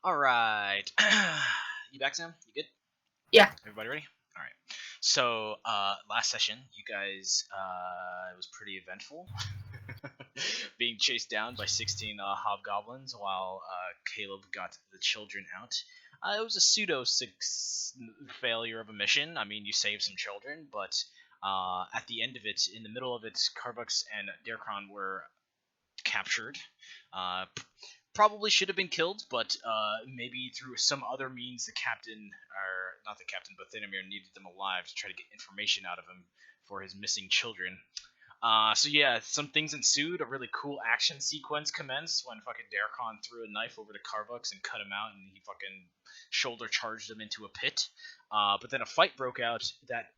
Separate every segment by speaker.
Speaker 1: All right. You back, Sam? You good?
Speaker 2: Yeah.
Speaker 1: Everybody ready? All right. So, last session, you guys, it was pretty eventful. Being chased down by 16 hobgoblins while Caleb got the children out. It was a pseudo six failure of a mission. I mean, you saved some children, but at the end of it, in the middle of it, Carvux and Derkron were captured. Uh, Probably should have been killed, but maybe through some other means, the captain, or not the captain, but Thinamir needed them alive to try to get information out of him for his missing children. So yeah, some things ensued. A really cool action sequence commenced when fucking Darkon threw a knife over to Carvux and cut him out, and he fucking shoulder charged him into a pit. But then a fight broke out that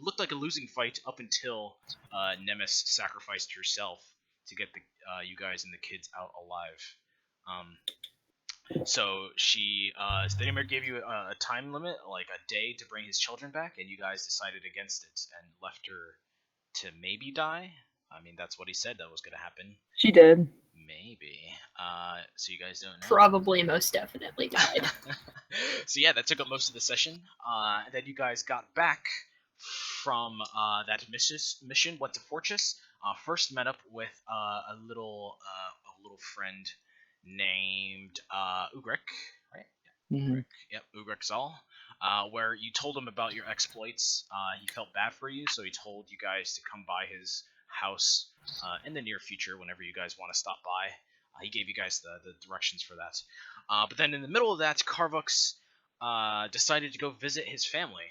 Speaker 1: looked like a losing fight up until Nemes sacrificed herself to get the you guys and the kids out alive. So Stenimir gave you a time limit, like a day, to bring his children back, and you guys decided against it and left her to maybe die. I mean, that's what he said that was going to happen.
Speaker 3: She did.
Speaker 1: Maybe. So you guys don't know.
Speaker 2: Probably most definitely died.
Speaker 1: So yeah, that took up most of the session. And then you guys got back from that mission, went to Fortress. First met up with a little friend named Ugrek, right? Yeah, Ugrek. Yep, Ugrek Zal. Where you told him about your exploits. He felt bad for you, so he told you guys to come by his house in the near future whenever you guys want to stop by. He gave you guys the directions for that. But then in the middle of that, Carvux decided to go visit his family.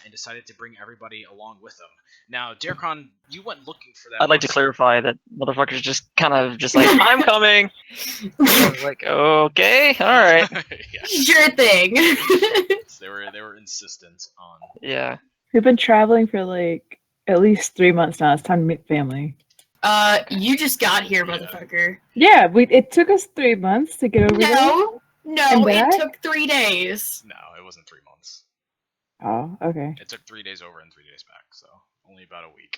Speaker 1: And decided to bring everybody along with him. Now, Darkon, you went looking for that.
Speaker 4: I'd like to clarify that motherfuckers just kind of just like, I'm coming. I was like, okay, all right.
Speaker 1: Yeah.
Speaker 2: Sure thing.
Speaker 1: They were insistent on.
Speaker 4: Yeah.
Speaker 3: We've been traveling for like at least 3 months now. It's time to meet family.
Speaker 2: You just got here, motherfucker.
Speaker 3: Yeah, it took us 3 months to get over there.
Speaker 2: No,
Speaker 3: And
Speaker 2: it
Speaker 3: back?
Speaker 2: took 3 days.
Speaker 1: No, it wasn't 3 months.
Speaker 3: Oh, okay.
Speaker 1: It took 3 days over and 3 days back, so only about a week.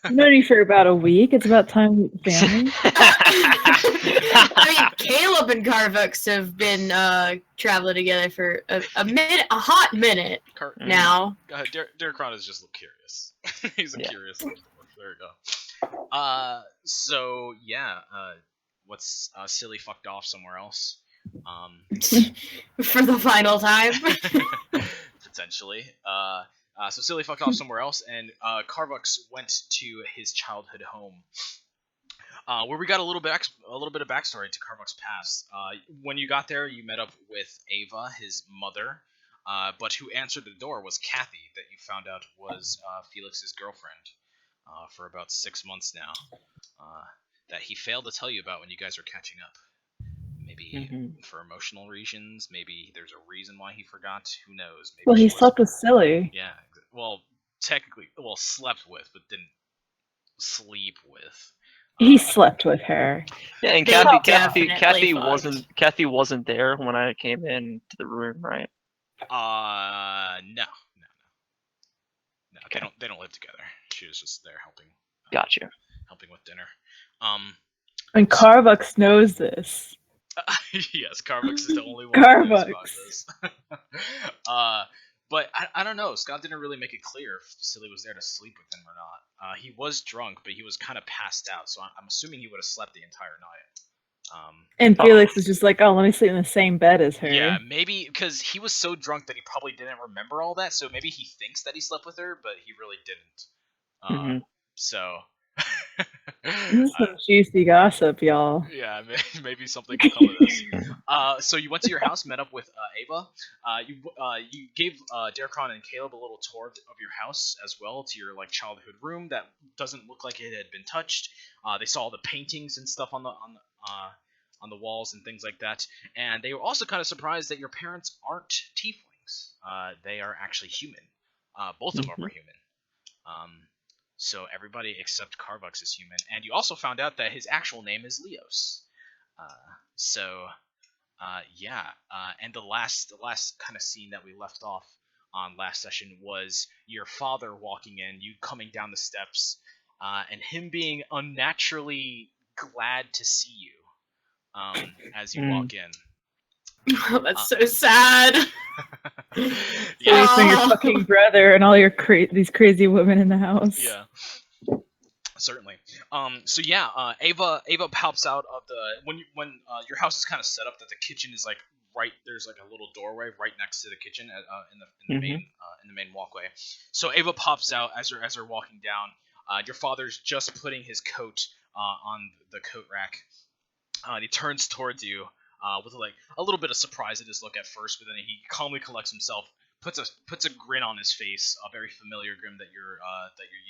Speaker 3: I've known you for about a week. It's about time to meet family.
Speaker 2: I mean, Caleb and Carvux have been traveling together for a hot minute now.
Speaker 1: Derek is just curious. He's a curious little dwarf. There we go. So yeah, what's Silly fucked off somewhere else.
Speaker 2: For the final time.
Speaker 1: Potentially. So Silly fucked off somewhere else, and Carvux went to his childhood home, where we got a little bit of backstory to Carvux' past. When you got there, you met up with Ava, his mother, but who answered the door was Kathy, that you found out was Felix's girlfriend for about 6 months now, that he failed to tell you about when you guys were catching up. Maybe for emotional reasons. Maybe there's a reason why he forgot. Who knows? Maybe
Speaker 3: Well, he slept with Silly.
Speaker 1: Yeah. Well, technically, slept with, but didn't sleep with.
Speaker 3: He slept with her.
Speaker 4: Yeah, and Kathy wasn't there when I came into the room, right?
Speaker 1: No.
Speaker 4: Okay.
Speaker 1: They don't live together. She was just there helping.
Speaker 4: Gotcha.
Speaker 1: Helping with dinner.
Speaker 3: And Carvux knows this.
Speaker 1: Yes, Carvux is the only one
Speaker 3: Carvux.
Speaker 1: who knows about this. But I don't know. Scott didn't really make it clear if Silly was there to sleep with him or not. He was drunk, but he was kind of passed out, so I'm assuming he would have slept the entire night.
Speaker 3: And Felix is just like, oh, let me sleep in the same bed as her.
Speaker 1: Yeah, maybe because he was so drunk that he probably didn't remember all that, so maybe he thinks that he slept with her, but he really didn't. So...
Speaker 3: This is some juicy gossip, y'all.
Speaker 1: Yeah, maybe something will come of this. So you went to your house, met up with Ava. You gave Darkon and Caleb a little tour of your house as well, to your childhood room that doesn't look like it had been touched. They saw all the paintings and stuff on the walls and things like that, and they were also kind of surprised that your parents aren't tieflings. They are actually human. Both of them are human. So everybody except Carvux is human, and you also found out that his actual name is Leos. And the last kind of scene that we left off on last session was your father walking in, you coming down the steps, and him being unnaturally glad to see you. as you walk in.
Speaker 2: That's so sad.
Speaker 1: Yeah.
Speaker 3: So your fucking brother and all your these crazy women in the house.
Speaker 1: Yeah. Certainly. So yeah, Ava pops out of the when your house is kind of set up that the kitchen is like right there's like a little doorway right next to the kitchen in the main walkway. So Ava pops out as they're walking down. Your father's just putting his coat on the coat rack. And he turns towards you with like a little bit of surprise at his look at first, but then he calmly collects himself, puts a grin on his face, a very familiar grin that you're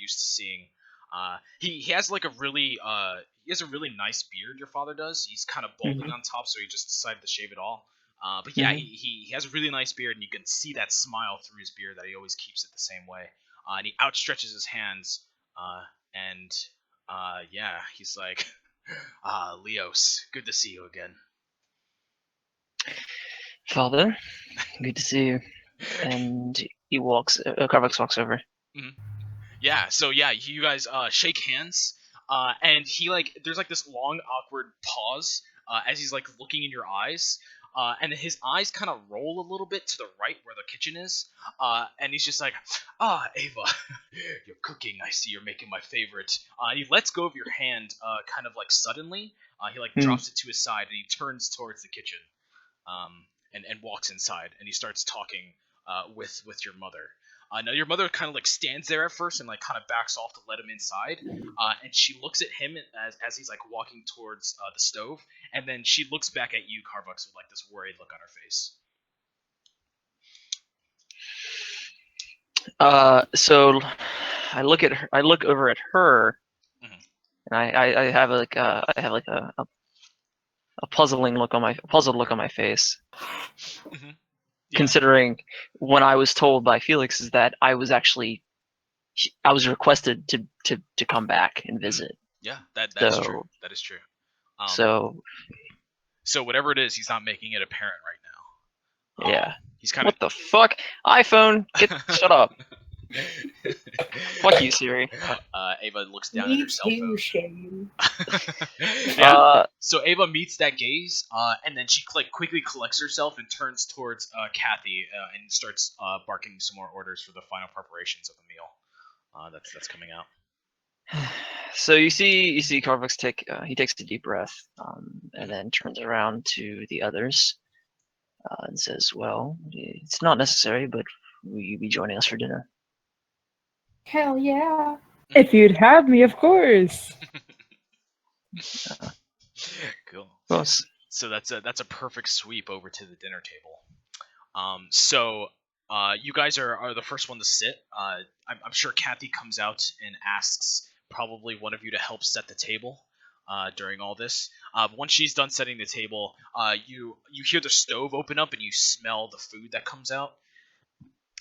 Speaker 1: used to seeing. He has like a really nice beard. Your father does. He's kind of balding on top, so he just decided to shave it all. But yeah, he has a really nice beard, and you can see that smile through his beard that he always keeps it the same way. And he outstretches his hands, and yeah, he's like, Leos, good to see you again.
Speaker 4: Father, good to see you. And Carvex walks over.
Speaker 1: Yeah, so yeah, you guys shake hands, and he like there's like this long awkward pause as he's like looking in your eyes, and his eyes kind of roll a little bit to the right where the kitchen is, and he's just like, Ava, you're cooking. I see you're making my favorite. And he lets go of your hand, kind of like suddenly. He like drops it to his side and he turns towards the kitchen, and walks inside and he starts talking with your mother. Now your mother kind of like stands there at first and like kind of backs off to let him inside, and she looks at him as he's like walking towards the stove, and then she looks back at you, Carvux, with like this worried look on her face.
Speaker 4: So I look over at her, and I have a puzzled look on my face. Yeah. Considering when I was told by Felix is that I was requested to come back and visit.
Speaker 1: Yeah, that is true. That is true. So whatever it is, he's not making it apparent right now.
Speaker 4: Yeah.
Speaker 1: He's kind of.
Speaker 4: What the fuck? iPhone, shut up. Fuck you, Siri.
Speaker 1: Ava looks down at her cell phone.
Speaker 2: Shame.
Speaker 1: Yeah. So Ava meets that gaze, and then she quickly collects herself and turns towards Kathy and starts barking some more orders for the final preparations of the meal. That's coming out.
Speaker 4: So you see Carvux he takes a deep breath, and then turns around to the others and says, "Well, it's not necessary, but will you be joining us for dinner?"
Speaker 2: Hell yeah.
Speaker 3: If you'd have me, of course.
Speaker 1: Cool.
Speaker 4: Close.
Speaker 1: So that's a perfect sweep over to the dinner table. So you guys are the first one to sit. I'm sure Kathy comes out and asks probably one of you to help set the table during all this. Once she's done setting the table, you hear the stove open up and you smell the food that comes out.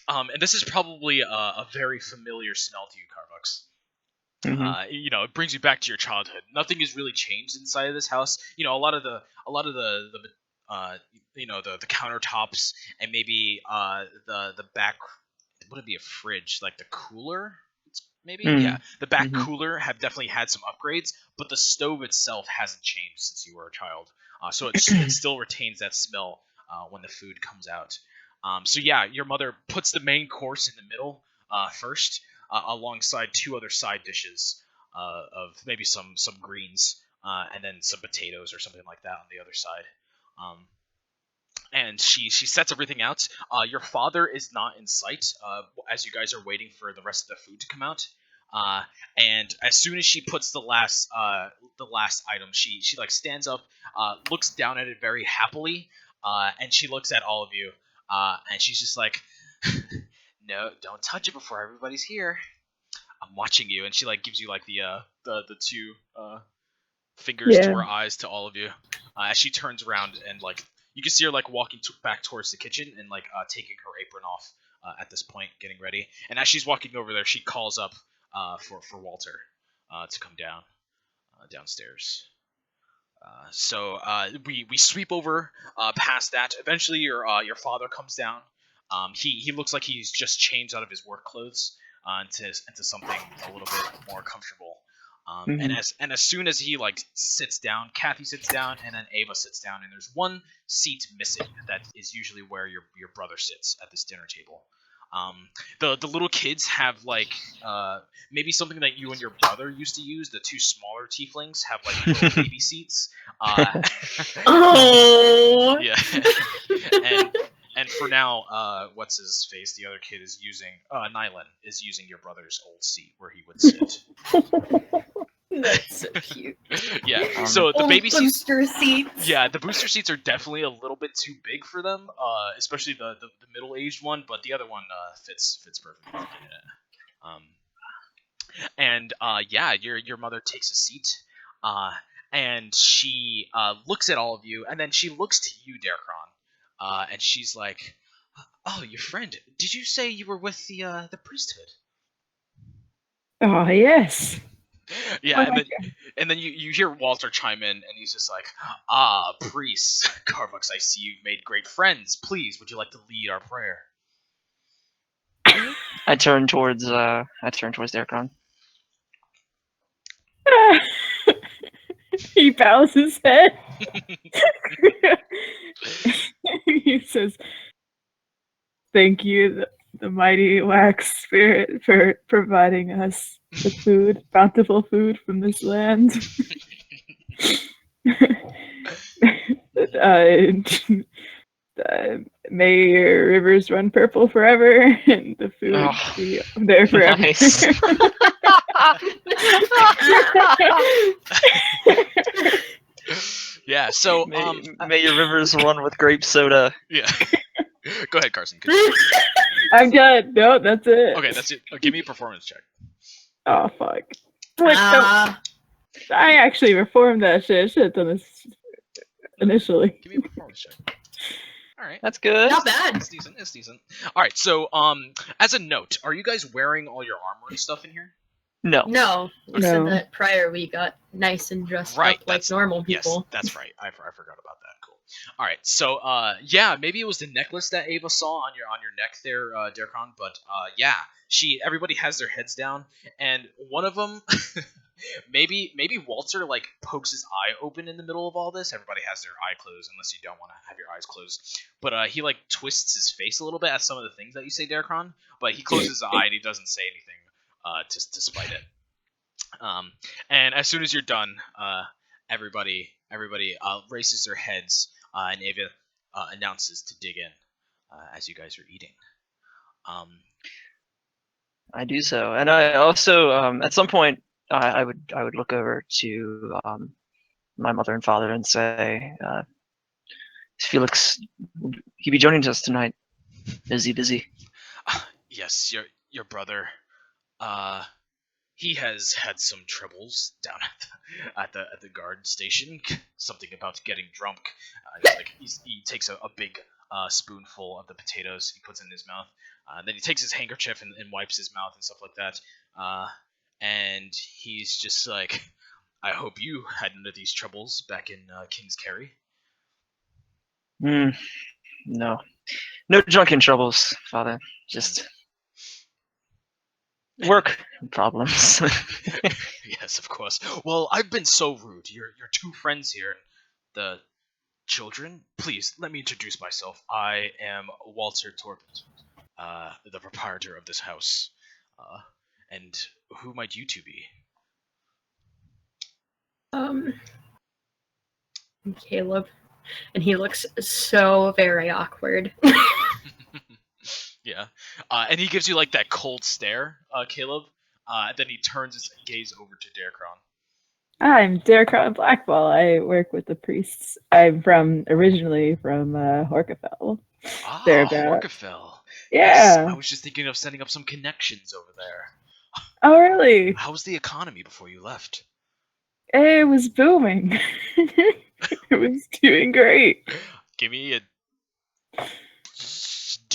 Speaker 1: And this is probably a very familiar smell to you, Carvux. It brings you back to your childhood. Nothing has really changed inside of this house. A lot of the countertops and maybe the back. Would it be a fridge? Like the cooler? Maybe? Yeah. The back cooler have definitely had some upgrades, but the stove itself hasn't changed since you were a child. So it still retains that smell when the food comes out. So yeah, your mother puts the main course in the middle first, alongside two other side dishes of maybe some greens and then some potatoes or something like that on the other side. And she sets everything out. Your father is not in sight as you guys are waiting for the rest of the food to come out. And as soon as she puts the last item, she like stands up, looks down at it very happily, and she looks at all of you, and she's just like, "No, don't touch it before everybody's here. I'm watching you." And she like gives you like the two fingers to her eyes to all of you, as she turns around and like. You can see her like walking back towards the kitchen and like taking her apron off at this point, getting ready. And as she's walking over there, she calls up for Walter to come downstairs. So we sweep over past that. Eventually, your father comes down. He looks like he's just changed out of his work clothes into something a little bit more comfortable. And as soon as he like sits down, Kathy sits down, and then Ava sits down, and there's one seat missing that is usually where your brother sits at this dinner table. The little kids have like maybe something that you and your brother used to use. The two smaller tieflings have like little baby seats.
Speaker 2: Oh.
Speaker 1: Yeah. And for now, what's his face? The other kid is using Nylan is using your brother's old seat where he would sit.
Speaker 2: That's so cute.
Speaker 1: Yeah. So the
Speaker 2: Old
Speaker 1: baby seats.
Speaker 2: booster seats.
Speaker 1: Yeah, the booster seats are definitely a little bit too big for them, especially the middle-aged one. But the other one fits perfectly. Yeah, your mother takes a seat, and she looks at all of you, and then she looks to you, Darkron, and she's like, "Oh, your friend. Did you say you were with the priesthood?"
Speaker 3: Oh, yes.
Speaker 1: Yeah,
Speaker 3: Oh,
Speaker 1: and then you hear Walter chime in, and he's just like, "Ah, priests, Carvux, I see you've made great friends. Please, would you like to lead our prayer?"
Speaker 4: I turn towards Darkron.
Speaker 3: He bows his head. He says, "Thank you, the mighty wax spirit, for providing us the food, bountiful food from this land." May your rivers run purple forever, and the food be there forever.
Speaker 4: Nice.
Speaker 1: Yeah. So
Speaker 4: may your rivers run with grape soda.
Speaker 1: Yeah. Go ahead, Carson. Continue.
Speaker 3: I'm done. No, that's it.
Speaker 1: Okay, that's it. Give me a performance check.
Speaker 3: Oh fuck! Like, I actually reformed that shit. I should have done this initially.
Speaker 1: Give me a performance check. All right.
Speaker 4: That's good.
Speaker 2: Not bad.
Speaker 1: It's decent. It's decent. All right. So, as a note, are you guys wearing all your armor and stuff in here?
Speaker 4: No.
Speaker 2: No, you
Speaker 3: No.
Speaker 2: said that prior we got nice and dressed up like normal people.
Speaker 1: Yes, that's right. I forgot about that. Cool. All right. So, yeah, maybe it was the necklace that Ava saw on your neck there, Darkon. But yeah, everybody has their heads down, and one of them. Maybe Walter like pokes his eye open in the middle of all this. Everybody has their eye closed unless you don't want to have your eyes closed. But he like twists his face a little bit at some of the things that you say, Darkron. But he closes his eye and he doesn't say anything to spite it. And as soon as you're done, everybody raises their heads and Ava announces to dig in as you guys are eating.
Speaker 4: I do so, and I also at some point. I would look over to my mother and father and say, "Is Felix, he be joining us tonight? Is he busy?"
Speaker 1: Yes, your brother. He has had some troubles down at the guard station. Something about getting drunk. He takes a big spoonful of the potatoes. He puts in his mouth. Then he takes his handkerchief and wipes his mouth and stuff like that. And he's just like, "I hope you had none of these troubles back in King's Carry."
Speaker 4: No drunken troubles, Father. Just work problems.
Speaker 1: Yes, of course. Well, I've been so rude. Your two friends here, the children. Please let me introduce myself. I am Walter Torpet, the proprietor of this house. And who might you two be?
Speaker 2: Caleb, and he looks so very awkward.
Speaker 1: Yeah. And he gives you like that cold stare, Caleb. Then he turns his gaze over to Darkron.
Speaker 3: I'm Darkron Blackball. I work with the priests. I'm originally from Horkafell.
Speaker 1: Ah,
Speaker 3: Thereabout.
Speaker 1: Horkafell.
Speaker 3: Yeah.
Speaker 1: Yes, I was just thinking of setting up some connections over there.
Speaker 3: Oh, really?
Speaker 1: How was the economy before you left?
Speaker 3: It was booming. It was doing great.
Speaker 1: Give me a.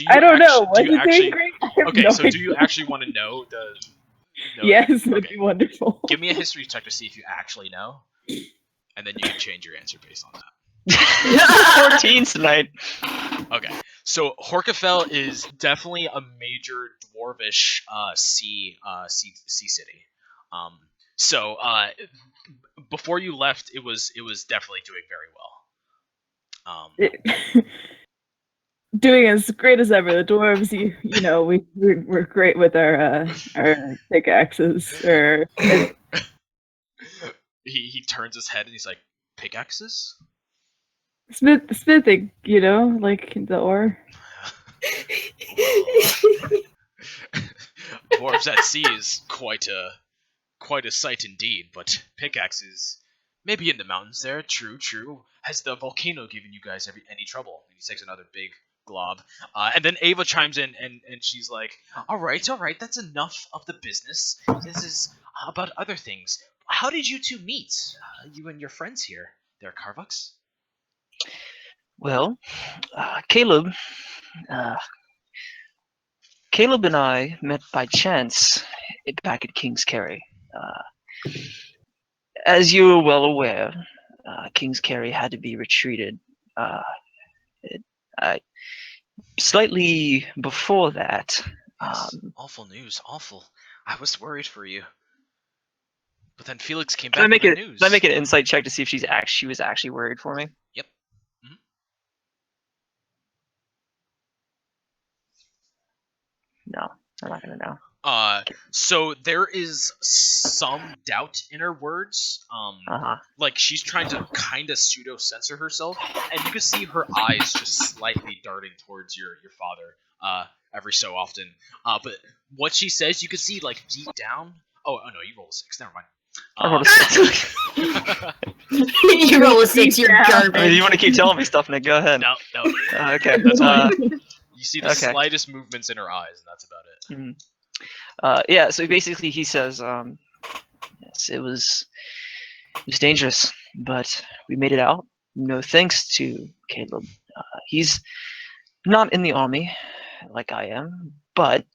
Speaker 3: I don't know. Was it doing great?
Speaker 1: Okay, so do you actually want to know the?
Speaker 3: Yes, that'd be wonderful.
Speaker 1: Give me a history check to see if you actually know, and then you can change your answer based on that.
Speaker 4: 14 tonight.
Speaker 1: Okay, so Horkafell is definitely a major dwarvish sea city. So before you left, it was definitely doing very well.
Speaker 3: Doing as great as ever. The dwarves, you know, we're great with our pickaxes. Or
Speaker 1: he turns his head and he's like, pickaxes?
Speaker 3: smithing, you know, like the ore.
Speaker 1: Dwarves at sea is quite a sight indeed, but pickaxes maybe in the mountains there. True, true. Has the volcano given you guys any trouble? And he takes another big glob. And then Ava chimes in and she's like, all right, that's enough of the business. This is about other things. How did you two meet? You and your friends here. They're Carvux?
Speaker 4: Well, Caleb and I met by chance back at King's Carry. As you are well aware, King's Carry had to be retreated. Slightly before that.
Speaker 1: Yes, awful news, awful. I was worried for you. But then Felix came back with the news.
Speaker 4: Can I make an insight check to see if she was actually worried for me?
Speaker 1: Yep.
Speaker 4: No, I'm not gonna know.
Speaker 1: So there is some doubt in her words. Like she's trying to kind of pseudo censor herself, and you can see her eyes just slightly darting towards your father. Every so often. But what she says, you can see like deep down. Oh no, you roll a 6. Never mind.
Speaker 4: I rolled a 6.
Speaker 2: You roll a 6. You're garbage.
Speaker 4: I mean, you want to keep telling me stuff, Nick? Go ahead.
Speaker 1: No.
Speaker 4: Okay.
Speaker 1: That's fine. You see the slightest movements in her eyes, and that's about it.
Speaker 4: Mm-hmm. Yeah. So basically, he says, "Yes, it was dangerous, but we made it out. No thanks to Caleb. He's not in the army like I am, but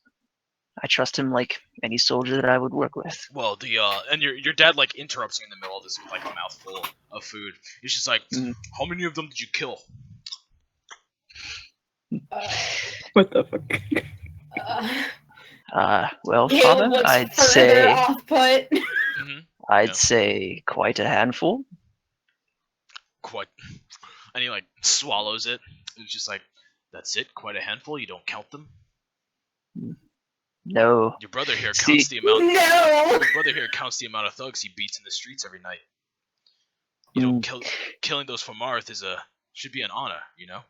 Speaker 4: I trust him like any soldier that I would work with."
Speaker 1: Well, and your dad like interrupts you in the middle of this like mouthful of food. He's just like, "How many of them did you kill?"
Speaker 3: What the fuck?
Speaker 4: Well, Father, I'd say
Speaker 1: I'd
Speaker 4: say quite a handful.
Speaker 1: Quite. And he like swallows it. It's just like, that's it? Quite a handful? You don't count them?
Speaker 4: No.
Speaker 1: Your brother here counts the amount.
Speaker 2: No.
Speaker 1: Your brother here counts the amount of thugs he beats in the streets every night. You know, killing those for Marth should be an honor. You know.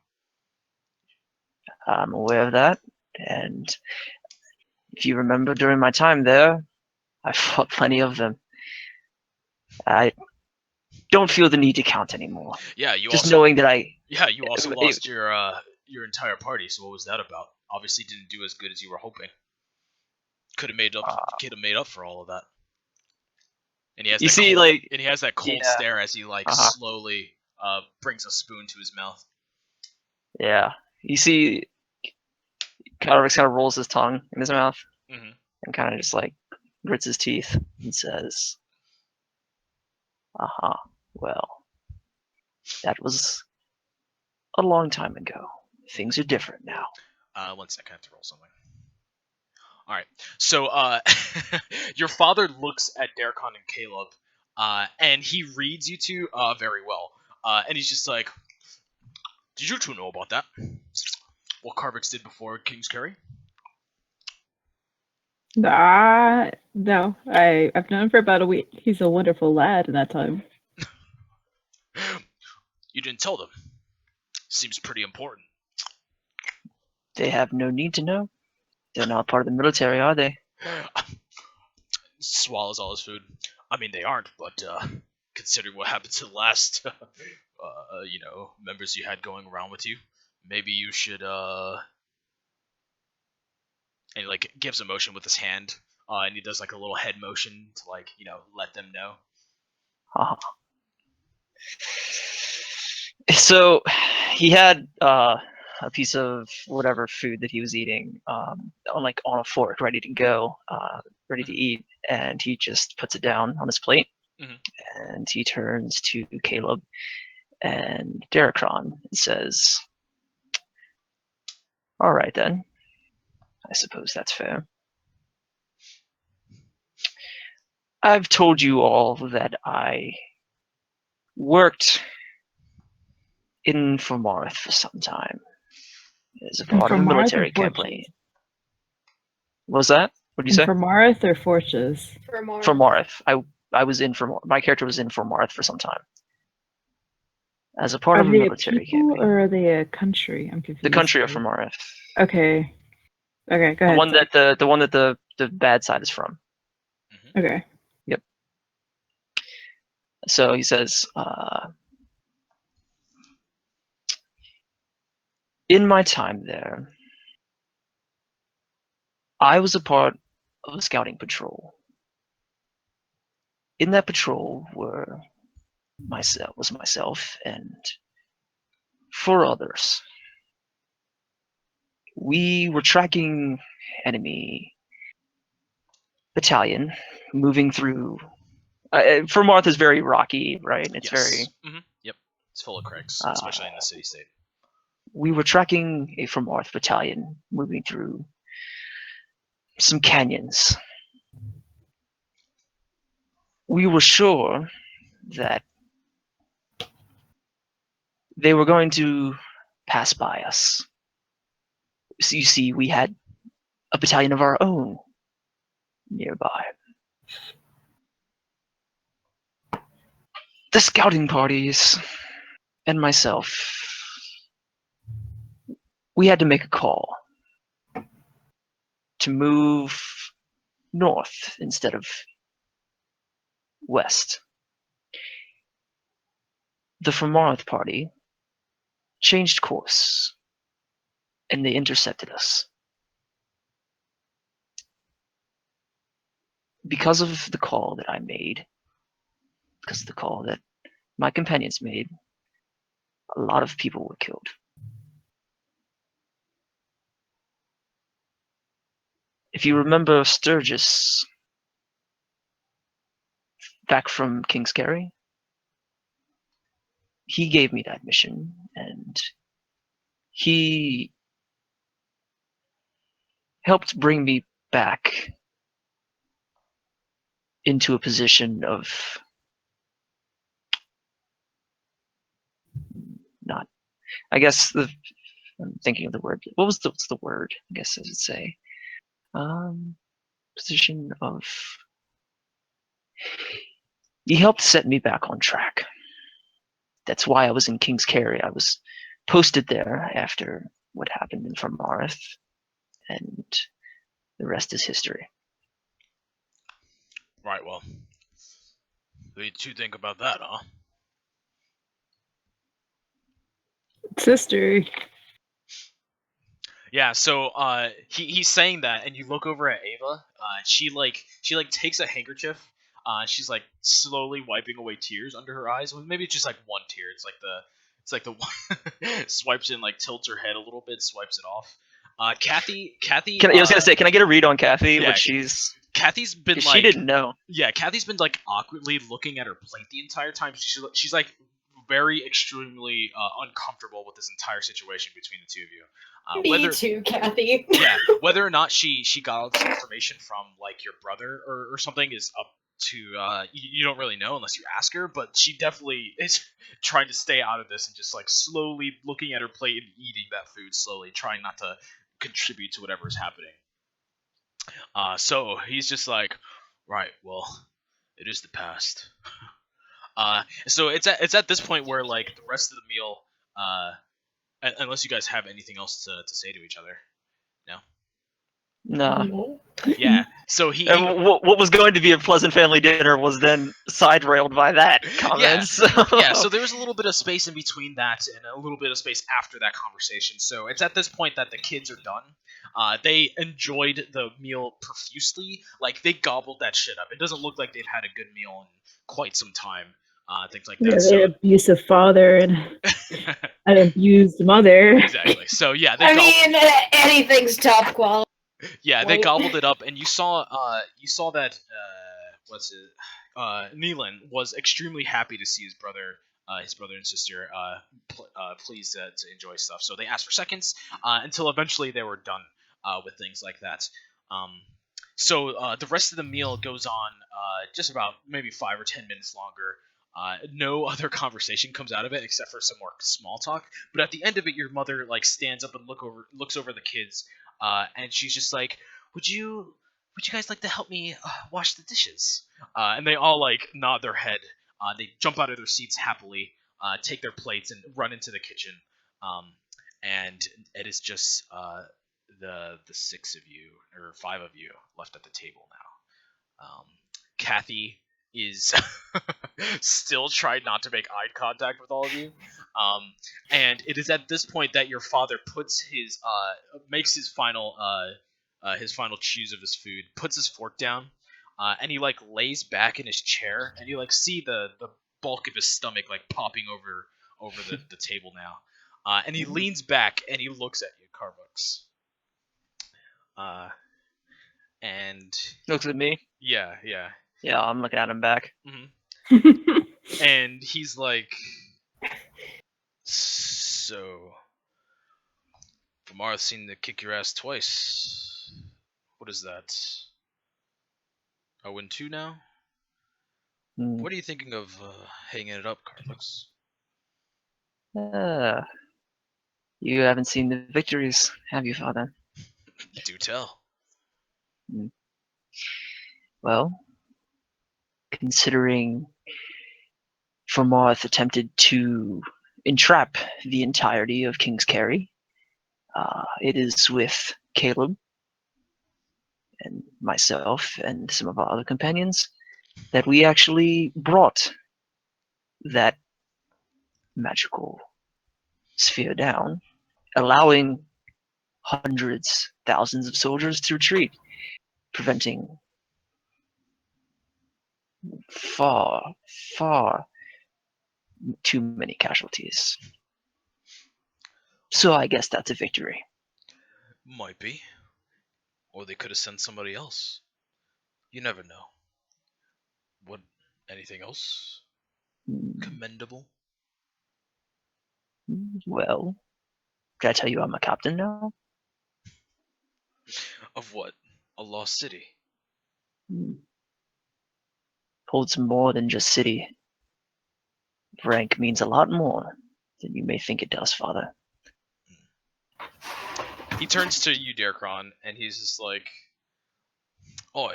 Speaker 4: I'm aware of that, and if you remember during my time there, I fought plenty of them. I don't feel the need to count anymore.
Speaker 1: Yeah, you
Speaker 4: just
Speaker 1: also,
Speaker 4: knowing that I.
Speaker 1: Yeah, you also lost your entire party. So what was that about? Obviously, didn't do as good as you were hoping. Could have made up for all of that. And he has and he has that cold stare as he slowly brings a spoon to his mouth.
Speaker 4: Yeah, you see, Carvix kind of rolls his tongue in his mouth and kind of just like grits his teeth and says, well, that was a long time ago. Things are different now.
Speaker 1: 1 second, I have to roll something. All right, so your father looks at Darkon and Caleb, and he reads you two very well, and he's just like, "Did you two know about that? What Carvix did before King's Carry?"
Speaker 3: No. I've known him for about a week. He's a wonderful lad in that time.
Speaker 1: You didn't tell them. Seems pretty important.
Speaker 4: They have no need to know. They're not part of the military, are they?
Speaker 1: Swallows all his food. I mean, they aren't, but considering what happened to the last, members you had going around with you, maybe you should, And he, like, gives a motion with his hand, and he does, like, a little head motion to, like, let them know.
Speaker 4: So, he had, a piece of whatever food that he was eating on a fork, ready to go, ready to eat, and he just puts it down on his plate, and he turns to Caleb and Darkon and says, "All right then, I suppose that's fair. I've told you all that I worked in Formarth for some time as a part of a
Speaker 3: From Mars or
Speaker 4: military
Speaker 3: Forges?
Speaker 4: campaign. What was that? What did you say?
Speaker 3: From Mars or Forges?
Speaker 2: For more.
Speaker 4: Formarth. I was in Formarth. My character was in Formarth for some time as a part
Speaker 3: Are
Speaker 4: of a
Speaker 3: they a
Speaker 4: military
Speaker 3: people
Speaker 4: campaign.
Speaker 3: or are they a country? I'm confused.
Speaker 4: The country of Formarth.
Speaker 3: Okay. Okay, go
Speaker 4: The
Speaker 3: ahead.
Speaker 4: one
Speaker 3: sorry.
Speaker 4: that the one that the bad side is from.
Speaker 3: Okay.
Speaker 4: So he says, in my time there, I was a part of a scouting patrol. In that patrol was myself and 4 others. We were tracking enemy battalion moving through. Formarth is very rocky, right? It's very.
Speaker 1: Yep. It's full of cracks, especially in the city state.
Speaker 4: We were tracking a Formarth battalion moving through some canyons. We were sure that they were going to pass by us. So you see, we had a battalion of our own nearby. The scouting parties and myself, we had to make a call to move north instead of west. The Formarth party changed course and they intercepted us. Because of the call that I made, because of the call that my companions made, a lot of people were killed. If you remember Sturgis back from King's Carry, he gave me that mission and he helped bring me back into a position of not, I guess I'm thinking of the word. What's the word? I guess I should say. Position of. He helped set me back on track. That's why I was in King's Carry. I was posted there after what happened in Formarth, and the rest is history.
Speaker 1: Right, well. What did you think about that, huh?
Speaker 3: It's history.
Speaker 1: Yeah, so he's saying that, and you look over at Ava. She takes a handkerchief. She's like slowly wiping away tears under her eyes. Well, maybe it's just like one tear. It's like the one swipes in, like tilts her head a little bit, swipes it off. Kathy.
Speaker 4: I was gonna say, can I get a read on Kathy?
Speaker 1: Yeah,
Speaker 4: what she's.
Speaker 1: Kathy's been like.
Speaker 4: She didn't know.
Speaker 1: Yeah, Kathy's been like awkwardly looking at her plate the entire time. She's like very extremely uncomfortable with this entire situation between the two of you.
Speaker 2: Me too, Kathy.
Speaker 1: Yeah, whether or not she got all this information from like your brother or something is up to you don't really know unless you ask her. But she definitely is trying to stay out of this and just like slowly looking at her plate and eating that food slowly, trying not to contribute to whatever is happening. So he's just like, right, well, it is the past. So it's at this point where like the rest of the meal, unless you guys have anything else to say to each other, no.
Speaker 4: No.
Speaker 1: Yeah. So he
Speaker 4: And what was going to be a pleasant family dinner was then side railed by that comment.
Speaker 1: Yeah.
Speaker 4: So.
Speaker 1: Yeah, so there was a little bit of space in between that and a little bit of space after that conversation. So it's at this point that the kids are done. They enjoyed the meal profusely. Like, they gobbled that shit up. It doesn't look like they've had a good meal in quite some time. Things like that.
Speaker 3: Yeah, an abusive father and an abused mother.
Speaker 1: Exactly. So yeah,
Speaker 2: Anything's top quality.
Speaker 1: Yeah, they gobbled it up, and you saw that Neelan was extremely happy to see his brother and sister pleased to enjoy stuff. So they asked for seconds until eventually they were done with things like that. So the rest of the meal goes on just about maybe 5 or 10 minutes longer. No other conversation comes out of it except for some more small talk. But at the end of it, your mother like stands up and looks over the kids, and she's just like, would you guys like to help me wash the dishes?" And they all like nod their head. They jump out of their seats happily, take their plates, and run into the kitchen. Um, and it is just the 6 of you or 5 of you left at the table now. Kathy is still trying not to make eye contact with all of you, and it is at this point that your father puts his makes his final chews of his food, puts his fork down, and he like lays back in his chair, and you like see the bulk of his stomach like popping over the table now, and he leans back and he looks at you, Carvux. And
Speaker 4: Looks at me.
Speaker 1: yeah.
Speaker 4: Yeah, I'm looking at him back.
Speaker 1: Mm-hmm. And he's like, "So, Famara's seen to kick your ass twice. What is that? 0-2 now?
Speaker 4: Hmm.
Speaker 1: What are you thinking of hanging it up, Carlux?"
Speaker 4: You haven't seen the victories, have you, Father?
Speaker 1: Do tell.
Speaker 4: Well, considering Formarth attempted to entrap the entirety of King's Carry, it is with Caleb and myself and some of our other companions that we actually brought that magical sphere down, allowing hundreds, thousands of soldiers to retreat, preventing far, far too many casualties. So I guess that's a victory.
Speaker 1: Might be. Or they could have sent somebody else. You never know. What? Anything else? Commendable?
Speaker 4: Well, did I tell you I'm a captain now?
Speaker 1: Of what? A lost city?
Speaker 4: Holds more than just city. Rank means a lot more than you may think it does, Father.
Speaker 1: He turns to you, Darkron, and he's just like, "Oi,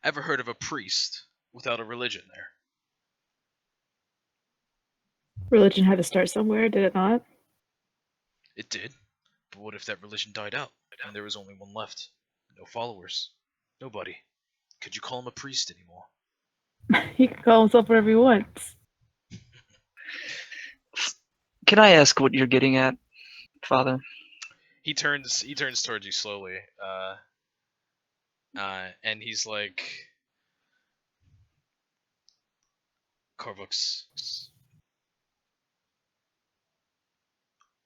Speaker 1: ever heard of a priest without a religion there?"
Speaker 3: Religion had to start somewhere, did it not?
Speaker 1: It did. But what if that religion died out, and there was only one left? No followers. Nobody. Could you call him a priest anymore?
Speaker 3: He can call himself whatever he wants.
Speaker 4: Can I ask what you're getting at, Father?
Speaker 1: He turns towards you slowly, and he's like, "Corvux,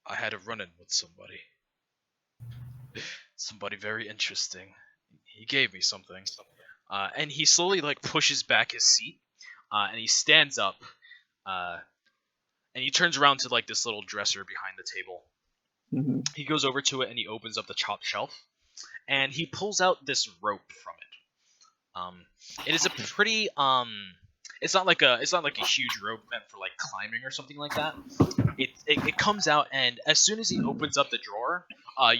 Speaker 1: I had a run-in with somebody. Somebody very interesting. He gave me something." And he slowly like pushes back his seat, and he stands up, and he turns around to like this little dresser behind the table.
Speaker 4: Mm-hmm.
Speaker 1: He goes over to it and he opens up the top shelf, and he pulls out this rope from it. It is a pretty it's not like a huge rope meant for like climbing or something like that. It comes out, and as soon as he opens up the drawer,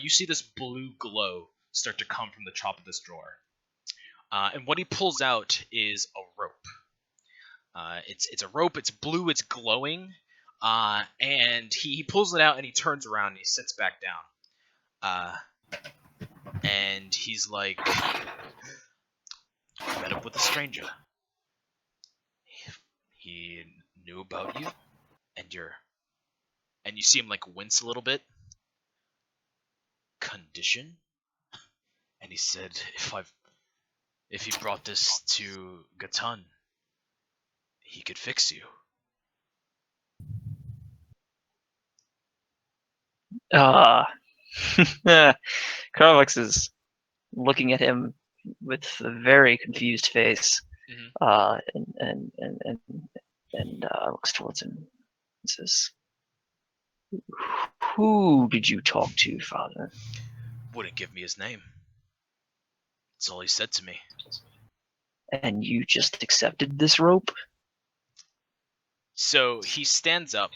Speaker 1: you see this blue glow start to come from the top of this drawer. And what he pulls out is a rope. It's a rope. It's blue. It's glowing. And he pulls it out and he turns around and he sits back down. And he's like, "I met up with a stranger. He knew about you, and you see him like wince a little bit. Condition?" And he said, if he brought this to Gatan, he could fix you."
Speaker 4: Carvux is looking at him with a very confused face, and looks towards him and says, "Who did you talk to, Father?"
Speaker 1: Wouldn't give me his name. That's all he said to me.
Speaker 4: And you just accepted this rope?
Speaker 1: So he stands up,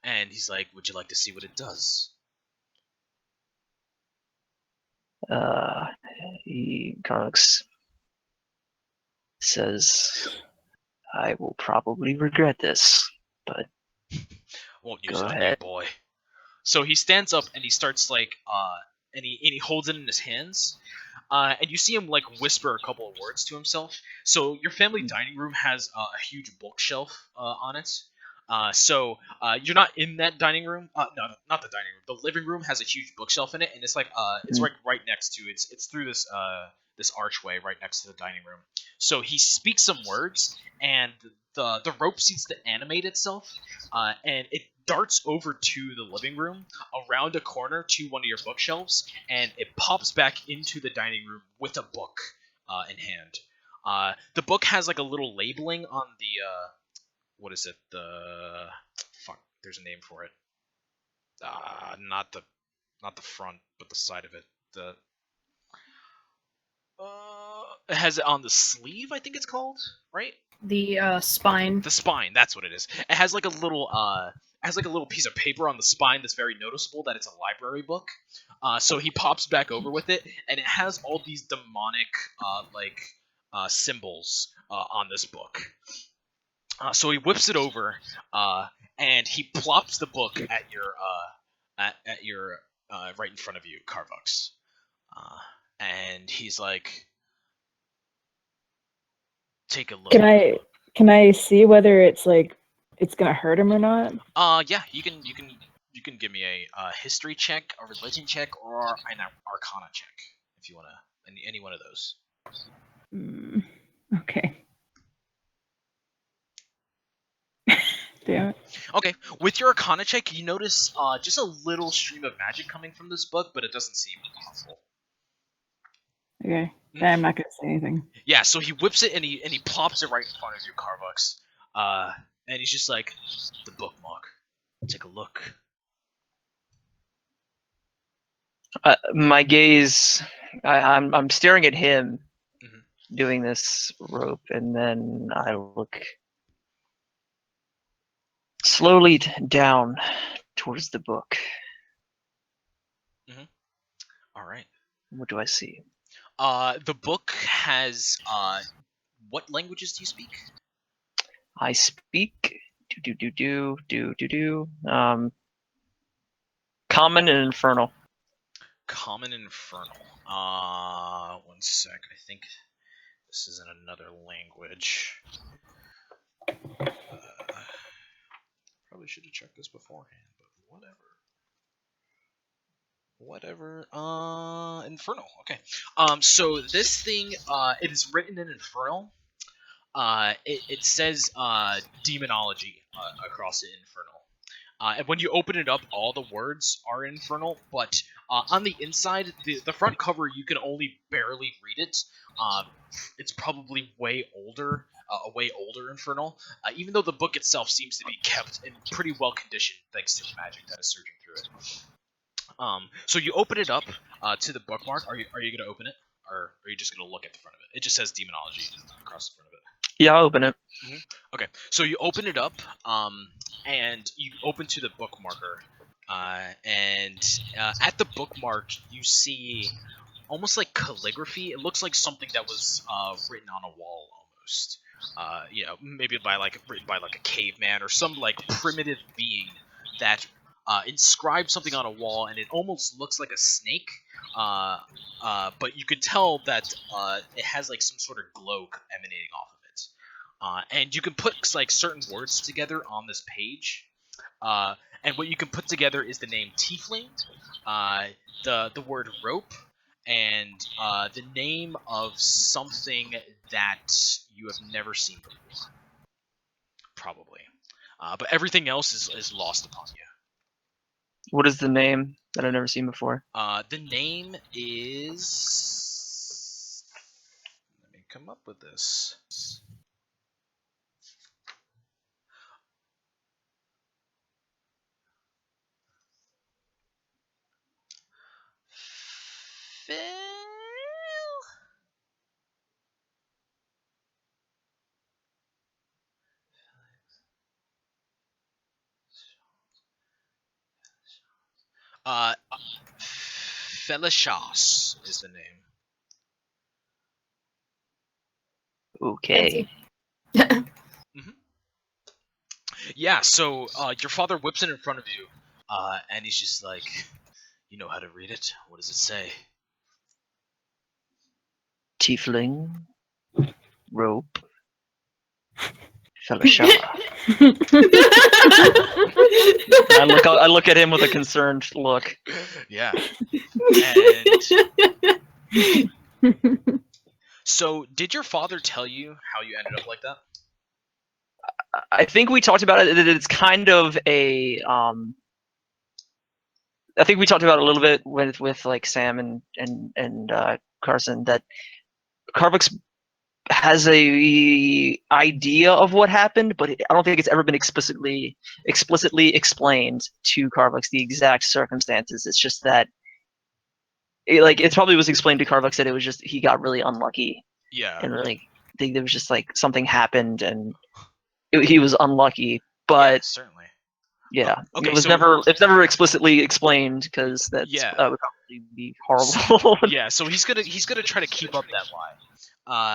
Speaker 1: and he's like, "Would you like to see what it does?"
Speaker 4: Carlux says, I will probably regret this, but
Speaker 1: Won't use
Speaker 4: go
Speaker 1: it on you,
Speaker 4: ahead.
Speaker 1: boy. So he stands up and he starts like, and he holds it in his hands, and you see him like whisper a couple of words to himself. So your family dining room has a huge bookshelf on it. So you're not in that dining room. No, not the dining room. The living room has a huge bookshelf in it, and it's like it's right next to it's through this this archway right next to the dining room. So he speaks some words, and the rope seems to animate itself, and it darts over to the living room, around a corner to one of your bookshelves, and it pops back into the dining room with a book in hand. The book has like a little labeling on the what is it? Fuck. There's a name for it. Not the front, but the side of it. It has it on the sleeve. I think it's called, right?
Speaker 2: The spine.
Speaker 1: The spine. That's what it is. It has like a little has like a little piece of paper on the spine that's very noticeable that it's a library book. So he pops back over with it, and it has all these demonic symbols on this book. So he whips it over, and he plops the book at your right in front of you, Carvux. And he's like, "Take a look."
Speaker 3: Can I see whether it's like it's gonna hurt him or not?
Speaker 1: Yeah, you can give me a history check, a religion check, or an arcana check if you wanna. Any one of those.
Speaker 3: Okay. Damn it.
Speaker 1: Okay, with your arcana check, you notice just a little stream of magic coming from this book, but it doesn't seem harmful.
Speaker 3: Okay. I'm not gonna say anything.
Speaker 1: Yeah, so he whips it and he plops it right in front of you, Carvux. And he's just like, the bookmark. Take a look.
Speaker 4: My gaze, I'm staring at him
Speaker 1: Mhm.
Speaker 4: doing this rope, and then I look slowly down towards the book.
Speaker 1: All right.
Speaker 4: What do I see?
Speaker 1: The book has what languages do you speak?
Speaker 4: I speak Common and Infernal.
Speaker 1: Common and Infernal. One sec. I think this is in another language. Probably should have checked this beforehand, but whatever. Infernal. Okay. So this thing, it is written in Infernal. It says demonology across it, Infernal. And when you open it up, all the words are Infernal, but on the inside, the front cover, you can only barely read it. It's probably way older, a way older Infernal, even though the book itself seems to be kept in pretty well condition thanks to the magic that is surging through it. So you open it up to the bookmark. Are you gonna open it, or are you just gonna look at the front of it? It just says demonology across the front of it.
Speaker 4: Yeah, I'll open it.
Speaker 1: Okay, so you open it up, and you open to the bookmarker, and at the bookmark you see almost like calligraphy. It looks like something that was written on a wall almost. Maybe written by like a caveman or some like primitive being that inscribed something on a wall, and it almost looks like a snake. But you can tell that it has like some sort of glow emanating off of it. And you can put like certain words together on this page, and what you can put together is the name Tiefling, the word rope, and the name of something that you have never seen before, probably. But everything else is lost upon you.
Speaker 4: What is the name that I've never seen before?
Speaker 1: The name is. Let me come up with this. Uh, Felishas is the name.
Speaker 4: Okay.
Speaker 1: Yeah, so your father whips it in front of you, and he's just like, you know how to read it? What does it say?
Speaker 4: Tiefling. Rope. Felishah. I look at him with a concerned look.
Speaker 1: Yeah. So, did your father tell you how you ended up like that?
Speaker 4: I think we talked about it. It's kind of a. I think we talked about it a little bit with like Sam and Carson that Carvux has a idea of what happened, but I don't think it's ever been explicitly explained to Carvux the exact circumstances. It's just that it probably was explained to Carvux that it was just he got really unlucky.
Speaker 1: Yeah.
Speaker 4: And like there was just like something happened and he was unlucky, but
Speaker 1: yeah, certainly.
Speaker 4: Yeah,
Speaker 1: okay,
Speaker 4: it's never explicitly explained because that would probably be horrible.
Speaker 1: Yeah, so he's gonna try to keep up that lie.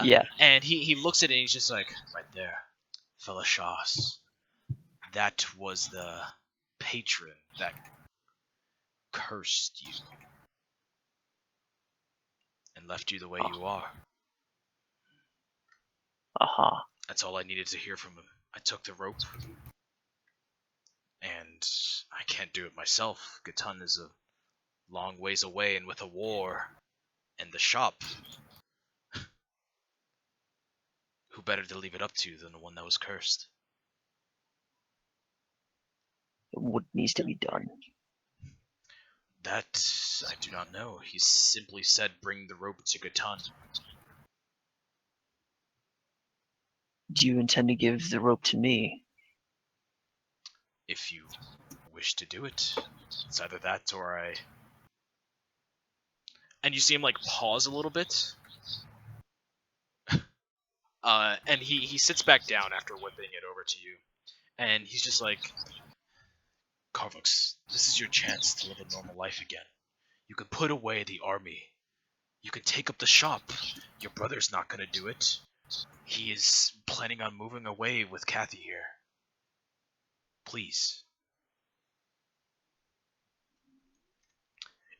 Speaker 4: Yeah,
Speaker 1: and he looks at it and he's just like, right there, Felishas. That was the patron that cursed you and left you the way you are. That's all I needed to hear from him. I took the rope. And I can't do it myself. Gatun is a long ways away, and with a war and the shop, who better to leave it up to than the one that was cursed?
Speaker 4: What needs to be done?
Speaker 1: That I do not know. He simply said, bring the rope to Gatun.
Speaker 4: Do you intend to give the rope to me?
Speaker 1: If you wish to do it. It's either that or I... And you see him, like, pause a little bit. And he sits back down after whipping it over to you. And he's just like, Carvux, this is your chance to live a normal life again. You can put away the army. You can take up the shop. Your brother's not gonna do it. He is planning on moving away with Kathy here. Please.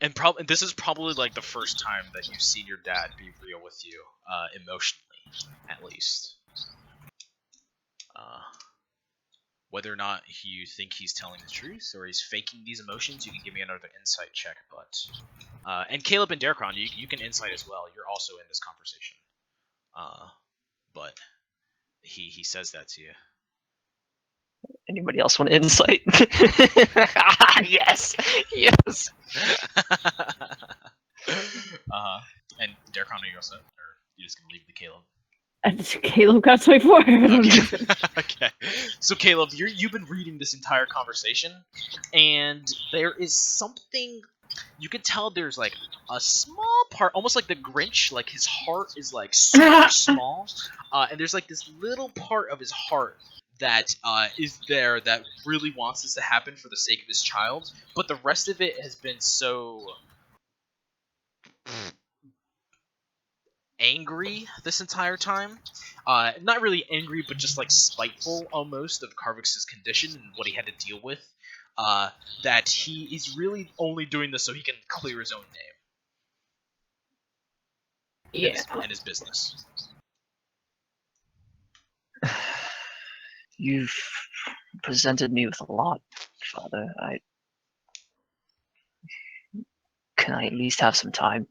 Speaker 1: And this is probably like the first time that you've seen your dad be real with you, emotionally, at least. Whether or not you think he's telling the truth or he's faking these emotions, you can give me another insight check. But and Caleb and Darkron, you can insight as well. You're also in this conversation. But he says that to you.
Speaker 4: Anybody else want insight? Yes.
Speaker 1: And Darkron, are you also, or you just gonna leave the Caleb?
Speaker 3: Caleb got 24.
Speaker 1: Okay. Okay. So Caleb, you've been reading this entire conversation, and there is something you can tell. There's like a small part, almost like the Grinch. Like his heart is like super small, and there's like this little part of his heart that is there that really wants this to happen for the sake of his child, but the rest of it has been so angry this entire time. Not really angry, but just like spiteful almost of Carvux's condition and what he had to deal with. That he is really only doing this so he can clear his own name.
Speaker 2: Yeah.
Speaker 1: And his business.
Speaker 4: You've presented me with a lot, Father. Can I at least have some time?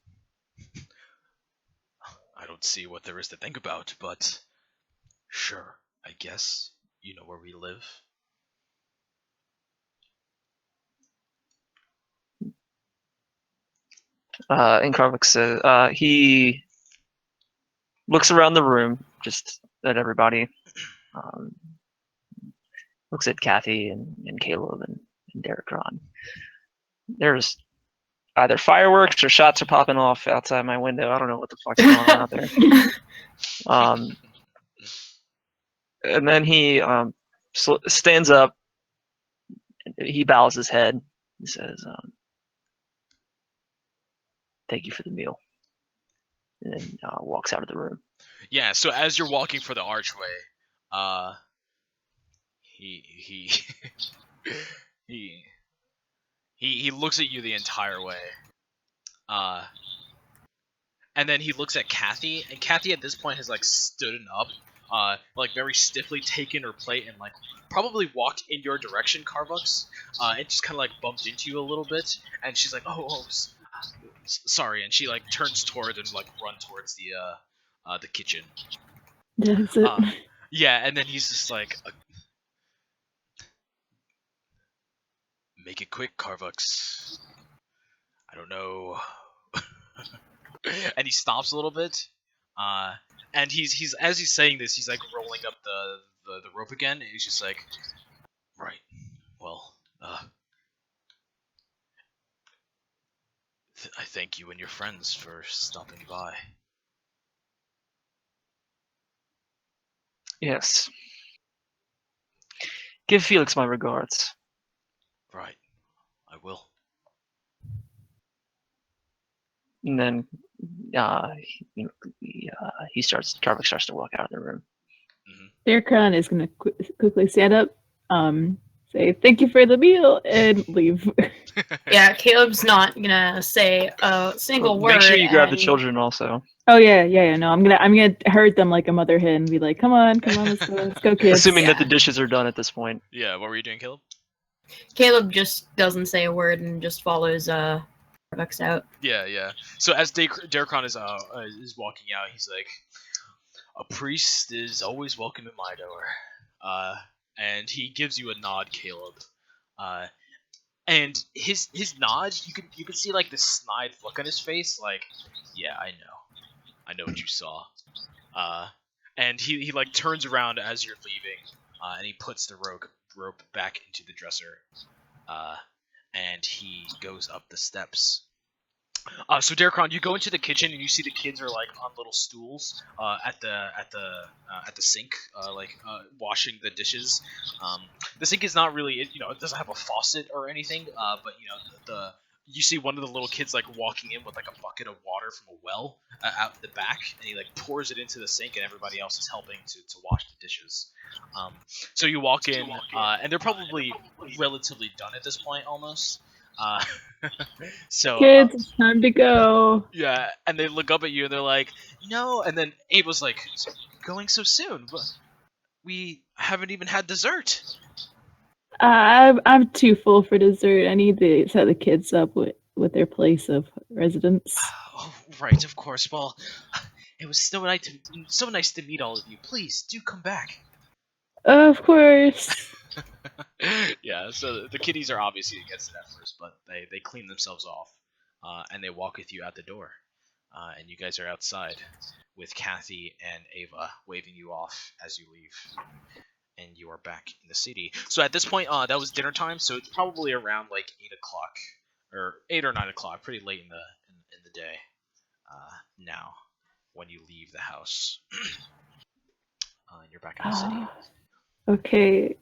Speaker 1: I don't see what there is to think about, but sure, I guess. You know where we live.
Speaker 4: And Carvux, he looks around the room, just at everybody. Looks at Kathy and Caleb and Darkron. There's either fireworks or shots are popping off outside my window. I don't know what the fuck's going on out there. And then he stands up. He bows his head. He says, thank you for the meal. And then walks out of the room.
Speaker 1: Yeah. So as you're walking for the archway, he he he looks at you the entire way. And then he looks at Kathy, and Kathy at this point has like stood up, like very stiffly taken her plate and like probably walked in your direction, Carvux. And just kind of like bumped into you a little bit, and she's like, sorry, and she like turns toward and like run towards the kitchen.
Speaker 3: That's it.
Speaker 1: Yeah, and then he's just like, make it quick, Carvux. I don't know. And he stops a little bit, and he's as he's saying this, he's like rolling up the rope again, and he's just like, right, well, I thank you and your friends for stopping by.
Speaker 4: Yes. Give Felix my regards.
Speaker 1: Right, I will.
Speaker 4: And then Carvux starts to walk out of the room.
Speaker 3: Darkon is going to quickly stand up, say thank you for the meal, and leave.
Speaker 2: Yeah, Caleb's not gonna say a single word.
Speaker 4: Make sure you grab the
Speaker 2: and-
Speaker 4: children also.
Speaker 3: Oh yeah. No, I'm gonna herd them like a mother hen and be like, come on, let's go, kids.
Speaker 4: Assuming that
Speaker 2: Yeah.
Speaker 4: the dishes are done at this point.
Speaker 1: Yeah, what were you doing, Caleb?
Speaker 2: Caleb just doesn't say a word and just follows Carvux out.
Speaker 1: Yeah. So as Darkon is walking out, he's like, a priest is always welcome at my door. And he gives you a nod, Caleb. And his nod, you can see like this snide look on his face, like, yeah, I know what you saw. And he like turns around as you're leaving, and he puts the rope back into the dresser, and he goes up the steps. So Darkon, you go into the kitchen and you see the kids are like on little stools at the sink, washing the dishes. The sink is not really, it doesn't have a faucet or anything, but you see one of the little kids like walking in with like a bucket of water from a well out the back, and he like pours it into the sink, and everybody else is helping to wash the dishes. So you walk in, and they're probably relatively done at this point, almost. So
Speaker 3: Kids, it's time to go.
Speaker 1: yeah, and they look up at you and they're like, no, and then Abe was like, going so soon? We haven't even had dessert.
Speaker 3: I'm too full for dessert. I need to set the kids up with their place of residence.
Speaker 1: Oh, right, of course. Well, it was so nice to meet all of you. Please do come back.
Speaker 3: Of course.
Speaker 1: Yeah, so the kiddies are obviously against it at first, but they clean themselves off, and they walk with you out the door, and you guys are outside with Kathy and Ava waving you off as you leave, and you are back in the city. So at this point, that was dinner time, so it's probably around like 8 o'clock, or 8 or 9 o'clock, pretty late in the day. Now, when you leave the house, and you're back in the city.
Speaker 3: Okay.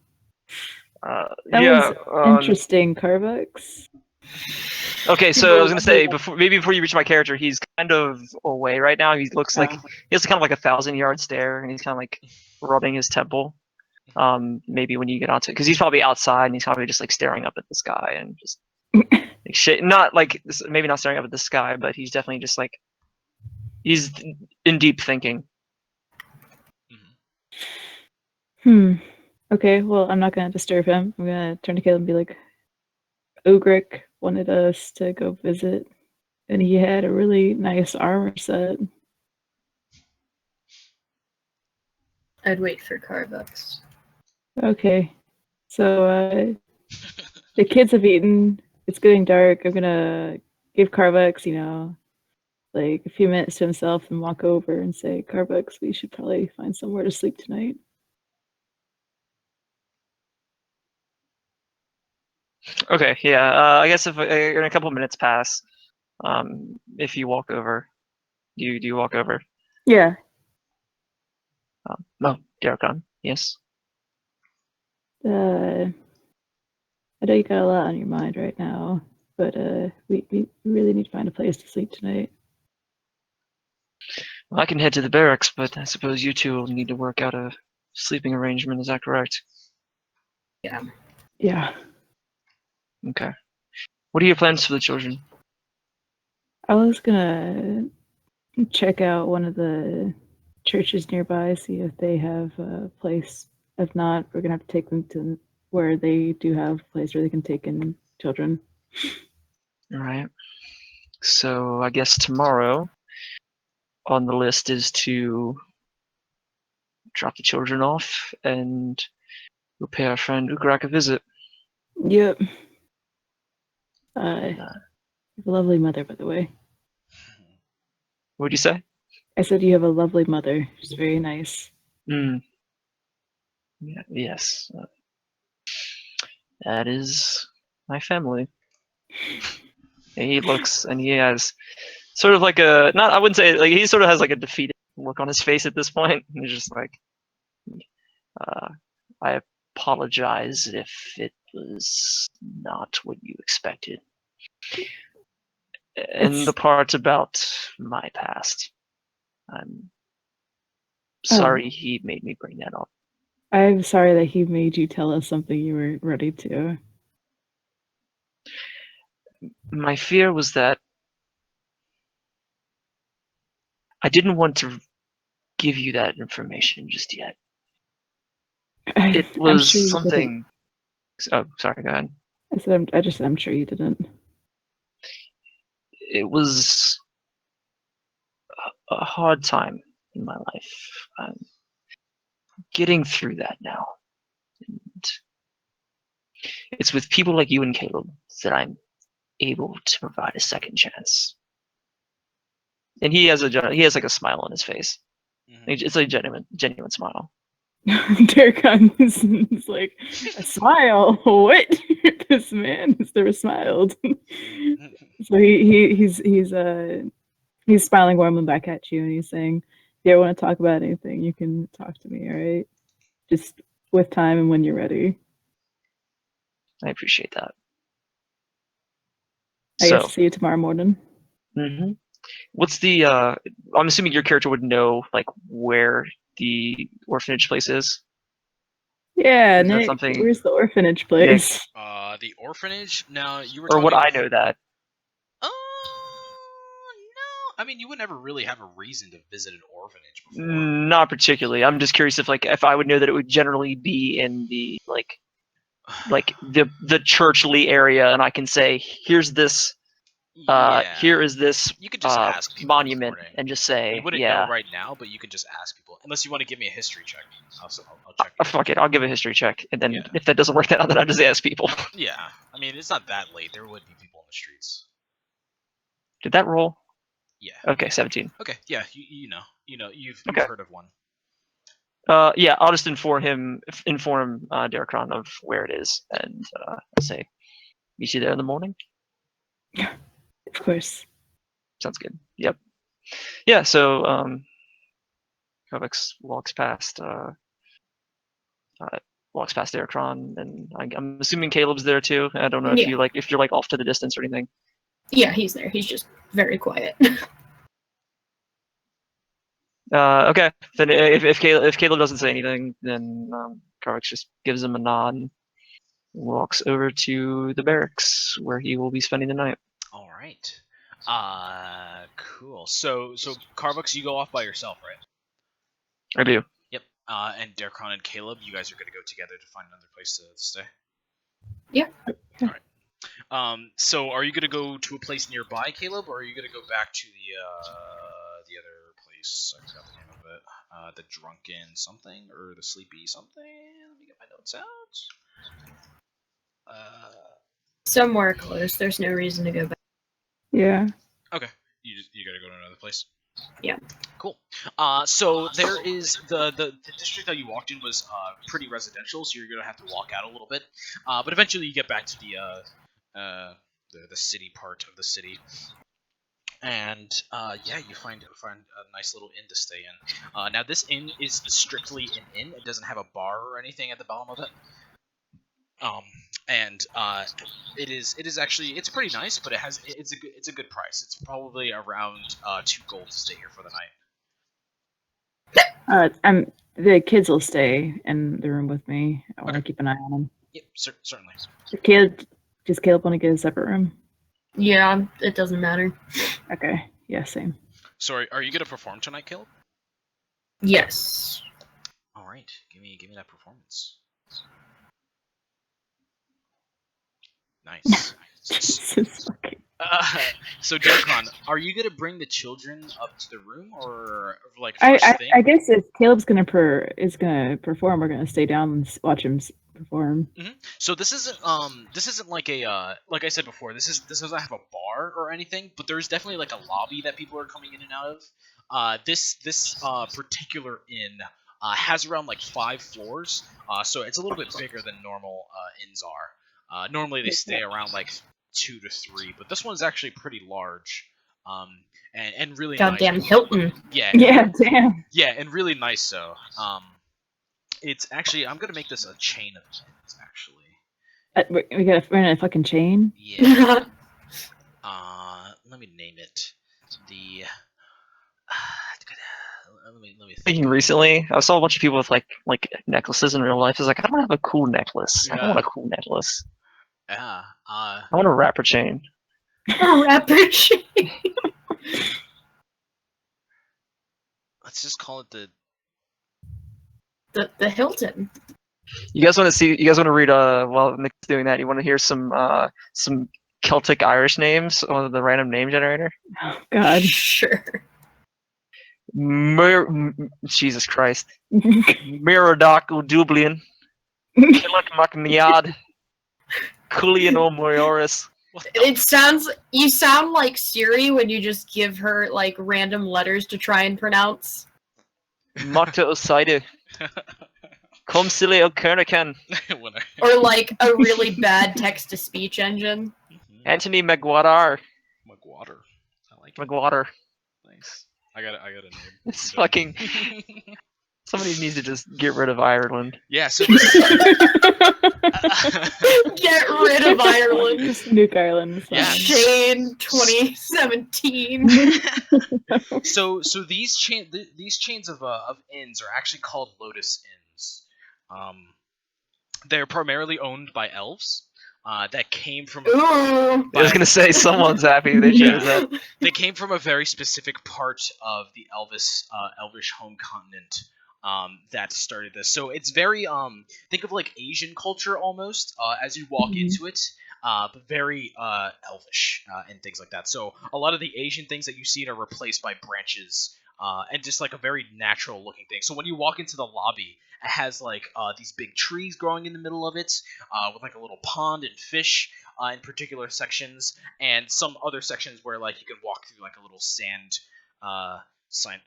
Speaker 3: That
Speaker 4: yeah.
Speaker 3: was interesting, Carvux.
Speaker 4: Okay, so I was gonna say before you reach my character, he's kind of away right now. He looks like he has kind of like a 1,000-yard stare, and he's kind of like rubbing his temple. Maybe when you get onto it, because he's probably outside and he's probably just like staring up at the sky and just like shit. Not like maybe not staring up at the sky, but he's definitely just like he's in deep thinking.
Speaker 3: Okay, well, I'm not gonna disturb him. I'm gonna turn to Caleb and be like, Ogric wanted us to go visit, and he had a really nice armor set.
Speaker 2: I'd wait for Carvux.
Speaker 3: Okay, so the kids have eaten. It's getting dark. I'm gonna give Carvux, like a few minutes to himself and walk over and say, Carvux, we should probably find somewhere to sleep tonight.
Speaker 4: Okay, yeah. I guess if in a couple of minutes pass, if you walk over, do you walk over?
Speaker 3: Yeah.
Speaker 4: No, Darkon. Yes.
Speaker 3: I know you got a lot on your mind right now, but we really need to find a place to sleep tonight.
Speaker 4: Well, I can head to the barracks, but I suppose you two will need to work out a sleeping arrangement. Is that correct?
Speaker 2: Yeah.
Speaker 3: Yeah.
Speaker 4: Okay. What are your plans for the children?
Speaker 3: I was gonna check out one of the churches nearby, see if they have a place. If not, we're gonna have to take them to where they do have a place where they can take in children.
Speaker 4: All right. So I guess tomorrow on the list is to drop the children off and we'll pay our friend Ugrak a visit.
Speaker 3: Yep. You have a lovely mother, by the way.
Speaker 4: What'd you say?
Speaker 3: I said you have a lovely mother. She's very nice.
Speaker 4: Yeah, yes. That is my family. And he looks, and he has sort of like a, not, I wouldn't say, like, he sort of has like a defeated look on his face at this point. He's just like, I apologize if it was not what you expected. And the part about my past, I'm sorry he made me bring that up.
Speaker 3: I'm sorry that he made you tell us something you weren't ready to.
Speaker 4: My fear was that I didn't want to give you that information just yet. It was
Speaker 3: sure
Speaker 4: something. Oh, sorry, go ahead.
Speaker 3: I said I'm sure you didn't.
Speaker 4: It was a hard time in my life. I'm getting through that now. And it's with people like you and Caleb that I'm able to provide a second chance. And he has like a smile on his face. Mm-hmm. It's a genuine smile.
Speaker 3: Darkon is like, a smile? What? This man has never smiled. So he's smiling warmly back at you, and he's saying, "If you ever want to talk about anything, you can talk to me. All right, just with time and when you're ready."
Speaker 4: I appreciate that.
Speaker 3: I guess see you tomorrow morning.
Speaker 4: Mm-hmm. What's the? I'm assuming your character would know like where the orphanage place is.
Speaker 3: Yeah, Nick, where's the orphanage place?
Speaker 1: Nick? The orphanage? No, you were.
Speaker 4: Or would I know that?
Speaker 1: No. I mean, you would never really have a reason to visit an orphanage before.
Speaker 4: Not particularly. I'm just curious if I would know that it would generally be in the like the churchly area, and I can say, here's this. Here is this.
Speaker 1: You could just ask people
Speaker 4: monument and just say,
Speaker 1: you wouldn't know right now, but you could just ask people. Unless you want to give me a history check, I'll check.
Speaker 4: Fuck it, I'll give a history check, and then if that doesn't work out, then I'll just ask people.
Speaker 1: Yeah, I mean it's not that late. There would be people in the streets.
Speaker 4: Did that roll?
Speaker 1: Yeah.
Speaker 4: Okay, 17.
Speaker 1: Okay, yeah, you've heard of one.
Speaker 4: Yeah, I'll just inform Darkon of where it is, and I'll say, meet you there in the morning.
Speaker 3: Of course.
Speaker 4: Sounds good. Yep. Yeah. So Kovacs walks past Darkon, and I'm assuming Caleb's there too. I don't know if you're off to the distance or anything.
Speaker 2: Yeah, he's there. He's just very quiet.
Speaker 4: Okay. Then if Caleb doesn't say anything, then Kovacs just gives him a nod and walks over to the barracks where he will be spending the night.
Speaker 1: All right. Cool. So Carvux, you go off by yourself, right?
Speaker 4: I do.
Speaker 1: Yep. And Darkon and Caleb, you guys are gonna go together to find another place to stay.
Speaker 2: Yeah.
Speaker 1: All right. So are you gonna go to a place nearby, Caleb, or are you gonna go back to the other place? I forgot the name of it. The drunken something or the sleepy something. Let me get my notes out.
Speaker 2: Somewhere close. There's no reason to go back.
Speaker 3: Yeah.
Speaker 1: Okay. You gotta go to another place.
Speaker 2: Yeah.
Speaker 1: Cool. So there is the district that you walked in was pretty residential, so you're gonna have to walk out a little bit. But eventually you get back to the city part of the city. And you find a nice little inn to stay in. Now this inn is strictly an inn. It doesn't have a bar or anything at the bottom of it. and it is actually it's pretty nice, but it's a good price. It's probably around 2 gold to stay here for the night.
Speaker 3: The kids will stay in the room with me. I want to keep an eye on them.
Speaker 1: Yep, certainly.
Speaker 3: Does Caleb want to get a separate room?
Speaker 2: Yeah, it doesn't matter.
Speaker 3: Okay. Yeah, same.
Speaker 1: So are you gonna perform tonight, Caleb?
Speaker 2: Yes.
Speaker 1: All right, give me that performance. Nice. So Darkon, are you gonna bring the children up to the room, or like first thing?
Speaker 3: I guess if Caleb's gonna perform, we're gonna stay down and watch him perform.
Speaker 1: So this isn't like a like I said before, this doesn't have a bar or anything, but there's definitely like a lobby that people are coming in and out of. This particular inn has around like 5 floors, so it's a little bit bigger than normal inns are. Normally they stay around like 2 to 3, but this one's actually pretty large, and really
Speaker 2: goddamn
Speaker 1: nice.
Speaker 2: Hilton.
Speaker 1: Yeah.
Speaker 3: Yeah, damn.
Speaker 1: Yeah, and really nice. So, it's actually I'm gonna make this a chain of inns, actually.
Speaker 3: We're in a fucking chain.
Speaker 1: Yeah. Let me name it the. Let me think.
Speaker 4: Thinking recently, I saw a bunch of people with like necklaces in real life. It's like, I don't have a cool necklace. I don't want a cool necklace.
Speaker 1: Yeah.
Speaker 4: I want a rapper chain.
Speaker 2: A rapper chain.
Speaker 1: Let's just call it
Speaker 2: the Hilton.
Speaker 4: You guys want to see? You guys want to read? While Nick's doing that, you want to hear some Celtic Irish names on the random name generator?
Speaker 3: Oh God.
Speaker 2: Sure.
Speaker 4: Jesus Christ. Miradoc O'Dublin. Killick MacNiad. Cullion O'Moyoris.
Speaker 2: You sound like Siri when you just give her like random letters to try and pronounce.
Speaker 4: Makta Osaide. Comsile O'Kernacan.
Speaker 2: Or like a really bad text-to-speech engine.
Speaker 4: Anthony McGuadar.
Speaker 1: McGuader. I like it.
Speaker 4: McGuader.
Speaker 1: Nice. I got a name.
Speaker 4: It's fucking. Somebody needs to just get rid of Ireland.
Speaker 1: Yeah. So.
Speaker 2: Get rid of Ireland.
Speaker 3: Just nuke Ireland.
Speaker 1: Yeah.
Speaker 2: Shane 2017.
Speaker 1: So these chains of inns are actually called Lotus Inns. They're primarily owned by elves. That came from.
Speaker 2: Ooh.
Speaker 4: I was gonna say someone's happy they chose that.
Speaker 1: They came from a very specific part of the Elvish home continent. That started this. So it's very think of like Asian culture almost as you walk into it, but very elvish and things like that. So a lot of the Asian things that you see are replaced by branches and just like a very natural looking thing. So when you walk into the lobby, it has like these big trees growing in the middle of it with like a little pond and fish in particular sections, and some other sections where like you can walk through like a little sand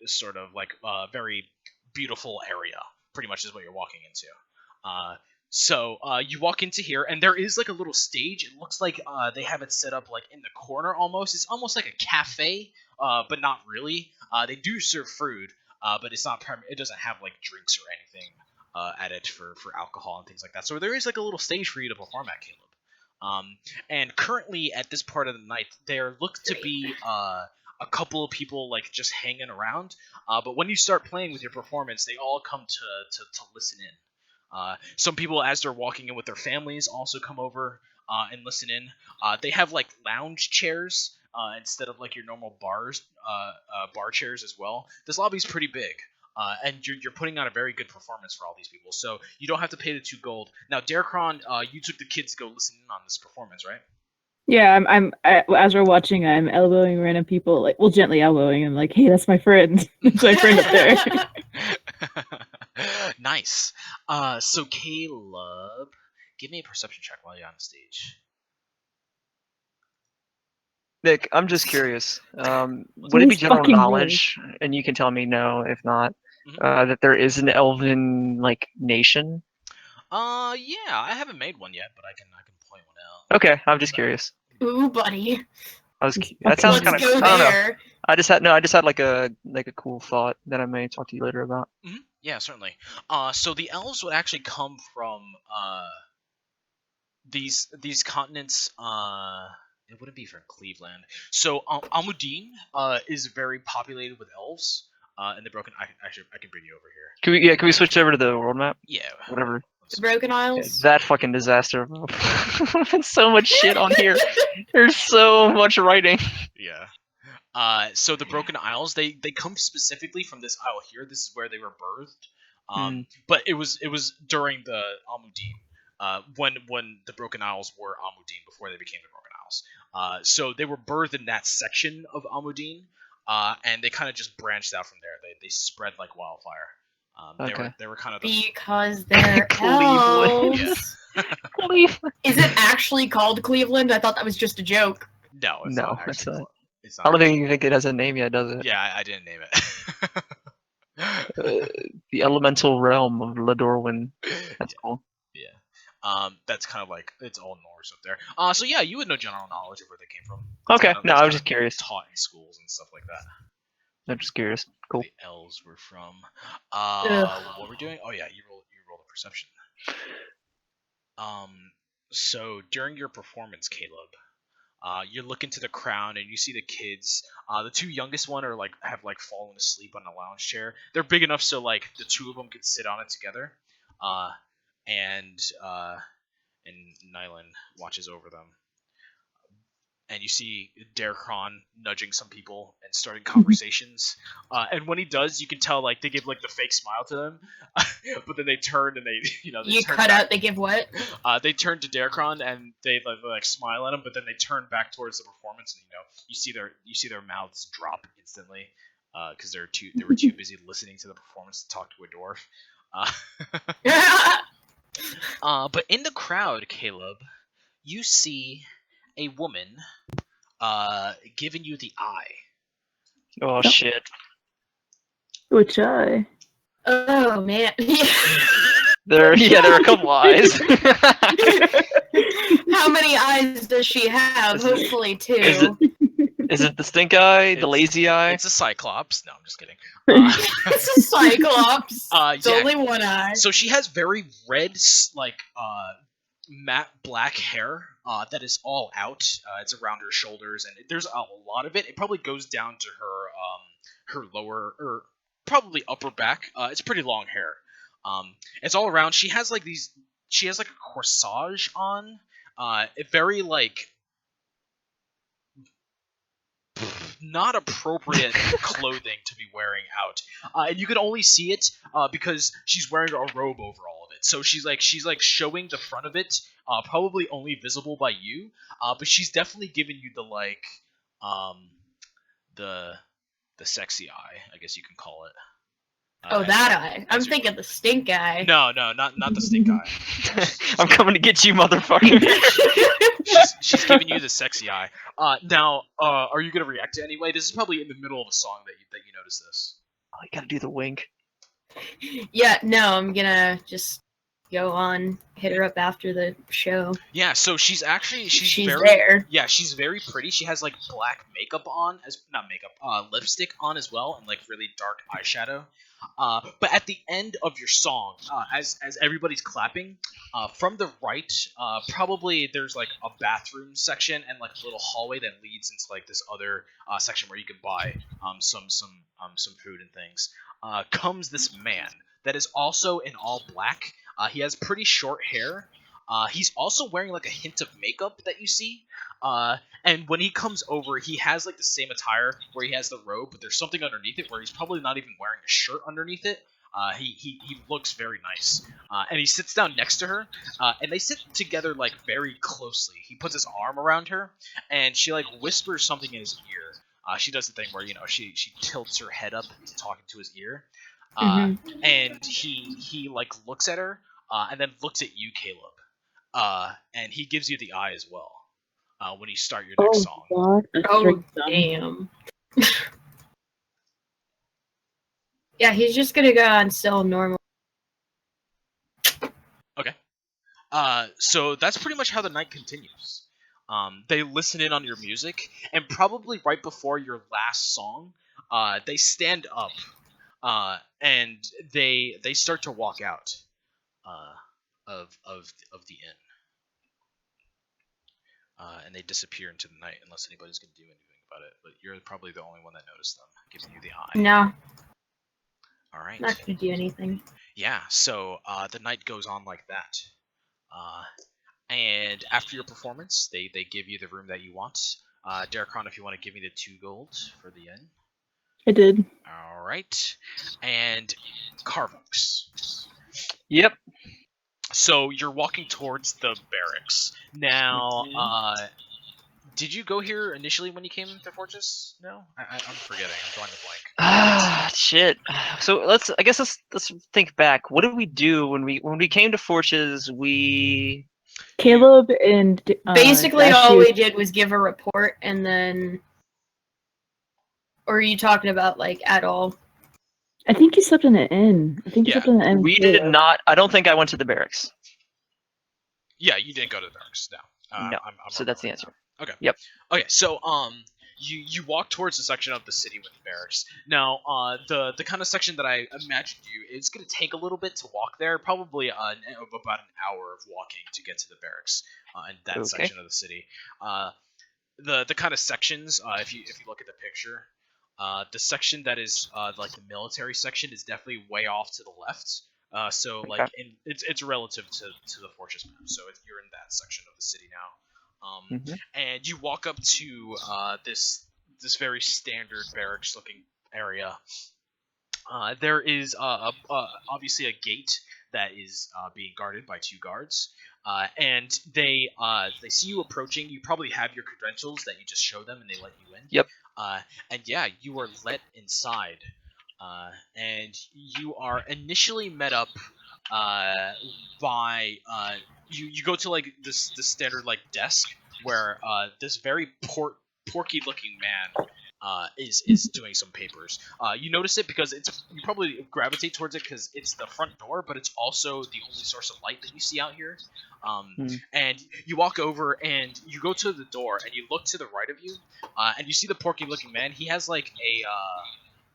Speaker 1: sort of like very beautiful area, pretty much is what you're walking into. So you walk into here, and there is like a little stage. It looks like they have it set up like in the corner almost. It's almost like a cafe, but not really. They do serve food, but it's not. It doesn't have like drinks or anything at it for alcohol and things like that. So there is like a little stage for you to perform at, Caleb. And currently at this part of the night, there looks to be a couple of people like just hanging around, but when you start playing with your performance, they all come to listen in. Some people, as they're walking in with their families, also come over and listen in. They have like lounge chairs instead of like your normal bar chairs as well. This lobby's pretty big, and you're putting on a very good performance for all these people, so you don't have to pay the 2 gold. Now, Darkron, you took the kids to go listen in on this performance, right?
Speaker 3: Yeah, as we're watching, I'm elbowing random people, like, well, gently elbowing. I'm like, hey, that's my friend. That's my friend up there.
Speaker 1: Nice. So Caleb, give me a perception check while you're on the stage.
Speaker 4: Nick, I'm just curious. Would it be general knowledge, and you can tell me no if not, that there is an elven like nation?
Speaker 1: Yeah, I haven't made one yet, but I can point one out.
Speaker 4: Okay, I'm just curious.
Speaker 2: Ooh, buddy.
Speaker 4: That sounds kind of.
Speaker 2: Let's go
Speaker 4: I don't know.
Speaker 2: there.
Speaker 4: I just had like a cool thought that I may talk to you later about.
Speaker 1: Yeah, certainly. So the elves would actually come from these continents, it wouldn't be from Cleveland. So Almudine is very populated with elves. And the broken. I can bring you over here.
Speaker 4: Can we switch over to the world map?
Speaker 1: Yeah.
Speaker 4: Whatever.
Speaker 2: The Broken
Speaker 4: Yeah,
Speaker 2: Isles.
Speaker 4: that fucking disaster. So much shit on here. There's so much writing.
Speaker 1: Yeah. So the Broken Isles, they come specifically from this isle here. This is where they were birthed. But it was during the Almudine, when the Broken Isles were Almudine before they became the Broken Isles. So they were birthed in that section of Almudine, and they kind of just branched out from there. They spread like wildfire.
Speaker 4: Okay.
Speaker 1: They were kind of the,
Speaker 2: Because they're
Speaker 4: Cleveland.
Speaker 2: elves.
Speaker 4: Cleveland.
Speaker 2: Is it actually called Cleveland? I thought that was just a joke.
Speaker 1: no, it's
Speaker 4: No,
Speaker 1: not
Speaker 4: it's
Speaker 1: actually.
Speaker 4: not.
Speaker 1: It's
Speaker 4: I
Speaker 1: not.
Speaker 4: don't think it has a name yet, does it?
Speaker 1: Yeah, I didn't name it.
Speaker 4: The elemental realm of Ladorwin. That's cool.
Speaker 1: Yeah. That's kind of like it's all Norse up there. So yeah, you would know general knowledge of where they came from.
Speaker 4: Okay,
Speaker 1: It's
Speaker 4: no, I
Speaker 1: kind
Speaker 4: was
Speaker 1: of
Speaker 4: just curious.
Speaker 1: Taught in schools and stuff like that.
Speaker 4: I'm just curious. Cool.
Speaker 1: The elves were from.
Speaker 2: Ugh.
Speaker 1: What we're doing? Oh yeah, you roll a perception. So during your performance, Caleb, you look into the crowd and you see the kids. The two youngest one are have fallen asleep on a lounge chair. They're big enough so like the two of them could sit on it together. And Nylan watches over them. And you see Darkron nudging some people and starting conversations. And when he does, you can tell like they give like the fake smile to them, but then they turn and they they
Speaker 2: You
Speaker 1: turn
Speaker 2: cut
Speaker 1: back.
Speaker 2: out. They give what?
Speaker 1: They turn to Darkron and they like smile at him, but then they turn back towards the performance, and you see their mouths drop instantly because they were too busy listening to the performance to talk to a dwarf. But in the crowd, Caleb, you see a woman giving you the eye.
Speaker 4: Oh shit.
Speaker 3: Which eye?
Speaker 2: Oh man.
Speaker 4: There are a couple eyes.
Speaker 2: How many eyes does she have?
Speaker 4: Is it-
Speaker 2: Hopefully two.
Speaker 4: Is it the stink eye, the
Speaker 1: It's-
Speaker 4: lazy eye?
Speaker 1: It's a cyclops. No, I'm just kidding.
Speaker 2: It's a cyclops. It's
Speaker 1: Yeah.
Speaker 2: only one eye.
Speaker 1: So she has very red, matte black hair that is all out. It's around her shoulders, and there's a lot of it. It probably goes down to her lower or probably upper back. It's pretty long hair. It's all around. She has like a corsage on. Very like not appropriate clothing to be wearing out, and you can only see it because she's wearing a robe over all of it. So she's like showing the front of it, probably only visible by you, but she's definitely giving you the sexy eye, I guess you can call it.
Speaker 2: Oh, that eye. I'm thinking the stink eye.
Speaker 1: No, not the stink eye.
Speaker 4: I'm coming to get you, motherfucker.
Speaker 1: She's giving you the sexy eye. Now, are you gonna react to it anyway? This is probably in the middle of a song that you notice this.
Speaker 4: Oh, you gotta do the wink.
Speaker 2: Yeah, no, I'm gonna just go on, hit her up after the show.
Speaker 1: Yeah, so she's very
Speaker 2: there.
Speaker 1: Yeah, she's very pretty. She has like black makeup on, lipstick on as well, and like really dark eyeshadow. But at the end of your song, as everybody's clapping, from the right, probably there's like a bathroom section and like a little hallway that leads into like this other section where you can buy some food and things. Comes this man that is also in all black. He has pretty short hair. He's also wearing like a hint of makeup that you see. And when he comes over, he has like the same attire where he has the robe, but there's something underneath it where he's probably not even wearing a shirt underneath it. He looks very nice. And he sits down next to her, and they sit together like very closely. He puts his arm around her, and she like whispers something in his ear. She does the thing where she tilts her head up talking to his ear. And he like looks at her, and then looks at you, Caleb. And he gives you the eye as well. When you start your next song.
Speaker 3: God.
Speaker 2: Oh, damn. Yeah, he's just gonna go on still normal.
Speaker 1: Okay. So that's pretty much how the night continues. They listen in on your music, and probably right before your last song, they stand up, and they start to walk out of the inn. and they disappear into the night unless anybody's going to do anything about it. But you're probably the only one that noticed them, giving you the eye.
Speaker 2: No,
Speaker 1: All right.
Speaker 2: not gonna do anything.
Speaker 1: Yeah, so the night goes on like that. And after your performance, they give you the room that you want. Darkon, if you want to give me the 2 gold for the inn.
Speaker 3: I did.
Speaker 1: All right. And Carvox.
Speaker 4: Yep.
Speaker 1: So you're walking towards the barracks. Now, did you go here initially when you came to Fortress? No? I'm forgetting. I'm drawing a blank.
Speaker 4: Ah, shit. So let's think back. What did we do when we came to Fortress?
Speaker 3: Caleb and
Speaker 2: Basically,
Speaker 3: Dash
Speaker 2: all
Speaker 3: you-
Speaker 2: we did was give a report, and then. Or are you talking about like at all?
Speaker 3: I think you slept in an inn. I think you
Speaker 1: Yeah,
Speaker 3: slept in an inn.
Speaker 4: We did not. I don't think I went to the barracks.
Speaker 1: Yeah, you didn't go to the barracks. No.
Speaker 4: No,
Speaker 1: I'm
Speaker 4: so that's the
Speaker 1: remembering
Speaker 4: answer.
Speaker 1: now. Okay.
Speaker 4: Yep.
Speaker 1: Okay, so you walk towards the section of the city with the barracks. Now, the kind of section that I imagined you, it's gonna take a little bit to walk there, probably about an hour of walking to get to the barracks in that
Speaker 4: Okay.
Speaker 1: section of the city. The kind of sections, if you look at the picture, the section that is like the military section is definitely way off to the left. So like
Speaker 4: Okay.
Speaker 1: it's relative to the fortress map. So you're in that section of the city now.
Speaker 4: Mhm.
Speaker 1: And you walk up to this very standard barracks looking area. There is obviously a gate that is being guarded by 2 guards, and they see you approaching. You probably have your credentials that you just show them, and they let you in.
Speaker 4: Yep.
Speaker 1: And yeah, you are let inside, and you are initially met up by you go to like this standard like desk where this very porky looking man is doing some papers. You notice it because you probably gravitate towards it because it's the front door, but it's also the only source of light that you see out here. And you walk over and you go to the door and you look to the right of you, and you see the porky looking man. He has like a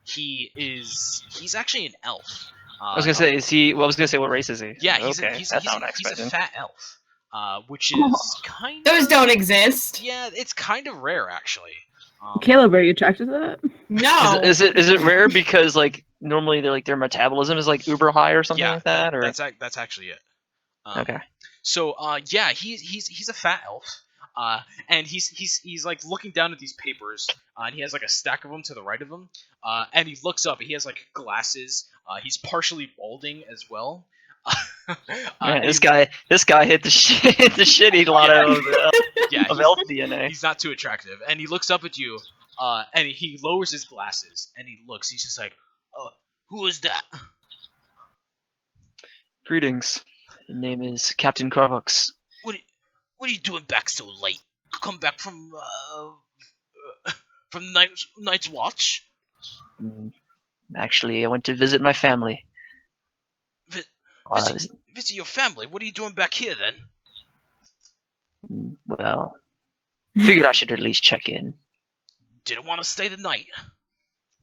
Speaker 1: he's actually an elf.
Speaker 4: I was gonna say, is he? Well, I was gonna say, what race is he?
Speaker 1: Yeah,
Speaker 4: okay. That's not
Speaker 1: he's a
Speaker 4: expecting.
Speaker 1: fat elf, which is kind of
Speaker 2: Those don't exist.
Speaker 1: yeah, it's kind of rare actually.
Speaker 3: Caleb, are you attracted to that?
Speaker 2: No.
Speaker 4: Is it rare because like normally their metabolism is like uber high or something
Speaker 1: Yeah,
Speaker 4: like that, or
Speaker 1: that's actually it.
Speaker 4: okay.
Speaker 1: So yeah, he's a fat elf, and he's like looking down at these papers, and he has like a stack of them to the right of him, and he looks up. He has like glasses. He's partially balding as well.
Speaker 4: Man, this guy hit the shitty lotto
Speaker 1: Yeah,
Speaker 4: of elf DNA.
Speaker 1: he's not too attractive, and he looks up at you, and he lowers his glasses, and he looks. He's just like, "Who is that?"
Speaker 4: Greetings. The name is Captain Carvox.
Speaker 1: What are you doing back so late? Come back from night's watch?
Speaker 4: Actually, I went to visit my family.
Speaker 1: Visit your family. What are you doing back here then?
Speaker 4: Well, figured I should at least check in.
Speaker 1: Didn't want to stay the night.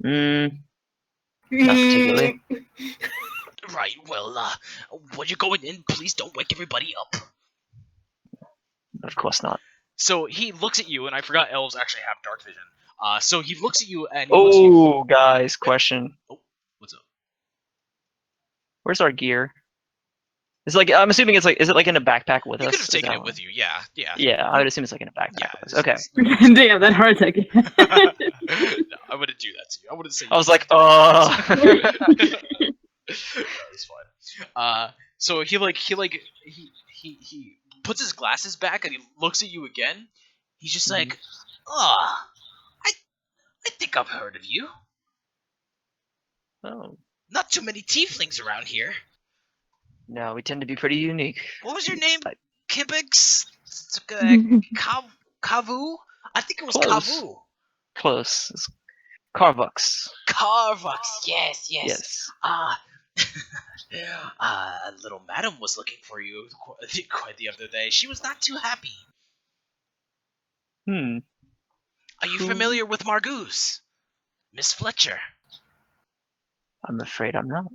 Speaker 4: Not particularly.
Speaker 1: Right. Well, when you're going in, please don't wake everybody up.
Speaker 4: Of course not.
Speaker 1: So he looks at you, and I forgot elves actually have dark vision. So he looks at you, and he looks at you.
Speaker 4: Oh, guys, question.
Speaker 1: Oh, what's up?
Speaker 4: Where's our gear? It's like, I'm assuming it's like, is it like in a backpack with
Speaker 1: You
Speaker 4: us?
Speaker 1: could have taken it with you. Yeah.
Speaker 4: Yeah, I would assume it's like in a backpack
Speaker 1: Yeah,
Speaker 4: with us. Okay.
Speaker 3: Damn, that heart attack.
Speaker 1: No, I wouldn't do that to you. I wouldn't say.
Speaker 4: I was like, oh.
Speaker 1: That's fine. So he puts his glasses back and he looks at you again. He's just like, I think I've heard of you.
Speaker 4: Oh.
Speaker 1: Not too many tieflings around here.
Speaker 4: No, we tend to be pretty unique.
Speaker 1: What was your name?
Speaker 4: Like-
Speaker 1: Kibix? Kavu? I think it was
Speaker 4: Close.
Speaker 1: Kavu.
Speaker 4: Close. It's Carvox.
Speaker 1: Carvox. Yes.
Speaker 4: Yes.
Speaker 1: Little madam was looking for you quite the other day. She was not too happy.
Speaker 4: Hmm.
Speaker 1: Are you
Speaker 4: Who?
Speaker 1: familiar with Margoose? Miss Fletcher.
Speaker 4: I'm afraid I'm not.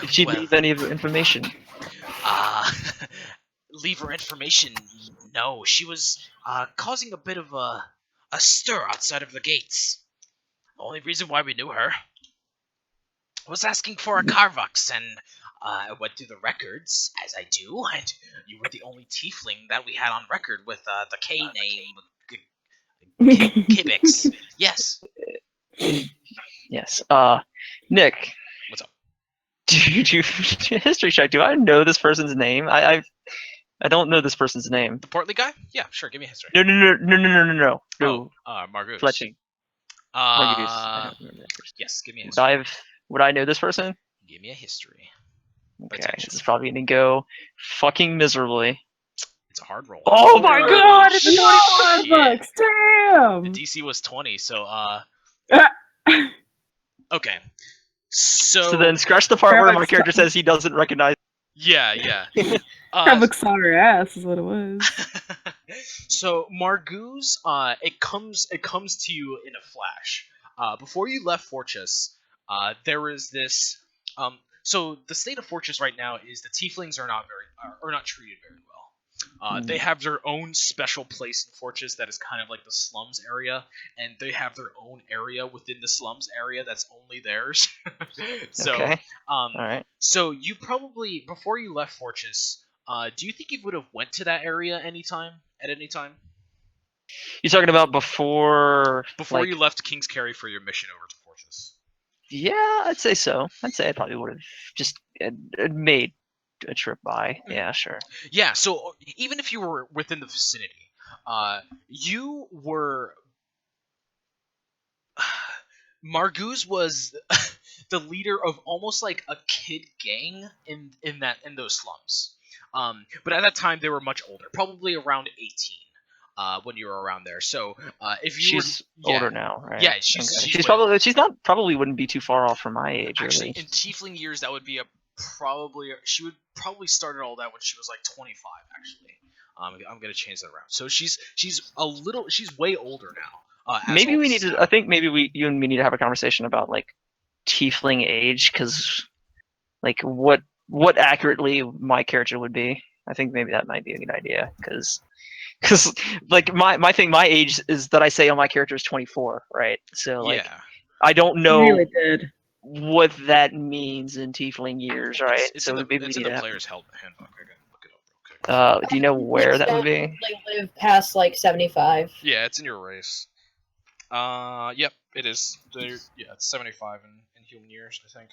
Speaker 4: Did she
Speaker 1: Well-
Speaker 4: leave any of the information?
Speaker 1: leave her information. No, she was causing a bit of a stir outside of the gates. The only reason why we knew her was asking for a Carvux, and I went through the records, as I do, and you were the only tiefling that we had on record with the K name, Kibix. Yes.
Speaker 4: Yes. Nick.
Speaker 1: What's up?
Speaker 4: Do you history check? Do I know this person's name? I don't know this person's name.
Speaker 1: The portly guy? Yeah, sure. Give me a history.
Speaker 4: No.
Speaker 1: Oh, Margoose.
Speaker 4: Fletching. Margoose. I don't remember that person.
Speaker 1: Yes, give me a history.
Speaker 4: Would I know this person?
Speaker 1: Give me a history.
Speaker 4: Okay, this is probably gonna go fucking miserably.
Speaker 1: It's a hard roll.
Speaker 4: Oh my god! It's
Speaker 3: $25! Damn!
Speaker 1: The DC was 20, so okay. So
Speaker 4: then scratch the part where my character says he doesn't recognize.
Speaker 1: Yeah.
Speaker 3: Carvux saw her ass is what it was.
Speaker 1: So Margoose, it comes to you in a flash. Before you left Fortress, there is this. So the state of Fortress right now is the Tieflings are not treated very well. They have their own special place in Fortress that is kind of like the slums area, and they have their own area within the slums area that's only theirs. So,
Speaker 4: Okay. All right.
Speaker 1: So you probably before you left Fortress, do you think you would have went to that area at any time?
Speaker 4: You're talking about before
Speaker 1: You left King's Carry for your mission over to Fortress?
Speaker 4: Yeah, I'd say so. I'd say I probably would have just made a trip by. Yeah, sure.
Speaker 1: Yeah, so even if you were within the vicinity, you were. Margoose was the leader of almost like a kid gang in those slums. But at that time they were much older, probably around 18. When you were around there, so if you
Speaker 4: she's older now, right?
Speaker 1: Yeah,
Speaker 4: she's probably wouldn't be too far off from my age.
Speaker 1: Actually,
Speaker 4: really.
Speaker 1: in tiefling years, that would be she would probably started all that when she was like 25. Actually, I'm gonna change that around. So she's way older now.
Speaker 4: Maybe we need to. I think maybe you and me need to have a conversation about like tiefling age, because like what accurately my character would be. I think maybe that might be a good idea, because like my age is that I say on my character is 24, right? So like I don't know
Speaker 3: really did.
Speaker 4: what that means in tiefling years, right?
Speaker 1: It's
Speaker 4: so
Speaker 1: in
Speaker 4: maybe
Speaker 1: it's
Speaker 4: we
Speaker 1: in
Speaker 4: need
Speaker 1: the
Speaker 4: to
Speaker 1: player's handbook. I can look it up real quick.
Speaker 4: do you know where that would be?
Speaker 2: Like live past like 75.
Speaker 1: Yeah, it's in your race. Yep, it is. It's 75 in human years, I think.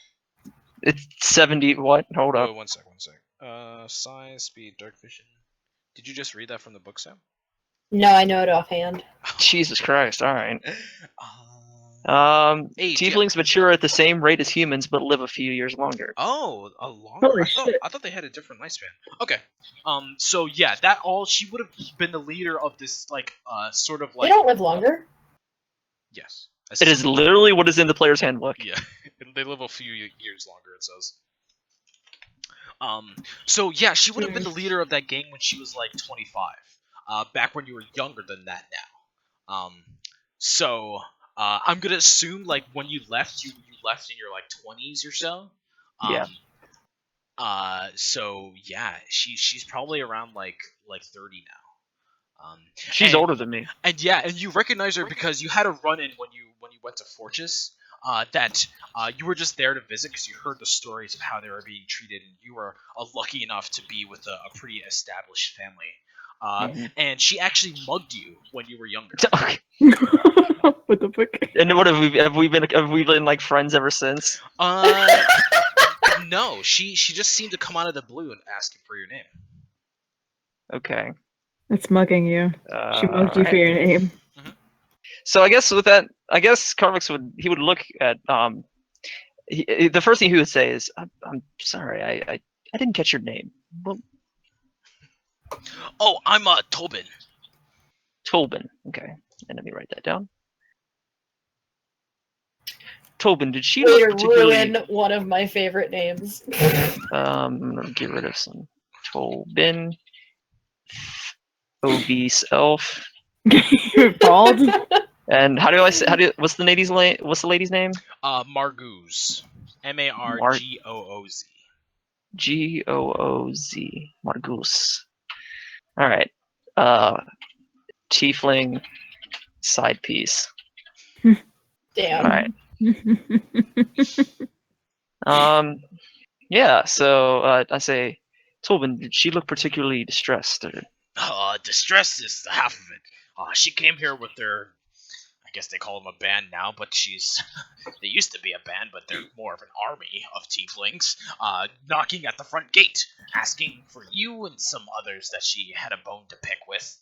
Speaker 4: It's 70. What? Hold up.
Speaker 1: One sec. Size, speed, dark vision. Did you just read that from the book, Sam?
Speaker 2: No, I know it offhand.
Speaker 4: Jesus Christ! All right.
Speaker 1: Age,
Speaker 4: Tieflings mature at the same rate as humans, but live a few years longer.
Speaker 1: Oh, a longer.
Speaker 3: Holy shit.
Speaker 1: I thought they had a different lifespan. Okay. So yeah, she would have been the leader of this like sort of like.
Speaker 2: They don't live longer.
Speaker 1: Yes.
Speaker 4: It is literally what is in the player's handbook.
Speaker 1: Yeah, they live a few years longer. It says. So yeah, she would have been the leader of that gang when she was like 25. Back when you were younger than that now. So I'm gonna assume like when you left, you left in your like 20s or so.
Speaker 4: Yeah.
Speaker 1: So yeah, she's probably around like 30 now.
Speaker 4: She's older than me.
Speaker 1: And yeah, and you recognize her because you had a run-in when you went to Fortress. That you were just there to visit because you heard the stories of how they were being treated, and you were lucky enough to be with a pretty established family. And she actually mugged you when you were younger.
Speaker 3: What the fuck?
Speaker 4: And what have we been like friends ever since?
Speaker 1: No, she just seemed to come out of the blue and ask you for your name.
Speaker 4: Okay.
Speaker 3: It's mugging you. She mugged you for your name.
Speaker 4: So I guess with that, Carvux would look at the first thing he would say is, "I'm sorry, I didn't catch your name." Well,
Speaker 1: oh, I'm Tobin.
Speaker 4: Tobin. Okay, and let me write that down. Tobin, did she look particularly?
Speaker 2: Ruin one of my favorite names.
Speaker 4: I'm gonna get rid of some. Tobin. Obese elf.
Speaker 3: Bald.
Speaker 4: And what's the lady's name? What's the lady's name?
Speaker 1: Margoose. Margooz.
Speaker 4: Gooz. Margoose. All right. Tiefling side piece.
Speaker 2: Damn.
Speaker 4: All right. Yeah. So I say, Tobin, did she look particularly distressed? Or...
Speaker 1: Distress is the half of it. She came here with their, I guess they call them a band now, but they used to be a band, but they're more of an army of tieflings, knocking at the front gate, asking for you and some others that she had a bone to pick with.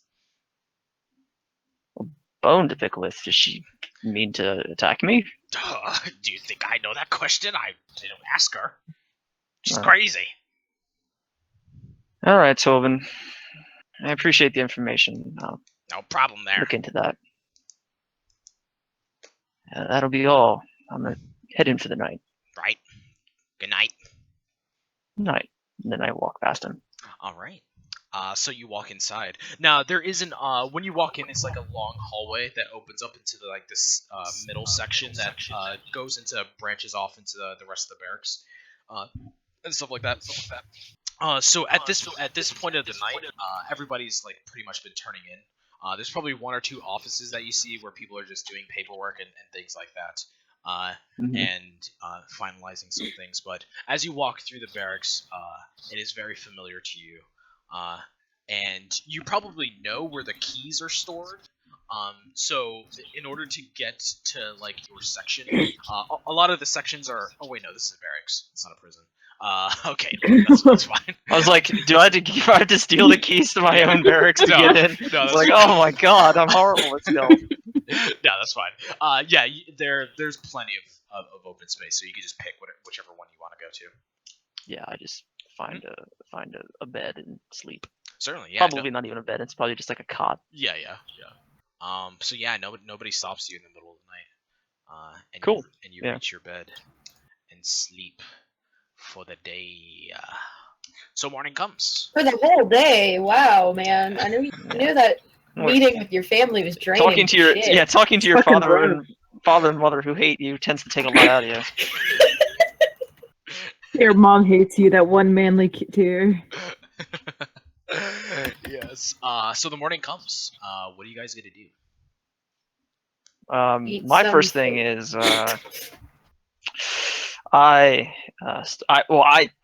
Speaker 4: Bone to pick with? Does she mean to attack me?
Speaker 1: Do you think I know that question? I didn't ask her. She's
Speaker 4: Oh.
Speaker 1: crazy.
Speaker 4: All right, Tobin. I appreciate the information. I'll
Speaker 1: No problem there.
Speaker 4: look into that. That'll be all. I'm gonna head in for the night.
Speaker 1: Right. Good night.
Speaker 4: Night. And then I walk past him.
Speaker 1: All right. So you walk inside. Now there isn't. When you walk in, it's like a long hallway that opens up into this middle section that goes into branches off into the rest of the barracks, and stuff like that. So at this point of the night, everybody's like pretty much been turning in. There's probably one or two offices that you see where people are just doing paperwork and things like that. And finalizing some things. But as you walk through the barracks, it is very familiar to you. And you probably know where the keys are stored. So in order to get to like your section, a lot of the sections are. Oh wait, no, this is a barracks. It's not a prison. Okay, that's fine.
Speaker 4: I was like, do I have to steal the keys to my own barracks to get in?
Speaker 1: No,
Speaker 4: It's like, oh my god, I'm horrible at stealth.
Speaker 1: No, that's fine. Yeah, there's plenty of open space, so you can just pick whichever one you want to go to.
Speaker 4: Yeah, I just find a bed and sleep.
Speaker 1: Certainly, yeah.
Speaker 4: Probably not even a bed. It's probably just like a cot.
Speaker 1: Yeah. So yeah, nobody stops you in the middle of the night. And
Speaker 4: Cool.
Speaker 1: You
Speaker 4: Yeah.
Speaker 1: reach your bed and sleep for the day. So morning comes.
Speaker 2: For the whole day. Wow, man. I knew that meeting with your family was draining.
Speaker 4: Talking to your
Speaker 2: shit.
Speaker 4: talking to your
Speaker 3: Fucking
Speaker 4: father and mother who hate you tends to take a lot out of you.
Speaker 3: Your mom hates you, that one manly tear.
Speaker 1: Yes. So the morning comes. What are you guys gonna do?
Speaker 2: Eat
Speaker 4: My
Speaker 2: some
Speaker 4: first thing
Speaker 2: food.
Speaker 4: is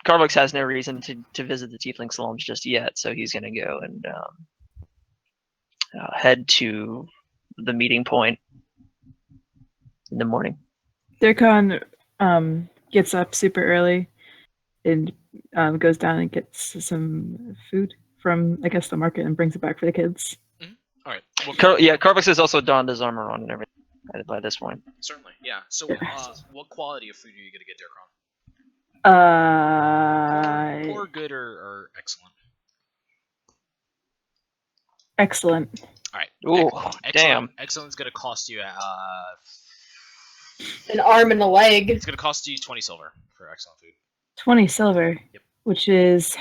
Speaker 4: Carbox has no reason to visit the Tiefling slums just yet, so he's gonna go and head to the meeting point in the morning.
Speaker 3: Dirkon gets up super early and goes down and gets some food from, I guess, the market and brings it back for the kids.
Speaker 1: All right. Well,
Speaker 4: Carbox has also donned his armor on and everything by this point.
Speaker 1: certainly. Yeah. So what quality of food are you gonna get, Dirkon? Poor, good, or excellent?
Speaker 3: Excellent.
Speaker 1: All right.
Speaker 4: Ooh,
Speaker 1: Excellent.
Speaker 4: damn.
Speaker 1: Excellent's gonna cost you
Speaker 2: An arm and a leg.
Speaker 1: It's gonna cost you 20 silver for excellent food.
Speaker 3: 20 silver,
Speaker 1: Yep.
Speaker 3: which is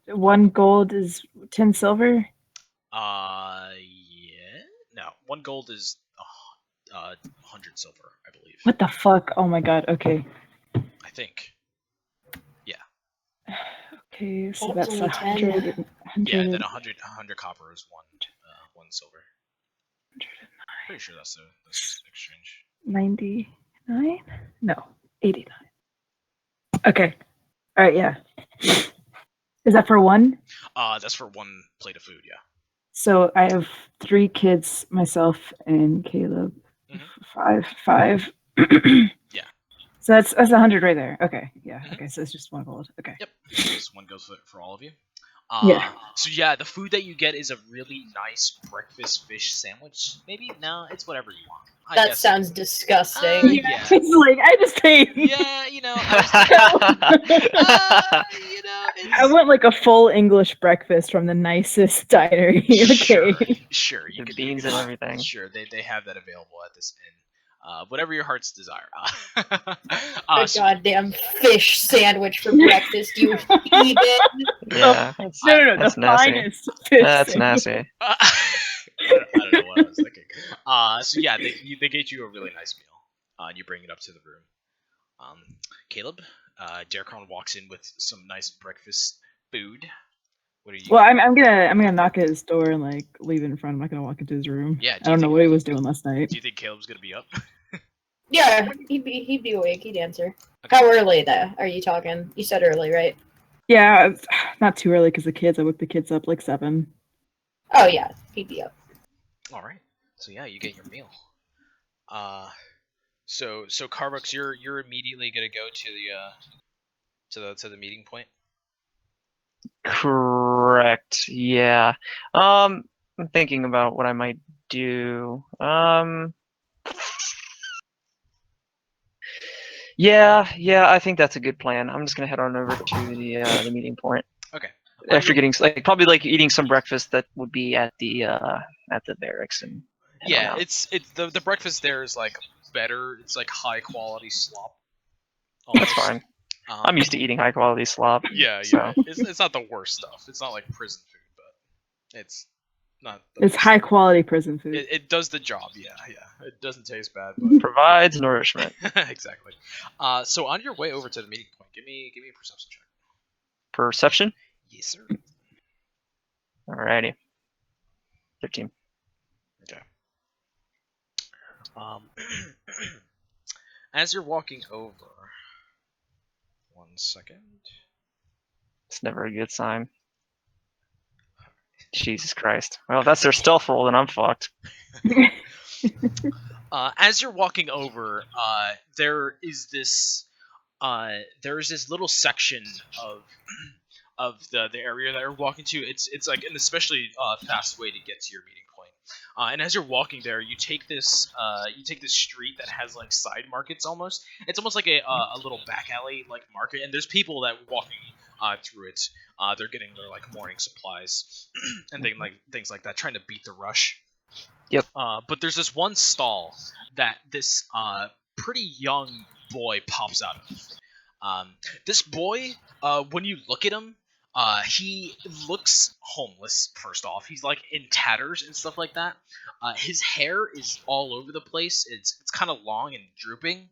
Speaker 3: 1 gold is 10 silver.
Speaker 1: Yeah. No, 1 gold is 100 silver, I believe.
Speaker 3: What the fuck? Oh my god, okay.
Speaker 1: I think.
Speaker 3: Okay, so
Speaker 2: That's
Speaker 3: that's
Speaker 2: only 10.
Speaker 3: 100.
Speaker 1: Yeah, then 100 copper is 1 silver. Pretty sure that's the exchange.
Speaker 3: 99? No, 89. Okay. Alright, yeah. Is that for 1?
Speaker 1: That's for 1 plate of food. Yeah.
Speaker 3: So I have 3 kids, myself and Caleb.
Speaker 1: Mhm.
Speaker 3: Five.
Speaker 1: Yeah.
Speaker 3: So that's 100 right there. Okay, yeah.
Speaker 1: Mhm.
Speaker 3: Okay, so it's just 1 gold. Okay.
Speaker 1: Yep. This one goes for all of you.
Speaker 3: Yeah.
Speaker 1: So yeah, the food that you get is a really nice breakfast fish sandwich. Maybe no, it's whatever you want. I
Speaker 2: That
Speaker 1: guess.
Speaker 2: sounds disgusting.
Speaker 1: Yeah.
Speaker 3: It's like I just ate.
Speaker 1: Yeah, I
Speaker 3: I want like a full English breakfast from the nicest diner. Okay.
Speaker 1: Sure, you
Speaker 4: The
Speaker 1: can
Speaker 4: beans
Speaker 1: do
Speaker 4: and
Speaker 1: that.
Speaker 4: everything.
Speaker 1: Sure, they have that available at this inn. Whatever your heart's desire.
Speaker 2: A
Speaker 1: So-
Speaker 2: goddamn fish sandwich for breakfast, you heathen.
Speaker 4: Yeah,
Speaker 3: No, the
Speaker 4: That's nasty.
Speaker 3: finest fish.
Speaker 4: that's
Speaker 3: sandwich.
Speaker 4: nasty.
Speaker 1: I don't know what I was thinking. So yeah, they get you a really nice meal. And you bring it up to the room. Caleb, Derkon walks in with some nice breakfast food. What are you?
Speaker 3: Well, I'm gonna knock at his door and like leave it in front. I'm not gonna walk into his room.
Speaker 1: Yeah,
Speaker 3: I don't know what he was doing last night.
Speaker 1: Do you think Caleb's gonna be up?
Speaker 2: Yeah, he'd be awake. He'd answer. How early though? Are you talking? You said early, right?
Speaker 3: Yeah, not too early because I woke the kids up like 7.
Speaker 2: Oh yeah, he'd be up.
Speaker 1: All right. So yeah, you get your meal. So Carbux, you're immediately gonna go to the meeting point.
Speaker 4: Correct. Yeah. I'm thinking about what I might do. Yeah. I think that's a good plan. I'm just gonna head on over to the meeting point.
Speaker 1: Okay.
Speaker 4: After getting probably like eating some breakfast that would be at the barracks and.
Speaker 1: Yeah, it's the breakfast there is like better. It's like high quality slop.
Speaker 4: Almost. That's fine. I'm used to eating high quality slop.
Speaker 1: Yeah.
Speaker 4: So.
Speaker 1: It's not the worst stuff. It's not like prison food, but it's not.
Speaker 3: It's high quality prison food.
Speaker 1: It does the job. Yeah. It doesn't taste bad. But
Speaker 4: provides nourishment.
Speaker 1: Exactly. So on your way over to the meeting point, give me a perception check.
Speaker 4: Perception?
Speaker 1: Yes, sir.
Speaker 4: Alrighty. 15.
Speaker 1: Okay. As you're walking over, 1 second.
Speaker 4: It's never a good sign. Jesus Christ. Well, if that's their stealth roll, then I'm fucked.
Speaker 1: As you're walking over, there's this little section of the area that you're walking to. It's like an especially fast way to get to your meeting point. And as you're walking there, you take this street that has like side markets almost. It's almost like a little back alley like market, and there's people that walking through it. They're getting their like morning supplies and things like that, trying to beat the rush.
Speaker 4: Yep.
Speaker 1: But there's this one stall that this pretty young boy pops out of. This boy, when you look at him, he looks homeless. First off, he's like in tatters and stuff like that. His hair is all over the place. It's kind of long and drooping.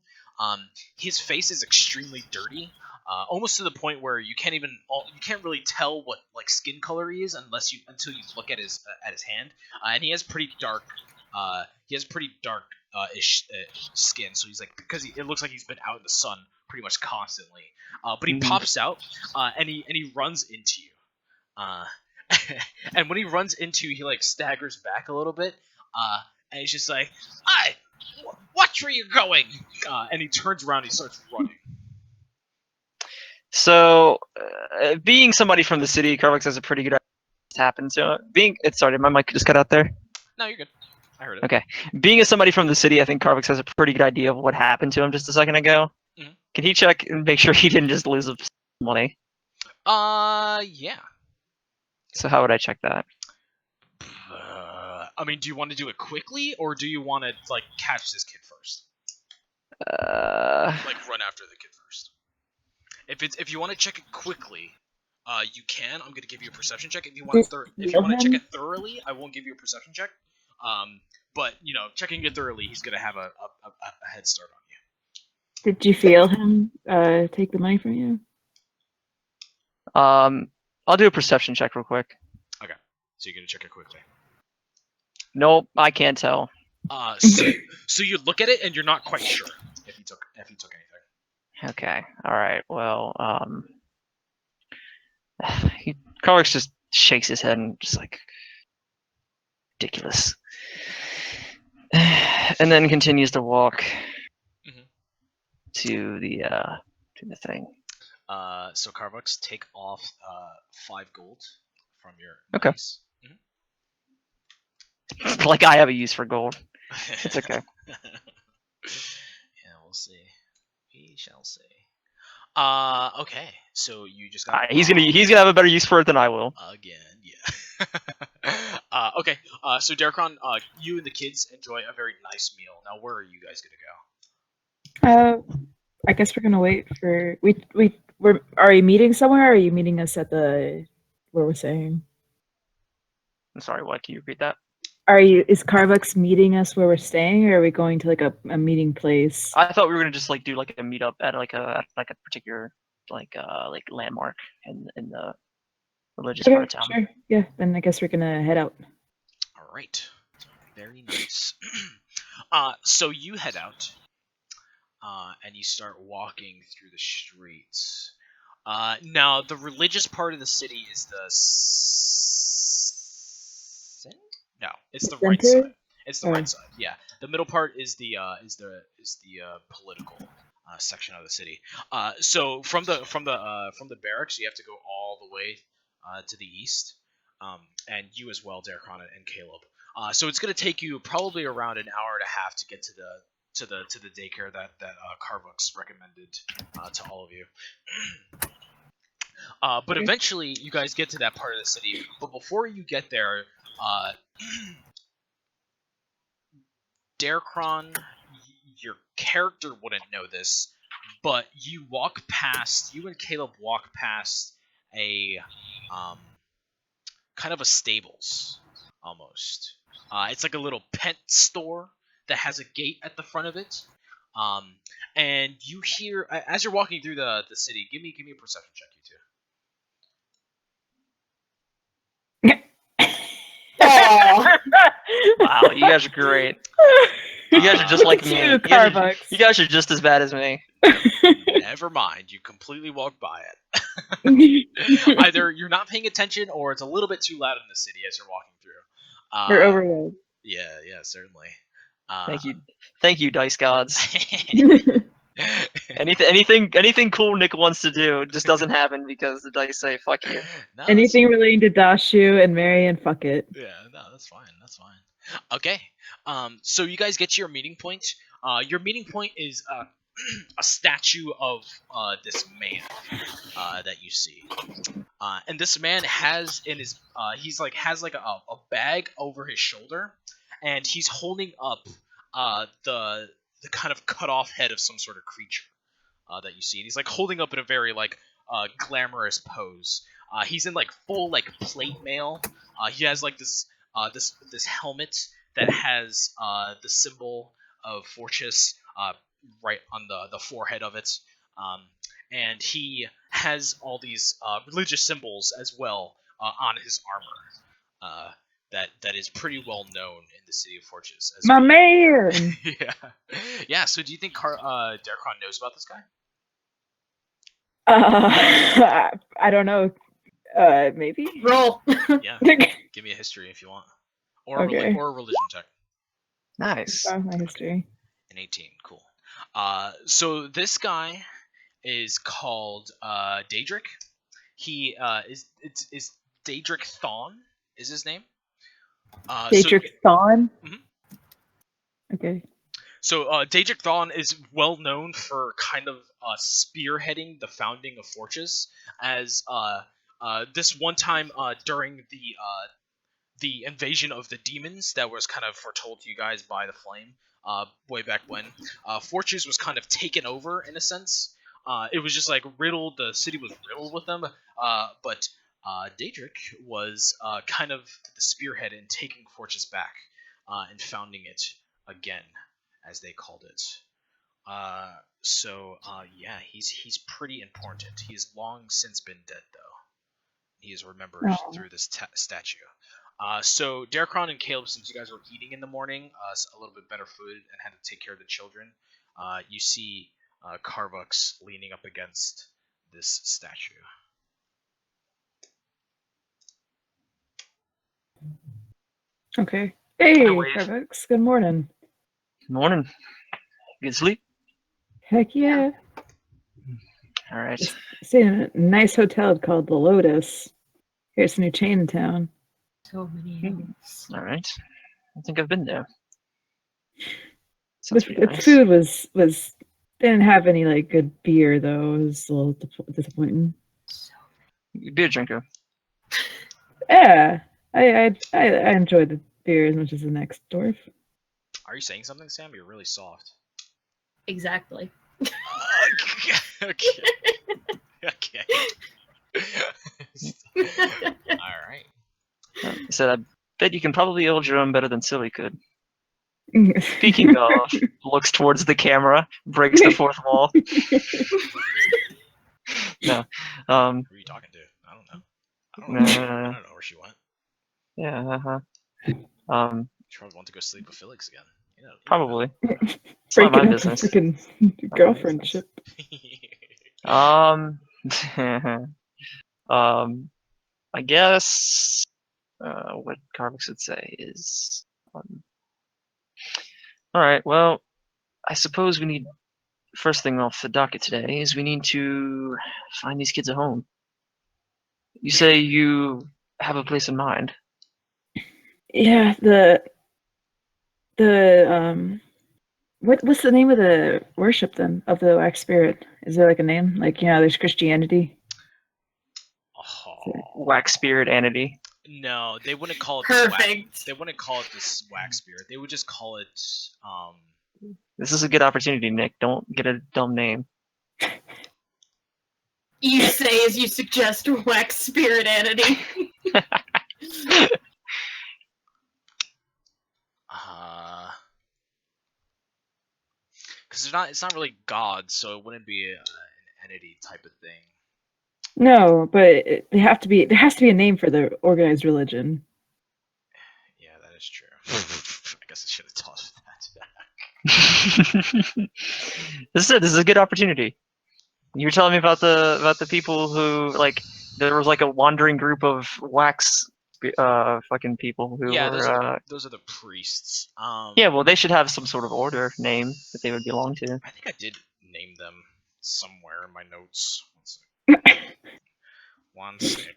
Speaker 1: His face is extremely dirty, almost to the point where you can't really tell what like skin color he is until you look at his hand. And he has pretty dark ish skin. So he's like, because it looks like he's been out in the sun pretty much constantly. But he pops out and he runs into you. And when he runs into you, he like staggers back a little bit. And he's just like, "Hi, watch where you're going!" And he turns around, and he starts running.
Speaker 4: So, being somebody from the city, Carvux has a pretty good idea what's happened to him. Sorry, did my mic just cut out there?
Speaker 1: No, you're good. I heard it.
Speaker 4: Okay. Being as somebody from the city, I think Carvux has a pretty good idea of what happened to him just a second ago. Mm-hmm. Can he check and make sure he didn't just lose money?
Speaker 1: Yeah.
Speaker 4: So how would I check that?
Speaker 1: I mean, do you want to do it quickly, or do you want to like catch this kid first? Like run after the kid first. If you want to check it quickly, you can. I'm gonna give you a perception check. If you want to check it thoroughly, I won't give you a perception check. But you know, checking it thoroughly, he's gonna have a head start on you.
Speaker 3: Did you feel him take the money from you?
Speaker 4: I'll do a perception check real quick.
Speaker 1: Okay, so you're gonna check it quickly.
Speaker 4: Nope, I can't tell.
Speaker 1: So you look at it and you're not quite sure if he took anything.
Speaker 4: Okay. All right. Well, Carvux just shakes his head and just like ridiculous, and then continues to walk to the thing.
Speaker 1: So Carvux, take off 5 gold from your.
Speaker 4: Okay.
Speaker 1: Base.
Speaker 4: Like I have a use for gold. It's okay.
Speaker 1: Yeah, we'll see. We shall see. Okay. So you just got.
Speaker 4: He's gonna have a better use for it than I will.
Speaker 1: Again, yeah. Okay. So Darkon, you and the kids enjoy a very nice meal. Now, where are you guys gonna
Speaker 3: go? I guess we're gonna wait for are you meeting somewhere? Or are you meeting us at where we're staying?
Speaker 4: I'm sorry. What? Can you repeat that?
Speaker 3: Is Carvux meeting us where we're staying, or are we going to like a meeting place?
Speaker 4: I thought we were gonna just like do like a meetup at like a particular like landmark in the religious part of town.
Speaker 3: Sure. Yeah, then I guess we're gonna head out.
Speaker 1: All right. Very nice. So you head out, and you start walking through the streets. Now, the religious part of the city is no, it's the right
Speaker 3: Center?
Speaker 1: side. It's the right side. Yeah, the middle part is the political section of the city. So from the barracks, you have to go all the way to the east, and you as well, Darkon and Caleb. So it's gonna take you probably around an hour and a half to get to the daycare that Carvux recommended to all of you. But eventually, you guys get to that part of the city. But before you get there, Darkron, your character wouldn't know this, but you and Caleb walk past a kind of a stables, almost. It's like a little pet store that has a gate at the front of it. And you hear, as you're walking through the city, give me a perception check, you two.
Speaker 4: Wow, you guys are great. You guys are just like me. You guys are just as bad as me.
Speaker 1: Never mind, you completely walked by it. Either you're not paying attention, or it's a little bit too loud in the city as you're walking through.
Speaker 3: We're overload.
Speaker 1: Yeah, certainly.
Speaker 4: Thank you, dice gods. Anything cool Nick wants to do just doesn't happen because the dice say fuck you.
Speaker 3: No, anything relating to Dashu and Marion, fuck it.
Speaker 1: Yeah, no, that's fine. Okay. So you guys get to your meeting point. Your meeting point is a statue of this man that you see. And this man has in his has a bag over his shoulder, and he's holding up the kind of cut off head of some sort of creature that you see. And he's like holding up in a very glamorous pose. He's in full plate mail. He has this helmet that has the symbol of Fortress right on the forehead of it. And he has all these religious symbols as well on his armor. That is pretty well known in the city of Fortress.
Speaker 3: My man!
Speaker 1: Yeah. So do you think Darkron knows about this guy?
Speaker 3: I don't know. Maybe?
Speaker 2: Roll.
Speaker 1: Yeah. Give me a history if you want. Or,
Speaker 3: okay.
Speaker 1: Or a religion check.
Speaker 4: Nice.
Speaker 3: My history.
Speaker 1: An 18. Cool. So this guy is called Daedric. He is Daedric Thawne is his name.
Speaker 3: Daedric Thawne?
Speaker 1: Mm-hmm.
Speaker 3: Okay.
Speaker 1: So Daedric Thawne is well known for kind of spearheading the founding of Fortress, as this one time during the invasion of the demons that was kind of foretold to you guys by the Flame way back when, Fortress was kind of taken over in a sense. It was just riddled. The city was riddled with them, but Daedric was kind of the spearhead in taking Fortress back and founding it again, as they called it. Yeah, he's pretty important. He has long since been dead, though. He is remembered through this statue. So Darkron and Caleb, since you guys were eating in the morning, a little bit better food, and had to take care of the children, you see Carvux leaning up against this statue.
Speaker 3: Okay. Hey, Carvux. Good morning.
Speaker 4: Good morning. Good sleep?
Speaker 3: Heck yeah.
Speaker 4: All right.
Speaker 3: Staying in a nice hotel called the Lotus. Here's a new chain in town.
Speaker 2: So many.
Speaker 4: All right. I think I've been there.
Speaker 3: The food was didn't have any good beer though. It was a little disappointing.
Speaker 4: Beer drinker.
Speaker 3: Yeah, I enjoyed the beer as much as the next dwarf.
Speaker 1: Are you saying something, Sam? You're really soft.
Speaker 2: Exactly.
Speaker 1: Okay. All right.
Speaker 4: So I bet you can probably hold your own better than Silly could. Speaking of, looks towards the camera, breaks the fourth wall. No.
Speaker 1: Who are you talking to? I don't know. I don't know where she went.
Speaker 4: Yeah.
Speaker 1: She probably want to go sleep with Felix again.
Speaker 4: Probably. It's not my
Speaker 3: Breaking up a
Speaker 4: business.
Speaker 3: freaking girlfriendship.
Speaker 4: I guess what Carvix would say is, all right. Well, I suppose we need first thing off the docket today is we need to find these kids a home. You say you have a place in mind.
Speaker 3: Yeah, what's the name of the worship then of the wax spirit? Is there like a name? Like, there's Christianity.
Speaker 4: Wax spirit entity.
Speaker 1: No, they wouldn't call it
Speaker 2: Perfect.
Speaker 1: They wouldn't call it this wax spirit. They would just call it
Speaker 4: This is a good opportunity, Nick. Don't get a dumb name.
Speaker 2: You say as you suggest wax spirit entity.
Speaker 1: because it's not really God, so it wouldn't be an entity type of thing.
Speaker 3: No, but there has to be a name for the organized religion.
Speaker 1: Yeah, that is true. I guess I should have thought of that.
Speaker 4: This is a good opportunity. You were telling me about the people who, like, there was like a wandering group of wax fucking people who were
Speaker 1: those are the priests.
Speaker 4: Yeah, well, they should have some sort of order name that they would belong to.
Speaker 1: I think I did name them somewhere in my notes. One sec.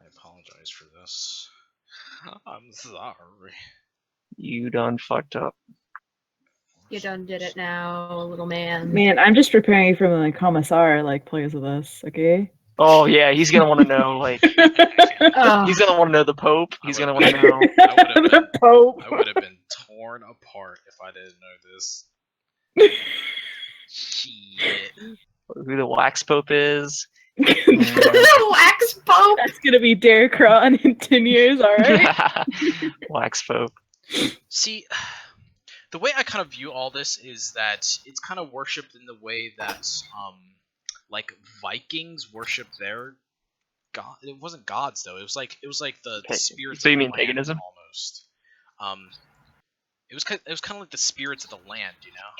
Speaker 1: I apologize for this. I'm sorry.
Speaker 4: You done fucked up.
Speaker 2: You done did it now, little man.
Speaker 3: Man, I'm just preparing you for when the commissar plays with us. Okay.
Speaker 4: Oh yeah, he's gonna want to know like he's gonna want to know the Pope. He's gonna want to know
Speaker 3: the Pope.
Speaker 1: I would have been torn apart if I didn't know this. Shit.
Speaker 4: Who the Wax Pope is.
Speaker 2: Wax Pope.
Speaker 3: That's gonna be Derek Cron in 10 years. All right.
Speaker 4: Wax Pope.
Speaker 1: See, the way I kind of view all this is that it's kind of worshipped in the way that like Vikings worship their god. It wasn't gods though. It was like the spirits.
Speaker 4: So you
Speaker 1: of the
Speaker 4: mean
Speaker 1: land,
Speaker 4: paganism?
Speaker 1: Almost. It was kind of like the spirits of the land, you know.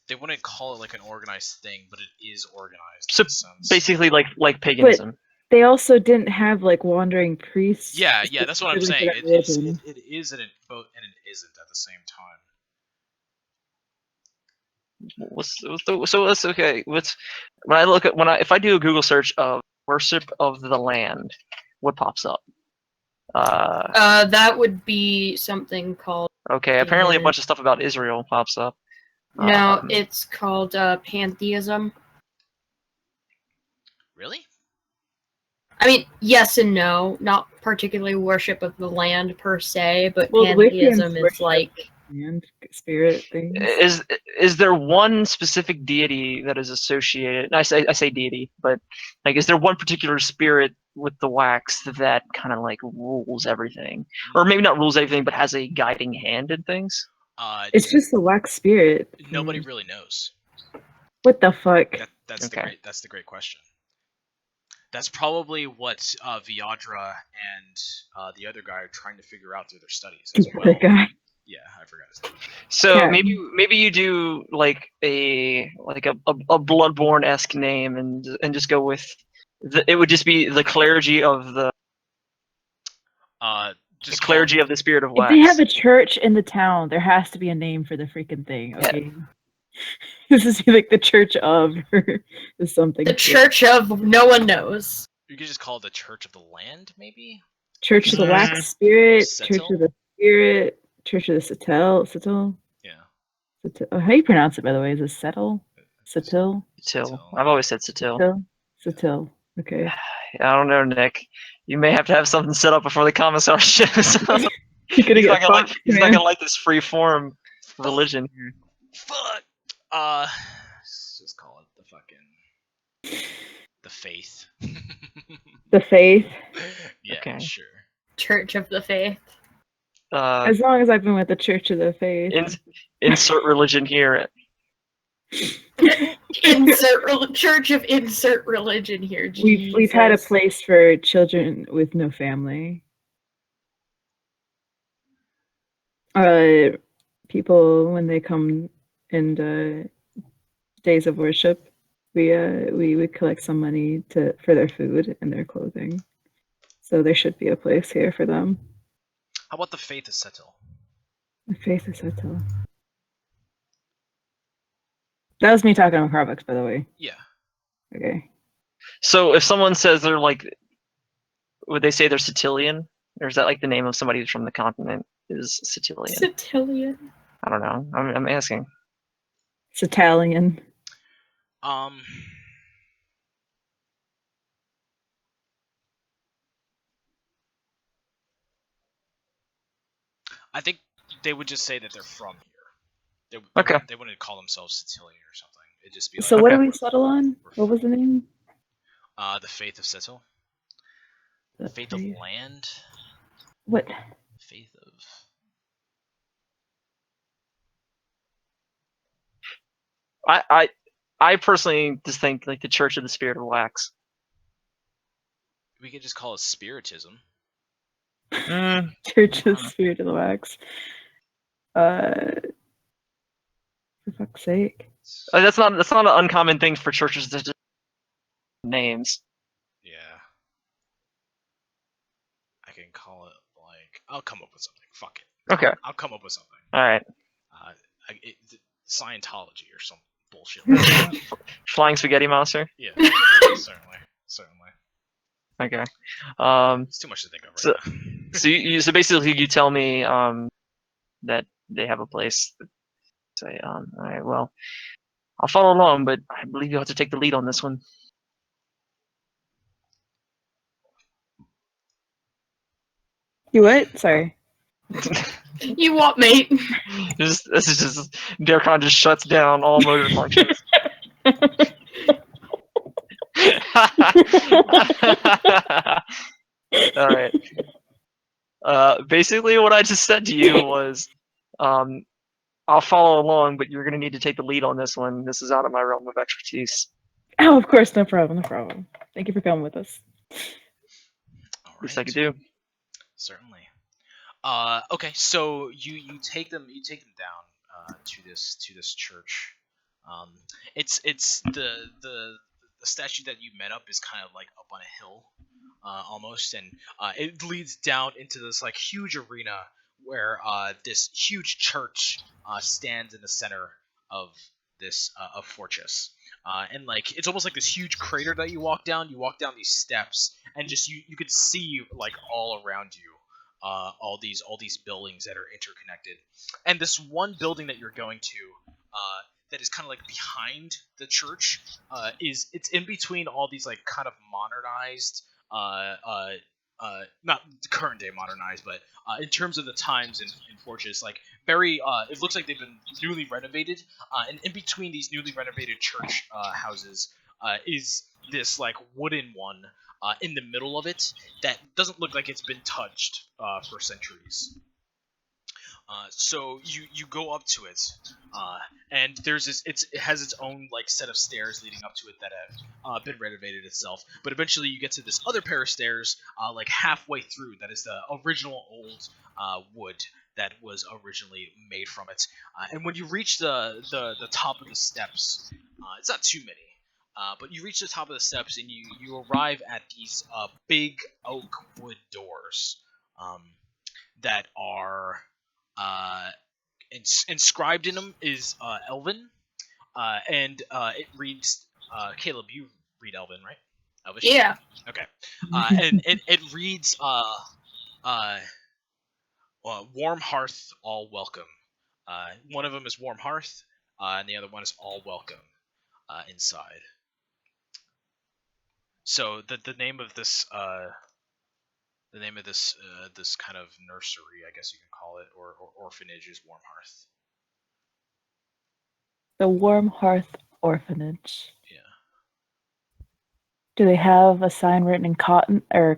Speaker 1: They wouldn't call it like an organized thing, but it is organized.
Speaker 4: So
Speaker 1: in a sense.
Speaker 4: basically, like paganism.
Speaker 3: But they also didn't have wandering priests.
Speaker 1: Yeah, that's what I'm saying. It is and it isn't at the same time.
Speaker 4: So that's okay. If I do a Google search of worship of the land, what pops up?
Speaker 2: That would be something called.
Speaker 4: Okay, apparently a bunch of stuff about Israel pops up.
Speaker 2: No, it's called pantheism.
Speaker 1: Really?
Speaker 2: I mean, yes and no. Not particularly worship of the land per se, but
Speaker 3: Well,
Speaker 2: pantheism is like
Speaker 3: and spirit things.
Speaker 4: Is there one specific deity that is associated? I say deity, but like, is there one particular spirit with the wax that kind of like rules everything, or maybe not rules everything, but has a guiding hand in things?
Speaker 3: It's just the wax spirit.
Speaker 1: Nobody really knows.
Speaker 3: What the fuck?
Speaker 1: That's the great question. That's probably what Viadra and the other guy are trying to figure out through their studies as well.
Speaker 3: The guy.
Speaker 1: Yeah, I forgot his name.
Speaker 4: So
Speaker 3: Yeah.
Speaker 4: maybe you do like a Bloodborne-esque name and just go with it would just be the clergy of the clergy of the spirit of
Speaker 3: If
Speaker 4: wax.
Speaker 3: they have a church in the town, there has to be a name for the freaking thing. Okay. Yeah. This is like the church of or something.
Speaker 2: the church of no one knows.
Speaker 1: You could just call it the Church of the Land, maybe.
Speaker 3: Church of the Wax Spirit.
Speaker 1: Setel?
Speaker 3: Church of the Spirit. Church of the Setel.
Speaker 1: Yeah.
Speaker 3: Setel. Oh, how do you pronounce it, by the way? Is it Setel? Setel?
Speaker 4: Setil. I've always said Setil.
Speaker 3: Setel. Okay.
Speaker 4: I don't know, Nick. You may have to have something set up before the commissar shows up.
Speaker 3: He's not
Speaker 4: gonna like this free form religion here.
Speaker 1: Fuck. Let's just call it the faith.
Speaker 3: The faith.
Speaker 1: Yeah,
Speaker 4: okay.
Speaker 1: Sure.
Speaker 2: Church of the Faith.
Speaker 3: As long as I've been with the Church of the Faith.
Speaker 4: Insert religion here.
Speaker 2: Church of insert religion here.
Speaker 3: We've had a place for children with no family. People when they come in days of worship, we would collect some money for their food and their clothing. So there should be a place here for them.
Speaker 1: How about the Faith of Setil?
Speaker 3: The Faith of Setil. That was me talking on Carvex, by the way.
Speaker 1: Yeah.
Speaker 3: Okay.
Speaker 4: So if someone says they're like, would they say they're Setilian? Or is that like the name of somebody from the continent is Setilian?
Speaker 2: Setilian.
Speaker 4: I don't know. I'm asking.
Speaker 3: It's Italian.
Speaker 1: I think they would just say that they're from here.
Speaker 4: Okay.
Speaker 1: They wouldn't call themselves Setilian or something. It'd just be like.
Speaker 3: So what do we settle on? What was the name?
Speaker 1: The Faith of Setil. The Faith of Land.
Speaker 3: What?
Speaker 1: Faith of.
Speaker 4: I personally just think like the Church of the Spirit of Wax.
Speaker 1: We could just call it Spiritism.
Speaker 3: Church of Spirit of the Wax. For fuck's sake.
Speaker 4: That's not an uncommon thing for churches to just names.
Speaker 1: Yeah. I can call it like I'll come up with something. Fuck it.
Speaker 4: Okay.
Speaker 1: I'll come up with something.
Speaker 4: All right.
Speaker 1: Scientology or some bullshit.
Speaker 4: Flying Spaghetti Monster.
Speaker 1: Yeah. Certainly.
Speaker 4: Okay.
Speaker 1: It's too much to think of right now.
Speaker 4: So basically you tell me that they have a place. Say all right. Well, I'll follow along, but I believe you'll have to take the lead on this one.
Speaker 3: You what? Sorry.
Speaker 2: You what, mate?
Speaker 4: This is just Darkon just shuts down all motor functions. All right. Basically, what I just said to you was, I'll follow along, but you're going to need to take the lead on this one. This is out of my realm of expertise.
Speaker 3: Oh, of course, no problem. Thank you for coming with us.
Speaker 1: All right.
Speaker 4: Least I could do.
Speaker 1: Certainly. Okay, so you take them down to this church. It's the statue that you met up is kind of like up on a hill, almost, and it leads down into this like huge arena where this huge church stands in the center of this fortress. And like it's almost like this huge crater that you walk down. You walk down these steps, and just you could see like all around you. All these buildings that are interconnected, and this one building that you're going to, that is kind of like behind the church, it's in between all these like kind of modernized, not current day modernized, but in terms of the times in Fortress, like very, it looks like they've been newly renovated, and in between these newly renovated church houses is this like wooden one. In the middle of it, that doesn't look like it's been touched for centuries. So you go up to it, and there's this. It has its own like set of stairs leading up to it that have been renovated itself. But eventually, you get to this other pair of stairs, like halfway through. That is the original old wood that was originally made from it. And when you reach the top of the steps, it's not too many. But you reach the top of the steps and you arrive at these big oak wood doors that are inscribed in them is Elven, and it reads Caleb. You read Elven, right? Elvish?
Speaker 2: Yeah.
Speaker 1: Okay. And it reads Warm Hearth, all welcome. One of them is Warm Hearth, and the other one is All Welcome inside. So the name of this this kind of nursery, I guess you can call it, or orphanage, is Warm Hearth.
Speaker 3: The Warm Hearth Orphanage.
Speaker 1: Yeah.
Speaker 3: Do they have a sign written in common on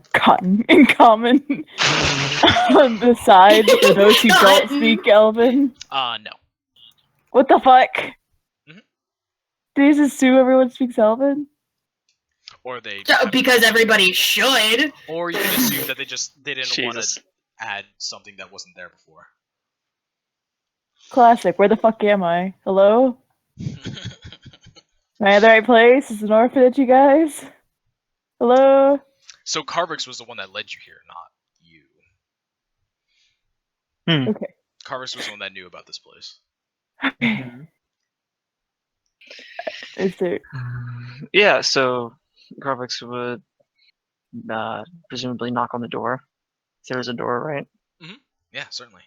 Speaker 3: the side for those who don't speak Elven?
Speaker 1: No.
Speaker 3: What the fuck?
Speaker 1: Mm-hmm.
Speaker 3: they just assume everyone speaks Elven?
Speaker 1: Or they
Speaker 2: Because everybody should.
Speaker 1: or you can assume that they didn't want
Speaker 4: Jesus.
Speaker 1: to add something that wasn't there before.
Speaker 3: Classic. Where the fuck am I? Hello? Am I in the right place? Is it an orphanage, you guys? Hello?
Speaker 1: So Carvix was the one that led you here, not you.
Speaker 3: Okay.
Speaker 1: Carvix was the one that knew about this place.
Speaker 3: Is there...
Speaker 4: Yeah, so Garvix would presumably knock on the door. If there was a door, right?
Speaker 1: Yeah, certainly.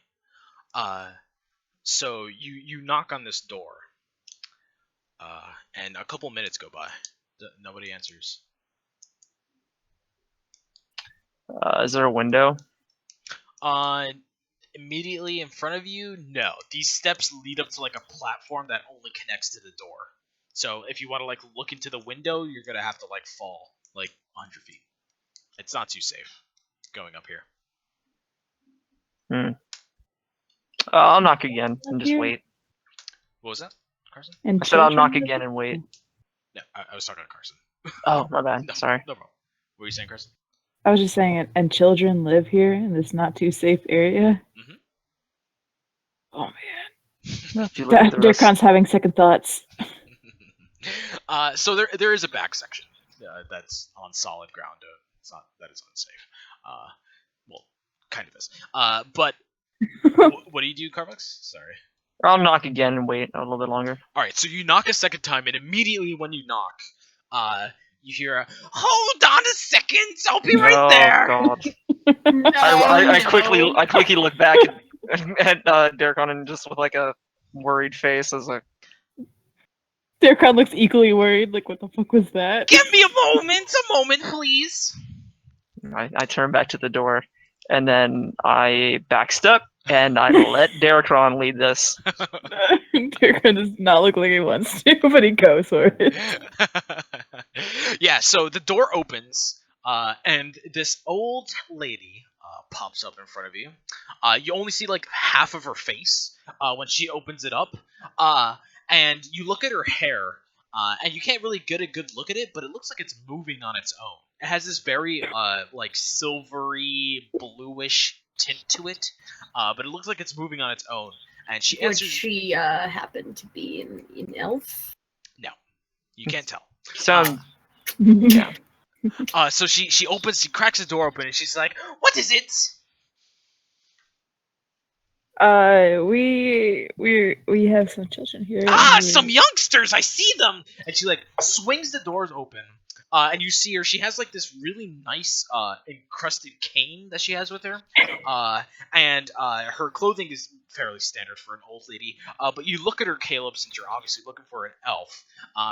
Speaker 1: So you knock on this door, and a couple minutes go by. Nobody answers.
Speaker 4: Is there a window?
Speaker 1: Immediately in front of you, no. These steps lead up to like a platform that only connects to the door. So if you want to like look into the window, you're gonna have to like fall like 100 feet. It's not too safe going up here.
Speaker 4: I'll knock again and just wait.
Speaker 1: What was that, Carson?
Speaker 3: And
Speaker 4: I said I'll knock
Speaker 3: children?
Speaker 4: again and wait.
Speaker 1: No, I was talking to Carson.
Speaker 4: Oh, my bad.
Speaker 1: No,
Speaker 4: Sorry.
Speaker 1: no problem. What were you saying, Carson?
Speaker 3: I was just saying, and children live here in this not too safe area?
Speaker 1: Mhm.
Speaker 3: Oh man.
Speaker 4: If you look at the rest-
Speaker 3: Dirkon's having second thoughts.
Speaker 1: So there is a back section that's on solid ground. It's not that it's unsafe. Well, kind of is. But what do you do, Carvix? Sorry.
Speaker 4: I'll knock again and wait a little bit longer.
Speaker 1: All right. So you knock a second time, and immediately when you knock, you hear a "Hold on a second, I'll be right there."
Speaker 4: Oh God!
Speaker 2: No,
Speaker 4: I
Speaker 2: no.
Speaker 4: quickly look back at Dirkon and just with like a worried face, as like,
Speaker 3: Dirkon looks equally worried, like, what the fuck was that?
Speaker 1: Give me a moment, please.
Speaker 4: I turn back to the door, and then I backstep and I let Dirkon lead this.
Speaker 3: Dirkon does not look like he wants to, but he goes for it.
Speaker 1: Yeah, so the door opens, and this old lady pops up in front of you. You only see like half of her face when she opens it up, and you look at her hair, and you can't really get a good look at it, but it looks like it's moving on its own. It has this very like silvery bluish tint to it, but it looks like it's moving on its own. And she
Speaker 2: Would
Speaker 1: answers.
Speaker 2: she happen to be an elf?
Speaker 1: No, you can't tell.
Speaker 4: Sound
Speaker 3: Yeah.
Speaker 1: So she cracks the door open, and she's like, "What is it?"
Speaker 3: We have some children here.
Speaker 1: Ah,
Speaker 3: and we-
Speaker 1: some youngsters! I see them! And she like swings the doors open, and you see her. She has like this really nice encrusted cane that she has with her, and her clothing is fairly standard for an old lady. But you look at her, Caleb, since you're obviously looking for an elf,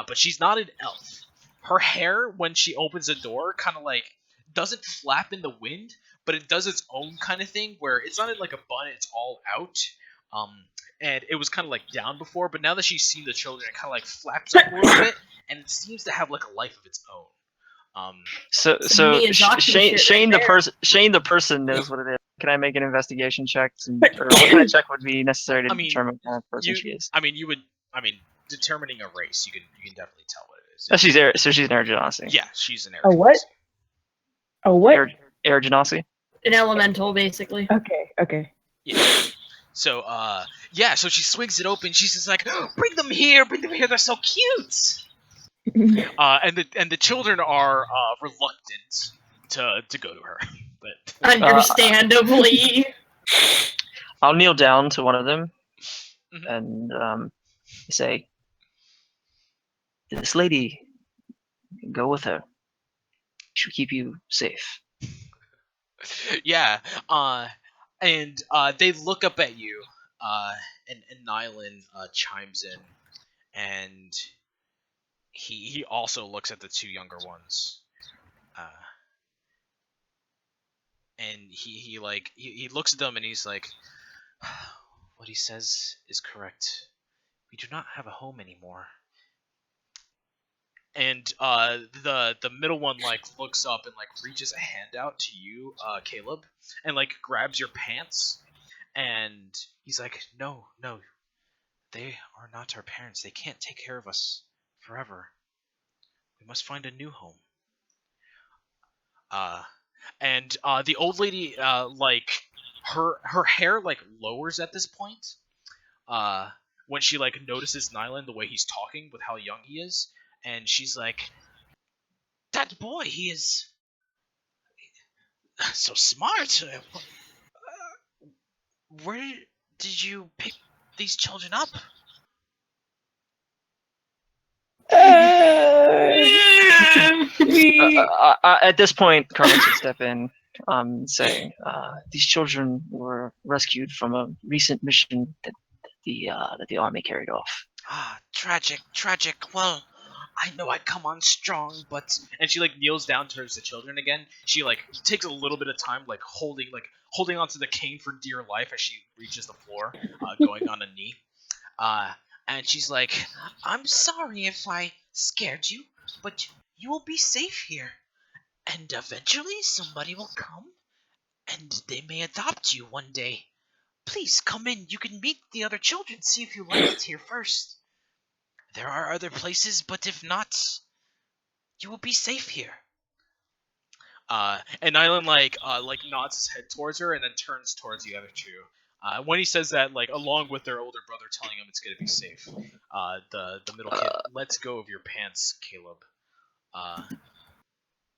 Speaker 1: but she's not an elf. Her hair, when she opens the door, kind of like doesn't flap in the wind, but it does its own kind of thing where it's not in like a bun; it's all out. And it was kind of like down before, but now that she's seen the children, it kind of like flaps up a little bit, and it seems to have like a life of its own.
Speaker 4: So
Speaker 2: Miyazaki shit
Speaker 4: Shane
Speaker 2: right
Speaker 4: the
Speaker 2: there.
Speaker 4: person knows what it is. Can I make an investigation check? Or what kind of check would be necessary to
Speaker 1: I mean,
Speaker 4: determine what kind of person she is?
Speaker 1: Determining a race, you can definitely tell what it is.
Speaker 4: So she's an air genasi.
Speaker 1: Yeah, she's an air.
Speaker 3: A what? Oh, what?
Speaker 4: Air genasi.
Speaker 2: An elemental, basically.
Speaker 3: Okay.
Speaker 1: Yeah. So so she swings it open. She's just like, bring them here, they're so cute. And the children are reluctant to go to her, but
Speaker 2: Understandably.
Speaker 4: I'll kneel down to one of them
Speaker 1: Mhm.
Speaker 4: and say, "This lady, go with her. She'll keep you safe."
Speaker 1: yeah, and they look up at you, and Nylan chimes in, and he also looks at the two younger ones, and he looks at them and he's like, what he says is correct. We do not have a home anymore. And the middle one like looks up and like reaches a hand out to you, Caleb, and like grabs your pants, and he's like, no, they are not our parents. They can't take care of us forever. We must find a new home. And the old lady, like her hair like lowers at this point. When she like notices Nyland the way he's talking with how young he is, and she's like, "That boy, he is so smart. Where did you pick these children up?"
Speaker 4: At this point, Carlos would step in, saying, "These children were rescued from a recent mission that the army carried off."
Speaker 1: Ah, tragic, tragic. Well, I know I come on strong, but and she like kneels down towards the children again. She like takes a little bit of time, like holding onto the cane for dear life as she reaches the floor, going on a knee. And she's like, "I'm sorry if I scared you, but you will be safe here, and eventually somebody will come, and they may adopt you one day. Please come in. You can meet the other children. See if you like it here first. There are other places, but if not, you will be safe here." And Nyland like nods his head towards her and then turns towards the other two. When he says that, like along with their older brother telling him it's gonna be safe, the middle kid lets go of your pants, Caleb.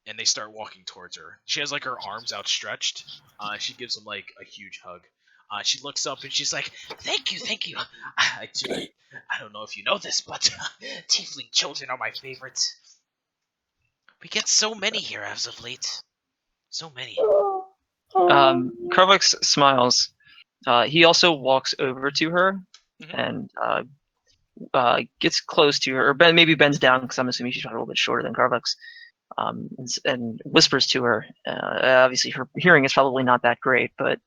Speaker 1: And they start walking towards her. She has like her arms outstretched. She gives him like a huge hug. She looks up and she's like, "Thank you, thank you. I don't know if you know this, but tiefling children are my favorites. We get so many here as of late. So many."
Speaker 4: Carvux smiles. He also walks over to her and gets close to her, or maybe bends down because I'm assuming she's a little bit shorter than Carvux, and whispers to her. Obviously, her hearing is probably not that great, but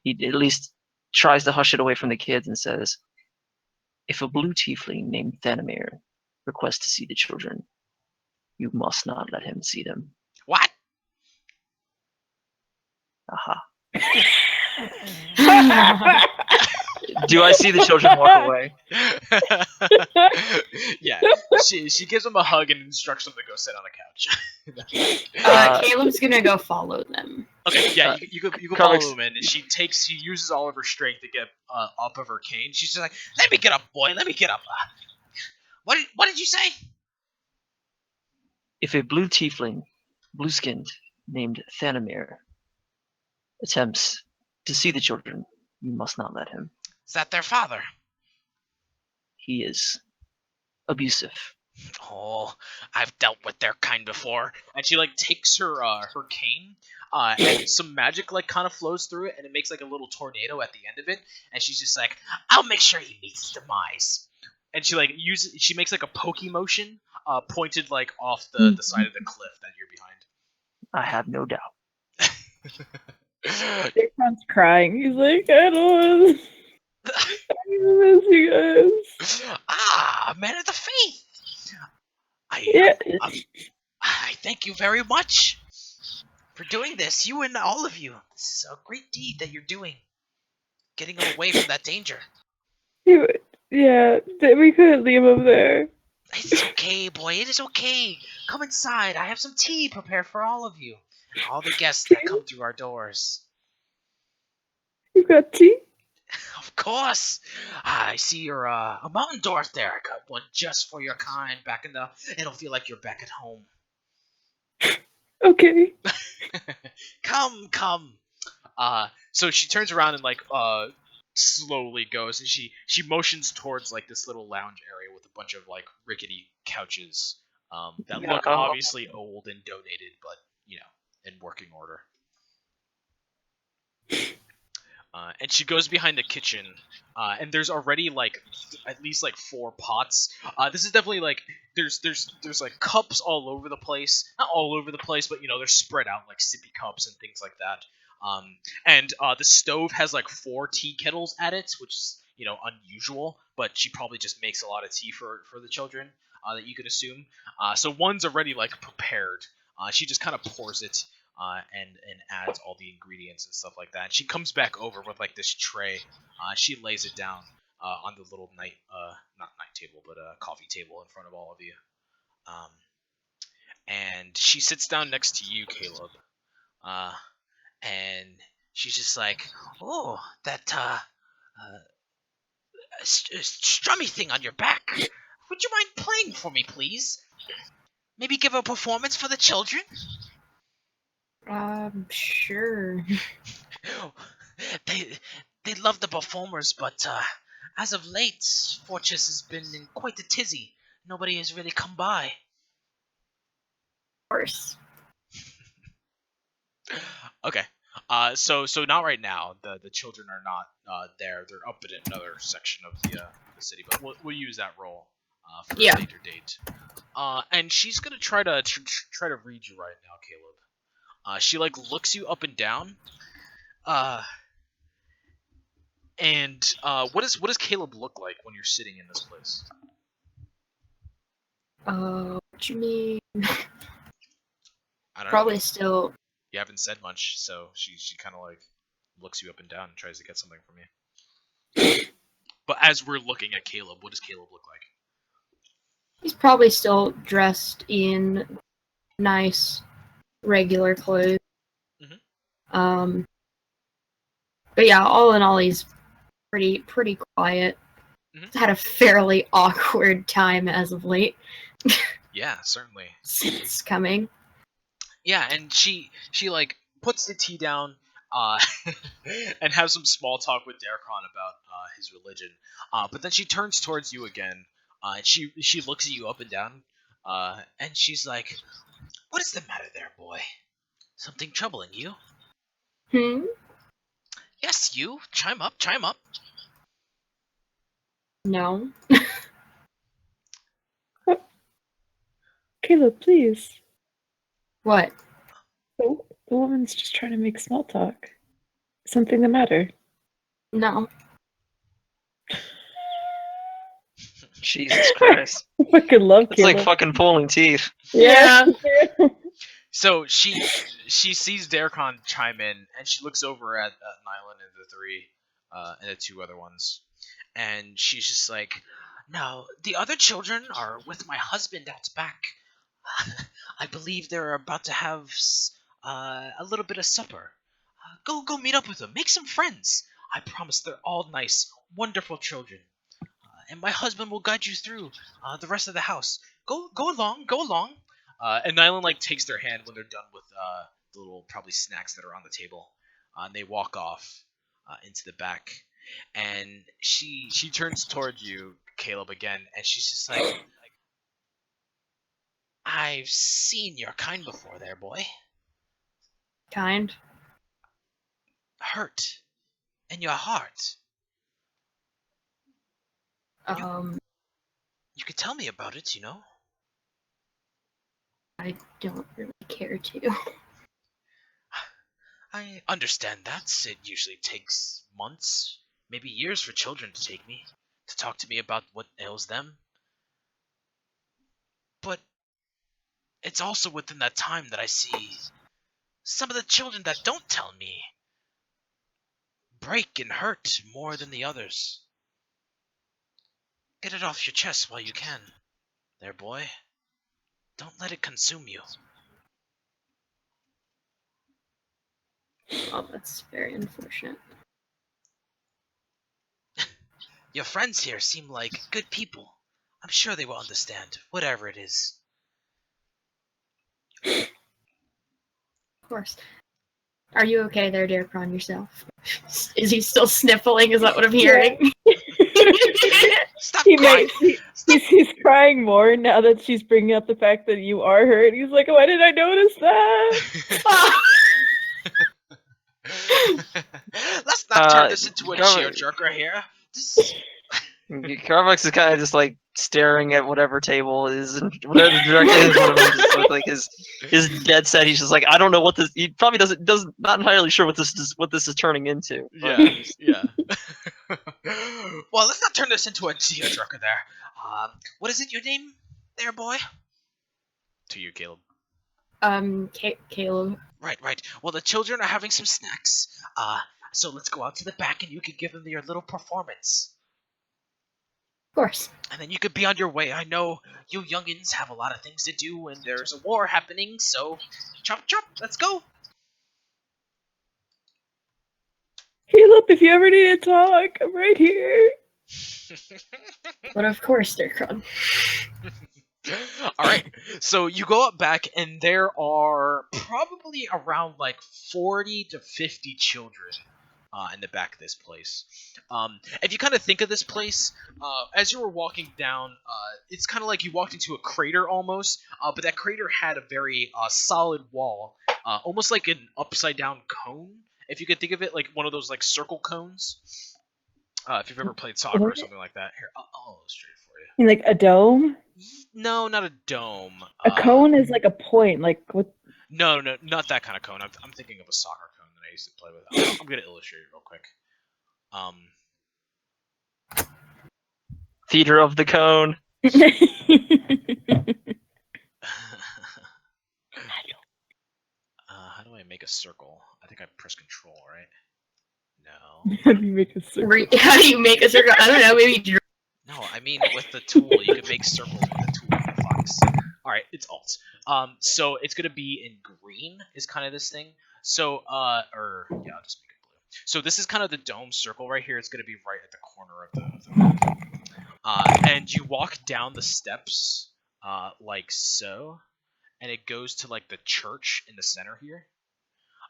Speaker 4: he at least tries to hush it away from the kids and says, "If a blue tiefling named Thanamir requests to see the children, you must not let him see them."
Speaker 1: What?
Speaker 4: Aha. Do I see the children walk away?
Speaker 1: Yeah, she gives him a hug and instructs him to go sit on a couch.
Speaker 2: Caleb's gonna go follow them.
Speaker 1: Okay, yeah, you go follow him in. She uses all of her strength to get up of her cane. She's just like, "Let me get up, boy. Let me get up." What did you say?
Speaker 4: If a blue tiefling, blue-skinned, named Thanamir attempts to see the children, you must not let him.
Speaker 1: Is that their father?
Speaker 4: He is abusive.
Speaker 1: Oh, I've dealt with their kind before. And she like takes her cane, and some magic like kind of flows through it, and it makes like a little tornado at the end of it. And she's just like, "I'll make sure he meets his demise." And she like she makes like a pokey motion, pointed like off the side of the cliff that you're behind.
Speaker 4: I have no doubt.
Speaker 3: Dakon's crying. He's like, "I don't want to miss you guys."
Speaker 1: Man of the faith.
Speaker 3: Yeah.
Speaker 1: I thank you very much for doing this. You and all of you. This is a great deed that you're doing. Getting him away from that danger.
Speaker 3: Yeah, we couldn't leave him there.
Speaker 1: It's okay, boy. It is okay. Come inside. I have some tea prepared for all of you. All the guests that come through our doors.
Speaker 3: You got tea?
Speaker 1: Of course. I see you're a mountain dwarf there. I got one just for your kind. It'll feel like you're back at home.
Speaker 3: Okay.
Speaker 1: Come. So she turns around and like slowly goes, and she motions towards like this little lounge area with a bunch of like rickety couches that look obviously old and donated, but in working order. And she goes behind the kitchen, and there's already like at least like 4 pots. This is definitely like there's like cups all over the place. Not all over the place, but they're spread out like sippy cups and things like that. And the stove has like 4 tea kettles at it, which is unusual, but she probably just makes a lot of tea for the children, that you could assume. So one's already like prepared. She just kind of pours it. And adds all the ingredients and stuff like that. And she comes back over with like this tray. She lays it down. on the little not night table, but coffee table in front of all of you. And she sits down next to you, Caleb. And she's just like, "Oh, that strummy thing on your back. Would you mind playing for me, please? Maybe give a performance for the children?"
Speaker 2: Sure.
Speaker 1: They love the performers, but as of late, Fortress has been in quite a tizzy. Nobody has really come by.
Speaker 2: Of course.
Speaker 1: Okay. So not right now. The children are not there. They're up in another section of the city, but we'll use that role for a later date. And she's gonna try to try to read you right now, Caleb. She like looks you up and down. And what does Caleb look like when you're sitting in this place?
Speaker 2: What you mean?
Speaker 1: I don't
Speaker 2: Probably
Speaker 1: know.
Speaker 2: still.
Speaker 1: You haven't said much, so she kind of like looks you up and down and tries to get something from you. But as we're looking at Caleb, what does Caleb look like?
Speaker 2: He's probably still dressed in nice, regular clothes.
Speaker 1: Mhm.
Speaker 2: But yeah, all in all, he's pretty quiet.
Speaker 1: Mhm.
Speaker 2: Had a fairly awkward time as of late.
Speaker 1: Yeah, certainly.
Speaker 2: Since coming.
Speaker 1: Yeah, and she like puts the tea down, and has some small talk with Darkon about his religion. But then she turns towards you again, and she looks at you up and down, and she's like, "What is the matter there, boy? Something troubling you?" Yes, you. Chime up, chime up.
Speaker 2: No.
Speaker 3: Caleb, please.
Speaker 2: What?
Speaker 3: Oh, the woman's just trying to make small talk. Something the matter?
Speaker 2: No.
Speaker 4: Jesus Christ.
Speaker 3: I fucking love
Speaker 4: It's
Speaker 3: Caleb.
Speaker 4: like fucking pulling teeth.
Speaker 3: Yeah.
Speaker 1: So she sees Darkon chime in, and she looks over at Nylan and the three, and the two other ones, and she's just like, "No, the other children are with my husband out back. I believe they're about to have a little bit of supper. Go meet up with them. Make some friends. I promise they're all nice, wonderful children. And my husband will guide you through the rest of the house. Go along, go along." And Nylan like takes their hand when they're done with the little probably snacks that are on the table, and they walk off into the back. And she turns toward you, Caleb, again, and she's just like, "I've seen your kind before, there, boy.
Speaker 2: Kind.
Speaker 1: Hurt in your heart. You could tell me about it, you know."
Speaker 2: I don't really care to.
Speaker 1: "I understand that. It usually takes months, maybe years for children to talk to me about what ails them. But it's also within that time that I see some of the children that don't tell me break and hurt more than the others. Get it off your chest while you can, there, boy. Don't let it consume you."
Speaker 2: Oh, that's very unfortunate.
Speaker 1: "Your friends here seem like good people. I'm sure they will understand, whatever it is."
Speaker 2: Of course. Are you okay there, Darkon, yourself? Is he still sniffling? Is that what I'm hearing?
Speaker 1: Stop
Speaker 3: He
Speaker 1: crying!
Speaker 3: he's crying more now that she's bringing up the fact that you are hurt. He's like, why did I notice that?
Speaker 1: Let's not turn this into a tearjerker here.
Speaker 4: Carvex is kind of just like staring at whatever table is, and whatever the director is, one of them just with like his dead set. He's just like, I don't know what this. He probably doesn't not entirely sure what this is turning into. But
Speaker 1: Yeah. Well, let's not turn this into a tearjerker there. What is it, your name, there, boy? To you, Caleb.
Speaker 2: Caleb.
Speaker 1: Right. Well, the children are having some snacks. So let's go out to the back and you can give them your little performance.
Speaker 2: Of course.
Speaker 1: And then you could be on your way. I know you youngins have a lot of things to do and there's a war happening, so chop chop, let's go.
Speaker 3: Caleb, if you ever need to talk, I'm right here.
Speaker 2: But of course they're crud.
Speaker 1: Alright, so you go up back and there are probably around like 40 to 50 children in the back of this place. If you kind of think of this place, as you were walking down, it's kind of like you walked into a crater almost, but that crater had a very solid wall, almost like an upside down cone. If you could think of it like one of those like circle cones. If you've ever played soccer or something like that. Here, I'll illustrate it for you.
Speaker 3: Like a dome?
Speaker 1: No, not a dome.
Speaker 3: A cone is like a point, like what?
Speaker 1: No, not that kind of cone. I'm thinking of a soccer cone that I used to play with. I'm gonna illustrate it real quick.
Speaker 4: Theater of the Cone.
Speaker 1: How do I make a circle? I think I press control, right? No.
Speaker 3: How do you make a circle?
Speaker 2: How do you make a circle? I don't know. Maybe.
Speaker 1: No, I mean with the tool. You can make circles with the tool. Fox. All right, it's alt. So it's gonna be in green. Is kind of this thing. So I'll just make it blue. So this is kind of the dome circle right here. It's gonna be right at the corner of the map. And you walk down the steps, like so, and it goes to like the church in the center here.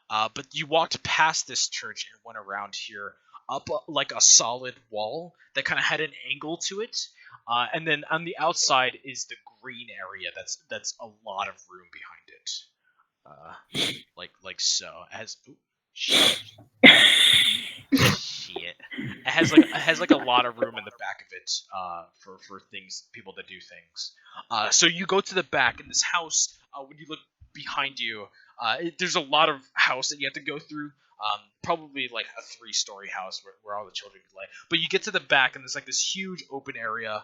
Speaker 1: But you walked past this church and went around here up like a solid wall that kind of had an angle to it, and then on the outside is the green area. That's a lot of room behind it, like so. It has shit. It has like a lot of room in the back of it for things, people to do things. So you go to the back in this house. When you look behind you, there's a lot of house that you have to go through. Probably like a 3-story house where all the children can play. But you get to the back and there's like this huge open area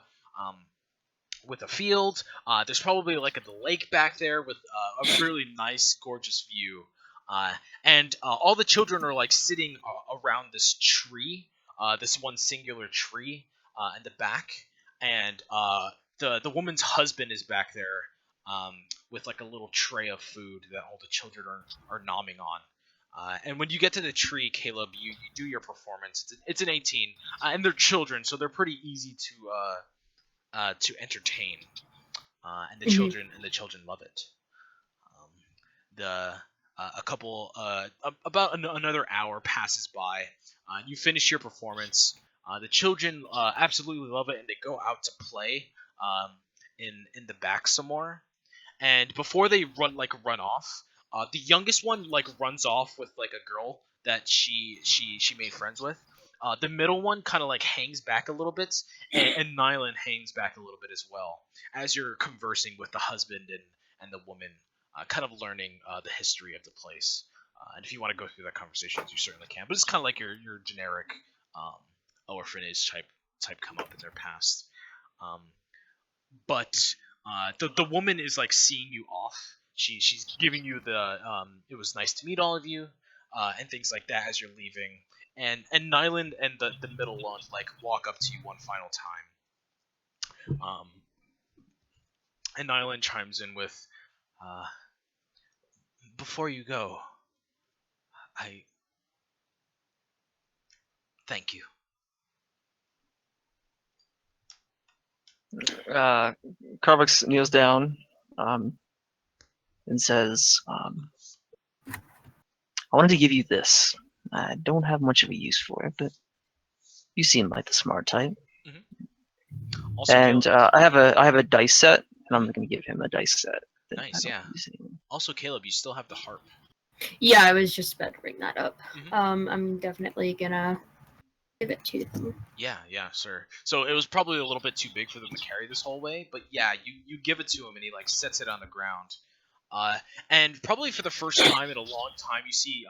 Speaker 1: with a field. There's probably like a lake back there with a really nice, gorgeous view. And all the children are like sitting around this tree, this one singular tree in the back. And the woman's husband is back there with like a little tray of food that all the children are nomming on. And when you get to the tree, Caleb, you do your performance. It's an 18, and they're children, so they're pretty easy to entertain. And the children love it. About another hour passes by. You finish your performance. The children absolutely love it, and they go out to play in the back some more. And before they run off, the youngest one like runs off with like a girl that she made friends with. The middle one kind of like hangs back a little bit, and Nylan hangs back a little bit as well as you're conversing with the husband and the woman, kind of learning the history of the place. And if you want to go through that conversation, you certainly can. But it's kind of like your generic orphanage type come up in their past. But the woman is like seeing you off. She's giving you the it was nice to meet all of you, and things like that as you're leaving. And Nyland and the middle one like walk up to you one final time. And Nyland chimes in with, before you go, I thank you.
Speaker 4: Carvix kneels down and says, I wanted to give you this. I don't have much of a use for it, but you seem like the smart type.
Speaker 1: Mm-hmm. Also,
Speaker 4: and I have a dice set, and I'm going to give him a dice set.
Speaker 1: Nice, yeah. Also, Caleb, you still have the harp.
Speaker 2: Yeah, I was just about to bring that up.
Speaker 1: Mm-hmm.
Speaker 2: I'm definitely gonna give it to them.
Speaker 1: Yeah, sir. So it was probably a little bit too big for them to carry this whole way, but yeah, you give it to him and he like sets it on the ground. And probably for the first time in a long time, you see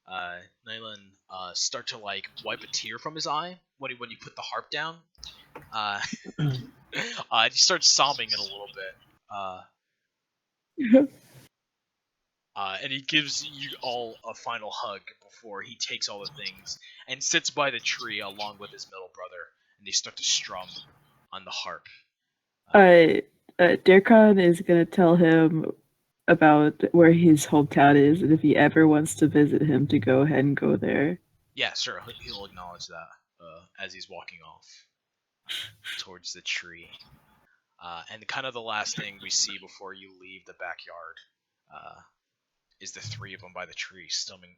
Speaker 1: Nylan start to like wipe a tear from his eye when you put the harp down. He starts sobbing in a little bit. And he gives you all a final hug before he takes all the things and sits by the tree along with his middle brother, and they start to strum. on the harp.
Speaker 3: Darkon is gonna tell him about where his hometown is, and if he ever wants to visit him, to go ahead and go there.
Speaker 1: Yeah, sure. He'll acknowledge that as he's walking off towards the tree. And kind of the last thing we see before you leave the backyard is the three of them by the tree, strumming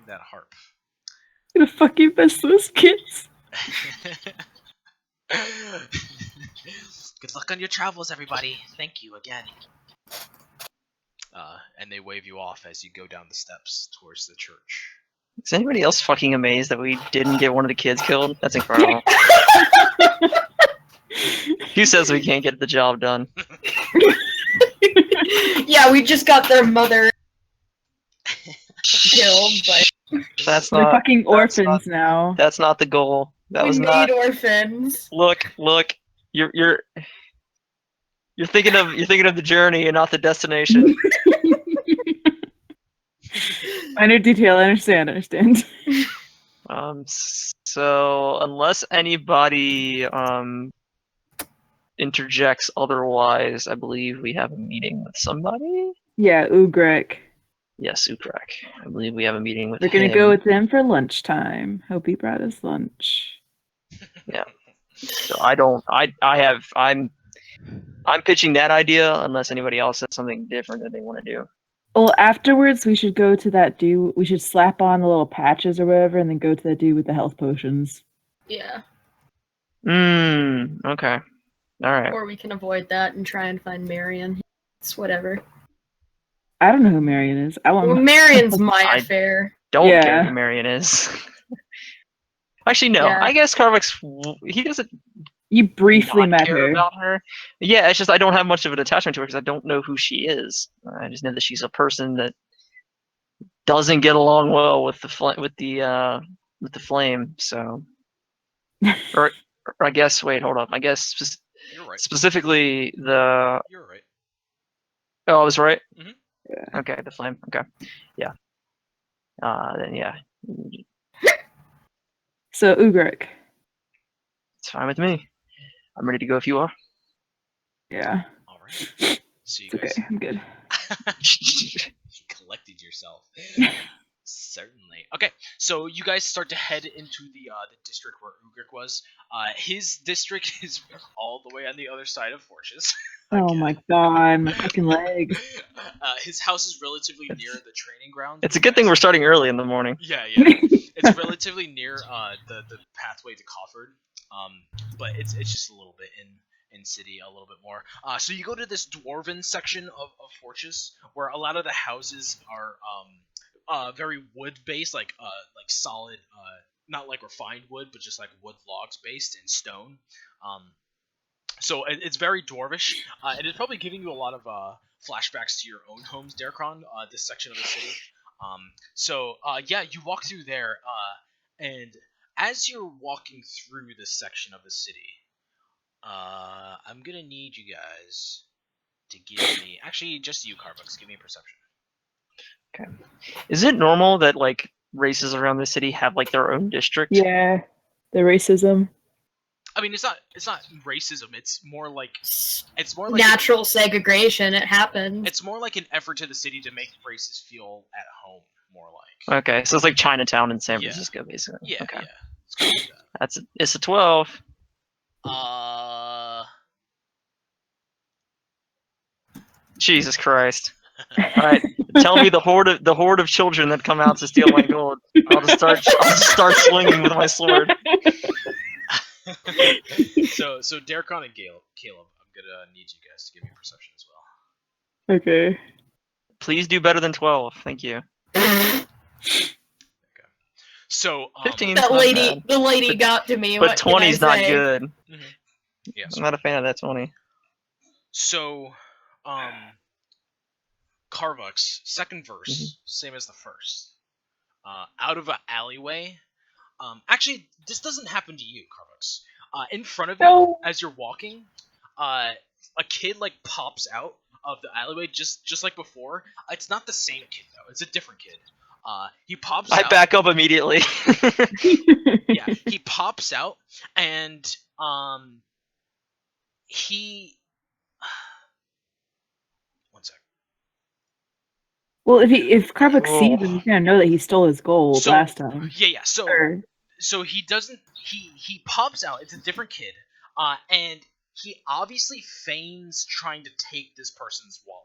Speaker 1: that harp.
Speaker 3: Gonna fucking miss those kids.
Speaker 1: Good luck on your travels, everybody. Thank you again. And they wave you off as you go down the steps towards the church.
Speaker 4: Is anybody else fucking amazed that we didn't get one of the kids killed? That's incredible. Who says we can't get the job done?
Speaker 2: Yeah, we just got their mother killed, but
Speaker 4: That's
Speaker 3: We're
Speaker 4: not.
Speaker 3: fucking
Speaker 4: that's
Speaker 3: orphans
Speaker 4: not-
Speaker 3: now.
Speaker 4: That's not the goal. That
Speaker 2: we
Speaker 4: was
Speaker 2: made
Speaker 4: not.
Speaker 2: orphans.
Speaker 4: Look. You're thinking of the journey and not the destination.
Speaker 3: Minor detail, I understand.
Speaker 4: So unless anybody interjects otherwise, I believe we have a meeting with somebody.
Speaker 3: Yeah, Ugrek.
Speaker 4: Yes, Ukrak. I believe we have a meeting with
Speaker 3: We're gonna
Speaker 4: him.
Speaker 3: go with them for lunchtime. Hope he brought us lunch.
Speaker 4: So I'm pitching that idea unless anybody else has something different that they want to do.
Speaker 3: Well, afterwards we should go to that dude. We should slap on the little patches or whatever, and then go to that dude with the health potions.
Speaker 2: Yeah.
Speaker 4: Okay. All right.
Speaker 2: Or we can avoid that and try and find Marion. It's whatever.
Speaker 3: I don't know who Marion is. I want.
Speaker 2: Well, Marion's my
Speaker 4: I-
Speaker 2: affair.
Speaker 4: Don't
Speaker 3: Yeah.
Speaker 4: care who Marion is. Actually, no.
Speaker 2: Yeah.
Speaker 4: I guess Carvex, he doesn't
Speaker 3: You briefly
Speaker 4: not
Speaker 3: met
Speaker 4: care
Speaker 3: her.
Speaker 4: about her. Yeah, it's just I don't have much of an attachment to her because I don't know who she is. I just know that she's a person that doesn't get along well with the flame. So, or I guess wait, hold up. I guess
Speaker 1: You're right.
Speaker 4: specifically the.
Speaker 1: You're right.
Speaker 4: Oh, I was right.
Speaker 1: Mhm.
Speaker 3: Yeah.
Speaker 4: Okay, the flame. Okay, yeah. Then yeah,
Speaker 3: So Ugrek.
Speaker 4: it's fine with me. I'm ready to go if you are.
Speaker 3: Yeah.
Speaker 1: All right. So you
Speaker 3: It's
Speaker 1: guys
Speaker 3: okay. I'm good.
Speaker 1: you collected yourself. Certainly. Okay, so you guys start to head into the district where Ugric was. His district is all the way on the other side of Fortius.
Speaker 3: Oh my god, my fucking legs.
Speaker 1: His house is relatively near the training ground.
Speaker 4: It's a good thing we're starting early in the morning.
Speaker 1: Yeah. It's relatively near the pathway to Cofford. But it's just a little bit in city, a little bit more. So you go to this dwarven section of Fortius where a lot of the houses are very wood based, like solid, not like refined wood, but just like wood logs based in stone. So it's very dwarvish, and it's probably giving you a lot of flashbacks to your own homes, Darkon, this section of the city. Yeah, you walk through there, and as you're walking through this section of the city, I'm gonna need you guys to give me, actually, just you, Carbux, give me a perception.
Speaker 4: Okay. Is it normal that like races around the city have like their own district?
Speaker 3: Yeah. The racism.
Speaker 1: I mean, it's not racism. It's more like
Speaker 2: Natural segregation. It happens.
Speaker 1: It's more like an effort to the city to make races feel at home. More like.
Speaker 4: Okay, so it's like Chinatown in San
Speaker 1: Yeah.
Speaker 4: Francisco, basically.
Speaker 1: Yeah.
Speaker 4: Okay.
Speaker 1: Yeah. It's kind of like that.
Speaker 4: It's a 12. Jesus Christ. Alright. Tell me the horde of children that come out to steal my gold. I'll just start swinging with my sword.
Speaker 1: So Darkon and Caleb, I'm gonna need you guys to give me a perception as well.
Speaker 3: Okay.
Speaker 4: Please do better than 12. Thank you.
Speaker 1: So
Speaker 4: 15.
Speaker 2: That
Speaker 4: Not
Speaker 2: lady,
Speaker 4: bad.
Speaker 2: the lady got to me.
Speaker 4: But
Speaker 2: What can I
Speaker 4: 20's not
Speaker 2: say?
Speaker 4: good.
Speaker 1: Yes.
Speaker 4: I'm not a fan of that 20.
Speaker 1: So, Carvux, second verse, same as the first. Out of an alleyway. Actually, this doesn't happen to you, Carvux. In front of you,
Speaker 3: No.
Speaker 1: as you're walking, a kid like pops out of the alleyway just like before. It's not the same kid though. It's a different kid. He pops
Speaker 4: I
Speaker 1: out.
Speaker 4: back up immediately.
Speaker 1: Yeah, he pops out and he. One sec.
Speaker 3: Well, if Carbuck sees him, he's gonna know that he stole his gold
Speaker 1: So
Speaker 3: last time.
Speaker 1: yeah. So
Speaker 3: Or
Speaker 1: so he doesn't. He pops out. It's a different kid. And he obviously feigns trying to take this person's wallet.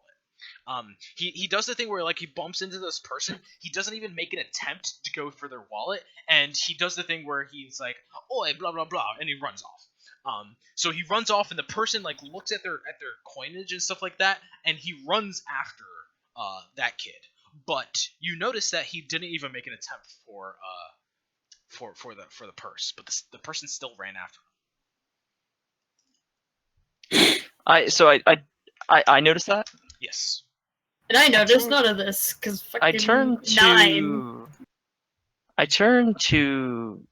Speaker 1: He does the thing where like he bumps into this person. He doesn't even make an attempt to go for their wallet, and he does the thing where he's like, "Oi, blah blah blah," and he runs off. So he runs off, and the person like looks at their coinage and stuff like that, and he runs after that kid. But you notice that he didn't even make an attempt for the purse, but the person still ran after him.
Speaker 4: I noticed that.
Speaker 1: Yes.
Speaker 2: And I noticed none of this because fucking
Speaker 4: I turn to
Speaker 2: 9.
Speaker 4: I turn to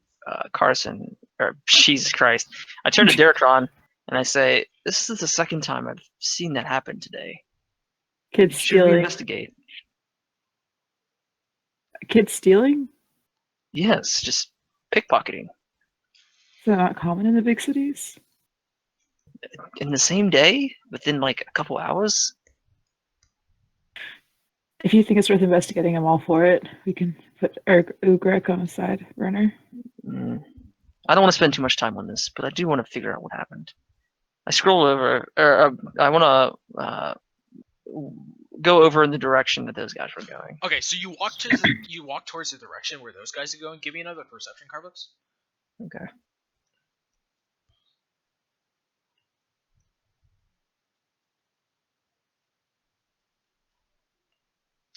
Speaker 4: Carson, or Jesus Christ. I turn to Derekron and I say, "This is the second time I've seen that happen today.
Speaker 3: kids
Speaker 4: Should we
Speaker 3: stealing.
Speaker 4: investigate?"
Speaker 3: Kids stealing?
Speaker 4: Yes, just pickpocketing.
Speaker 3: Is that not common in the big cities?
Speaker 4: In the same day? Within like a couple hours?
Speaker 3: If you think it's worth investigating, I'm all for it. We can put Ugrek on the side runner.
Speaker 4: I don't want to spend too much time on this, but I do want to figure out what happened. I scroll over, or I want to go over in the direction that those guys were going.
Speaker 1: Okay, so you walk towards the direction where those guys are going. Give me another perception, Carlos.
Speaker 4: Okay.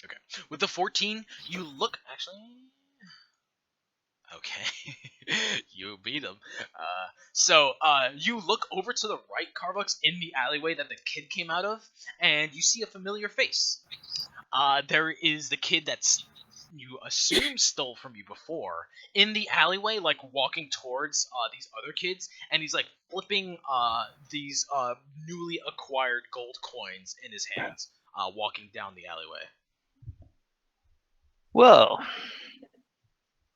Speaker 1: Okay. With the 14, you look actually. Okay, you beat him. So you look over to the right, Carbucks, in the alleyway that the kid came out of, and you see a familiar face. There is the kid that's you assume stole from you before in the alleyway, like walking towards these other kids, and he's like flipping these newly acquired gold coins in his hands, walking down the alleyway.
Speaker 4: Well,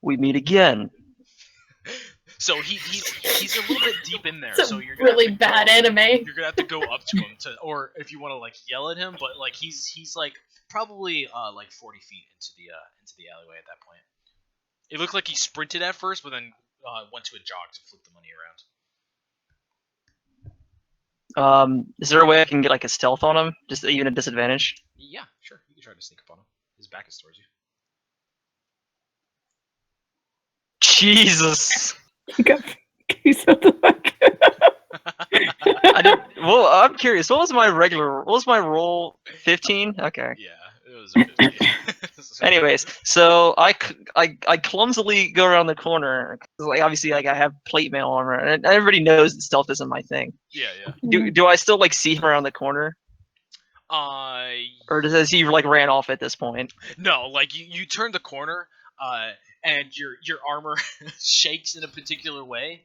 Speaker 4: we meet again.
Speaker 1: So he's a little bit deep in there.
Speaker 2: It's a
Speaker 1: so you're gonna
Speaker 2: really
Speaker 1: have to
Speaker 2: bad
Speaker 1: go,
Speaker 2: anime.
Speaker 1: You're gonna have to go up to him or if you want to like yell at him, but like he's like probably like 40 feet into the alleyway at that point. It looked like he sprinted at first, but then went to a jog to flip the money around.
Speaker 4: Is there a way I can get like a stealth on him, just even a disadvantage?
Speaker 1: Yeah, sure. You can try to sneak up on him. His back is towards you.
Speaker 4: Jesus.
Speaker 3: You said the fuck.
Speaker 4: Well, I'm curious. What was my roll? 15? Okay.
Speaker 1: Yeah, it was a 50.
Speaker 4: Anyways, so I clumsily go around the corner. Like obviously, like I have plate mail armor, and everybody knows that stealth isn't my thing.
Speaker 1: Yeah.
Speaker 4: Do I still like see him around the corner? Or does he like ran off at this point?
Speaker 1: No, like you turn the corner, and your armor shakes in a particular way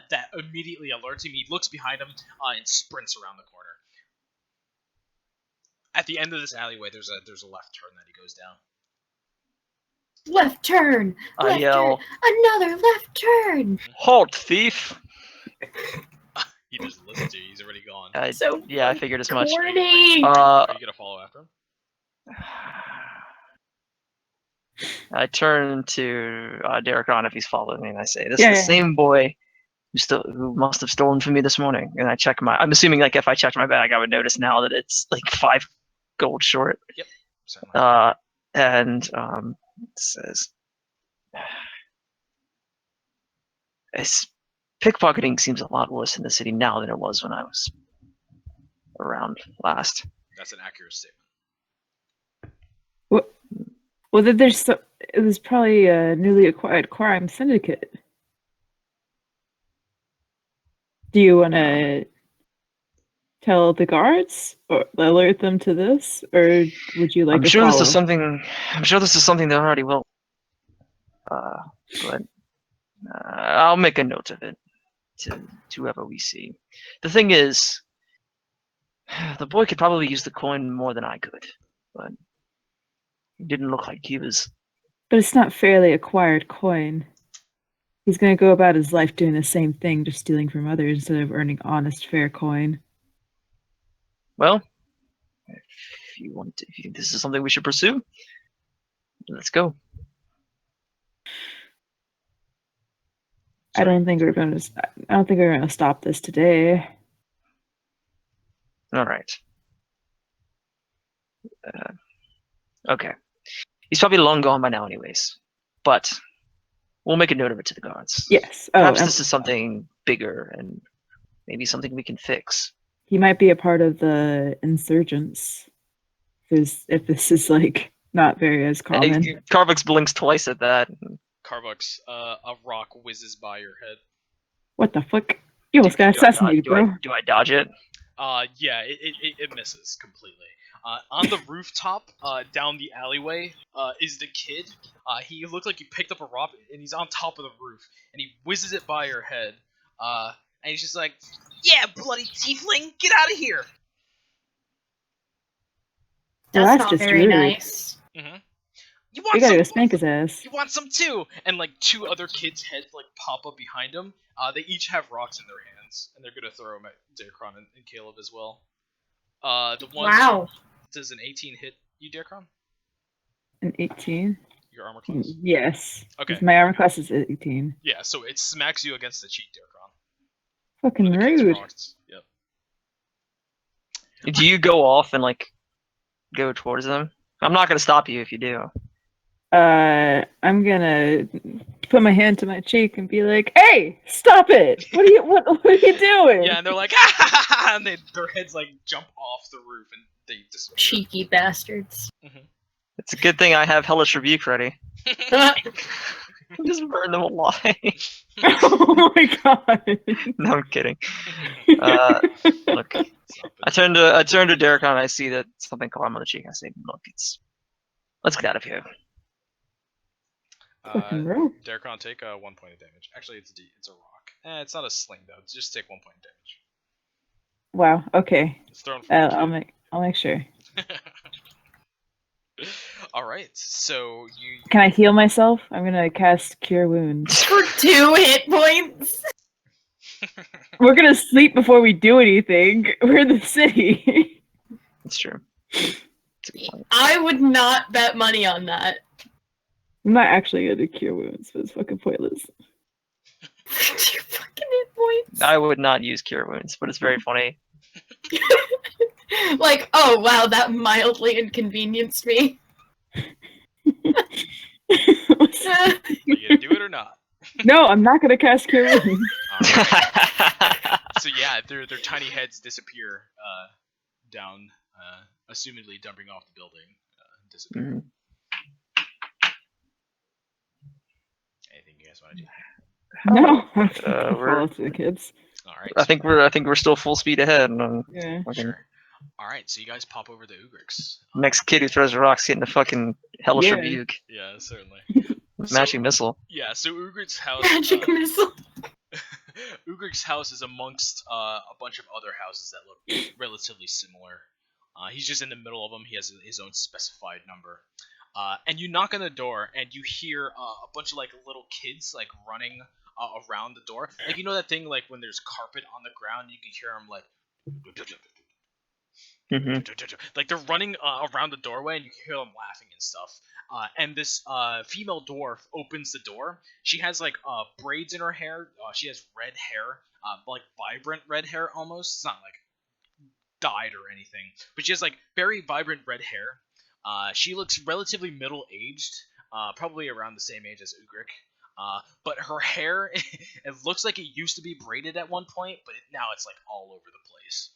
Speaker 1: that immediately alerts him. He looks behind him and sprints around the corner. At the end of this alleyway, there's a left turn that he goes down.
Speaker 2: Left turn.
Speaker 4: I yell,
Speaker 2: Another left turn.
Speaker 4: "Halt, thief!"
Speaker 1: He doesn't listen to you. He's already gone.
Speaker 4: Yeah, I figured as much.
Speaker 2: Corny.
Speaker 1: Are you gonna follow after him?
Speaker 4: I turn to Derek if he's following me, and I say, "This
Speaker 3: Yeah,
Speaker 4: is the
Speaker 3: yeah.
Speaker 4: same boy who must have stolen from me this morning." And I check I'm assuming like if I checked my bag, I would notice now that it's like 5 gold short.
Speaker 1: Yep. Certainly.
Speaker 4: And it says, pickpocketing seems a lot worse in the city now than it was when I was around last.
Speaker 1: That's an accurate statement.
Speaker 3: Well, then it was probably a newly acquired crime syndicate. Do you want to tell the guards or alert them to this, or would you like
Speaker 4: I'm
Speaker 3: to
Speaker 4: sure
Speaker 3: follow?
Speaker 4: this is something they already will. But I'll make a note of it to whoever we see. The thing is, the boy could probably use the coin more than I could, but he didn't look like he was.
Speaker 3: But it's not fairly acquired coin. He's gonna go about his life doing the same thing, just stealing from others instead of earning honest, fair coin.
Speaker 4: Well, if you think this is something we should pursue, let's go.
Speaker 3: I don't think we're gonna stop this today.
Speaker 4: All right. Okay. He's probably long gone by now, anyways. But we'll make a note of it to the guards.
Speaker 3: Yes.
Speaker 4: Perhaps this is something bigger and maybe something we can fix.
Speaker 3: He might be a part of the insurgents. If this is like not very as common.
Speaker 4: Carvux blinks twice at that.
Speaker 1: Carvux, a rock whizzes by your head.
Speaker 3: What the fuck? You almost got assassinated, bro.
Speaker 4: Do I dodge it?
Speaker 1: Yeah, it misses completely. On the rooftop, down the alleyway, is the kid. He looked like he picked up a rock, and he's on top of the roof, and he whizzes it by your head. And he's just like, "Yeah, bloody tiefling, get out of here!"
Speaker 2: That's
Speaker 3: That's
Speaker 2: not
Speaker 3: just
Speaker 2: very
Speaker 3: rude.
Speaker 2: nice.
Speaker 1: Mm-hmm.
Speaker 3: We gotta go spank his ass.
Speaker 1: You want some too? And like two other kids' heads like pop up behind him. They each have rocks in their hands, and they're gonna throw them at Darkron and Caleb as well. The one.
Speaker 2: Wow.
Speaker 1: Does an 18 hit you, Darkron?
Speaker 3: An 18?
Speaker 1: Your armor class?
Speaker 3: Yes.
Speaker 1: Okay.
Speaker 3: My armor class is 18.
Speaker 1: Yeah, so it smacks you against the cheek, Darkron.
Speaker 3: Fucking rude.
Speaker 1: Yep.
Speaker 4: Do you go off and like go towards them? I'm not gonna stop you if you do.
Speaker 3: I'm gonna put my hand to my cheek and be like, "Hey, stop it! What are you doing?"
Speaker 1: Yeah, and they're like, "Ah!" Ha, ha, ha, and their heads like jump off the roof and they disappear.
Speaker 2: Cheeky bastards.
Speaker 4: It's a good thing I have Hellish Rebuke ready. Just burn them alive.
Speaker 3: Oh my god!
Speaker 4: No, I'm kidding. Look, I turn to Darkon and I see that something caught him on the cheek. I say, "Look, let's get out of here."
Speaker 3: Fucking rude.
Speaker 1: Darkon, take 1 point of damage. Actually, it's a rock. It's not a sling though. Just take 1 point of damage.
Speaker 3: Wow. Okay.
Speaker 1: It's thrown from
Speaker 3: I'll make sure.
Speaker 1: All right. So you.
Speaker 3: Can I heal myself? I'm gonna cast Cure Wounds.
Speaker 2: For 2 hit points.
Speaker 3: We're gonna sleep before we do anything. We're in the city.
Speaker 4: That's true.
Speaker 2: I would not bet money on that.
Speaker 3: I'm not actually gonna do Cure Wounds, but it's fucking pointless.
Speaker 2: 2 fucking hit points.
Speaker 4: I would not use Cure Wounds, but it's very funny.
Speaker 2: Like, oh wow, that mildly inconvenienced me.
Speaker 1: Are you gonna do it or not?
Speaker 3: No, I'm not gonna cast Cure Wounds.
Speaker 1: Alright. So yeah, their tiny heads disappear down, assumedly dumping off the building. Disappear.
Speaker 4: Mhm.
Speaker 1: Anything you guys want to do?
Speaker 3: No,
Speaker 4: we're-
Speaker 3: follow to the kids.
Speaker 1: All right.
Speaker 4: I think we're still full speed ahead. And
Speaker 3: Yeah.
Speaker 1: Sure. All right. So you guys pop over to Ugrix.
Speaker 4: next kid who throws a rock's getting a fucking Hellish
Speaker 3: Yeah.
Speaker 4: Rebuke,
Speaker 1: Yeah, certainly.
Speaker 4: matching missile.
Speaker 1: Yeah. So Ugrix's house.
Speaker 2: Magic missile.
Speaker 1: Ugrix's house is amongst a bunch of other houses that look relatively similar. He's just in the middle of them. He has his own specified number. And you knock on the door, and you hear a bunch of like little kids like running around the door. Like you know that thing like when there's carpet on the ground, you can hear them like. Like they're running around the doorway, and you can hear them laughing and stuff. And this female dwarf opens the door. She has like braids in her hair. She has red hair, like vibrant red hair almost. It's not like dyed or anything, but she has like very vibrant red hair. She looks relatively middle-aged, probably around the same age as Ugric. But her hair, it looks like it used to be braided at one point, but now it's like all over the place.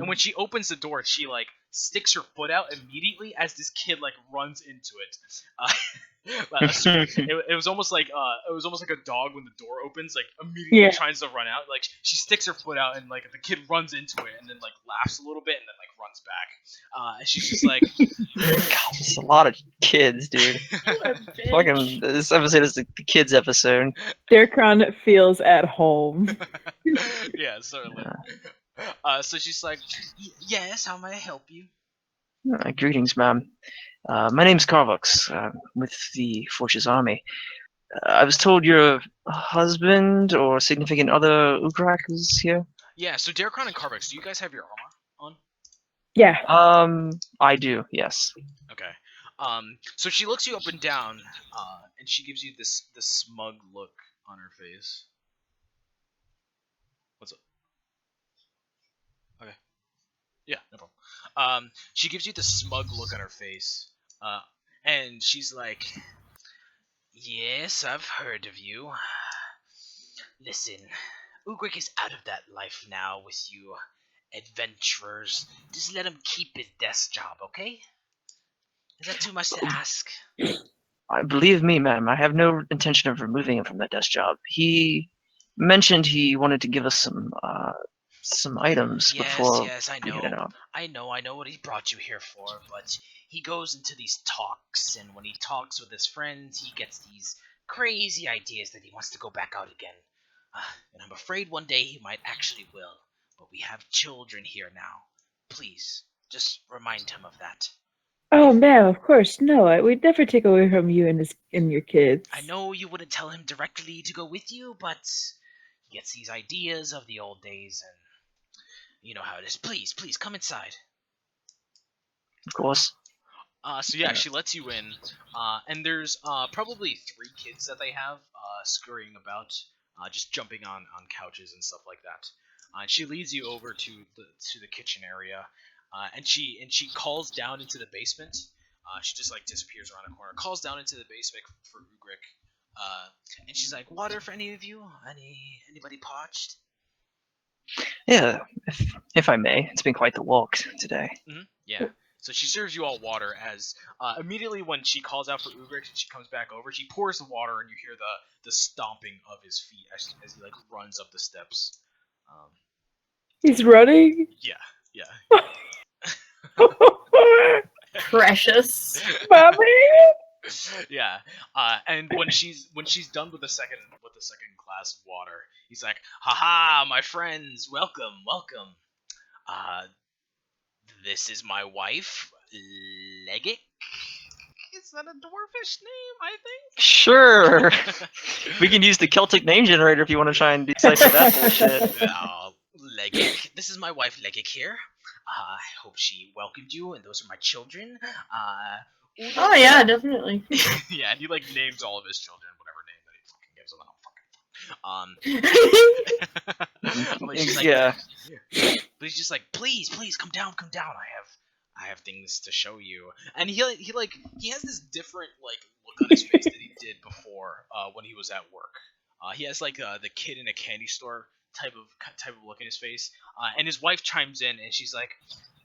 Speaker 1: When she opens the door, she like sticks her foot out immediately as this kid like runs into it. It was almost like a dog when the door opens, like immediately tries to run out. Like she sticks her foot out, and like the kid runs into it, and then like laughs a little bit, and then like runs back. And she's just like,
Speaker 4: God, it's a lot of kids, dude. Fucking, this episode is the kids episode.
Speaker 3: Darkron feels at home.
Speaker 1: yeah, certainly. So she's like, yes, how may I help you?
Speaker 4: Greetings, ma'am. My name's Carvux, with the Forces Army. I was told your husband or significant other Ukrak is here.
Speaker 1: Yeah. So Darkron and Carvex, do you guys have your armor on?
Speaker 3: Yeah.
Speaker 4: I do. Yes.
Speaker 1: Okay. So she looks you up and down, and she gives you this smug look on her face. What's up? Okay. Yeah, no problem. She gives you the smug look on her face, and she's like, "Yes, I've heard of you. Listen, Ugric is out of that life now with you adventurers. Just let him keep his desk job, okay? Is that too much to ask?"
Speaker 4: Believe me, ma'am, I have no intention of removing him from that desk job. He mentioned he wanted to give us some items
Speaker 1: Yes,
Speaker 4: before
Speaker 1: yes, I
Speaker 4: we headed
Speaker 1: know.
Speaker 4: out.
Speaker 1: I know what he brought you here for, but he goes into these talks, and when he talks with his friends, he gets these crazy ideas that he wants to go back out again. And I'm afraid one day he might actually will. But we have children here now. Please, just remind him of that.
Speaker 3: Oh, ma'am, of course. No, we'd never take away from you and your kids.
Speaker 1: I know you wouldn't tell him directly to go with you, but he gets these ideas of the old days, and you know how it is. Please, please, come inside.
Speaker 4: Of course.
Speaker 1: So yeah, she lets you in, and there's probably 3 kids that they have scurrying about, just jumping on couches and stuff like that. And she leads you over to the kitchen area, and she calls down into the basement. She just like disappears around the corner, calls down into the basement for Ugric, and she's like, "Water for any of you? Anybody parched?"
Speaker 4: Yeah, if I may. It's been quite the walk today.
Speaker 1: Yeah. So she serves you all water as immediately when she calls out for Ugric and she comes back over, she pours the water and you hear the stomping of his feet as he like runs up the steps.
Speaker 3: He's running?
Speaker 1: Yeah.
Speaker 2: Precious.
Speaker 3: Mommy!
Speaker 1: Yeah. And when she's done with the second glass of water, he's like, "Haha, my friends, welcome. Uh, this is my wife, Legic. Is that a dwarfish name? I think."
Speaker 4: Sure. We can use the Celtic name generator if you want to try and decipher that bullshit.
Speaker 1: Legic. This is my wife, Legic here. I hope she welcomed you, and those are my children.
Speaker 2: Oh yeah, definitely.
Speaker 1: Yeah, and he like names all of his children, whatever name that he fucking gives them. I don't fucking. But she's like,
Speaker 4: Yeah.
Speaker 1: but he's just like, please, come down. I have things to show you. And he has this different like look on his face that he did before when he was at work. He has like the kid in a candy store type of look in his face. And his wife chimes in and she's like,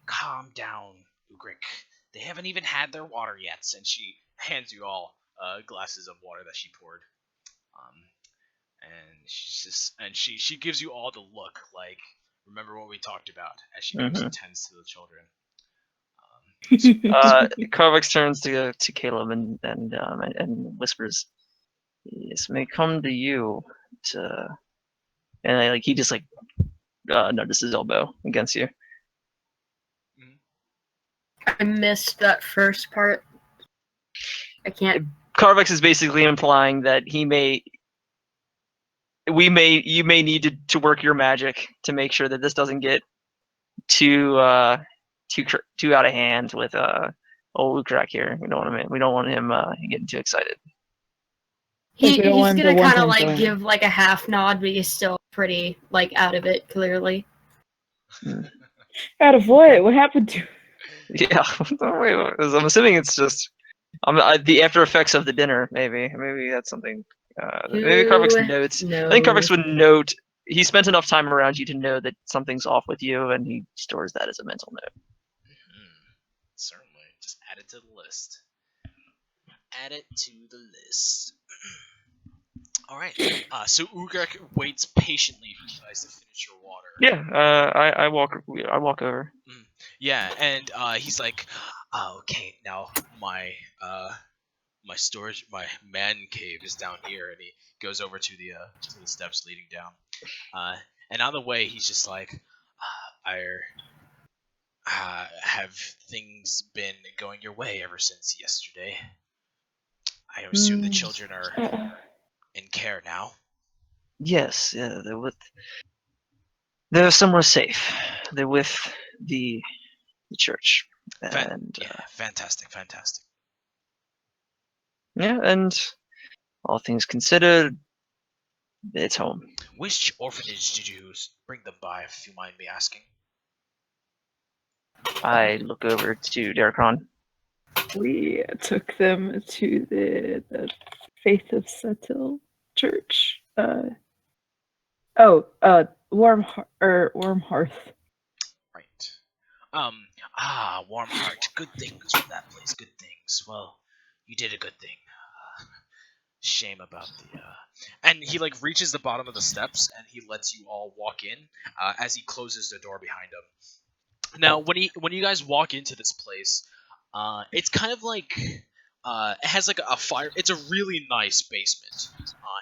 Speaker 1: "Calm down, Ugric. They haven't even had their water yet." And she hands you all glasses of water that she poured. And she gives you all the look like, remember what we talked about, as she goes and tends to the children.
Speaker 4: Carvex turns to Caleb and whispers, "This may come to you to," and he just nudges his elbow against you.
Speaker 2: I missed that first part. I can't.
Speaker 4: Carvex is basically implying that you may need to work your magic to make sure that this doesn't get too out of hand with old Ukrak here. We don't want him getting too excited.
Speaker 2: He's gonna kind of like give like a half nod, but he's still pretty like out of it, clearly.
Speaker 3: Out of what? What happened to?
Speaker 4: Yeah, I'm assuming it's just the after effects of the dinner. Maybe that's something. Maybe Carvex notes. I think Carvex would note. He spent enough time around you to know that something's off with you, and he stores that as a mental note.
Speaker 1: Certainly, just add it to the list. Add it to the list. All right. So Ugric waits patiently for you guys to finish your water.
Speaker 4: Yeah. I walk over.
Speaker 1: Yeah, and he's like, "Okay, now my storage, my man cave is down here," and he goes over to the steps leading down. And on the way, he's just like, "Have things been going your way ever since yesterday? I assume the children are in care now?
Speaker 4: Yes, they're somewhere safe. They're with the church, and
Speaker 1: fantastic.
Speaker 4: and all things considered, it's home.
Speaker 1: Which orphanage did you bring them by, if you mind me asking?
Speaker 4: I look over to Darkron.
Speaker 3: We took them to the Faith of Satil Church. Warm Hearth.
Speaker 1: Right. Warm Heart. Good things from that place. Good things. Well, you did a good thing. Shame about the. And he like reaches the bottom of the steps and he lets you all walk in. As he closes the door behind him. Now, when you guys walk into this place, it's kind of like. It has like a fire. It's a really nice basement.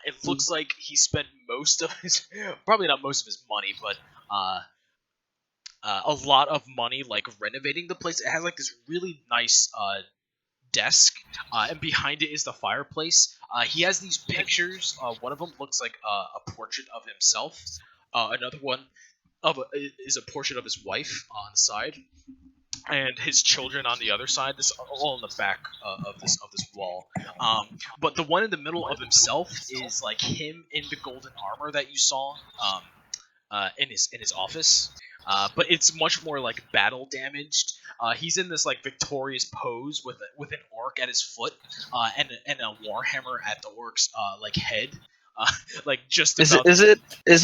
Speaker 1: It looks like he spent most of his, probably not most of his money, but a lot of money like renovating the place. It has like this really nice desk, and behind it is the fireplace. He has these pictures. One of them looks like a portrait of himself. Another one is a portrait of his wife on the side, and his children on the other side. This all in the back of this wall. But the one in the middle of himself is like him in the golden armor that you saw in his office. But it's much more like battle damaged. He's in this like victorious pose with an orc at his foot, and a warhammer at the orc's like head. Like just
Speaker 4: Is
Speaker 1: about.
Speaker 4: Is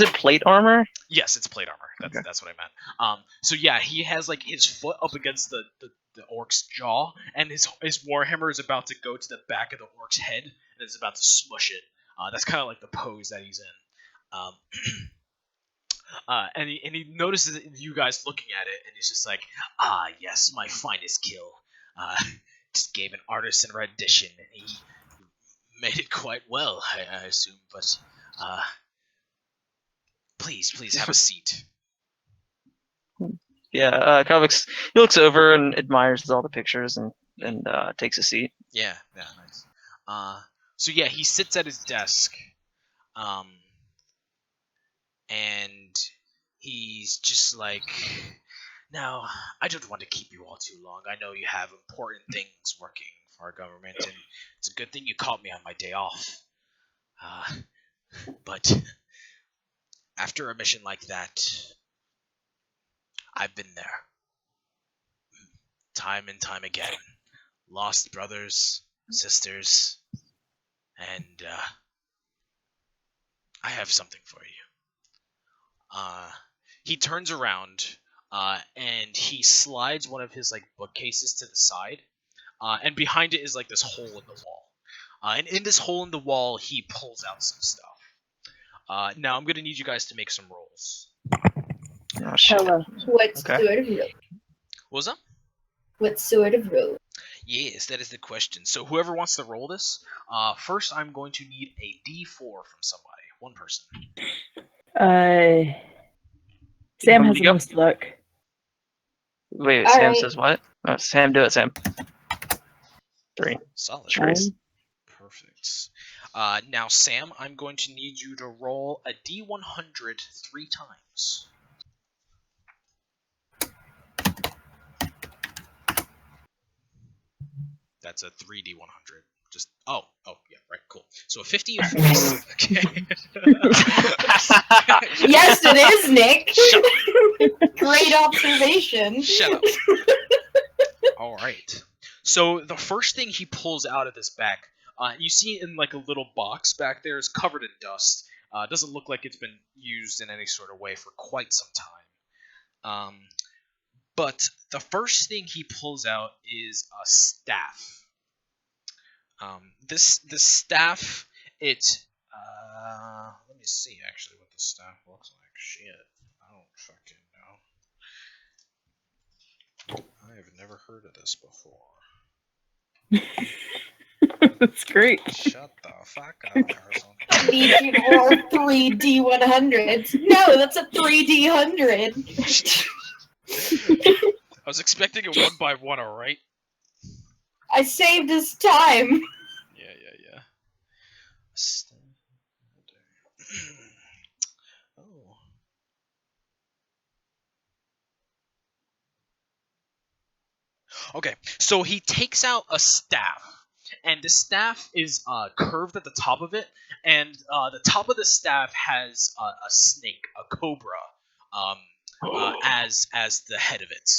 Speaker 4: it plate armor?
Speaker 1: Yes, it's plate armor. That's what I meant. So yeah, he has like his foot up against the orc's jaw, and his warhammer is about to go to the back of the orc's head, and it's about to smush it. That's kind of like the pose that he's in. And he notices you guys looking at it, and he's just like, "Ah, yes, my finest kill. Just gave an artisan rendition, and he made it quite well, I assume. But please have a seat."
Speaker 4: Yeah, Kavix, he looks over and admires all the pictures and takes a seat.
Speaker 1: Yeah, nice. So yeah, he sits at his desk, and he's just like, "Now, I don't want to keep you all too long. I know you have important things working for our government, and it's a good thing you caught me on my day off. But after a mission like that, I've been there. Time and time again. Lost brothers, sisters, and I have something for you." He turns around, and he slides one of his like bookcases to the side, and behind it is like this hole in the wall. And in this hole in the wall, he pulls out some stuff. Now I'm gonna need you guys to make some rolls.
Speaker 4: Oh shit.
Speaker 2: Hello. What
Speaker 4: Okay.
Speaker 2: sort of roll?
Speaker 1: What was that?
Speaker 2: What sort of roll?
Speaker 1: Yes, that is the question. So whoever wants to roll this, first I'm going to need a D4 from somebody, one person.
Speaker 3: Sam has
Speaker 4: you
Speaker 3: the
Speaker 4: go.
Speaker 3: most luck.
Speaker 4: Wait,
Speaker 2: All
Speaker 4: Sam
Speaker 2: right.
Speaker 4: says what? Oh, Sam, do it, Sam. 3.
Speaker 1: Solid.
Speaker 4: Trace.
Speaker 1: Perfect. Now, Sam, I'm going to need you to roll a D100 3 times. That's a 3D100. Just yeah, right, cool. So a 50, a 40. Okay.
Speaker 2: Yes, it is, Nick.
Speaker 1: Shut
Speaker 2: Great observation.
Speaker 1: Shut up. All right. So the first thing he pulls out of this bag, you see in like a little box back there, is covered in dust. Doesn't look like it's been used in any sort of way for quite some time. But the first thing he pulls out is a staff. This staff, let me see actually what the staff looks like. Shit, I don't fucking know. I have never heard of this before.
Speaker 3: That's great.
Speaker 1: Shut the fuck up, Carson.
Speaker 2: I need you to roll 3D100s. No, that's a 3D100.
Speaker 1: I was expecting a 1x1, alright?
Speaker 2: I saved his time.
Speaker 1: Yeah. Okay, so he takes out a staff, and the staff is curved at the top of it, and the top of the staff has a snake, a cobra, um, as the head of it.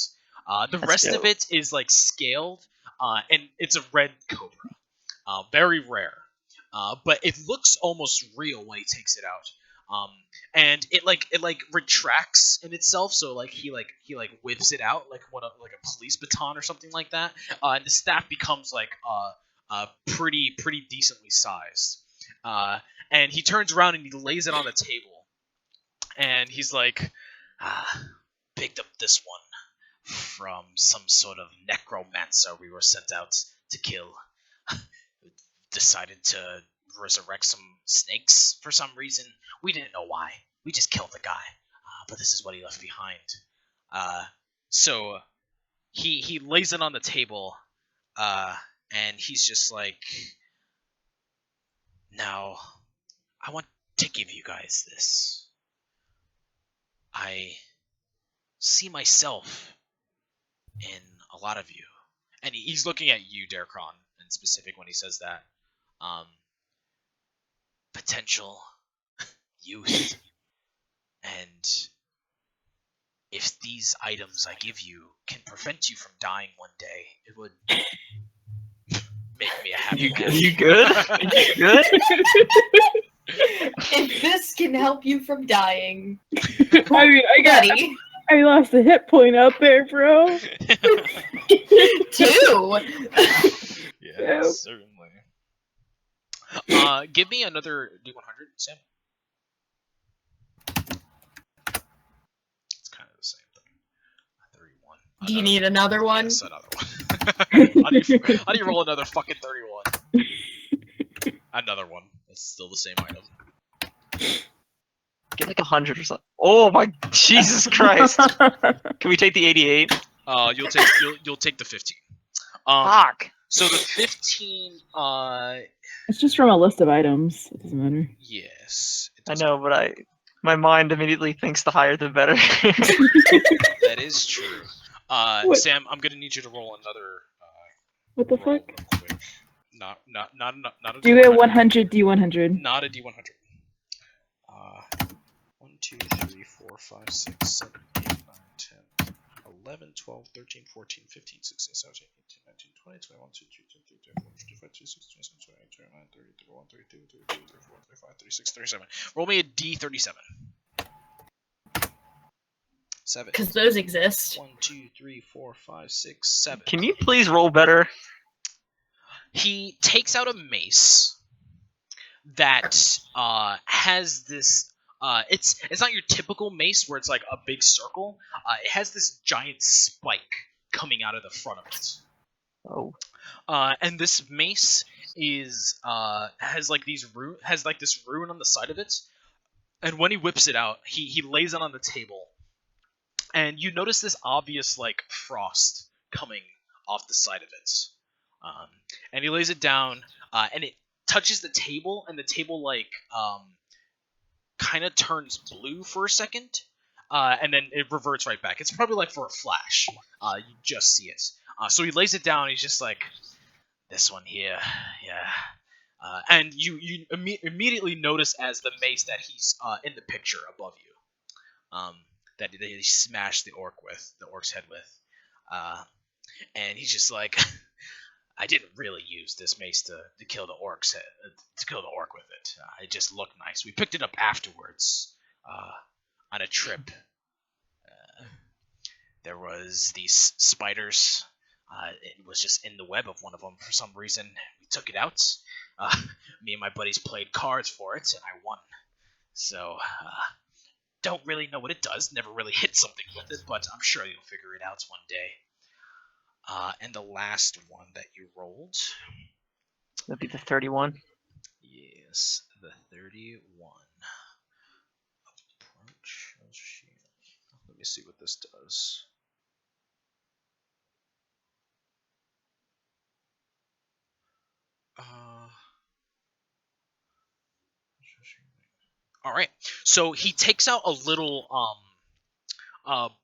Speaker 1: The
Speaker 4: That's
Speaker 1: rest of
Speaker 4: dope.
Speaker 1: it is like scaled, and it's a red cobra, very rare, but it looks almost real when he takes it out. And it retracts in itself, so he whips it out like a police baton or something like that, and the staff becomes pretty decently sized. And he turns around and he lays it on the table, and he's like, picked up this one from some sort of necromancer we were sent out to kill. Decided to resurrect some snakes for some reason. We didn't know why. We just killed the guy. But this is what he left behind. So he lays it on the table, and he's just like, now, I want to give you guys this. I see myself in a lot of you. And he's looking at you, Derkron, in specific when he says that. Potential youth, and if these items I give you can prevent you from dying one day, it would make me a happy man.
Speaker 4: You good? You good?
Speaker 2: If this can help you from dying,
Speaker 3: I mean,
Speaker 2: buddy.
Speaker 3: I lost a hit point out there, bro.
Speaker 2: 2.
Speaker 1: Yeah, certainly. Give me another D100, Sam. It's kind of the same thing. 31.
Speaker 2: Do you need another one?
Speaker 1: Yes, another one. How do you roll another fucking 31? Another one. That's still the same item.
Speaker 4: Get like 100 or something. Oh my Jesus Christ! Can we take the 88?
Speaker 1: You'll take the 15.
Speaker 4: Fuck.
Speaker 1: So the 15.
Speaker 3: It's just from a list of items. It doesn't matter.
Speaker 1: Yes.
Speaker 4: I know, but my mind immediately thinks the higher the better.
Speaker 1: That is true.
Speaker 3: What?
Speaker 1: Sam, I'm gonna need you to roll another.
Speaker 3: What the
Speaker 1: roll
Speaker 3: fuck?
Speaker 1: real quick. Not a
Speaker 3: Do it
Speaker 1: D100.
Speaker 3: 100 D100.
Speaker 1: Not a D100. 1, 2, 3, 4, 5, 6, 7, 8, 9, 10, 11, 12, 13, 14, 15, 16, 17, 18, 19, 20, 21, 22, 23, 24, 25, 26, 27, 28, 29, 30, 31, 32, 33, 34, 35, 36, 37. Roll me a D37. 7.
Speaker 2: Because those exist.
Speaker 1: 1, 2, 3, 4, 5, 6, 7.
Speaker 4: Can you please roll better?
Speaker 1: He takes out a mace that has this. It's not your typical mace where it's like a big circle. It has this giant spike coming out of the front of it.
Speaker 4: Oh.
Speaker 1: And this mace has this rune on the side of it. And when he whips it out, he lays it on the table. And you notice this obvious like frost coming off the side of it. And he lays it down, and it touches the table, and the table kind of turns blue for a second, and then it reverts right back. It's probably like for a flash. You just see it. So he lays it down. And he's just like, this one here, yeah. And you immediately notice as the mace that he's in the picture above you, that he smashed the orc's head with, and he's just like. I didn't really use this mace to kill the orc with it. It just looked nice. We picked it up afterwards on a trip. There was these spiders. It was just in the web of one of them for some reason. We took it out. Me and my buddies played cards for it, and I won. So, don't really know what it does. Never really hit something with it, but I'm sure you'll figure it out one day. And the last one that you rolled.
Speaker 4: That'd be the 31.
Speaker 1: Yes, the 31. Approach. Oh, shit. Let me see what this does. All right. So he takes out a little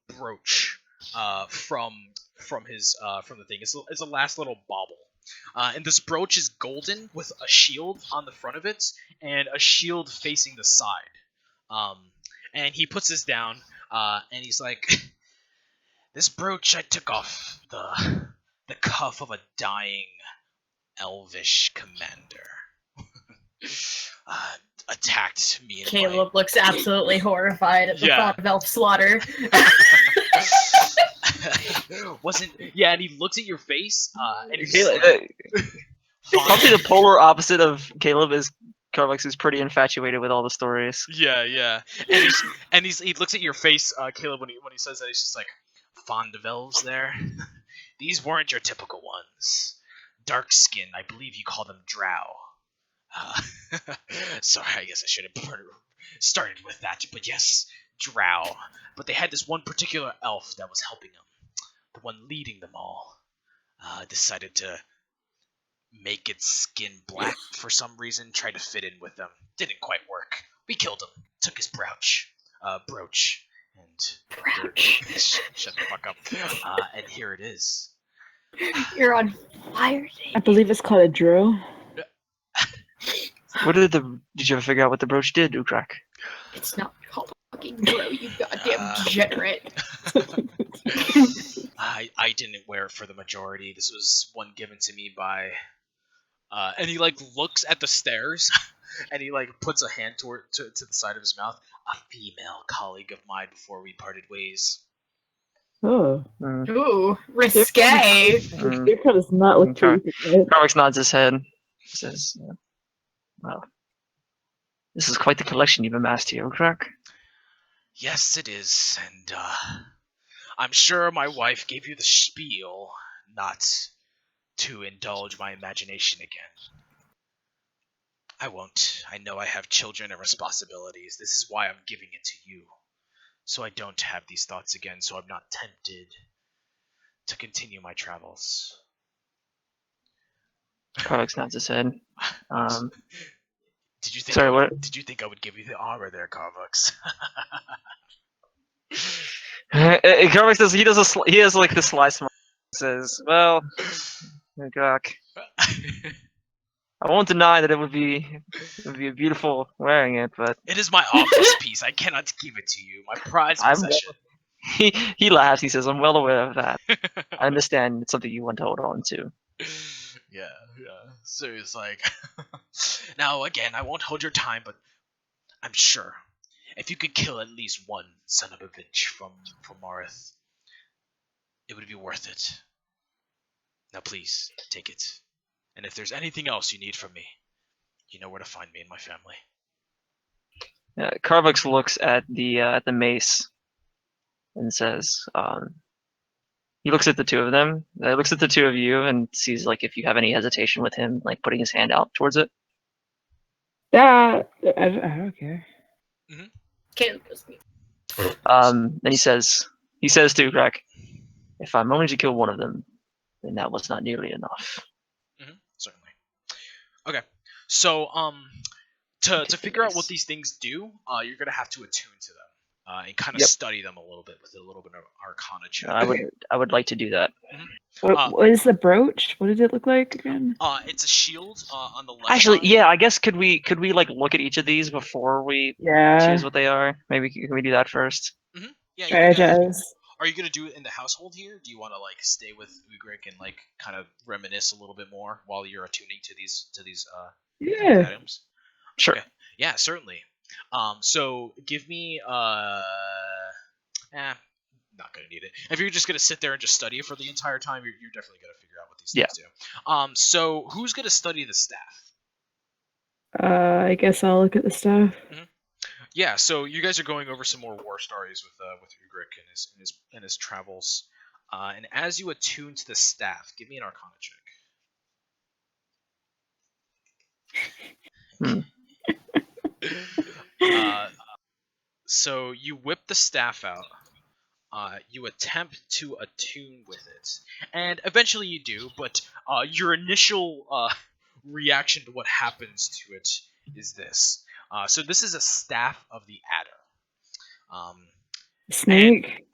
Speaker 1: brooch from from the thing. It's a last little bauble. And this brooch is golden with a shield on the front of it and a shield facing the side. And he puts this down, and he's like, "This brooch I took off the cuff of a dying elvish commander. Attacked me."
Speaker 2: Caleb looks absolutely horrified at the thought of elf slaughter.
Speaker 1: And he looks at your face, and he's
Speaker 4: probably the polar opposite of Caleb is Carvex, who's pretty infatuated with all the stories.
Speaker 1: Yeah. And he looks at your face, Caleb, when he says that. He's just like, "Fond of elves there? These weren't your typical ones. Dark skin, I believe you call them drow. Sorry, I guess I should have started with that, but yes, drow. But they had this one particular elf that was helping them. The one leading them all. Decided to make its skin black for some reason, tried to fit in with them. Didn't quite work. We killed him, took his brooch, and shut the fuck up. And here it is."
Speaker 2: You're on fire, Dave.
Speaker 3: I believe it's called a drill.
Speaker 4: What did you ever figure out what the brooch did, Ukrak?
Speaker 2: It's not called fucking bro, you goddamn degenerate.
Speaker 1: I didn't wear it for the majority. This was one given to me by... and he, like, looks at the stairs, and he, like, puts a hand to the side of his mouth. "A female colleague of mine before we parted ways."
Speaker 3: Oh.
Speaker 2: Ooh, risque.
Speaker 3: Your card does not look terrific, right?
Speaker 4: Carvex nods his head. Says, "Well, this is quite the collection you've amassed here, Ukrak."
Speaker 1: "Yes, it is, and I'm sure my wife gave you the spiel not to indulge my imagination again. I won't. I know I have children and responsibilities. This is why I'm giving it to you. So I don't have these thoughts again, so I'm not tempted to continue my travels."
Speaker 4: Carvex nods his head.
Speaker 1: Did you think?
Speaker 4: Sorry, what?
Speaker 1: Did you think I would give you the armor there, Carvux?
Speaker 4: Carvex does. He has like this sly smile. He says, "Well, Ukrak, I won't deny that it would be beautiful wearing it, but
Speaker 1: It is my office piece. I cannot give it to you. My prized possession."
Speaker 4: He laughs. He says, "I'm well aware of that. I understand it's something you want to hold on to."
Speaker 1: Yeah. So he's like, "Now again, I won't hold your time, but I'm sure if you could kill at least one son of a bitch from Marith, it would be worth it. Now please, take it. And if there's anything else you need from me, you know where to find me and my family."
Speaker 4: Carvex looks at the mace and says, he looks at the two of them. Looks at the two of you and sees like if you have any hesitation with him, like putting his hand out towards it.
Speaker 3: Yeah, I don't care.
Speaker 2: Caleb goes mute.
Speaker 4: Then he says to Ukrak, "If I'm only to kill one of them, then that was not nearly enough."
Speaker 1: Certainly. Okay. So to figure out what these things do, you're gonna have to attune to them. And kind of study them a little bit with a little bit of Arcana check.
Speaker 4: I would like to do that.
Speaker 3: What is the brooch? What did it look like again?
Speaker 1: It's a shield on the left.
Speaker 4: Actually,
Speaker 1: side.
Speaker 4: yeah. I guess could we like look at each of these before we choose what they are? Maybe can we do that first?
Speaker 1: Yeah.
Speaker 3: Strategize.
Speaker 1: Are you gonna do it in the household here? Do you want to like stay with Ugric and like kind of reminisce a little bit more while you're attuning to these items?
Speaker 4: Sure.
Speaker 1: Okay. Yeah, certainly. So give me not gonna need it. If you're just gonna sit there and just study it for the entire time, you're definitely gonna figure out what these things do. So who's gonna study the staff?
Speaker 3: I guess I'll look at the stuff.
Speaker 1: Yeah, so you guys are going over some more war stories with Ugric and his travels. And as you attune to the staff, give me an Arcana check. So you whip the staff out. You attempt to attune with it, and eventually you do. But your initial reaction to what happens to it is this. So this is a staff of the adder.
Speaker 3: Snake.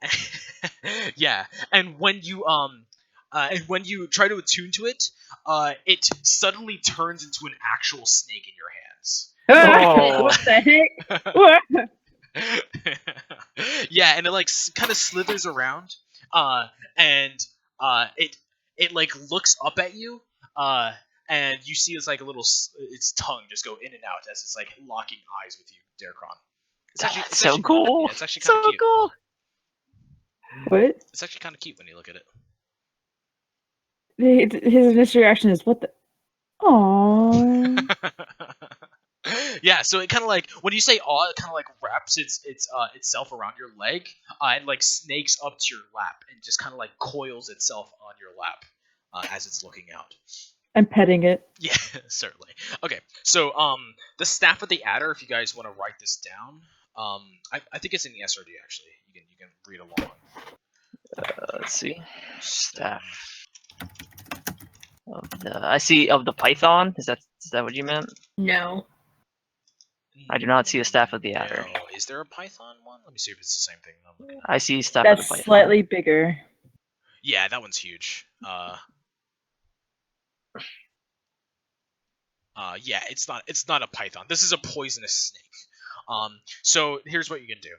Speaker 1: Yeah, and when you try to attune to it, it suddenly turns into an actual snake in your hands.
Speaker 4: Oh.
Speaker 3: What the heck? What?
Speaker 1: Yeah, and it like kind of slithers around, and it like looks up at you, and you see it's like a little its tongue just go in and out as it's like locking eyes with you, Darkron.
Speaker 4: That's so cool.
Speaker 1: Yeah, it's actually kind of
Speaker 4: So
Speaker 1: cute.
Speaker 4: cool.
Speaker 3: What?
Speaker 1: It's actually kind of cute when you look at it.
Speaker 3: His initial reaction is what the. Aww.
Speaker 1: Yeah, so it kind of like when you say "aw," it kind of like wraps itself around your leg, and like snakes up to your lap and just kind of like coils itself on your lap as it's looking out.
Speaker 3: I'm petting it.
Speaker 1: Yeah, certainly. Okay, so the staff of the adder. If you guys want to write this down, I think it's in the SRD actually. You can read along.
Speaker 4: Let's see. Staff. I see of the python. Is that what you meant?
Speaker 2: No.
Speaker 4: I do not see a staff of the adder.
Speaker 1: No. Is there a python one? Let me see if it's the same thing.
Speaker 4: I see staff of the
Speaker 3: That's
Speaker 4: python.
Speaker 3: slightly bigger.
Speaker 1: Yeah, that one's huge. Yeah, it's not a python. This is a poisonous snake. So here's what you can do.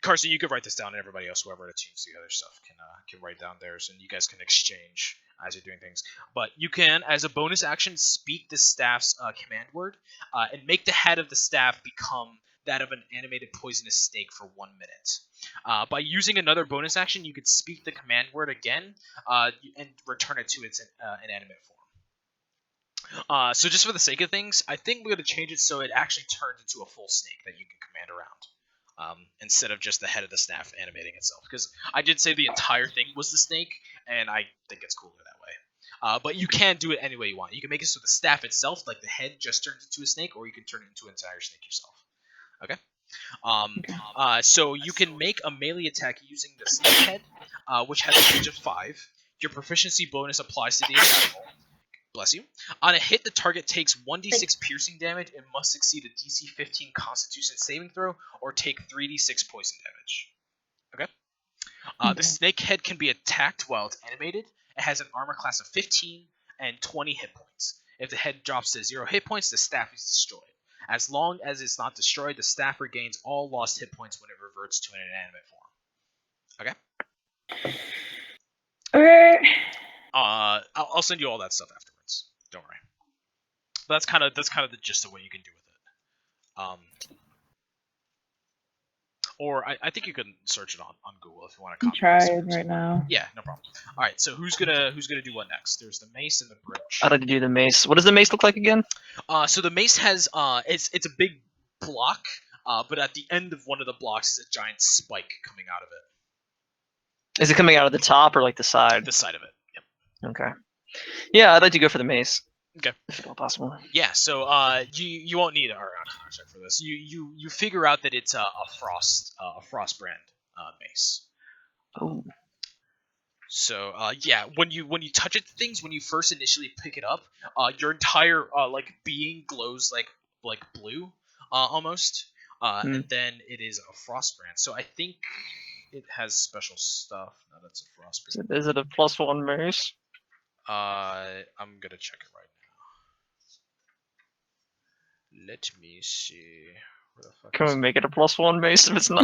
Speaker 1: Carson, you could write this down, and everybody else, whoever attunes the other stuff, can write down theirs, and you guys can exchange as you're doing things. But you can, as a bonus action, speak the staff's command word, and make the head of the staff become that of an animated poisonous snake for 1 minute. By using another bonus action, you could speak the command word again, and return it to its inanimate form. So just for the sake of things, I think we're going to change it so it actually turns into a full snake that you can command around, instead of just the head of the staff animating itself. Because I did say the entire thing was the snake, and I think it's cooler that way. But you can do it any way you want. You can make it so the staff itself, like the head, just turns into a snake, or you can turn it into an entire snake yourself. Okay? So you can make a melee attack using the snake head, which has a range of 5. Your proficiency bonus applies to the attack roll. Bless you. On a hit, the target takes 1d6 piercing damage and must succeed a DC 15 Constitution saving throw or take 3d6 poison damage. Okay? The snake head can be attacked while it's animated. It has an armor class of 15 and 20 hit points. If the head drops to 0 hit points, the staff is destroyed. As long as it's not destroyed, the staff regains all lost hit points when it reverts to an inanimate form. Okay?
Speaker 3: Okay.
Speaker 1: I'll send you all that stuff afterwards. Don't worry. But that's kind of the gist of what you can do with it. Or I think you can search it on Google if you want to.
Speaker 3: I'm trying right now.
Speaker 1: Yeah, no problem. All right, so who's gonna do what next? There's the mace and the bridge.
Speaker 4: I'd like to do the mace. What does the mace look like again?
Speaker 1: So the mace has it's a big block, but at the end of one of the blocks is a giant spike coming out of it.
Speaker 4: Is it coming out of the top or like the side?
Speaker 1: The side of it. Yep.
Speaker 4: Okay. Yeah, I'd like to go for the mace.
Speaker 1: Okay.
Speaker 4: If at all possible.
Speaker 1: Yeah, so you won't need an Arcana check for this. You figure out that it's a frost brand mace.
Speaker 4: Oh.
Speaker 1: So yeah, when you touch it, things when you first initially pick it up, your entire like being glows like blue, almost, and then it is a frost brand. So I think it has special stuff. No, that's a frost brand.
Speaker 4: Is it a +1 mace?
Speaker 1: I'm gonna check it right now. Let me see. Where the fuck
Speaker 4: Can
Speaker 1: is
Speaker 4: we
Speaker 1: it?
Speaker 4: make it a +1 mace if it's not?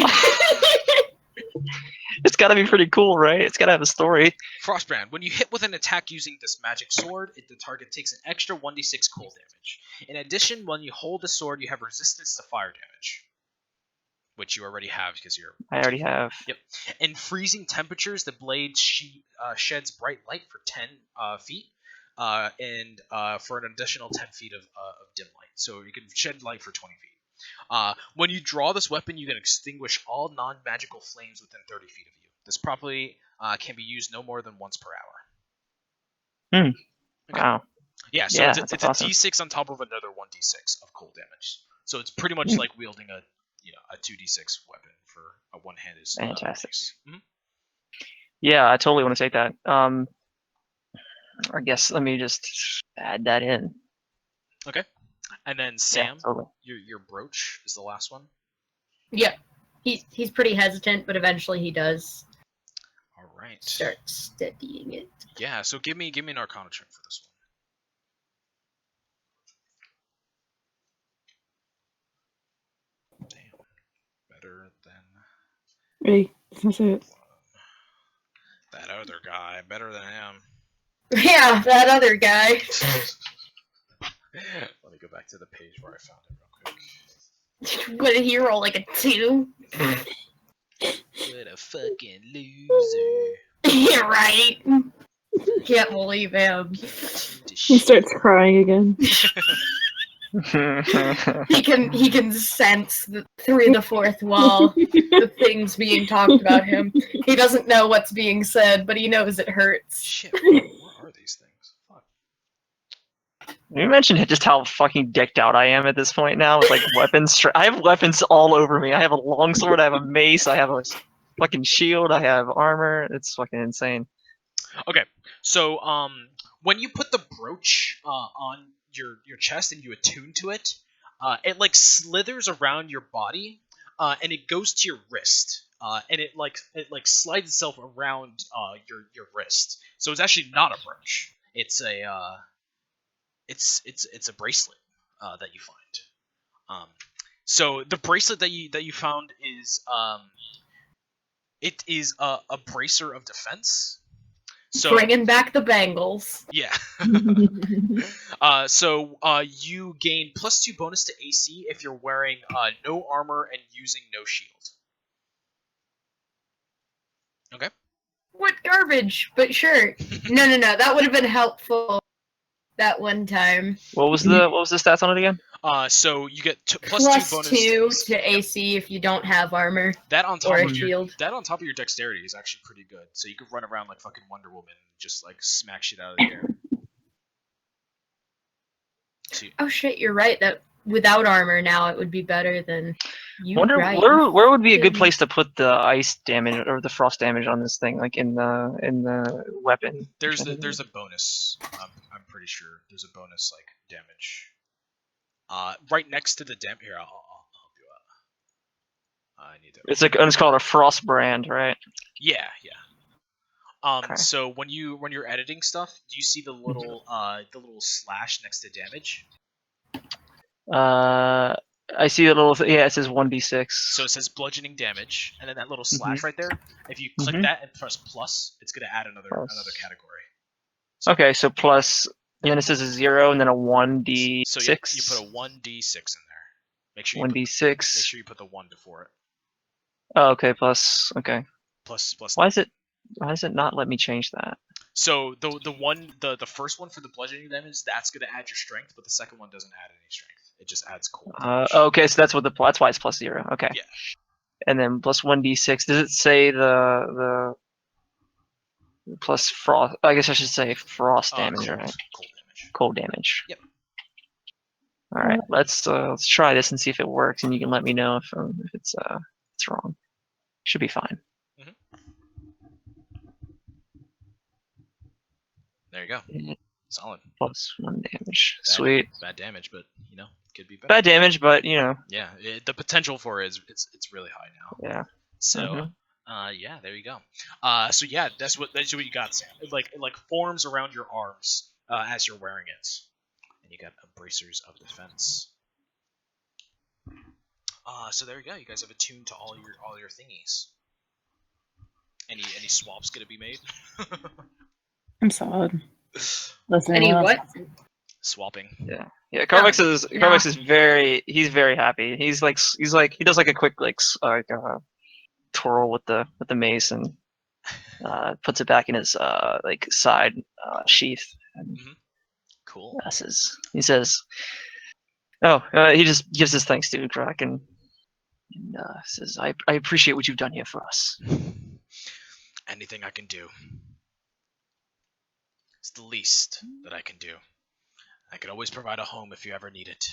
Speaker 4: It's gotta be pretty cool, right? It's gotta have a story.
Speaker 1: Frostbrand. When you hit with an attack using this magic sword, the target takes an extra 1d6 cold damage. In addition, when you hold the sword, you have resistance to fire damage, which you already have because you're.
Speaker 4: I already have.
Speaker 1: Yep. In freezing temperatures, the blade sheds bright light for 10 feet, and for an additional 10 feet of dim light. So you can shed light for 20 feet. When you draw this weapon, you can extinguish all non-magical flames within 30 feet of you. This property can be used no more than once per hour. Okay.
Speaker 4: Wow.
Speaker 1: Yeah, so
Speaker 4: Yeah,
Speaker 1: it's
Speaker 4: awesome.
Speaker 1: a d6 on top of another 1d6 of cold damage. So it's pretty much like wielding a 2d6 weapon for a one-handed.
Speaker 4: Fantastic.
Speaker 1: Mm-hmm.
Speaker 4: Yeah, I totally want to take that. I guess let me just add that in.
Speaker 1: Okay. And then Sam,
Speaker 4: Yeah, totally.
Speaker 1: your brooch is the last one.
Speaker 2: Yep. He's pretty hesitant, but eventually he does
Speaker 1: All right.
Speaker 2: start steadying it.
Speaker 1: Yeah. So give me an Arcana check for this one. Damn. Better than
Speaker 3: Ready? That's it.
Speaker 1: that other guy. Better than him.
Speaker 2: Yeah, that other guy.
Speaker 1: Let me go back to the page where I found it real quick.
Speaker 2: What did he roll, like a 2?
Speaker 1: What a fucking loser.
Speaker 2: Yeah, right. Can't believe him.
Speaker 3: He starts crying again.
Speaker 2: He can sense through the fourth wall the things being talked about him. He doesn't know what's being said, but he knows it hurts.
Speaker 1: Shit, where are these things? Fuck.
Speaker 4: You mentioned just how fucking decked out I am at this point now with like weapons. I have weapons all over me. I have a longsword, I have a mace, I have a fucking shield, I have armor. It's fucking insane.
Speaker 1: Okay, so when you put the brooch on your chest and you attune to it, it like slithers around your body, and it goes to your wrist, and it slides itself around your wrist. So it's actually not a brooch. It's a it's a bracelet that you find. So the bracelet that you found is it is a bracer of defense. So
Speaker 2: Bringing back the bangles.
Speaker 1: yeah. So you gain +2 bonus to AC if you're wearing no armor and using no shield. Okay.
Speaker 2: What garbage? But sure. No. That would have been helpful that one time.
Speaker 4: What was the stats on it again?
Speaker 1: So you get +2 bonus
Speaker 2: +2
Speaker 1: to
Speaker 2: to AC if you don't have armor
Speaker 1: that on top
Speaker 2: or a
Speaker 1: of your
Speaker 2: shield.
Speaker 1: that on top of your dexterity is actually pretty good. So you could run around like fucking Wonder Woman and just like smack shit out of the air. So,
Speaker 2: Oh shit, you're right. That without armor now it would be better than you.
Speaker 4: Wonder
Speaker 2: right.
Speaker 4: where would be a good
Speaker 2: Yeah.
Speaker 4: place to put the ice damage or the frost damage on this thing, like in the weapon.
Speaker 1: there's a bonus. I'm pretty sure there's a bonus like damage. Right next to the here, I'll help you out. I need to.
Speaker 4: It's called a frost brand, right?
Speaker 1: Yeah.
Speaker 4: Okay.
Speaker 1: So when you're editing stuff, do you see the little slash next to damage?
Speaker 4: I see a little. Yeah, it says 1d6.
Speaker 1: So it says bludgeoning damage, and then that little slash right there. If you click that and press plus, it's gonna add another category. So,
Speaker 4: okay, so plus. And then it says a 0 and then a 1d6.
Speaker 1: So you put a 1d6 in there. Make sure
Speaker 4: 1d6.
Speaker 1: Make sure you put the 1 before it.
Speaker 4: Oh, okay, plus. Okay.
Speaker 1: Plus.
Speaker 4: Why does it not let me change that?
Speaker 1: So the first one for the bludgeoning damage, that's gonna add your strength, but the second one doesn't add any strength. It just adds cold damage.
Speaker 4: Okay, so that's why it's +0. Okay.
Speaker 1: Yeah.
Speaker 4: And then plus 1d6. Does it say the plus frost? I guess I should say frost damage, right?
Speaker 1: Cold damage.
Speaker 4: Cold damage.
Speaker 1: Yep.
Speaker 4: All right, let's try this and see if it works, and you can let me know if it's wrong. Should be fine.
Speaker 1: There you go. Solid.
Speaker 4: +1 damage. Sweet.
Speaker 1: Bad damage, but could be better.
Speaker 4: Bad damage, but
Speaker 1: Yeah, the potential for it is it's really high now.
Speaker 4: Yeah.
Speaker 1: So, yeah, there you go. So yeah, that's what you got, Sam. It like forms around your arms as you're wearing it, and you got bracers of defense. So there you go. You guys have attuned to all your thingies. Any swaps gonna be made?
Speaker 3: I'm solid. Listen,
Speaker 2: Any what?
Speaker 1: Swapping.
Speaker 4: Yeah. Carvex is he's very happy. He does like a quick twirl with the mace and puts it back in his side sheath. And
Speaker 1: Cool.
Speaker 4: He says, he just gives his thanks to Uhtrak and says, I appreciate what you've done here for us.
Speaker 1: Anything I can do. It's the least that I can do. I could always provide a home if you ever need it.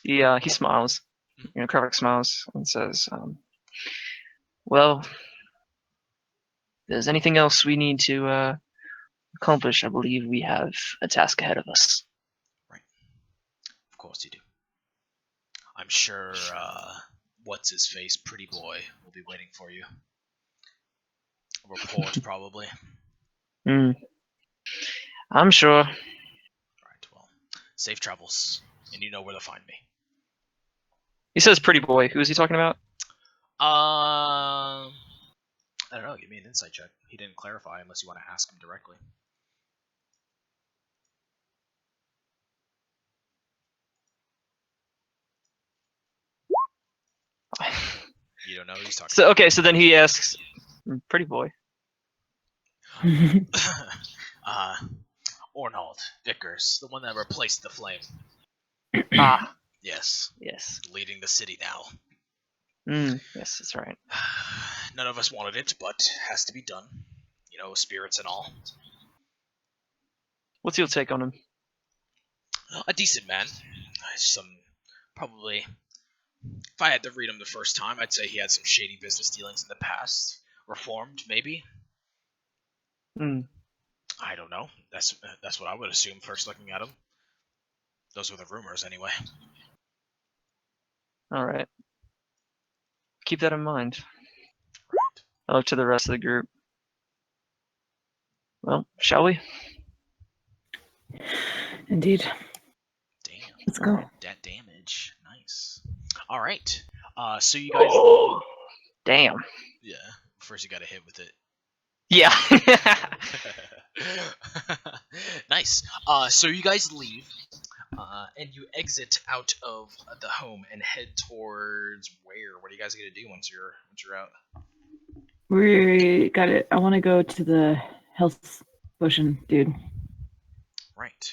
Speaker 4: He smiles. Carvex smiles and says, well, if there's anything else we need to accomplish, I believe we have a task ahead of us.
Speaker 1: Right. Of course you do. I'm sure what's his face, Pretty Boy, will be waiting for you. A report, probably.
Speaker 4: I'm sure.
Speaker 1: Alright, well, safe travels, and you know where to find me.
Speaker 4: He says pretty boy. Who is he talking about?
Speaker 1: I don't know, give me an insight check. He didn't clarify unless you want to ask him directly. You don't know who he's talking
Speaker 4: So okay, so then he asks, pretty boy.
Speaker 1: Ornald Vickers, the one that replaced the flame.
Speaker 4: Ah,
Speaker 1: Yes,
Speaker 4: yes.
Speaker 1: leading the city now.
Speaker 4: Yes, that's right.
Speaker 1: None of us wanted it, but has to be done. You know, spirits and all.
Speaker 4: What's your take on him?
Speaker 1: A decent man. Probably, if I had to read him the first time, I'd say he had some shady business dealings in the past. Reformed, maybe? I don't know. That's what I would assume first looking at him. Those were the rumors, anyway.
Speaker 4: All right. Keep that in mind.
Speaker 1: Right.
Speaker 4: I look to the rest of the group. Well, shall we?
Speaker 3: Indeed.
Speaker 1: Damn.
Speaker 3: Let's go.
Speaker 1: That damage. Nice. All right. So you guys.
Speaker 4: Damn.
Speaker 1: Yeah. First, you got to hit with it.
Speaker 4: Yeah.
Speaker 1: Nice. So you guys leave, and you exit out of the home and head towards where? What are you guys gonna do once you're out?
Speaker 3: We got it. I want to go to the health potion, dude.
Speaker 1: Right.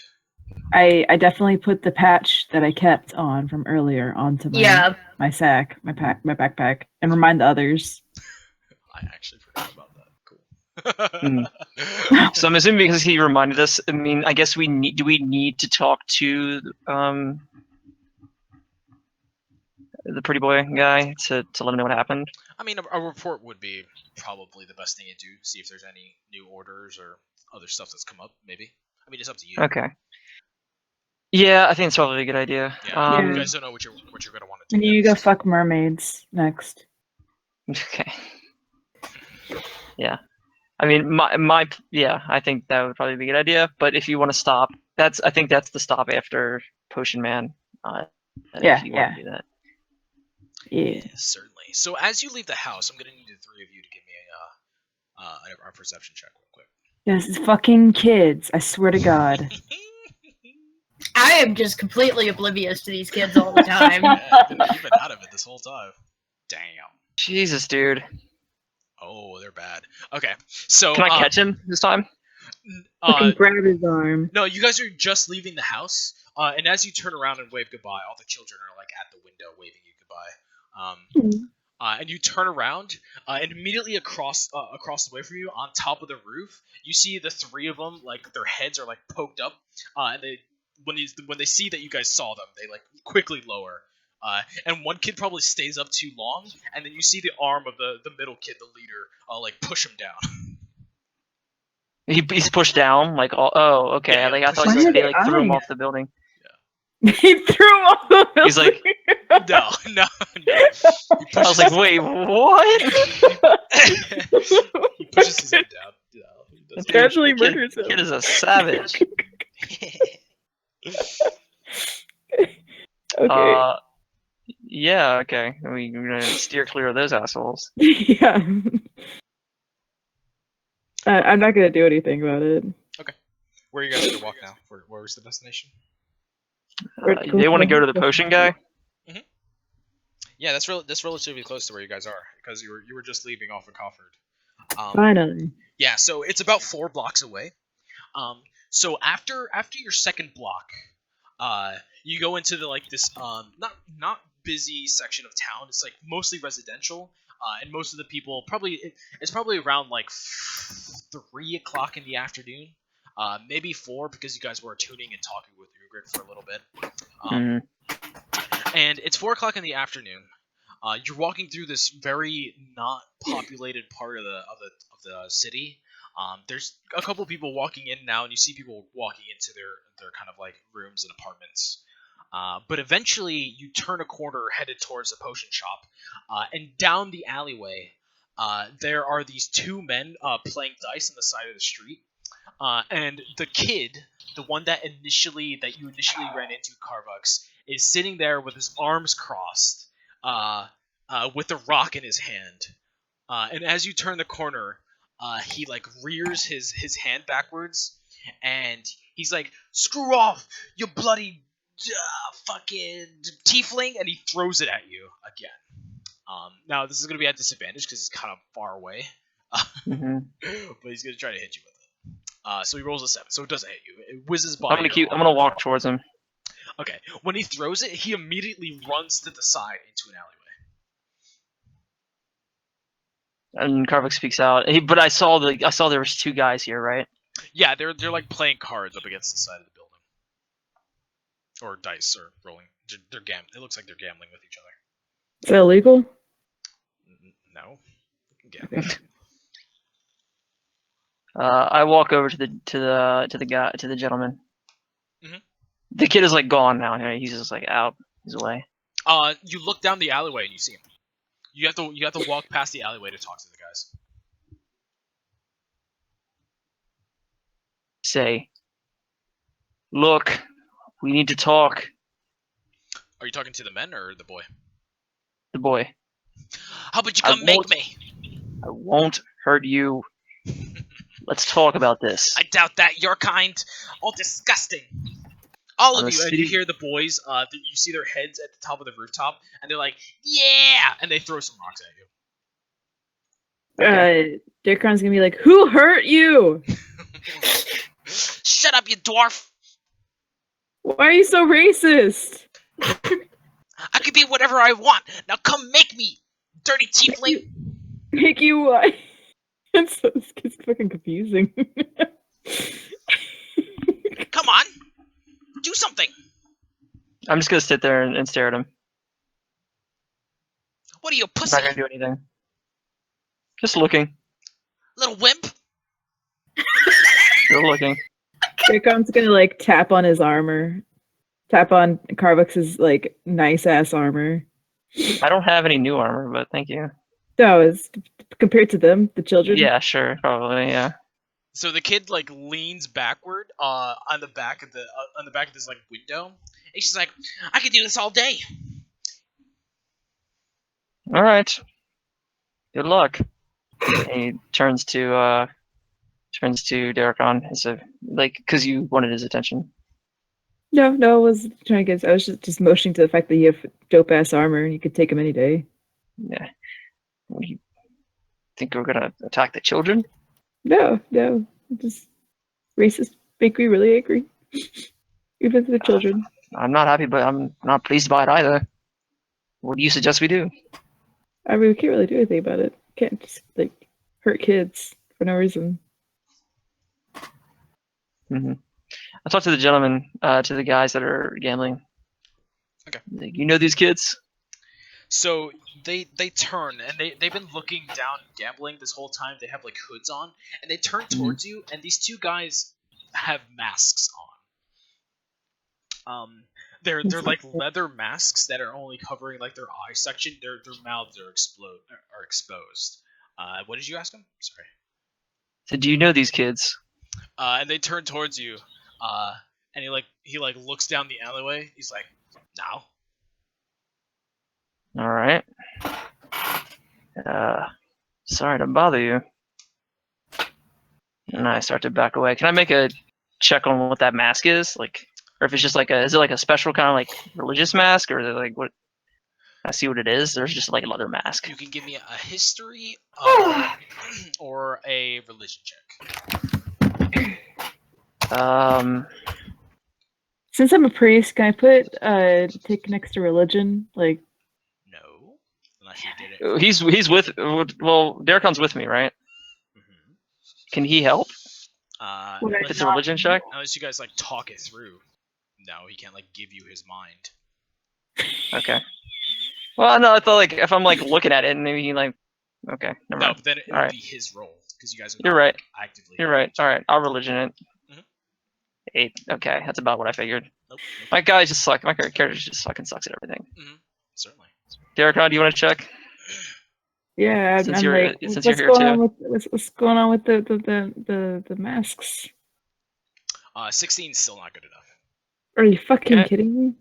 Speaker 3: I definitely put the patch that I kept on from earlier onto my sack, my backpack, and remind the others.
Speaker 1: I actually forgot about that. Cool.
Speaker 4: So I'm assuming because he reminded us. I mean, I guess we need to talk to the pretty boy guy to let him know what happened?
Speaker 1: I mean, a report would be probably the best thing to do. See if there's any new orders or other stuff that's come up. Maybe. I mean, it's up to you.
Speaker 4: Okay. Yeah, I think it's probably a good idea.
Speaker 1: Yeah. You guys don't know what you're gonna want to do.
Speaker 3: And you go fuck mermaids next.
Speaker 4: Okay. Yeah. I mean, I think that would probably be a good idea. But if you want to stop, I think that's the stop after Potion Man. If you want to do that.
Speaker 3: Yeah.
Speaker 1: Certainly. So as you leave the house, I'm gonna need the three of you to give me a perception check real quick.
Speaker 3: Yes, it's fucking kids. I swear to God.
Speaker 2: I am just completely oblivious to these kids all the time.
Speaker 1: Yeah, you've been out of it this whole time. Damn.
Speaker 4: Jesus, dude.
Speaker 1: Oh, they're bad. Okay, so
Speaker 4: Can I catch him this time?
Speaker 3: Fucking grab his arm.
Speaker 1: No, you guys are just leaving the house, and as you turn around and wave goodbye, all the children are like at the window waving you goodbye. And you turn around, and immediately across the way from you, on top of the roof, you see the three of them, like their heads are like poked up, and when they see that you guys saw them, they like quickly lower. And one kid probably stays up too long, and then you see the arm of the middle kid, the leader, like push him down.
Speaker 4: He's pushed down, like oh, okay.
Speaker 1: Yeah,
Speaker 4: Like I thought
Speaker 3: Why
Speaker 4: you said
Speaker 3: are
Speaker 4: they
Speaker 3: they
Speaker 4: like threw him
Speaker 3: eyeing
Speaker 4: off the building.
Speaker 3: He threw him off the building.
Speaker 4: He's like,
Speaker 1: No.
Speaker 4: I was like, wait, what?
Speaker 1: He pushes his head down. No, he doesn't.
Speaker 3: Casually murders him.
Speaker 4: Kid is a savage.
Speaker 3: Okay.
Speaker 4: Yeah, okay. We're gonna steer clear of those assholes.
Speaker 3: Yeah. I'm not gonna do anything about it.
Speaker 1: Okay. Where are you guys gonna walk now? Where's the destination?
Speaker 4: They want to go to the potion guy?
Speaker 1: Yeah, that's relatively close to where you guys are because you were just leaving off of Cofford.
Speaker 3: Finally.
Speaker 1: Yeah, so it's about 4 blocks away. So after your second block, you go into the this not busy section of town. It's like mostly residential, and most of the people it's probably around like 3 o'clock in the afternoon, maybe 4 because you guys were tuning and talking with Ugric for a little bit. And it's 4 o'clock in the afternoon. You're walking through this very not populated part of the city. There's a couple people walking in now, and you see people walking into their kind of like rooms and apartments. But eventually, you turn a corner headed towards the potion shop, and down the alleyway, there are these two men playing dice on the side of the street. And the kid, the one that you initially ran into, Carvux, is sitting there with his arms crossed, with a rock in his hand. And as you turn the corner, he like rears his hand backwards, and he's like, "Screw off, you bloody fucking tiefling!" And he throws it at you again. Now this is gonna be at disadvantage because it's kind of far away,
Speaker 4: Mm-hmm.
Speaker 1: but he's gonna try to hit you with it. So he rolls a 7, so it doesn't hit you. It whizzes by.
Speaker 4: I'm gonna walk towards him.
Speaker 1: Okay. When he throws it, he immediately runs to the side into an alleyway.
Speaker 4: And Carvik speaks out. But I saw there was two guys here, right?
Speaker 1: Yeah, they're like playing cards up against the side of the building, or dice, or rolling. It looks like they're gambling with each other.
Speaker 3: Is that illegal?
Speaker 1: No. Gambling.
Speaker 4: I walk over to the gentleman.
Speaker 1: Mhm.
Speaker 4: The kid is like gone now. He's just like out. He's away.
Speaker 1: You look down the alleyway and you see him. You have to walk past the alleyway to talk to the guys.
Speaker 4: Say, look, we need to talk.
Speaker 1: Are you talking to the men or the boy?
Speaker 4: The boy.
Speaker 1: How about you
Speaker 4: I
Speaker 1: come make
Speaker 4: won't-
Speaker 1: me?
Speaker 4: I won't hurt you. Let's talk about this.
Speaker 1: I doubt that. Your kind, all disgusting. All
Speaker 4: On
Speaker 1: of
Speaker 4: the
Speaker 1: you, and you
Speaker 4: city-
Speaker 1: hear the boys. You see their heads at the top of the rooftop, and they're like, "Yeah!" and they throw some rocks at you.
Speaker 3: Dacron's gonna be like, "Who hurt you?
Speaker 1: Shut up, you dwarf!
Speaker 3: Why are you so racist?
Speaker 1: I can be whatever I want. Now come make me, dirty tiefling."
Speaker 3: Make you what?" It's fucking confusing.
Speaker 1: Come on, do something.
Speaker 4: I'm just gonna sit there and stare at him.
Speaker 1: What are you,
Speaker 4: I'm
Speaker 1: pussy?
Speaker 4: not gonna do anything. Just looking.
Speaker 1: Little wimp?
Speaker 4: Still looking.
Speaker 3: Dacron's gonna like tap on his armor. Tap on Carvux's like nice ass armor.
Speaker 4: I don't have any new armor, but thank you.
Speaker 3: No, it's compared to them, the children.
Speaker 4: Yeah, sure, probably, yeah.
Speaker 1: So the kid like leans backward on the back of this like window, and she's like, "I could do this all day."
Speaker 4: All right. Good luck. And he turns to Darikon and said, like, because you wanted his attention.
Speaker 3: No, I was trying to get. I was just motioning to the fact that you have dope ass armor and you could take him any day.
Speaker 4: Yeah. What do you think we're gonna attack the children?
Speaker 3: No, just racist. Make me really angry. Even for the children.
Speaker 4: I'm not happy, but I'm not pleased by it either. What do you suggest we do?
Speaker 3: I mean, we can't really do anything about it. Can't just like hurt kids for no reason.
Speaker 4: Mm-hmm. I talked to the gentleman, to the guys that are gambling.
Speaker 1: Okay.
Speaker 4: Like, you know these kids?
Speaker 1: So they turn, and they've been looking down gambling this whole time. They have like hoods on, and they turn towards you, and these two guys have masks on. They're like leather masks that are only covering like their eye section. Their mouths are exposed. What did you ask them? Sorry.
Speaker 4: So do you know these kids?
Speaker 1: And they turn towards you, and he looks down the alleyway. He's like, "Now."
Speaker 4: All right. Sorry to bother you. And I start to back away. Can I make a check on what that mask is? Like, or if it's just like is it like a special kind of like religious mask, or is it like what? I see what it is. There's just like a leather mask.
Speaker 1: You can give me a history or a religion check.
Speaker 3: Since I'm a priest, can I put take next to religion? Like,
Speaker 1: No, unless you did it.
Speaker 4: He's with. Well, Darikon's with me, right?
Speaker 1: Mhm.
Speaker 4: Can he help?
Speaker 3: What
Speaker 4: If it's a religion check?
Speaker 1: Unless you guys like talk it through. No, he can't like give you his mind.
Speaker 4: Okay. Well, no, I thought like if I'm like looking at it and maybe he like. Okay, never
Speaker 1: No,
Speaker 4: mind.
Speaker 1: but then it would
Speaker 4: Alright.
Speaker 1: be his role because you guys are.
Speaker 4: You're
Speaker 1: not,
Speaker 4: right.
Speaker 1: like, actively.
Speaker 4: You're right. All right, I'll religion it.
Speaker 1: Mhm.
Speaker 4: 8. Okay, that's about what I figured.
Speaker 1: Nope.
Speaker 4: My guy just suck. My character just fucking sucks at everything.
Speaker 1: Certainly.
Speaker 4: Derek, do you want to check?
Speaker 3: Yeah,
Speaker 4: Since
Speaker 3: I'm
Speaker 4: you're-
Speaker 3: like,
Speaker 4: since
Speaker 3: what's
Speaker 4: you're here
Speaker 3: going
Speaker 4: too.
Speaker 3: on with what's going on with the masks?
Speaker 1: 16 is still not good enough.
Speaker 3: Are you fucking
Speaker 4: Okay.
Speaker 3: kidding me?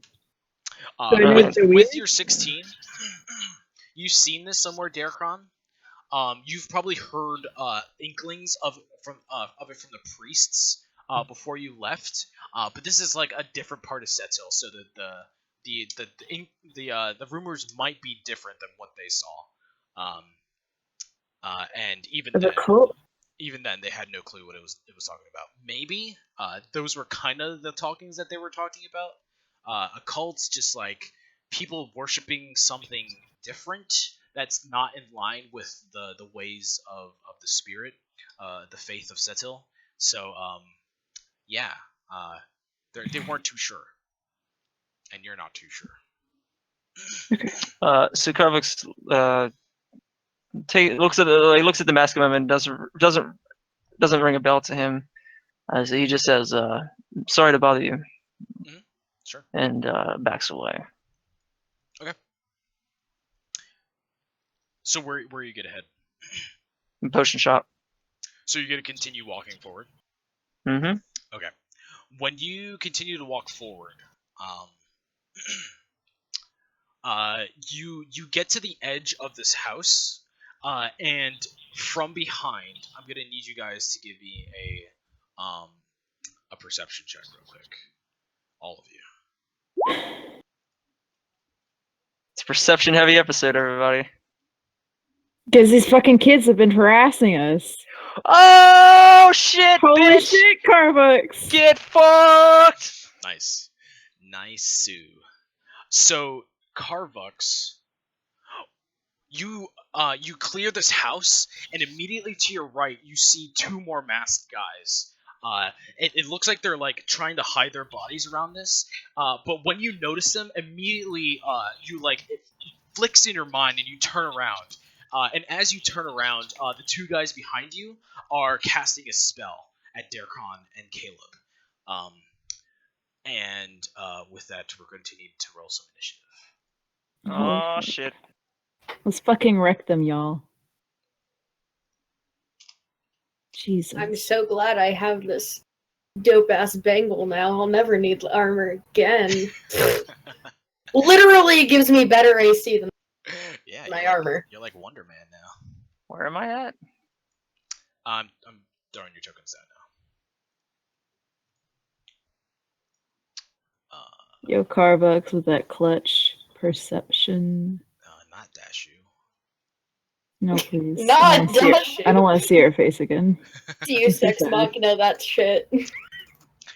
Speaker 1: Uh,
Speaker 3: So I know
Speaker 1: with,
Speaker 3: that they're
Speaker 1: with
Speaker 3: weird?
Speaker 1: your 16, you've seen this somewhere, Derkron. You've probably heard inklings of it from the priests before you left. But this is like a different part of Setil, so the rumors might be different than what they saw. And
Speaker 3: Of a cult?
Speaker 1: even then, they had no clue what it was talking about. Maybe those were kind of the talkings that they were talking about. A cult's just like people worshiping something different that's not in line with the ways of the spirit, the faith of Setil. So yeah, they weren't too sure, and you're not too sure.
Speaker 4: So Carvix looks at the mask of him and doesn't ring a bell to him. So he just says, "Sorry to bother you,"
Speaker 1: Sure.
Speaker 4: and backs away.
Speaker 1: So where are you gonna head?
Speaker 4: Potion shop.
Speaker 1: So you're gonna continue walking forward.
Speaker 4: Mm-hmm.
Speaker 1: Okay. When you continue to walk forward, you get to the edge of this house, and from behind, I'm gonna need you guys to give me a perception check real quick, all of you.
Speaker 4: It's a perception heavy episode, everybody.
Speaker 3: Because these fucking kids have been harassing us.
Speaker 4: Oh shit!
Speaker 3: Holy
Speaker 4: bitch!
Speaker 3: shit, Carbucks!
Speaker 4: Get fucked!
Speaker 1: Nice, Sue. So Carvux, you clear this house, and immediately to your right, you see two more masked guys. It looks like they're like trying to hide their bodies around this. But when you notice them, immediately you like it flicks in your mind, and you turn around. And as you turn around, the two guys behind you are casting a spell at Derkon and Caleb. And with that, we're going to need to roll some initiative.
Speaker 4: Oh shit!
Speaker 3: Let's fucking wreck them, y'all. Jesus.
Speaker 2: I'm so glad I have this dope ass bangle now. I'll never need armor again. Literally gives me better AC than
Speaker 1: Yeah,
Speaker 2: my armor.
Speaker 1: You're like Wonder Man now.
Speaker 4: Where am I at?
Speaker 1: I'm throwing your tokens down now.
Speaker 3: Yo, Carbucks with that clutch perception.
Speaker 1: Not Dashu.
Speaker 3: No, please.
Speaker 2: Not Dashu.
Speaker 3: I don't want to see her face again.
Speaker 2: Deus Ex Machina, that shit.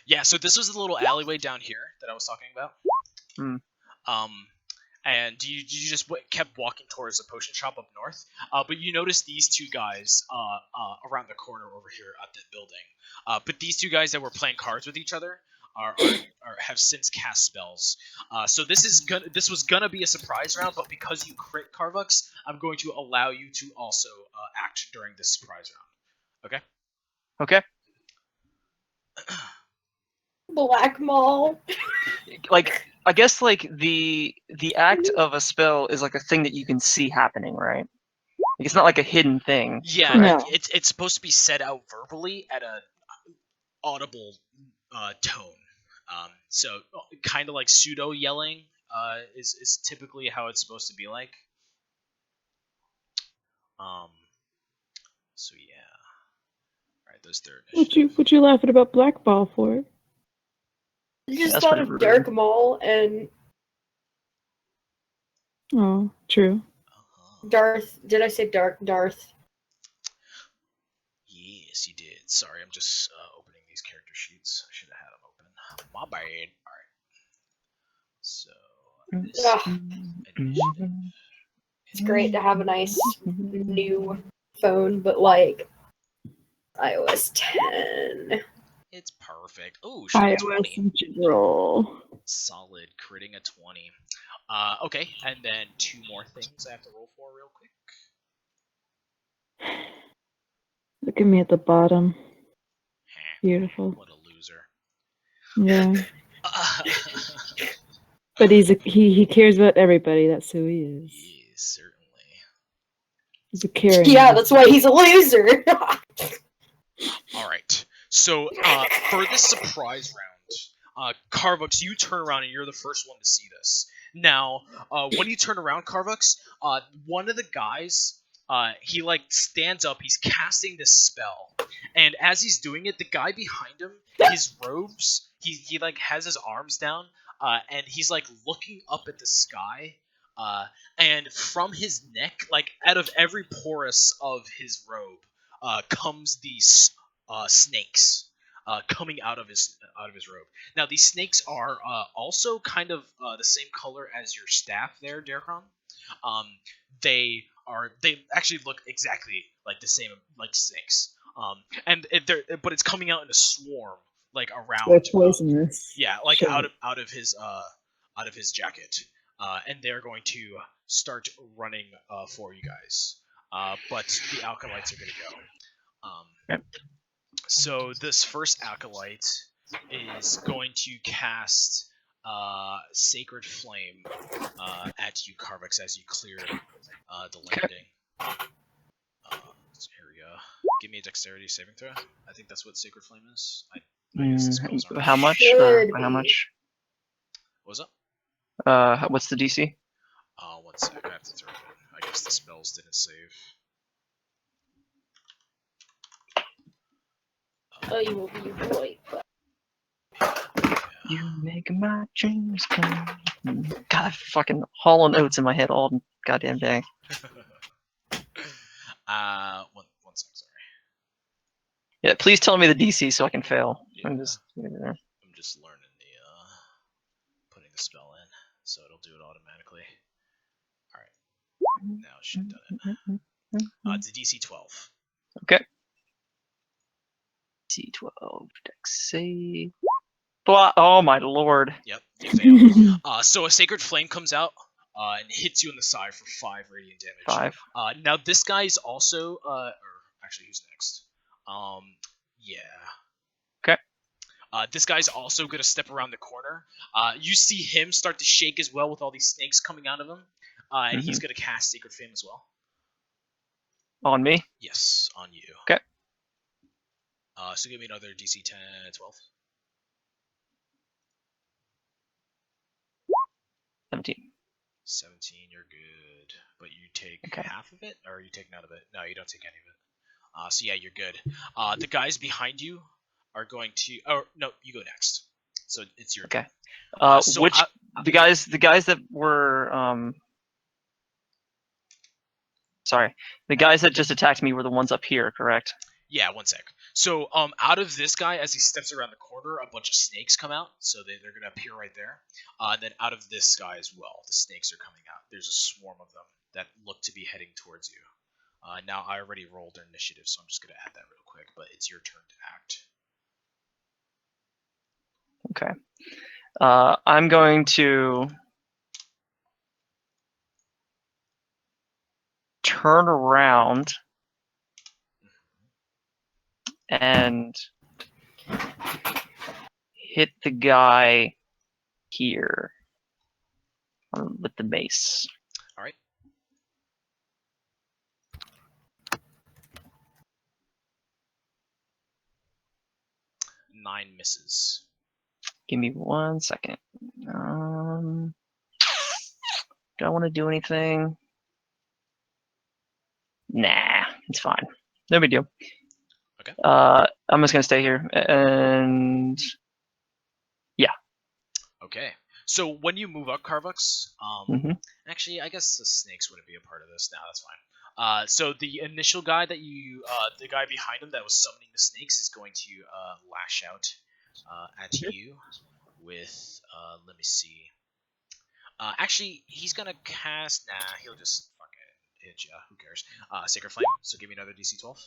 Speaker 1: Yeah, so this was the little alleyway down here that I was talking about. And you just kept walking towards the potion shop up north. But you notice these two guys around the corner over here at the building. But these two guys that were playing cards with each other have since cast spells. So this was gonna be a surprise round, but because you crit Carvux, I'm going to allow you to also act during this surprise round. Okay?
Speaker 4: Okay.
Speaker 2: Black Mall.
Speaker 4: Like, I guess like the act of a spell is like a thing that you can see happening, right? Like, it's not like a hidden thing.
Speaker 1: Yeah,
Speaker 3: No.
Speaker 1: like, it's supposed to be said out verbally at a audible tone. So kind of like pseudo yelling is typically how it's supposed to be like. So yeah. All right, those third.
Speaker 3: What you laughing about Black Ball for?
Speaker 2: I just
Speaker 4: That's
Speaker 2: thought
Speaker 4: pretty
Speaker 2: of
Speaker 4: rude.
Speaker 2: Dark Maul and
Speaker 3: Oh, true.
Speaker 2: Darth. Did I say Darth?
Speaker 1: Yes, you did. Sorry, I'm just opening these character sheets. I should have had them open. My bad. All right. So initiative.
Speaker 2: It's great to have a nice new phone, but like iOS 10.
Speaker 1: It's perfect. Oh, she got a 20.
Speaker 3: iOS in general.
Speaker 1: Solid, critting a 20. Okay, and then two more things I have to roll for real quick.
Speaker 3: Look at me at the bottom. Beautiful.
Speaker 1: What a loser.
Speaker 3: Yeah. But he cares about everybody. That's who he is.
Speaker 1: Yes, certainly.
Speaker 3: He's a caring.
Speaker 2: Yeah, that's why he's a loser.
Speaker 1: All right. So for this surprise round, Carvux, you turn around and you're the first one to see this. Now, when you turn around, Carvux, one of the guys, he like stands up. He's casting this spell, and as he's doing it, the guy behind him, his robes, he like has his arms down, and he's like looking up at the sky. And from his neck, like out of every porous of his robe, comes these snakes coming out of his robe. Now these snakes are also kind of the same color as your staff there, Darkron. They actually look exactly like the same like snakes. But it's coming out in a swarm like around.
Speaker 3: They're poisonous.
Speaker 1: Yeah, like
Speaker 3: Sure.
Speaker 1: out of his jacket. And they're going to start running for you guys. But the Alkalites are going to go.
Speaker 4: Yep.
Speaker 1: So this first Acolyte is going to cast Sacred Flame at you, Carvux, as you clear the landing. Here we go. Give me a Dexterity saving throw. I think that's what Sacred Flame is. I guess the spells aren't.
Speaker 4: How much?
Speaker 2: Should
Speaker 4: Or how
Speaker 2: be.
Speaker 4: much?
Speaker 1: What was up?
Speaker 4: What's the DC?
Speaker 1: 1 sec. I have to throw it in. I guess the spells didn't save.
Speaker 2: Oh, you will be boy.
Speaker 4: You make my dreams come. God, I fucking Hall and Oates in my head all goddamn day.
Speaker 1: 1 sec. Sorry.
Speaker 4: Yeah, please tell me the DC so I can fail.
Speaker 1: Yeah.
Speaker 4: I'm just
Speaker 1: I'm just learning the putting the spell in, so it'll do it automatically. All right. Now it should have done it. It's a DC 12.
Speaker 4: C12 Dex save. Oh my lord.
Speaker 1: Yep. You fail. So a Sacred Flame comes out and hits you in the side for 5 radiant damage.
Speaker 4: 5.
Speaker 1: Now this guy's also or actually who's next? Yeah.
Speaker 4: Okay.
Speaker 1: This guy's also gonna step around the corner. You see him start to shake as well with all these snakes coming out of him. And he's gonna cast Sacred Flame as well.
Speaker 4: On me?
Speaker 1: Yes, on you.
Speaker 4: Okay.
Speaker 1: So give me another DC 10, 12.
Speaker 4: 17.
Speaker 1: 17, you're good. But you take
Speaker 4: Okay.
Speaker 1: half of it? Or are you taking none of it? No, you don't take any of it. So yeah, you're good. The guys behind you are going to... Oh, no, you go next. So it's your
Speaker 4: Okay.
Speaker 1: turn. So
Speaker 4: Which the guys that were sorry, the guys that just attacked me were the ones up here, correct?
Speaker 1: Yeah, 1 sec. So out of this guy, as he steps around the corner, a bunch of snakes come out. So they're going to appear right there. And then out of this guy as well, the snakes are coming out. There's a swarm of them that look to be heading towards you. Now, I already rolled their initiative, so I'm just going to add that real quick. But it's your turn to act.
Speaker 4: Okay. I'm going to turn around and hit the guy here with the mace.
Speaker 1: All right. Nine misses.
Speaker 4: Give me 1 second. Do I want to do anything? Nah, it's fine. No big deal.
Speaker 1: Okay.
Speaker 4: I'm just gonna stay here and
Speaker 1: Okay. So when you move up, Carvux, actually, I guess the snakes wouldn't be a part of this. Now that's fine. So the initial guy that you, the guy behind him that was summoning the snakes is going to lash out at you with, let me see. Actually, he's gonna cast. Nah, he'll just fucking hit you. Who cares? Sacred Flame. So give me another DC 12.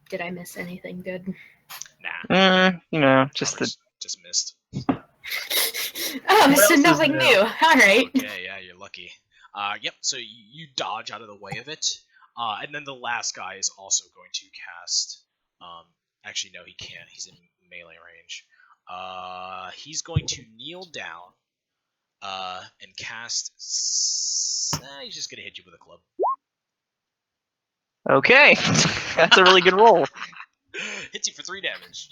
Speaker 2: Did I miss anything good?
Speaker 1: Nah.
Speaker 4: Just
Speaker 1: Carvux just missed.
Speaker 2: Oh,
Speaker 3: What
Speaker 2: so
Speaker 3: else is
Speaker 2: nothing
Speaker 3: new?
Speaker 2: new. All right.
Speaker 1: Okay, yeah, you're lucky. Yep. So you dodge out of the way of it. And then the last guy is also going to cast. Actually, no, he can't. He's in melee range. He's going to kneel down. And cast. He's just gonna hit you with a club.
Speaker 4: Okay, that's a really good roll.
Speaker 1: Hits you for 3 damage.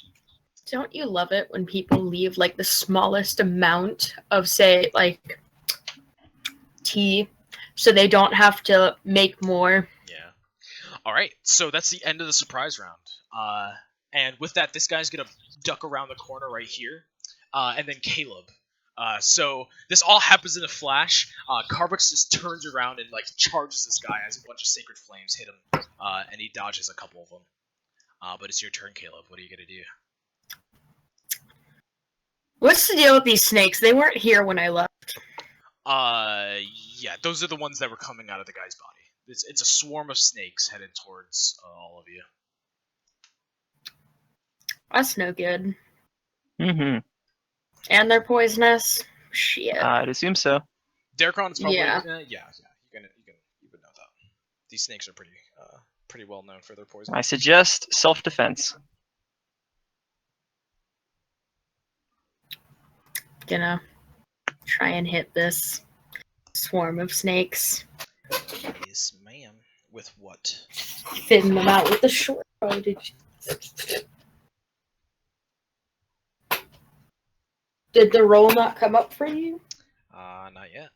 Speaker 2: Don't you love it when people leave like the smallest amount of, say, like tea, so they don't have to make more?
Speaker 1: Yeah. All right. So that's the end of the surprise round. And with that, this guy's gonna duck around the corner right here, and then Caleb. So this all happens in a flash. Carbux just turns around and like charges this guy as a bunch of sacred flames hit him, and he dodges a couple of them. But it's your turn, Caleb. What are you gonna do?
Speaker 2: What's the deal with these snakes? They weren't here when I left.
Speaker 1: Yeah, those are the ones that were coming out of the guy's body. It's a swarm of snakes headed towards all of you.
Speaker 2: That's no good.
Speaker 4: Mm-hmm.
Speaker 2: And they're poisonous. Shit.
Speaker 4: I'd assume so.
Speaker 1: Darkron's probably
Speaker 2: Yeah.
Speaker 1: You would know that. These snakes are pretty well known for their poison.
Speaker 4: I suggest self-defense.
Speaker 2: Gonna try and hit this swarm of snakes.
Speaker 1: Yes, ma'am. With what?
Speaker 2: Thin them out with the short bow. Did the roll not come up for you?
Speaker 1: Not yet.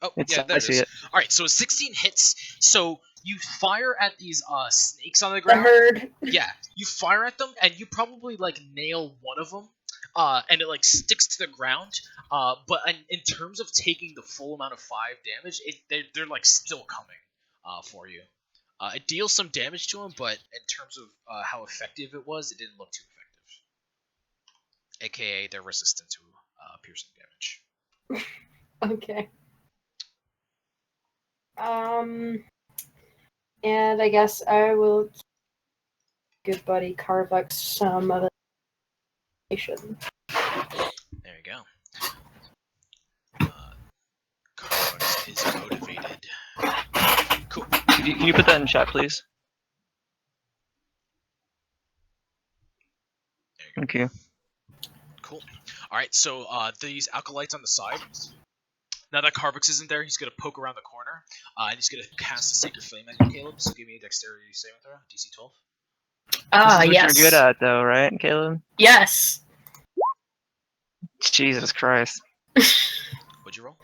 Speaker 1: Oh,
Speaker 4: It's,
Speaker 1: yeah, there
Speaker 4: I
Speaker 1: it
Speaker 4: see
Speaker 1: is.
Speaker 4: it.
Speaker 1: All right, so 16 hits. So you fire at these snakes on the
Speaker 2: The
Speaker 1: ground.
Speaker 2: herd.
Speaker 1: Yeah, you fire at them, and you probably like nail one of them, and it like sticks to the ground. But in terms of taking the full amount of 5 damage, they're like still coming for you. It deals some damage to them, but in terms of how effective it was, it didn't look too effective. AKA, they're resistant to piercing damage.
Speaker 2: Okay. And I guess I will give good buddy Carvux some of the information.
Speaker 1: There you go. Carvux is motivated. Cool.
Speaker 4: Can you put that in chat, please?
Speaker 1: There you go.
Speaker 4: Thank you.
Speaker 1: Cool. All right, so these acolytes on the side. Now that Carvux isn't there, he's gonna poke around the corner, and he's gonna cast a Sacred Flame at you, Caleb. So give me a Dexterity saving throw, DC 12.
Speaker 4: This
Speaker 2: Ah,
Speaker 4: is what
Speaker 2: yes.
Speaker 4: you're good at, though, right, Caleb?
Speaker 2: Yes.
Speaker 4: Jesus Christ.
Speaker 1: What'd you roll?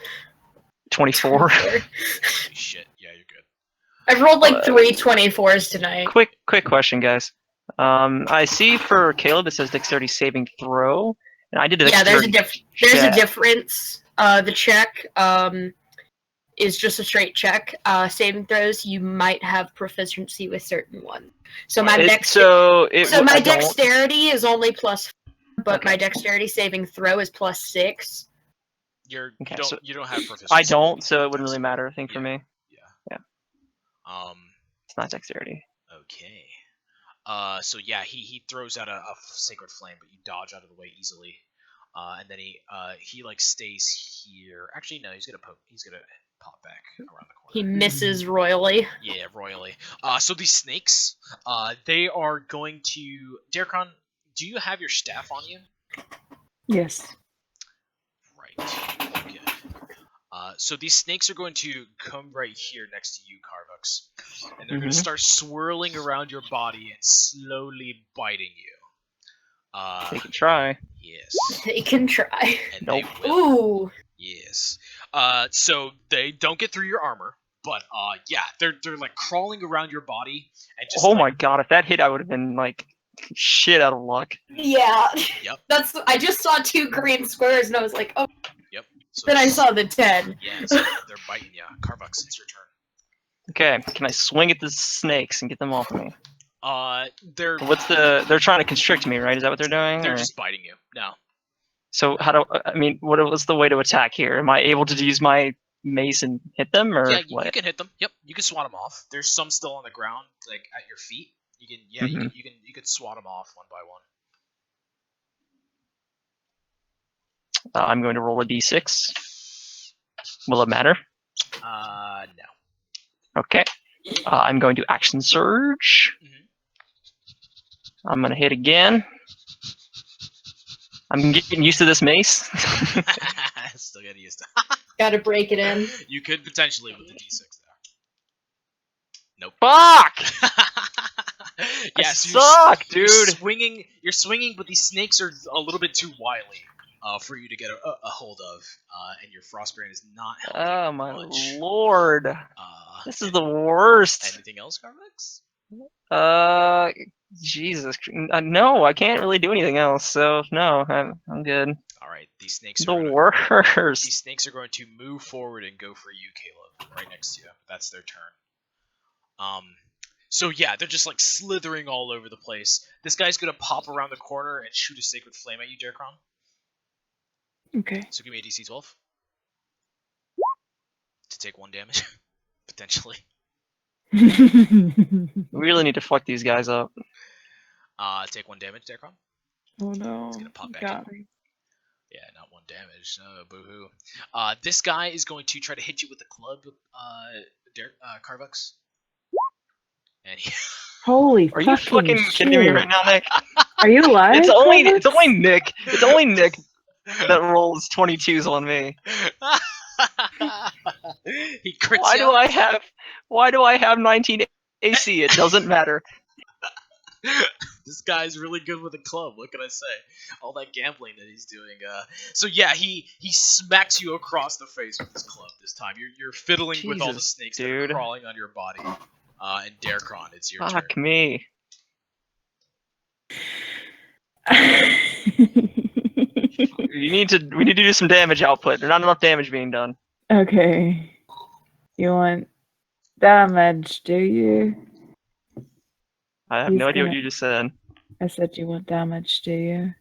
Speaker 4: 24.
Speaker 1: Holy shit! Yeah, you're good.
Speaker 2: I've rolled like 3 24s tonight.
Speaker 4: Quick question, guys. I see for Caleb it says Dexterity saving throw, and I did a
Speaker 2: Yeah, there's a
Speaker 4: Dexterity
Speaker 2: there's a
Speaker 4: check.
Speaker 2: difference. The check is just a straight check. Saving throws, you might have proficiency with certain ones. So my
Speaker 4: I don't-
Speaker 2: dexterity is only +4, but
Speaker 4: Okay.
Speaker 2: my dexterity saving throw is +6.
Speaker 1: You
Speaker 4: Okay,
Speaker 1: don't
Speaker 4: so
Speaker 1: you don't have proficiency.
Speaker 4: I don't, so it wouldn't
Speaker 1: Dex.
Speaker 4: really matter, I think, for me.
Speaker 1: Yeah.
Speaker 4: Yeah. It's not Dexterity.
Speaker 1: Okay. So yeah, he throws out a Sacred Flame, but you dodge out of the way easily. And then he like stays here. Actually, no, he's gonna pop back around the corner.
Speaker 2: He misses royally.
Speaker 1: Yeah, royally. So these snakes, they are going to. Darkon, do you have your staff on you?
Speaker 3: Yes.
Speaker 1: Right. Okay. So these snakes are going to come right here next to you, Carvux, and they're going to start swirling around your body and slowly biting you.
Speaker 4: They can try.
Speaker 1: Yes.
Speaker 2: They can try.
Speaker 1: And
Speaker 4: Nope.
Speaker 1: they will.
Speaker 2: Ooh.
Speaker 1: Yes. So they don't get through your armor, but yeah, they're like crawling around your body and just.
Speaker 4: Oh
Speaker 1: like,
Speaker 4: my god, if that hit, I would have been like shit out of luck.
Speaker 2: Yeah.
Speaker 1: Yep.
Speaker 2: I just saw 2 green squares and I was like, oh.
Speaker 1: Yep. So
Speaker 2: Then I saw the 10.
Speaker 1: Yeah, so they're biting you. Carvux, it's your turn.
Speaker 4: Okay, can I swing at the snakes and get them off me?
Speaker 1: They're
Speaker 4: They're trying to constrict me, right? Is that what they're doing?
Speaker 1: they're
Speaker 4: or-
Speaker 1: just biting you. No.
Speaker 4: So what's the way to attack here? Am I able to use my mace and hit them, or
Speaker 1: Yeah, you
Speaker 4: what?
Speaker 1: can hit them. Yep, you can swat them off. There's some still on the ground, like at your feet. You can, you can swat them off one by one.
Speaker 4: I'm going to roll a d6. Will it matter?
Speaker 1: No.
Speaker 4: Okay. I'm going to action surge.
Speaker 1: Mhm.
Speaker 4: I'm gonna hit again. I'm getting used to this mace.
Speaker 1: Still getting used to.
Speaker 2: Gotta break it in.
Speaker 1: You could potentially with the D6 there. Nope.
Speaker 4: Fuck!
Speaker 1: Yes,
Speaker 4: I suck, dude.
Speaker 1: You're swinging, but these snakes are a little bit too wily for you to get a hold of, and your Frostbrand is not helping
Speaker 4: Oh my
Speaker 1: much.
Speaker 4: lord. This is the worst.
Speaker 1: Anything else, Carvex?
Speaker 4: Jesus. No, I can't really do anything else, so no, I'm good.
Speaker 1: All right, these snakes
Speaker 4: The
Speaker 1: are These
Speaker 4: worst.
Speaker 1: snakes are going to move forward and go for you, Caleb, right next to you. That's their turn. So yeah, they're just like slithering all over the place. This guy's gonna pop around the corner and shoot a sacred flame at you, Darkron.
Speaker 3: Okay.
Speaker 1: So give me a DC 12 to take 1 damage, potentially.
Speaker 4: We really need to fuck these guys up.
Speaker 1: Take 1 damage, Darkron.
Speaker 3: Oh no.
Speaker 1: It's gonna pop
Speaker 3: You
Speaker 1: back
Speaker 3: got
Speaker 1: in.
Speaker 3: me.
Speaker 1: Yeah, not 1 damage. Oh, boo-hoo. This guy is going to try to hit you with the club, Carvux. And he
Speaker 3: Holy
Speaker 4: Are you fucking kidding me right now, Nick?
Speaker 3: Are you alive?
Speaker 4: It's only
Speaker 3: Carvex?
Speaker 4: Nick. It's only Nick that rolls 22s on me.
Speaker 1: He crits
Speaker 4: Why
Speaker 1: you.
Speaker 4: do I have 19 AC? It doesn't matter.
Speaker 1: This guy's really good with a club. What can I say? All that gambling that he's doing. So yeah, he smacks you across the face with his club this time. You're fiddling with all the
Speaker 4: Jesus,
Speaker 1: snakes that
Speaker 4: dude.
Speaker 1: are crawling on your body. And Darkron, it's your turn.
Speaker 4: Fuck me. We need to do some damage output. There's not enough damage being done.
Speaker 3: Okay. You want damage, do you?
Speaker 4: I have
Speaker 3: He's
Speaker 4: no idea what
Speaker 3: gonna-
Speaker 4: you just said.
Speaker 3: I said you want damage, do you?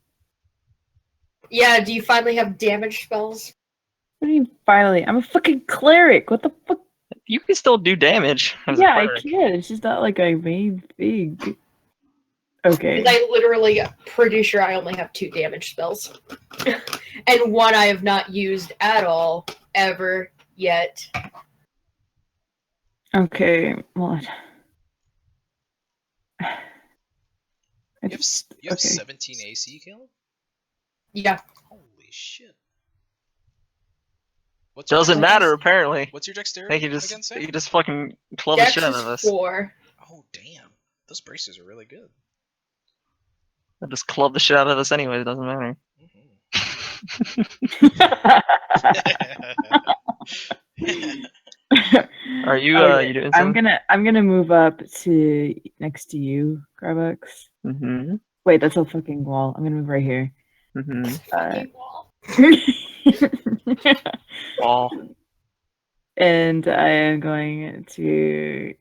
Speaker 2: Yeah, do you finally have damage spells?
Speaker 3: What do you mean finally? I'm a fucking cleric. What the fuck?
Speaker 4: You can still do damage. As a
Speaker 3: Yeah, I
Speaker 4: cleric.
Speaker 3: can. It's just not like I made big. Okay.
Speaker 2: Because I literally pretty sure I only have 2 damage spells. And one I have not used at all, ever, yet.
Speaker 3: Okay. Well.
Speaker 1: You have 17 AC, Caleb?
Speaker 2: Yeah.
Speaker 1: Holy shit. What's
Speaker 4: Doesn't
Speaker 1: your
Speaker 4: matter apparently.
Speaker 1: What's your
Speaker 4: I
Speaker 1: dexterity?
Speaker 4: think
Speaker 1: again,
Speaker 4: you
Speaker 1: Sam?
Speaker 4: just fucking club the
Speaker 2: Dex
Speaker 4: shit out
Speaker 2: is
Speaker 4: of us.
Speaker 2: 4.
Speaker 1: Oh damn. Those braces are really good.
Speaker 4: I just club the shit out of us anyway. It doesn't matter. Are you
Speaker 3: Okay,
Speaker 4: you doing
Speaker 3: I'm
Speaker 4: something?
Speaker 3: gonna move up to next to you, Garbucks.
Speaker 4: Mm-hmm.
Speaker 3: Wait, that's a fucking wall. I'm gonna move right here.
Speaker 4: Mm-hmm.
Speaker 2: Fucking wall.
Speaker 4: Wall.
Speaker 3: And I am going to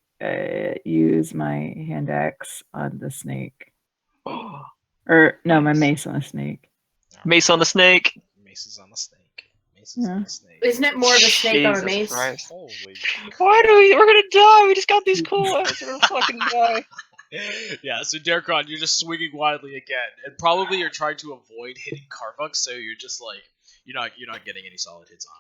Speaker 3: use my hand axe on the snake. Or no, my mace on the snake.
Speaker 4: Mace on the snake.
Speaker 1: Maces on the snake. Maces on
Speaker 3: Yeah.
Speaker 1: the snake.
Speaker 2: Isn't it more of a snake or a
Speaker 4: Jesus
Speaker 2: mace?
Speaker 4: Christ.
Speaker 1: Holy.
Speaker 4: Why do we're gonna die? We just got these cool weapons. We're gonna fucking die.
Speaker 1: Yeah, so Darkron, you're just swinging wildly again, and probably you're trying to avoid hitting Carvux, so you're just like you're not getting any solid hits on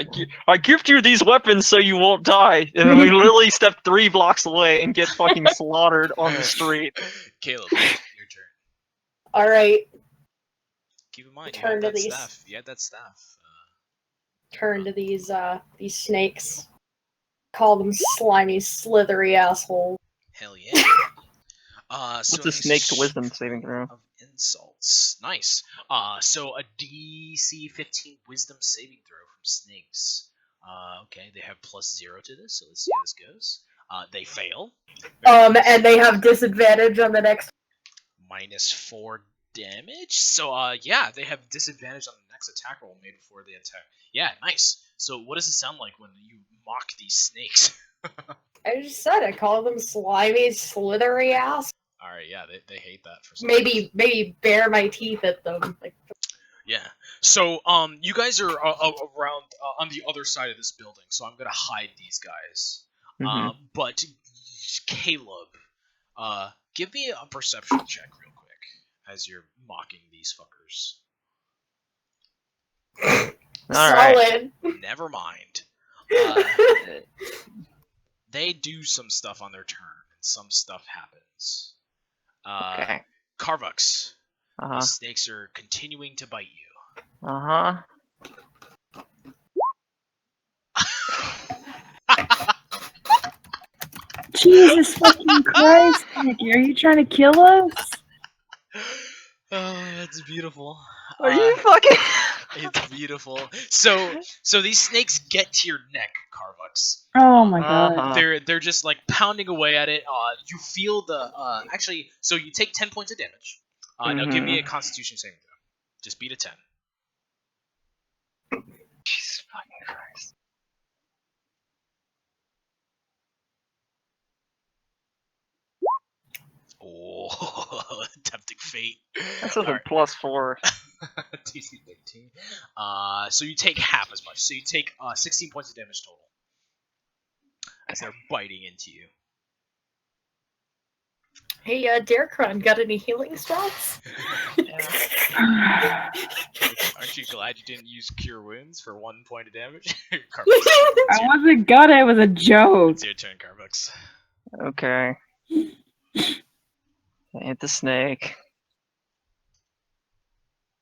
Speaker 1: him.
Speaker 4: I gift you these weapons so you won't die, and then we literally step 3 blocks away and get fucking slaughtered on the street.
Speaker 1: Caleb, your turn.
Speaker 2: Alright,
Speaker 1: Keep in mind, you
Speaker 2: Turn
Speaker 1: had
Speaker 2: to
Speaker 1: that
Speaker 2: these.
Speaker 1: staff. You had that staff.
Speaker 2: turn to these snakes. Call them slimy, slithery assholes.
Speaker 1: Hell yeah.
Speaker 4: What's
Speaker 1: So
Speaker 4: a snake's wisdom saving throw?
Speaker 1: of insults. Nice. So a DC 15 wisdom saving throw from snakes. Okay, they have +0 to this, so let's see how this goes. They fail.
Speaker 2: And they have disadvantage on the next.
Speaker 1: -4 damage. So yeah, they have disadvantage on the next attack roll made before they attack. Yeah, nice. So what does it sound like when you mock these snakes?
Speaker 2: I just said I call them slimy, slithery ass.
Speaker 1: All right, yeah, they hate that for some reason.
Speaker 2: Maybe bare my teeth at them. Like,
Speaker 1: Yeah. So you guys are around on the other side of this building, so I'm gonna hide these guys.
Speaker 4: Mhm.
Speaker 1: But Caleb, give me a perception check real quick as you're mocking these fuckers.
Speaker 4: All right.
Speaker 2: solid.
Speaker 1: Never mind. they do some stuff on their turn, and some stuff happens.
Speaker 4: Okay.
Speaker 1: Carvux,
Speaker 4: Uh-huh.
Speaker 1: the snakes are continuing to bite you.
Speaker 4: Uh-huh.
Speaker 3: Jesus fucking Christ, Nicky, are you trying to kill us?
Speaker 1: Oh, that's beautiful.
Speaker 4: Are you fucking...
Speaker 1: It's beautiful. So these snakes get to your neck, Carvux.
Speaker 3: Oh my god.
Speaker 4: Uh-huh.
Speaker 1: They're just like pounding away at it. You feel the actually. So you take 10 points of damage. Now give me a Constitution saving throw. Just beat a 10.
Speaker 4: Jesus fucking Christ.
Speaker 1: Oh, tempting fate.
Speaker 4: That's with a
Speaker 1: Alright.
Speaker 4: +4.
Speaker 1: DC 13. So you take half as much. So you take 16 points of damage total as they're biting into you.
Speaker 2: Hey, Darkron, got any healing spells?
Speaker 1: Aren't you glad you didn't use Cure Wounds for 1 point of damage?
Speaker 3: I wasn't gonna, it was a joke.
Speaker 1: It's your turn, Carvux.
Speaker 4: Okay. Hit the snake.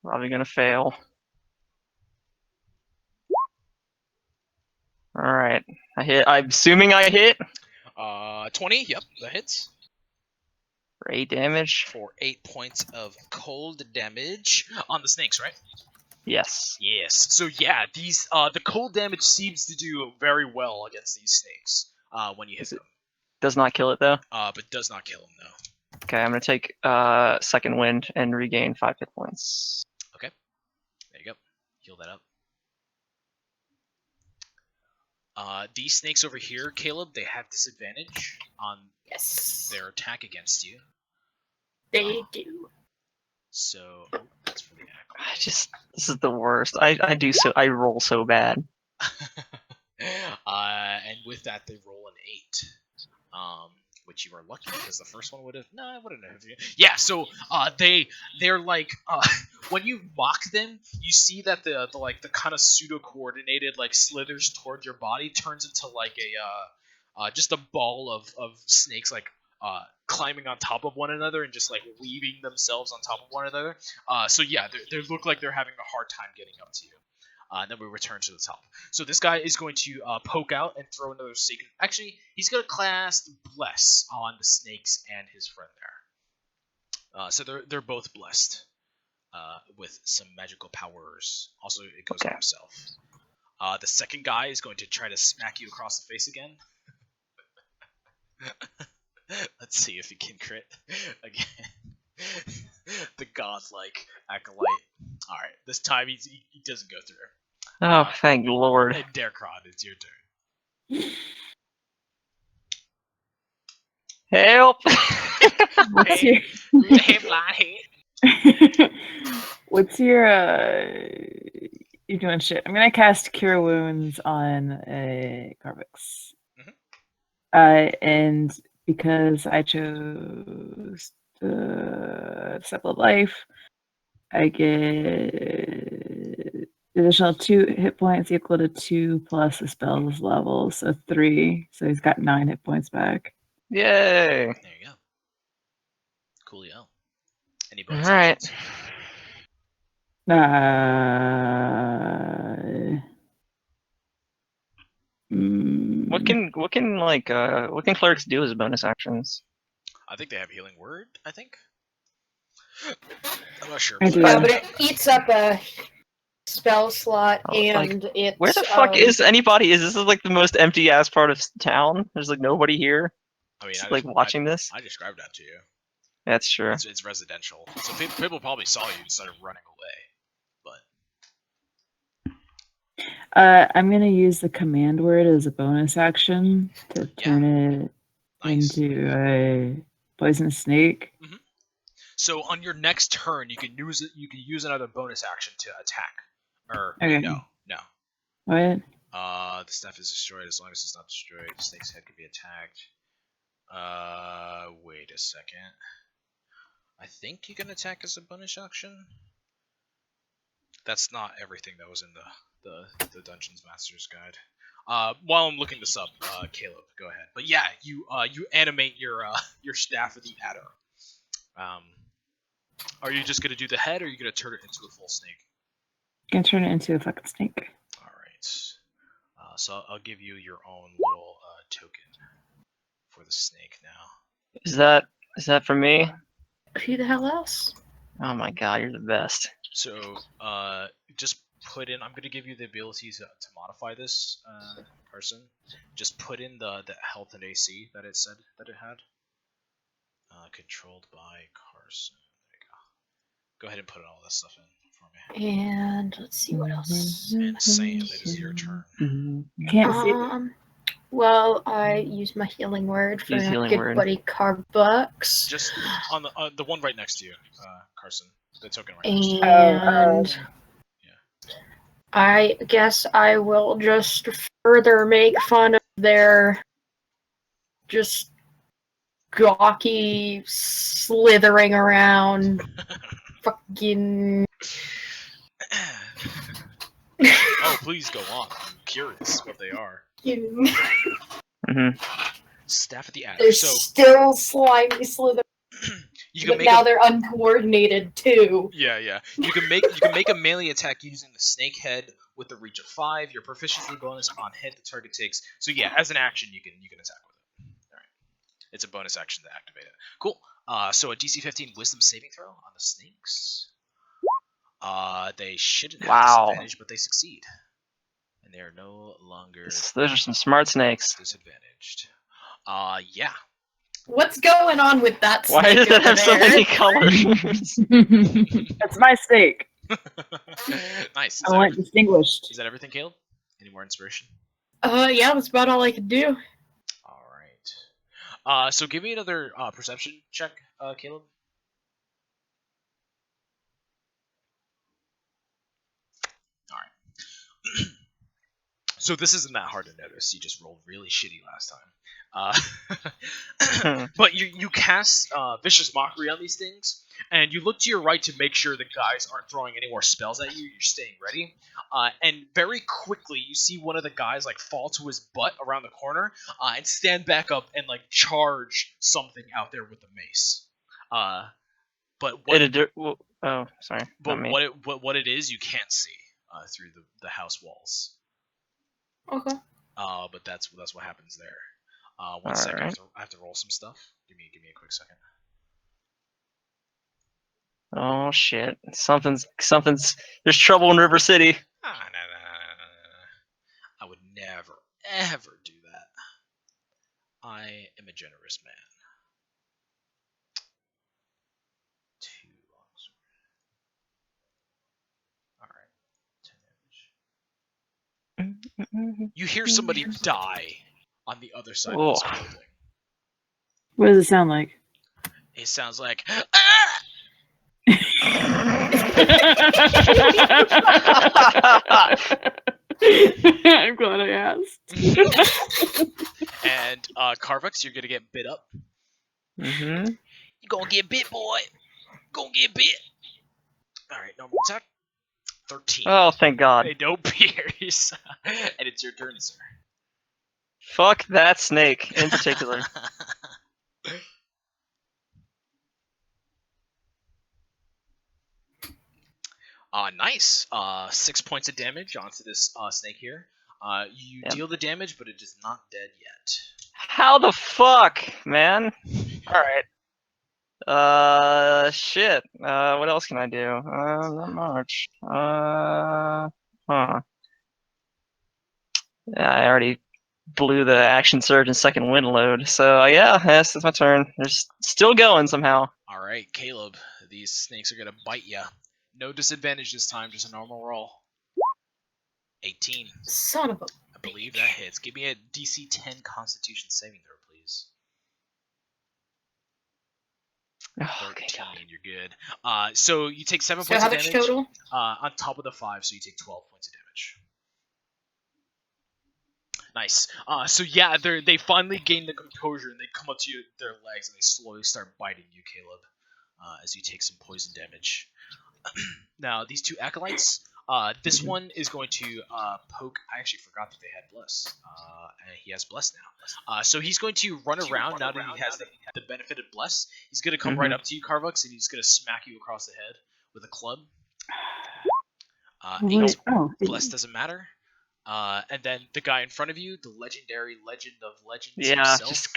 Speaker 4: Probably gonna fail. Alright. I hit. I'm assuming I hit.
Speaker 1: 20. Yep, that hits.
Speaker 4: For 8 damage.
Speaker 1: For 8 points of cold damage on the snakes, right?
Speaker 4: Yes.
Speaker 1: Yes. So yeah, these the cold damage seems to do very well against these snakes when you hit them.
Speaker 4: Does not kill it though.
Speaker 1: But does not kill them though.
Speaker 4: Okay, I'm gonna take second wind and regain 5 hit points.
Speaker 1: Okay. There you go. Heal that up. These snakes over here, Caleb, they have disadvantage on
Speaker 2: Yes,
Speaker 1: their attack against you.
Speaker 2: they do.
Speaker 1: So that's for the
Speaker 4: This is the worst. I roll so bad.
Speaker 1: and with that, they roll an 8. Which you are lucky because the first one would have. No, I wouldn't have. Yeah. So they're like when you mock them, you see that the kind of pseudo coordinated like slithers toward your body turns into like a just a ball of snakes like climbing on top of one another and just like weaving themselves on top of one another. So yeah, they look like they're having a hard time getting up to you. And then we return to the top. So this guy is going to poke out and throw another sacred. Actually, he's going to cast Bless on the snakes and his friend there. So they're both blessed with some magical powers. Also, it goes on himself. The second guy is going to try to smack you across the face again. Let's see if he can crit again. The godlike acolyte. All right, this time he doesn't go through.
Speaker 4: Oh, thank Lord.
Speaker 1: And Darkron, it's your turn.
Speaker 4: Help!
Speaker 3: What's your What's your you're doing shit. I'm gonna cast Cure Wounds on Carvix. And because I chose the Step of Life, I get additional 2 hit points equal to 2 plus the spell's level, so 3. So he's got 9 hit points back.
Speaker 4: Yay!
Speaker 1: There you go. Coolio. Any bonus
Speaker 4: Alright. What can clerics do as bonus actions?
Speaker 1: I think they have Healing Word, I think. I'm not sure.
Speaker 3: I do.
Speaker 2: Yeah, but it eats up a spell slot, and it's
Speaker 4: Where the fuck is anybody? Is this like the most empty ass part of town? There's like nobody here.
Speaker 1: I mean,
Speaker 4: Just, watching this.
Speaker 1: I described that to you.
Speaker 4: That's true.
Speaker 1: It's residential, so people probably saw you and started running away. But
Speaker 3: I'm gonna use the command word as a bonus action to turn it into a poisonous snake.
Speaker 1: Mm-hmm. So on your next turn, you can use another bonus action to attack. Or no.
Speaker 3: What?
Speaker 1: The staff is destroyed as long as it's not destroyed. The snake's head can be attacked. Wait a second. I think you can attack as a bonus action. That's not everything that was in the Dungeons Master's Guide. While I'm looking this up, Caleb, go ahead. But yeah, you animate your staff of the adder. Are you just gonna do the head, or are you gonna turn it into a full snake?
Speaker 3: Can turn it into a fucking snake.
Speaker 1: All right. So I'll give you your own little token for the snake now.
Speaker 4: Is that for me?
Speaker 2: Who the hell else?
Speaker 4: Oh my god, you're the best.
Speaker 1: So just put in. I'm gonna give you the ability to modify this person. Just put in the health and AC that it said that it had. Controlled by Carson. There you go. Go ahead and put all this stuff in for me.
Speaker 2: And let's see what else.
Speaker 1: And Sam, it is your turn.
Speaker 3: Can't see it.
Speaker 2: Well, I use my healing word for
Speaker 4: Use
Speaker 2: our
Speaker 4: healing
Speaker 2: good
Speaker 4: word.
Speaker 2: buddy Carbucks.
Speaker 1: Just on the one right next to you, Carson. The token right next to you.
Speaker 2: And I guess I will just further make fun of their just gawky slithering around fucking
Speaker 1: Oh, please go on. I'm curious what they are.
Speaker 4: Mm-hmm.
Speaker 1: Staff at the adder.
Speaker 2: they're
Speaker 1: So
Speaker 2: still slimy slithering,
Speaker 1: you can
Speaker 2: but
Speaker 1: make
Speaker 2: now
Speaker 1: a,
Speaker 2: they're uncoordinated too.
Speaker 1: yeah. You can make a melee attack using the snake head with a reach of 5. Your proficiency bonus on hit the target takes. So yeah, as an action, you can attack with it. All right, it's a bonus action to activate it. Cool. So a DC 15 Wisdom saving throw on the snakes. They shouldn't have disadvantage, but they succeed, and they are no longer
Speaker 4: Those are some smart snakes.
Speaker 1: disadvantaged. Yeah.
Speaker 2: What's going on with that snake
Speaker 4: Why does it
Speaker 2: over
Speaker 4: have so
Speaker 2: there?
Speaker 4: many colors?
Speaker 3: That's my steak.
Speaker 1: Nice.
Speaker 3: I want it distinguished.
Speaker 1: Is that everything, Caleb? Any more inspiration?
Speaker 2: Yeah, that's about all I could do.
Speaker 1: All right. So give me another perception check, Caleb. All right. So this isn't that hard to notice. You just rolled really shitty last time. But you cast Vicious Mockery on these things, and you look to your right to make sure the guys aren't throwing any more spells at you. You're staying ready. And very quickly, you see one of the guys like fall to his butt around the corner and stand back up and like charge something out there with the mace. But what,
Speaker 4: Oh, sorry.
Speaker 1: but
Speaker 4: Not me.
Speaker 1: what it is, you can't see through the house walls.
Speaker 2: Okay.
Speaker 1: But that's what happens there. One second,
Speaker 4: Alright.
Speaker 1: I have to roll some stuff. Give me a quick second.
Speaker 4: Oh shit! Something's. There's trouble in River City.
Speaker 1: No. I would never, ever do that. I am a generous man. 2 longsword. Alright, 10 damage. You hear somebody die on the other side of this
Speaker 4: Oh.
Speaker 1: building.
Speaker 3: What does it sound like?
Speaker 1: It sounds like,
Speaker 3: I'm glad I asked.
Speaker 1: and Carvux, you're gonna get bit up.
Speaker 4: Mm-hmm.
Speaker 1: You gonna get bit, boy. Gonna get bit. Alright, normal attack. 13.
Speaker 4: Oh, thank God!
Speaker 1: Hey, no pierce. And it's your turn, sir.
Speaker 4: Fuck that snake in particular.
Speaker 1: Nice. 6 points of damage onto this snake here. You
Speaker 4: Yep.
Speaker 1: deal the damage, but it is not dead yet.
Speaker 4: How the fuck, man? All right. Shit. What else can I do? Not much. Huh. Yeah, I already blew the action surge and second wind load. So yeah, that's my turn. They're still going somehow.
Speaker 1: All right, Caleb. These snakes are gonna bite you. No disadvantage this time, just a normal roll. 18.
Speaker 2: Son of a.
Speaker 1: I believe that hits. Give me a DC 10 Constitution saving throw, please.
Speaker 4: Oh,
Speaker 1: 13.
Speaker 4: okay, God.
Speaker 1: You're good. So you take 7
Speaker 2: So
Speaker 1: points
Speaker 2: how
Speaker 1: of
Speaker 2: much
Speaker 1: damage.
Speaker 2: total?
Speaker 1: On top of the 5, so you take 12 points of damage. Nice. So yeah, they finally gain the composure and they come up to you, their legs, and they slowly start biting you, Caleb, as you take some poison damage. Now, these 2 acolytes, This one is going to poke. I actually forgot that they had Bless. And he has Bless now. So he's going to run around now that he has the benefit of Bless. He's going to come right up to you, Carvux, and he's going to smack you across the head with a club.
Speaker 3: What?
Speaker 1: Bless doesn't matter. And then the guy in front of you, the legendary legend of legends
Speaker 4: Yeah,
Speaker 1: himself.
Speaker 4: just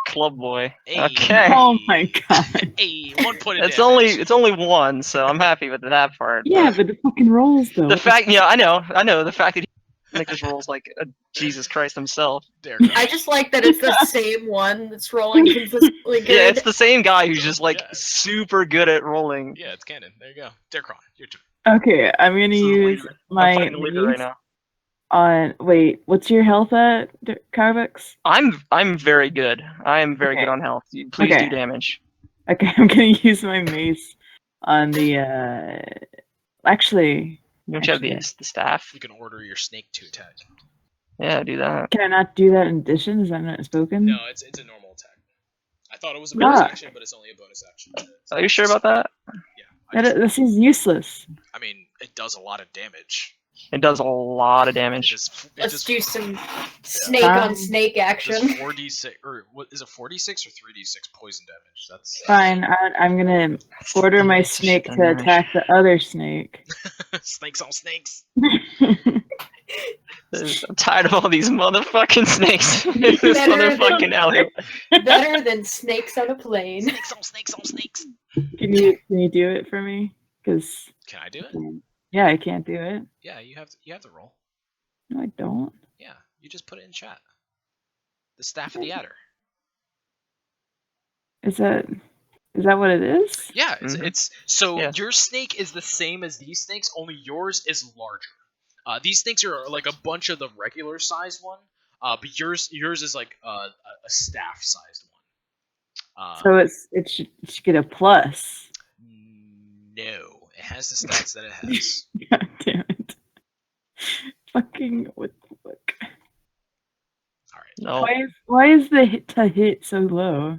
Speaker 4: club boy.
Speaker 1: Hey.
Speaker 4: Okay.
Speaker 3: Oh my god.
Speaker 1: Hey, 1 point of
Speaker 4: It's
Speaker 1: damage.
Speaker 4: only one, so I'm happy with that part.
Speaker 3: Yeah, but the fucking rolls though.
Speaker 4: The fact, yeah, I know. The fact that he makes his rolls like Jesus Christ himself.
Speaker 1: There we go.
Speaker 2: I just like that it's the same one that's rolling consistently good.
Speaker 4: Yeah, it's the same guy who's just like
Speaker 1: Yeah.
Speaker 4: super good at rolling.
Speaker 1: Yeah, it's canon. There you go. Derkron, your turn.
Speaker 3: Okay, I'm gonna
Speaker 4: This is
Speaker 3: use
Speaker 4: leader. I'm
Speaker 3: my
Speaker 4: fighting the leader right
Speaker 3: mace
Speaker 4: now.
Speaker 3: on. Wait, what's your health at, Carvux?
Speaker 4: I'm very good. I am very
Speaker 3: Okay.
Speaker 4: good on health. Please
Speaker 3: Okay.
Speaker 4: do damage.
Speaker 3: Okay, I'm gonna use my mace on the. Actually,
Speaker 4: Don't you have
Speaker 3: Actually-
Speaker 4: the staff?
Speaker 1: You can order your snake to attack.
Speaker 4: Yeah, do that.
Speaker 3: can I not do that in addition? Is that not spoken?
Speaker 1: No, it's a normal attack. I thought it was a bonus
Speaker 3: Ah.
Speaker 1: action, but it's only a bonus action.
Speaker 4: Are you sure about that?
Speaker 1: Yeah.
Speaker 3: That seems useless.
Speaker 1: I mean, it does a lot of damage.
Speaker 4: It does a lot of
Speaker 1: It
Speaker 4: damage.
Speaker 1: just,
Speaker 2: Let's do some snake on snake action.
Speaker 1: 4d6 or what is it? 4d6 or 3d6 poison damage. That's
Speaker 3: Fine, I'm gonna order my snake to
Speaker 4: Damage.
Speaker 3: attack the other snake.
Speaker 1: snakes on snakes.
Speaker 4: I'm tired of all these motherfucking snakes in this
Speaker 2: Better than-
Speaker 4: motherfucking alley.
Speaker 2: Better than snakes on a plane.
Speaker 1: Snakes on snakes on snakes.
Speaker 3: Can you do it for me? Because
Speaker 1: Can I do it?
Speaker 3: yeah, I can't do it.
Speaker 1: Yeah, you have to roll.
Speaker 3: No, I don't.
Speaker 1: Yeah, you just put it in chat. The staff of the adder.
Speaker 3: Is that what it is?
Speaker 1: Yeah,
Speaker 4: Mhm.
Speaker 1: it's so
Speaker 4: Yeah.
Speaker 1: your snake is the same as these snakes, only yours is larger. These snakes are like a bunch of the regular sized one, but yours is like a staff sized one.
Speaker 3: So it should get a plus.
Speaker 1: No, it has the stats that it has.
Speaker 3: God damn it! Fucking what the fuck?
Speaker 1: All right.
Speaker 4: No.
Speaker 3: Why is the hit to hit so low?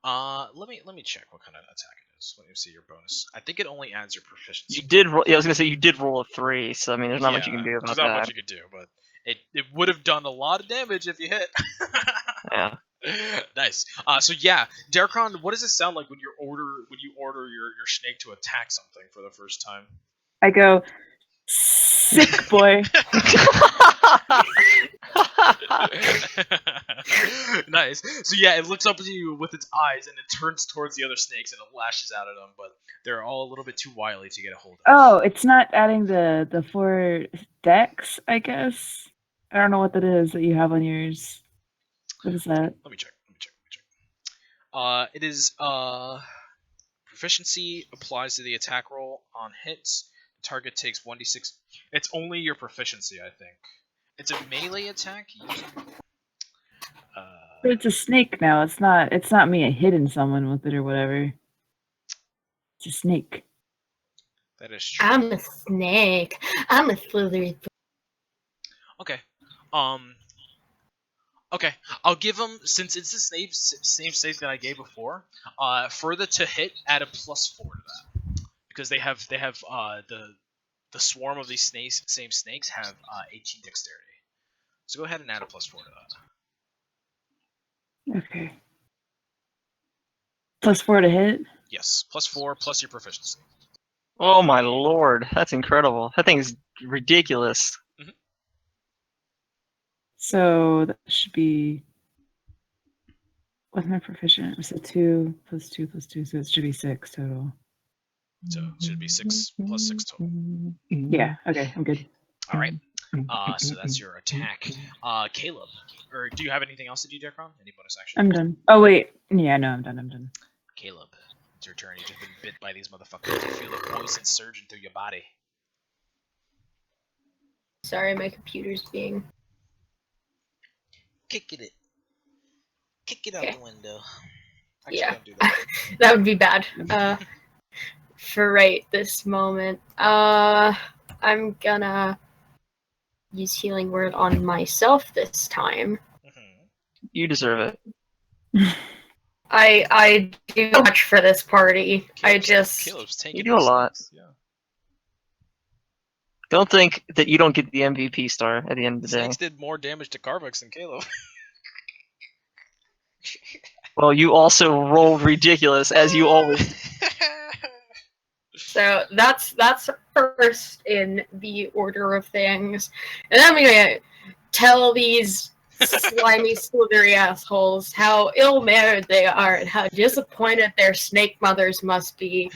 Speaker 1: Let me check what kind of attack it is. Let me see your bonus. I think it only adds your proficiency.
Speaker 4: You did roll. Yeah, I was gonna say you did roll a 3, so I mean, there's not much you can do about
Speaker 1: There's not much
Speaker 4: that.
Speaker 1: you can do, but it would have done a lot of damage if you hit.
Speaker 4: Yeah.
Speaker 1: Nice. So yeah, Derkron, what does it sound like when you order your snake to attack something for the first time?
Speaker 3: I go, sick boy.
Speaker 1: Nice. So yeah, it looks up at you with its eyes and it turns towards the other snakes and it lashes out at them, but they're all a little bit too wily to get a hold of.
Speaker 3: Oh, it's not adding the 4 decks, I guess. I don't know what that is that you have on yours. What is that?
Speaker 1: Let me check. It is proficiency applies to the attack roll on hits. The target takes 1d6. It's only your proficiency, I think. It's a melee attack.
Speaker 3: But it's a snake now. It's not me hitting someone with it or whatever. It's a snake.
Speaker 1: That is true.
Speaker 2: I'm a snake. I'm a slithery.
Speaker 1: Okay. Okay. I'll give them, since it's the same snake that I gave before. For the to hit, add a +4 to that, because they have the swarm of these same snakes have 18 dexterity. So go ahead and add a +4 to that.
Speaker 3: Okay. +4 to hit.
Speaker 1: Yes, +4 plus your proficiency.
Speaker 4: Oh my lord, that's incredible. That thing is ridiculous.
Speaker 3: So that should be. What's my proficient? So 2 + 2 + 2, so it should be 6 total.
Speaker 1: So it should be 6 + 6 total.
Speaker 3: Yeah. Okay, I'm good.
Speaker 1: All right. So that's your attack. Caleb, or do you have anything else to do, Derkron? Any bonus action?
Speaker 3: I'm done. Oh wait. Yeah, no, I'm done.
Speaker 1: Caleb, it's your turn. You've just been bit by these motherfuckers. You feel the poison surging through your body.
Speaker 2: Sorry, my computer's being.
Speaker 1: Kick it out
Speaker 2: Okay.
Speaker 1: the window. Actually,
Speaker 2: Yeah.
Speaker 1: don't do that.
Speaker 2: That would be bad. For right this moment. I'm gonna use healing word on myself this time.
Speaker 1: Mhm.
Speaker 4: You deserve it.
Speaker 2: I do much for this party. I just
Speaker 1: Caleb's taking
Speaker 4: You do a
Speaker 1: these
Speaker 4: lot.
Speaker 1: things, Yeah.
Speaker 4: Don't think that you don't get the MVP star at the end of the day.
Speaker 1: Snakes did more damage to Carvux than Caleb.
Speaker 4: Well, you also rolled ridiculous, as you always.
Speaker 2: So that's first in the order of things, and I'm gonna tell these slimy, slithery assholes how ill-mannered they are and how disappointed their snake mothers must be.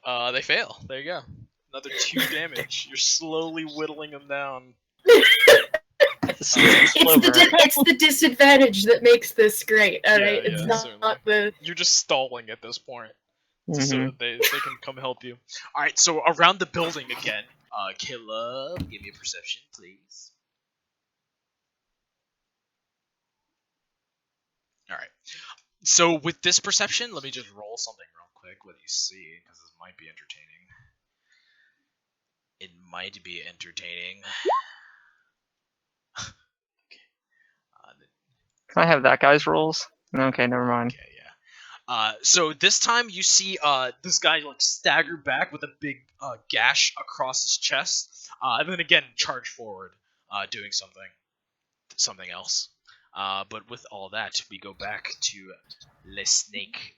Speaker 1: They fail. There you go. Another 2 damage. You're slowly whittling them down.
Speaker 2: It's the disadvantage that makes this great. All right,
Speaker 1: Yeah,
Speaker 2: it's
Speaker 1: certainly.
Speaker 2: not the.
Speaker 1: You're just stalling at this point, so
Speaker 4: Mhm.
Speaker 1: that they can come help you. All right, so around the building again. Caleb, give me a perception, please. All right. So with this perception, let me just roll something real quick. What do you see? Because this might be entertaining. It might be entertaining. Okay.
Speaker 4: Can I have that guy's rolls? Okay, never mind.
Speaker 1: Okay, yeah. So this time you see this guy like stagger back with a big gash across his chest, and then again charge forward, doing something else. But with all that, we go back to the snake.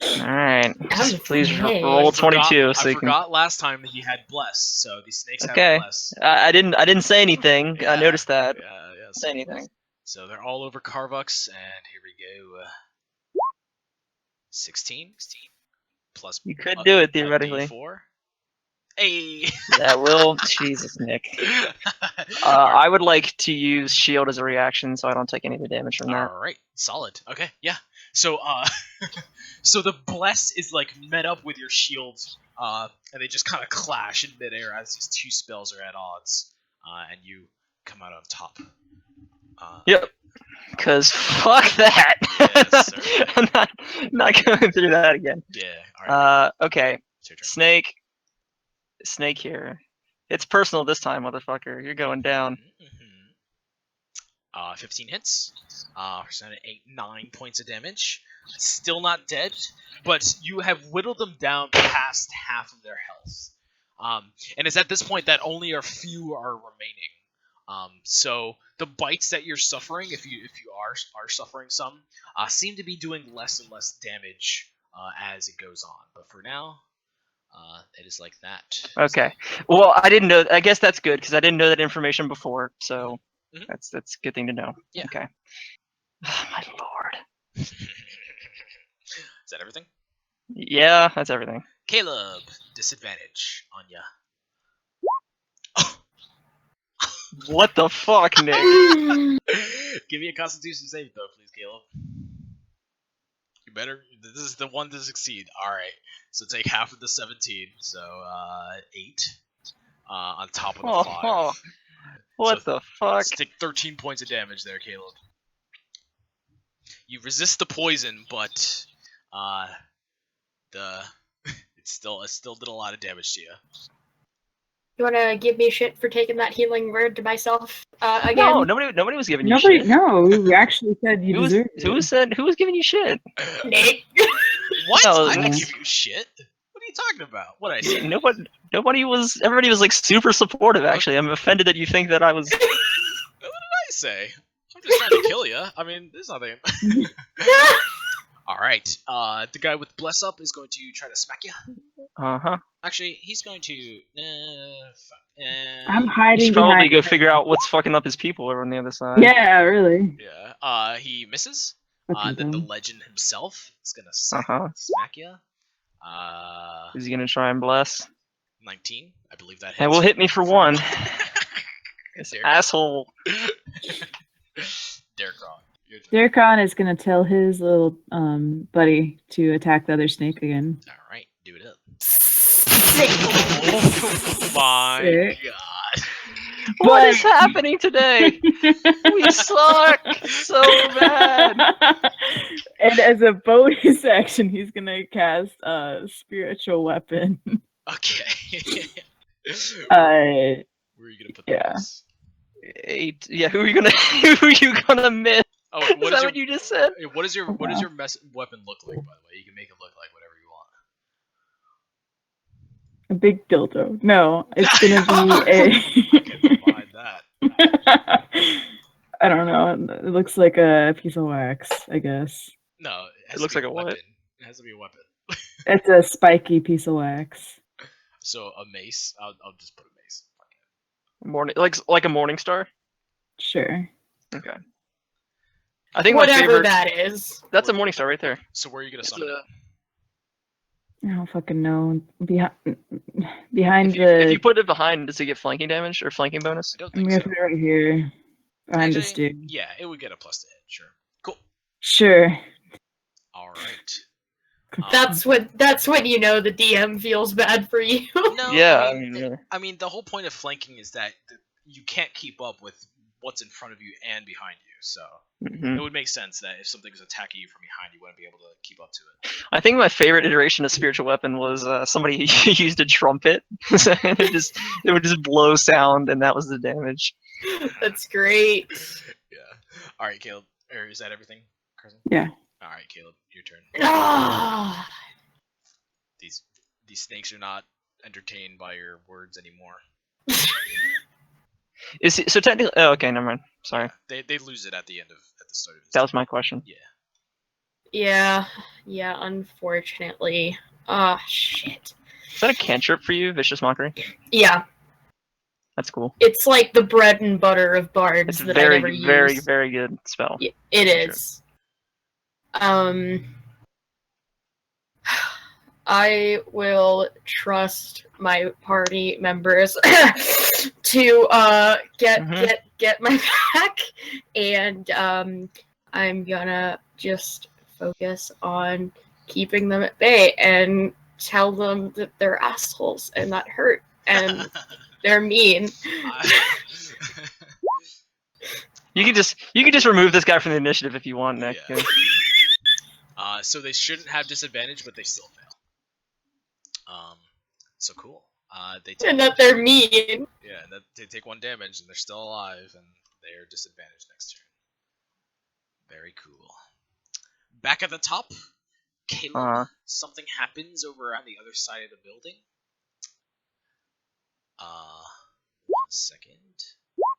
Speaker 4: Alright.
Speaker 2: I'm
Speaker 4: Please
Speaker 2: afraid.
Speaker 4: roll 22 so
Speaker 1: I
Speaker 4: you can.
Speaker 1: forgot last time that he had bless, so these snakes
Speaker 4: Okay.
Speaker 1: have bless.
Speaker 4: I didn't say anything.
Speaker 1: Yeah,
Speaker 4: I noticed that.
Speaker 1: Yeah.
Speaker 4: Say anything.
Speaker 1: So they're all over Carvux, and here we go. 16 plus.
Speaker 4: You could do it theoretically.
Speaker 1: 4. Hey.
Speaker 4: That will. Jesus, Nick. I would like to use shield as a reaction, so I don't take any of the damage from that.
Speaker 1: All right, solid. Okay, yeah. So, so the bless is like met up with your shield, and they just kind of clash in midair as these 2 spells are at odds, and you come out on top.
Speaker 4: Yep. Cause fuck that.
Speaker 1: Yes, sir.
Speaker 4: I'm not going through that again.
Speaker 1: Yeah. All right.
Speaker 4: Okay.
Speaker 1: It's your turn.
Speaker 4: Snake here. It's personal this time, motherfucker. You're going down.
Speaker 1: 15 hits. Percent 9 points of damage. Still not dead, but you have whittled them down past half of their health. And it's at this point that only a few are remaining. So the bites that you're suffering, if you are suffering some, seem to be doing less and less damage as it goes on. But for now, it is like that.
Speaker 4: Okay. Well, I didn't know. I guess that's good because I didn't know that information before. So
Speaker 1: Mhm.
Speaker 4: that's a good thing to know.
Speaker 1: Yeah.
Speaker 4: Okay. Oh, my lord.
Speaker 1: Is that everything?
Speaker 4: Yeah, that's everything.
Speaker 1: Caleb, disadvantage on ya.
Speaker 4: What the fuck, Nick?
Speaker 1: Give me a Constitution save, though, please, Caleb. You better. This is the one to succeed. All right. So take half of the 17. So 8 on top of the 5.
Speaker 4: Oh, what
Speaker 1: So
Speaker 4: the fuck?
Speaker 1: Take 13 points of damage there, Caleb. You resist the poison, but it still did a lot of damage to you.
Speaker 2: You wanna give me shit for taking that healing word to myself again?
Speaker 4: No, nobody was giving you
Speaker 3: Nobody,
Speaker 4: shit.
Speaker 3: no, we actually said you deserve it.
Speaker 4: Who was giving you shit?
Speaker 2: Nick.
Speaker 1: What?
Speaker 4: No,
Speaker 1: I didn't
Speaker 3: no.
Speaker 1: give you shit. What are you talking about? What I say?
Speaker 4: Nobody was. Everybody was like super supportive. Actually, I'm offended that you think that I was.
Speaker 1: What did I say? I'm just trying to kill you. I mean, there's nothing. All right. The guy with bless up is going to try to smack you.
Speaker 4: Uh-huh.
Speaker 1: Actually, he's going to. Fuck.
Speaker 3: I'm
Speaker 4: You
Speaker 3: hiding
Speaker 4: should probably
Speaker 3: behind.
Speaker 4: go figure out what's fucking up his people over on the other side.
Speaker 3: Yeah, really.
Speaker 1: Yeah. He misses.
Speaker 3: Fucking
Speaker 1: Then the
Speaker 3: dumb.
Speaker 1: legend himself is gonna
Speaker 4: Uh-huh.
Speaker 1: smack you.
Speaker 4: Is he gonna try and bless?
Speaker 1: 19. I believe that hits.
Speaker 4: And will hit me for 1.
Speaker 1: Derek.
Speaker 4: Asshole.
Speaker 1: Derek Ron. Your turn.
Speaker 3: Derek is gonna tell his little buddy to attack the other snake again.
Speaker 1: All right, do it up.
Speaker 2: Sick.
Speaker 1: Oh my
Speaker 3: Sick.
Speaker 1: god.
Speaker 4: What is happening today? We suck so bad.
Speaker 3: And as a bonus action, he's gonna cast a spiritual weapon.
Speaker 1: Okay.
Speaker 3: Uh,
Speaker 1: Where are you gonna put
Speaker 3: yeah.
Speaker 1: this?
Speaker 4: 8. Yeah, who are you gonna miss?
Speaker 1: Oh,
Speaker 4: Is
Speaker 1: what
Speaker 4: that
Speaker 1: is your
Speaker 4: what you just said?
Speaker 1: what is your weapon look like? By the way, you can make it look like whatever you want.
Speaker 3: A big dildo. No, it's gonna
Speaker 1: I can
Speaker 3: be
Speaker 1: provide that.
Speaker 3: I don't know. It looks like a piece of wax, I guess.
Speaker 1: No, it has
Speaker 4: It looks
Speaker 1: to be
Speaker 4: like a what?
Speaker 1: weapon. It has to be a weapon.
Speaker 3: It's a spiky piece of wax.
Speaker 1: So a mace. I'll just put a mace. Fuck it.
Speaker 4: Morning, like a morning star.
Speaker 3: Sure.
Speaker 4: Okay. I think my
Speaker 2: Whatever
Speaker 4: favorite.
Speaker 2: that is.
Speaker 4: That's a morning star right there.
Speaker 1: So where are you gonna
Speaker 4: It's
Speaker 1: summon
Speaker 4: a-
Speaker 1: it?
Speaker 3: I don't fucking know. Behind
Speaker 4: If you
Speaker 3: the.
Speaker 4: put it behind, does it get flanking damage or flanking bonus?
Speaker 1: I don't
Speaker 3: I'm
Speaker 1: think
Speaker 3: gonna
Speaker 1: so.
Speaker 3: put it right here. Behind this
Speaker 1: Actually,
Speaker 3: dude.
Speaker 1: yeah, it would get a plus to hit. Sure. Cool.
Speaker 3: Sure.
Speaker 1: All right.
Speaker 2: That's when you know the DM feels bad for you.
Speaker 1: No.
Speaker 4: Yeah,
Speaker 1: I mean, the whole point of flanking is that you can't keep up with what's in front of you and behind you. So
Speaker 4: Mhm.
Speaker 1: it would make sense that if something was attacking you from behind, you wouldn't be able to keep up to it.
Speaker 4: I think my favorite iteration of spiritual weapon was somebody used a trumpet. it would just blow sound, and that was the damage.
Speaker 2: That's great.
Speaker 1: Yeah. All right, Caleb. Or is that everything, Carson?
Speaker 3: Yeah.
Speaker 1: All right, Caleb, your turn.
Speaker 2: Ah,
Speaker 1: These snakes are not entertained by your words anymore.
Speaker 4: Is it, so technically? Oh, okay, never mind. Sorry,
Speaker 1: They lose it at the start of this.
Speaker 4: that was my question.
Speaker 1: Yeah.
Speaker 2: yeah, unfortunately. Ah, shit.
Speaker 4: Is that a cantrip for you, Vicious Mockery?
Speaker 2: Yeah,
Speaker 4: That's cool.
Speaker 2: it's like the bread and butter of bards
Speaker 4: It's
Speaker 2: that I never
Speaker 4: very, very,
Speaker 2: use.
Speaker 4: very good spell.
Speaker 2: It is. I will trust my party members to get my back, and I'm gonna just focus on keeping them at bay and tell them that they're assholes and that hurt and they're mean.
Speaker 4: You can just remove this guy from the initiative if you want, Nick.
Speaker 1: Yeah. So they shouldn't have disadvantage, but they still fail. So cool. They take
Speaker 2: And that they're mean.
Speaker 1: yeah, and that they take 1 damage and they're still alive and they are disadvantaged next turn. Very cool. Back at the top, Caleb. Something happens over on the other side of the building. 1 second. What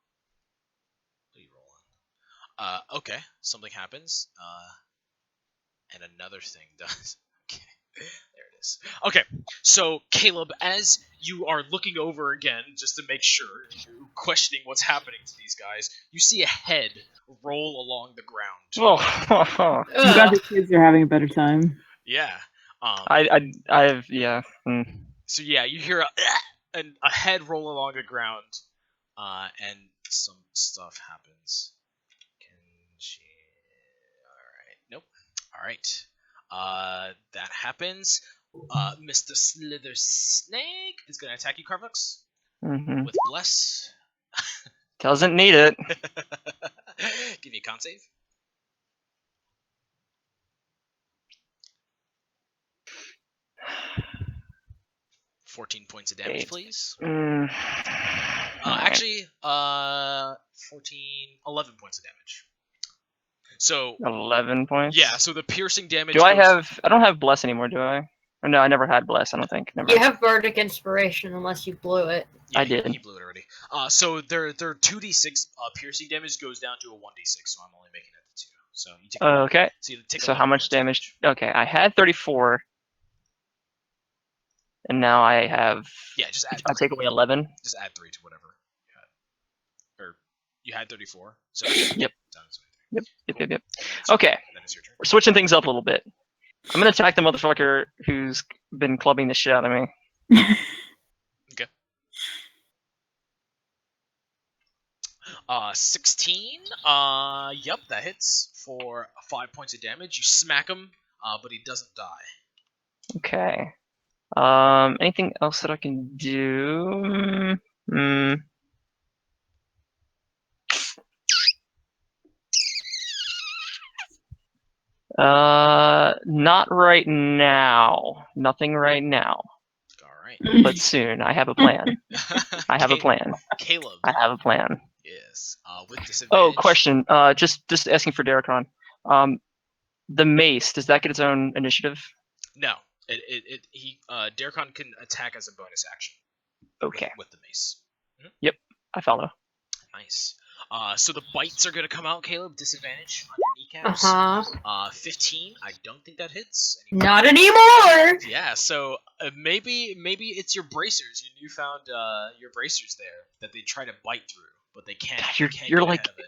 Speaker 1: are you rolling? Okay, something happens. And another thing does. Okay, there it is. Okay, so Caleb, as you are looking over again, just to make sure, you're questioning what's happening to these guys, you see a head roll along the ground.
Speaker 4: Oh,
Speaker 3: I'm glad
Speaker 2: Ugh.
Speaker 3: the kids are having a better time.
Speaker 1: Yeah.
Speaker 4: I've yeah.
Speaker 1: So yeah, you hear a head roll along the ground, and some stuff happens. Can she? All right. Nope. All right. That happens. Mr. Slither Snake is gonna attack you, Carvux,
Speaker 4: Mhm.
Speaker 1: with Bless.
Speaker 4: Doesn't need it.
Speaker 1: Give me a con save. $14 points of damage,
Speaker 4: 8.
Speaker 1: please.
Speaker 4: Alright.
Speaker 1: Actually, 11 points of damage. So
Speaker 4: 11 points.
Speaker 1: yeah, so the piercing damage.
Speaker 4: Do I
Speaker 1: goes-
Speaker 4: have? I don't have bless anymore, do I? Or no, I never had bless. I don't think. Never.
Speaker 2: You have Bardic Inspiration unless you blew it.
Speaker 1: Yeah,
Speaker 4: I did.
Speaker 1: He blew it already. So their 2d6 piercing damage goes down to a 1d6, so I'm only making it 2. So you take.
Speaker 4: Okay.
Speaker 1: So you take.
Speaker 4: So
Speaker 1: 11
Speaker 4: how much
Speaker 1: points of
Speaker 4: damage? Okay, I had 34, and now I have.
Speaker 1: Yeah, just add.
Speaker 4: I
Speaker 1: 3.
Speaker 4: take away 11.
Speaker 1: Just add 3 to whatever you had. Or you had 34. So
Speaker 4: Yep.
Speaker 1: Times 23.
Speaker 4: Yep. Yep. Yep. Yep.
Speaker 1: Then
Speaker 4: Okay,
Speaker 1: Then it's your turn.
Speaker 4: we're switching things up a little bit. I'm gonna attack the motherfucker who's been clubbing the shit out of me.
Speaker 1: 16. Yep, that hits for 5 points of damage. You smack him, but he doesn't die.
Speaker 4: Okay. Anything else that I can do? Not right now. Nothing right now.
Speaker 1: All right.
Speaker 4: But soon. I have a plan. I have a plan.
Speaker 1: Caleb.
Speaker 4: I have a plan.
Speaker 1: Yes. With
Speaker 4: Oh,
Speaker 1: disadvantage.
Speaker 4: question. Just asking for Darikon. The mace, does that get its own initiative?
Speaker 1: No. Darkon can attack as a bonus action.
Speaker 4: Okay.
Speaker 1: With the mace.
Speaker 4: I follow.
Speaker 1: Nice. So the bites are gonna come out, Caleb. Disadvantage on your kneecaps. 15. I don't think that hits. Anymore.
Speaker 2: Not anymore.
Speaker 1: Yeah. So maybe it's your bracers. Your newfound your bracers there that they try to bite through, but they can't.
Speaker 4: God,
Speaker 1: You're
Speaker 4: you're
Speaker 1: get
Speaker 4: like
Speaker 1: ahead of it.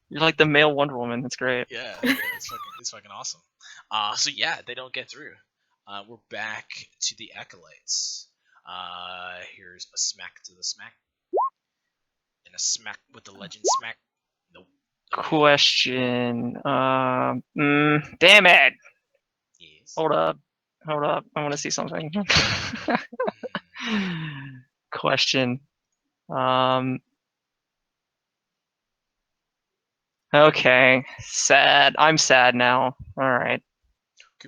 Speaker 4: you're like the male Wonder Woman. That's great.
Speaker 1: Yeah, it's fucking awesome. So yeah, they don't get through. We're back to the acolytes. Here's a smack to the smack. And a smack with the legend smack. Nope.
Speaker 4: Question. Damn it!
Speaker 1: Yes.
Speaker 4: Hold up. I want to see something. Question. Okay. Sad. I'm sad now. All right.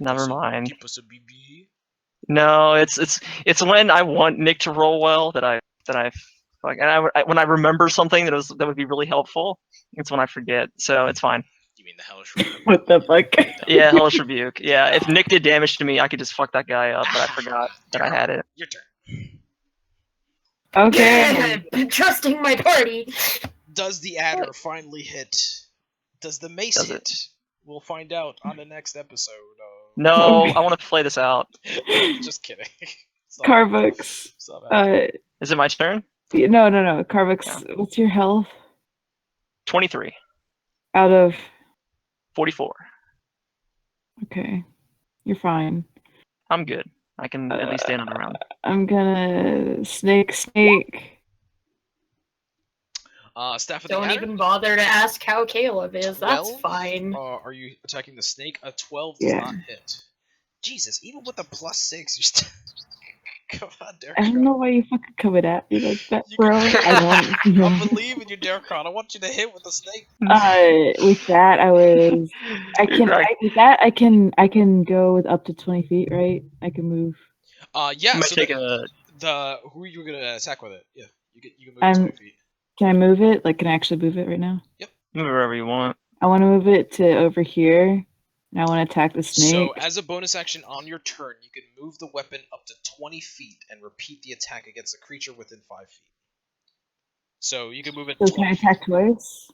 Speaker 4: Never mind.
Speaker 1: Keep us a BB.
Speaker 4: No, it's when I want Nick to roll well that I like, and when I remember something that would be really helpful, it's when I forget. So it's fine.
Speaker 1: You mean the hellish rebuke?
Speaker 3: What the fuck?
Speaker 4: Yeah, hellish rebuke. Yeah, if Nick did damage to me, I could just fuck that guy up, but I forgot that I had it.
Speaker 1: Your turn.
Speaker 3: Okay.
Speaker 2: Trusting my party.
Speaker 1: Does the adder finally hit? Does the mace
Speaker 4: Does it?
Speaker 1: hit? We'll find out on the next episode.
Speaker 4: No,
Speaker 3: Okay.
Speaker 4: I want to play this out.
Speaker 1: Just kidding. Stop.
Speaker 3: Carvux.
Speaker 1: Stop it.
Speaker 4: Is it my turn?
Speaker 3: No. Carvux,
Speaker 4: Yeah.
Speaker 3: what's your health
Speaker 4: 23,
Speaker 3: out of?
Speaker 4: 44.
Speaker 3: Okay, you're fine.
Speaker 4: I'm good. I can at least stand on the round.
Speaker 3: I'm gonna snake.
Speaker 1: Staff of the
Speaker 2: Don't
Speaker 1: adder?
Speaker 2: even bother to ask how Caleb is. That's
Speaker 1: 12?
Speaker 2: fine.
Speaker 1: Are you attacking the snake? A 12 does
Speaker 3: Yeah.
Speaker 1: not hit. Jesus, even with a +6, you're still. Come on, Derek.
Speaker 3: I don't know why you fucking coming at me like that,
Speaker 1: You
Speaker 3: bro.
Speaker 1: can-
Speaker 3: I don't.
Speaker 1: I believe in you, Darkon. I want you to hit with the snake.
Speaker 3: With that,
Speaker 4: Right.
Speaker 3: I can go with up to 20 feet, right? I can move.
Speaker 1: Yeah.
Speaker 4: I'm gonna
Speaker 1: So
Speaker 4: take a.
Speaker 1: who are you gonna attack with it? Yeah, you can move
Speaker 3: I'm-
Speaker 1: 20 feet.
Speaker 3: Can I move it? Like, can I actually move it right now?
Speaker 4: Move wherever you want.
Speaker 3: I want to move it to over here, and I want to attack the
Speaker 1: So
Speaker 3: snake.
Speaker 1: as a bonus action on your turn, you can move the weapon up to 20 feet and repeat the attack against a creature within 5 feet. So you can move it.
Speaker 3: So can I
Speaker 1: 20 feet.
Speaker 3: attack twice?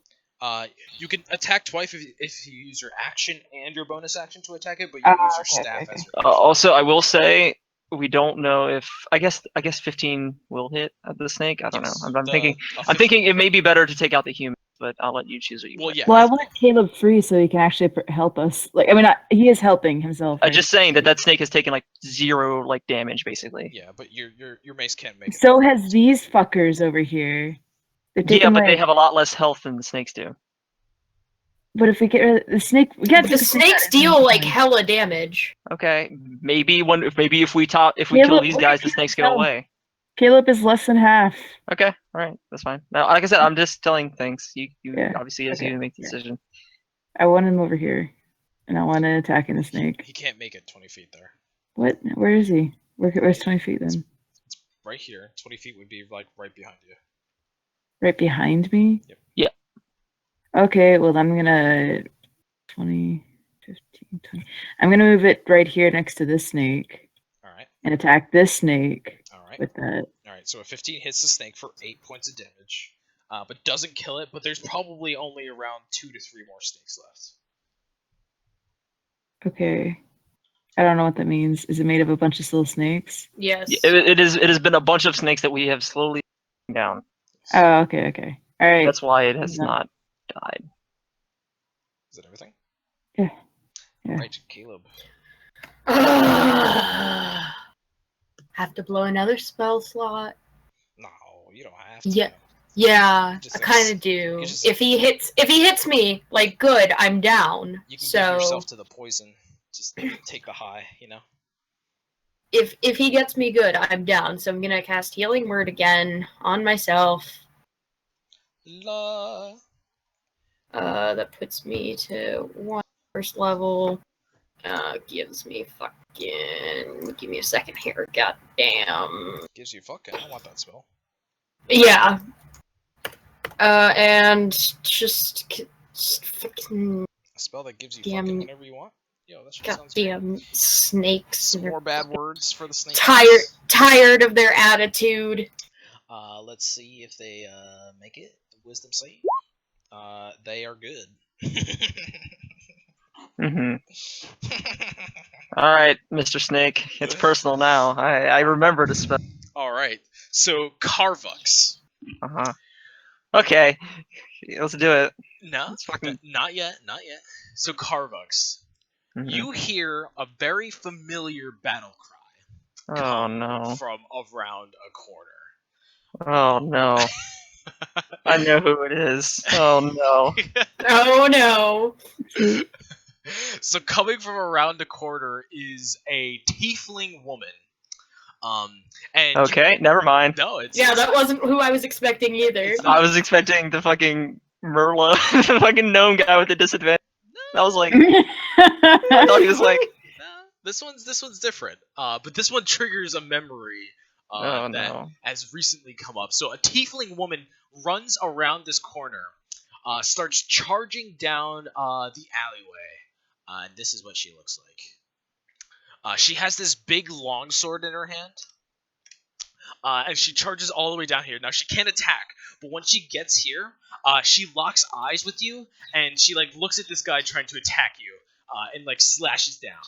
Speaker 1: You can attack twice if you use your action and your bonus action to attack it, but you use your staff
Speaker 3: okay.
Speaker 1: as your.
Speaker 4: Also, I will say we don't know if I guess 15 will hit at the snake. I don't know. I'm thinking it may be better to take out the human, but I'll let you choose what you want.
Speaker 1: Yeah.
Speaker 3: Well, I want Caleb free so he can actually help us. Like, I mean, he is helping himself.
Speaker 4: I'm
Speaker 3: Right?
Speaker 4: just saying that snake has taken like 0 like damage basically.
Speaker 1: Yeah, but your mace can't make it.
Speaker 3: So has these fuckers over here. They're
Speaker 4: Yeah,
Speaker 3: taking,
Speaker 4: but
Speaker 3: like,
Speaker 4: they have a lot less health than the snakes do.
Speaker 3: But if we get rid of the snake, we got
Speaker 2: The snakes deal like hella damage.
Speaker 4: Okay, maybe if we kill these guys, the snakes go away.
Speaker 3: Caleb is less than half.
Speaker 4: Okay, all right, that's fine. Now, like I said, I'm just telling things. You
Speaker 3: Yeah,
Speaker 4: obviously as
Speaker 3: okay,
Speaker 4: you make the
Speaker 3: yeah.
Speaker 4: decision.
Speaker 3: I want him over here, and I want to attack the snake.
Speaker 1: He can't make it 20 feet there.
Speaker 3: What? Where is he? Where's 20 feet then?
Speaker 1: It's right here. 20 feet would be like right behind you.
Speaker 3: Right behind me?
Speaker 1: Yep.
Speaker 4: Yeah.
Speaker 3: Okay, well, I'm gonna 20, 15, 20. I'm gonna move it right here next to this snake.
Speaker 1: All right.
Speaker 3: And attack this snake
Speaker 1: All right.
Speaker 3: with that.
Speaker 1: All right. So a 15 hits the snake for 8 points of damage, but doesn't kill it. But there's probably only around 2 to 3 more snakes left.
Speaker 3: Okay. I don't know what that means. Is it made of a bunch of little snakes?
Speaker 2: Yes.
Speaker 4: It has been a bunch of snakes that we have slowly taken down.
Speaker 3: Oh, okay. All right.
Speaker 4: That's why it has
Speaker 3: Yeah.
Speaker 4: not died.
Speaker 1: Is that everything?
Speaker 3: Yeah.
Speaker 1: Right, Caleb.
Speaker 2: Have to blow another spell slot.
Speaker 1: No, you don't have to.
Speaker 2: Yeah. Yeah,
Speaker 1: Just
Speaker 2: I kind of do.
Speaker 1: you just-
Speaker 2: If he hits me, like, good, I'm down.
Speaker 1: You can
Speaker 2: So
Speaker 1: give yourself to the poison. Just take the high, you know.
Speaker 2: if he gets me good, I'm down. So I'm gonna cast Healing Word again on myself.
Speaker 1: La.
Speaker 2: That puts me to 1 first level. Gives me give me a second here. God damn.
Speaker 1: Gives you fucking. I don't want that spell.
Speaker 2: Yeah. And just fucking.
Speaker 1: A spell that gives you
Speaker 2: Damn.
Speaker 1: fucking whenever you want. Yo, that shit sounds great.
Speaker 2: Goddamn snakes.
Speaker 1: Some more bad words for the snakes.
Speaker 2: Tired of their attitude.
Speaker 1: Let's see if they make it. Wisdom save. They are good.
Speaker 4: Mm-hmm. All right, Mr. Snake. It's personal now. I remember the spell.
Speaker 1: All right. So Carvux.
Speaker 4: Uh-huh. Okay, let's do it.
Speaker 1: No,
Speaker 4: Let's fucking.
Speaker 1: not yet. Not yet. So Carvux,
Speaker 4: Mhm.
Speaker 1: you hear a very familiar battle cry
Speaker 4: Oh no!
Speaker 1: from around a corner.
Speaker 4: Oh no! I know who it is. Oh no!
Speaker 2: Oh no.
Speaker 1: So coming from around the corner is a tiefling woman. And
Speaker 4: Okay, never mind.
Speaker 1: no, it's
Speaker 2: Yeah, that wasn't who I was expecting either.
Speaker 1: It's not-
Speaker 4: I was expecting the fucking Merlot, the fucking gnome guy with the disadvantage. I was like, I thought he was like,
Speaker 1: this one's different. But this one triggers a memory
Speaker 4: oh
Speaker 1: that
Speaker 4: no.
Speaker 1: has recently come up. So a tiefling woman runs around this corner, starts charging down the alleyway. And this is what she looks like. She has this big longsword in her hand. And she charges all the way down here. Now she can't attack, but when she gets here, she locks eyes with you, and she like looks at this guy trying to attack you, and like slashes down.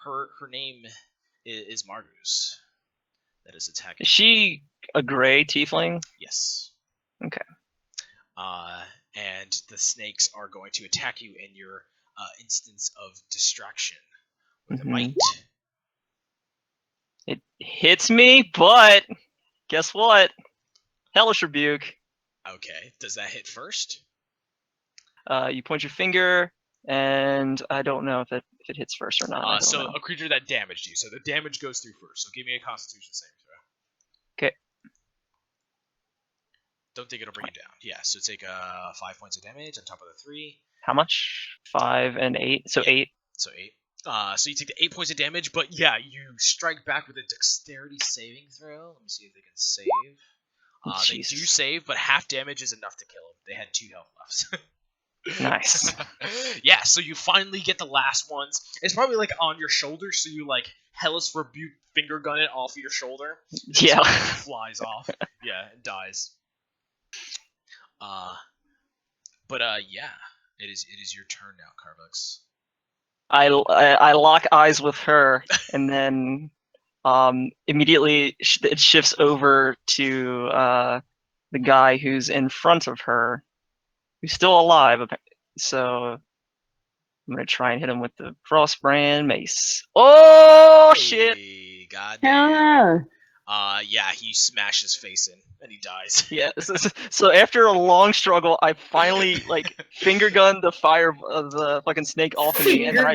Speaker 1: Her name is Margus. That is attacking.
Speaker 4: Is she a gray tiefling?
Speaker 1: Yes.
Speaker 4: Okay.
Speaker 1: And the snakes are going to attack you in your instance of distraction with a
Speaker 4: Mhm.
Speaker 1: bite.
Speaker 4: It hits me, but guess what? Hellish Rebuke.
Speaker 1: Okay, does that hit first?
Speaker 4: You point your finger, and I don't know if it hits first or not. I don't
Speaker 1: So
Speaker 4: know.
Speaker 1: a creature that damaged you. So the damage goes through first. So give me a Constitution saving throw.
Speaker 4: Okay.
Speaker 1: Don't think it'll bring you down. Yeah. So take 5 points of damage on top of the 3.
Speaker 4: How much? 5 and 8. So 8.
Speaker 1: So 8. So you take the 8 points of damage, but yeah, you strike back with a dexterity saving throw. Let me see if they can save. They do
Speaker 4: Jesus.
Speaker 1: save, but half damage is enough to kill them. They had 2 health left.
Speaker 4: Nice.
Speaker 1: Yeah, so you finally get the last ones. It's probably like on your shoulder, so you like Hellish Rebuke finger gun it off of your shoulder. It
Speaker 4: Yeah.
Speaker 1: just flies off. Yeah, and dies. But yeah, it is your turn now, Carvux.
Speaker 4: I lock eyes with her, and then immediately it shifts over to the guy who's in front of her, who's still alive. So I'm gonna try and hit him with the Frostbrand Mace. Oh shit!
Speaker 1: Hey, God
Speaker 3: Hell
Speaker 1: damn.
Speaker 3: yeah.
Speaker 1: Yeah, he smashed his face in and he dies.
Speaker 4: Yeah. So after a long struggle, I finally like finger gunned the fire of the fucking snake off of me, and then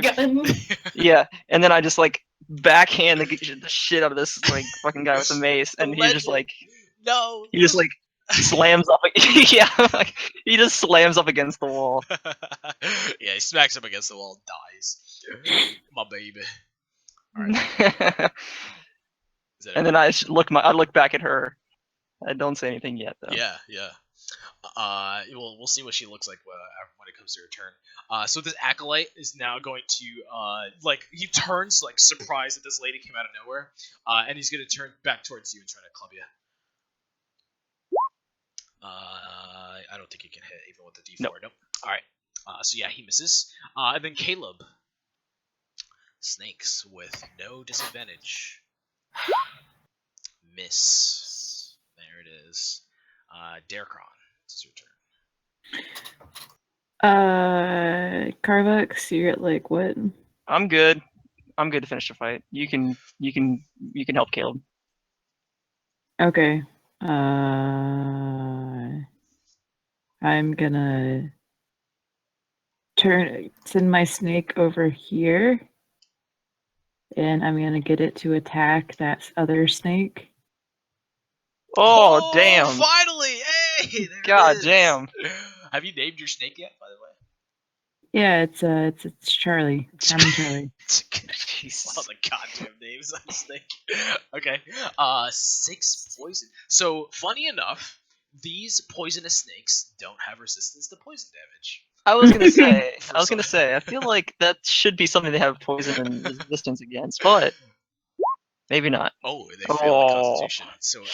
Speaker 4: and then I just like backhand the shit out of this like fucking guy with the mace, and he just like
Speaker 1: No.
Speaker 4: he just like slams up. Yeah, like, he just slams up against the wall.
Speaker 1: Yeah, he smacks him against the wall and dies. My baby. Alright.
Speaker 4: And then I look back at her. I don't say anything yet, though.
Speaker 1: Yeah. We'll see what she looks like when it comes to her turn. So this acolyte is now going to he turns like surprised that this lady came out of nowhere, and he's gonna turn back towards you and try to club you. I don't think he can hit even with the D4. Nope. All right. So yeah, he misses. And then Caleb. Snakes with no disadvantage. Miss. There it is. Darkron, this is your turn.
Speaker 3: Carvux, you're at like what?
Speaker 4: I'm good. I'm good to finish the fight. You can help Caleb.
Speaker 3: Okay. I'm gonna send my snake over here, and I'm gonna get it to attack that other snake.
Speaker 4: Oh damn!
Speaker 1: Finally! Hey!
Speaker 4: God damn!
Speaker 1: Have you named your snake yet, by the way?
Speaker 3: Yeah, it's Charlie. Charming Charlie.
Speaker 4: Jeez.
Speaker 1: All the goddamn names on the snake. Okay. 6 poison. So funny enough, these poisonous snakes don't have resistance to poison damage.
Speaker 4: I was gonna say,
Speaker 1: For
Speaker 4: I was gonna
Speaker 1: some-
Speaker 4: say, I feel like that should be something they have poison and resistance against, but maybe not.
Speaker 1: Oh, they failed the
Speaker 4: Oh,
Speaker 1: Constitution. So,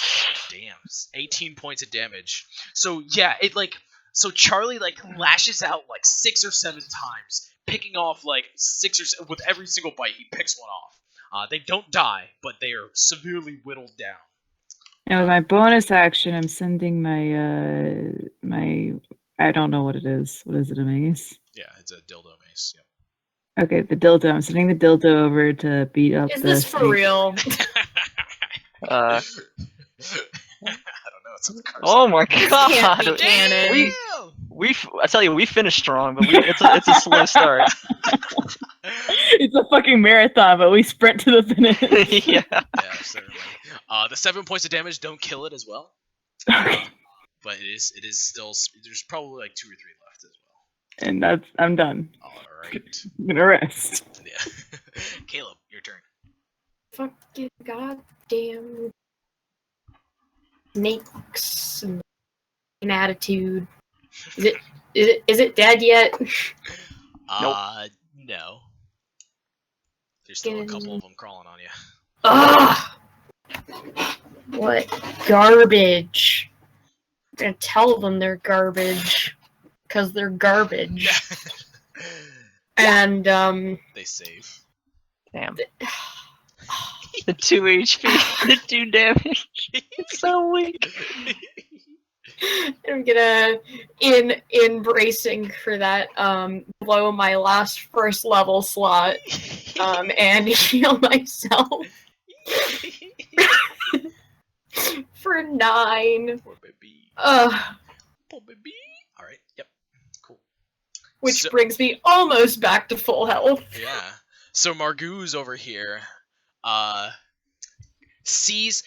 Speaker 1: damn, 18 points of damage. So yeah, so Charlie lashes out 6 or 7 times, picking off with every single bite he picks one off. They don't die, but they are severely whittled down.
Speaker 3: And with my bonus action, I'm sending my my I don't know what it is. What is it, a mace?
Speaker 1: Yeah, it's a dildo mace. Yep.
Speaker 3: Okay, the dildo. I'm sending the dildo over to beat up
Speaker 2: Is
Speaker 3: the
Speaker 2: this for
Speaker 3: snake.
Speaker 2: real?
Speaker 1: I don't know. It's on the card.
Speaker 4: oh my
Speaker 2: This can't be
Speaker 4: god!
Speaker 2: canon.
Speaker 4: I tell you, we finished strong, but it's a slow start.
Speaker 3: It's a fucking marathon, but we sprint to the finish.
Speaker 4: Yeah.
Speaker 1: Yeah, certainly. The 7 points of damage don't kill it as well,
Speaker 3: Okay.
Speaker 1: but it is still. There's probably 2 or 3 left as well.
Speaker 3: And I'm done.
Speaker 1: All right.
Speaker 3: I'm gonna rest.
Speaker 1: Yeah. Caleb, your turn.
Speaker 2: Fucking goddamn snakes and an attitude. Is it dead yet?
Speaker 1: No. There's still a couple of them crawling on you.
Speaker 2: Ugh! What garbage. I'm gonna tell them they're garbage. Because they're garbage. And,
Speaker 1: They save.
Speaker 4: Damn. The 2 HP, the 2 damage. It's so weak.
Speaker 2: I'm gonna, in bracing for that, blow my last first level slot, and heal myself for 9.
Speaker 1: Poor baby. Poor baby. All right. Yep. Cool.
Speaker 2: Which
Speaker 1: So-
Speaker 2: brings me almost back to full health.
Speaker 1: Yeah. So Margoo's over here, sees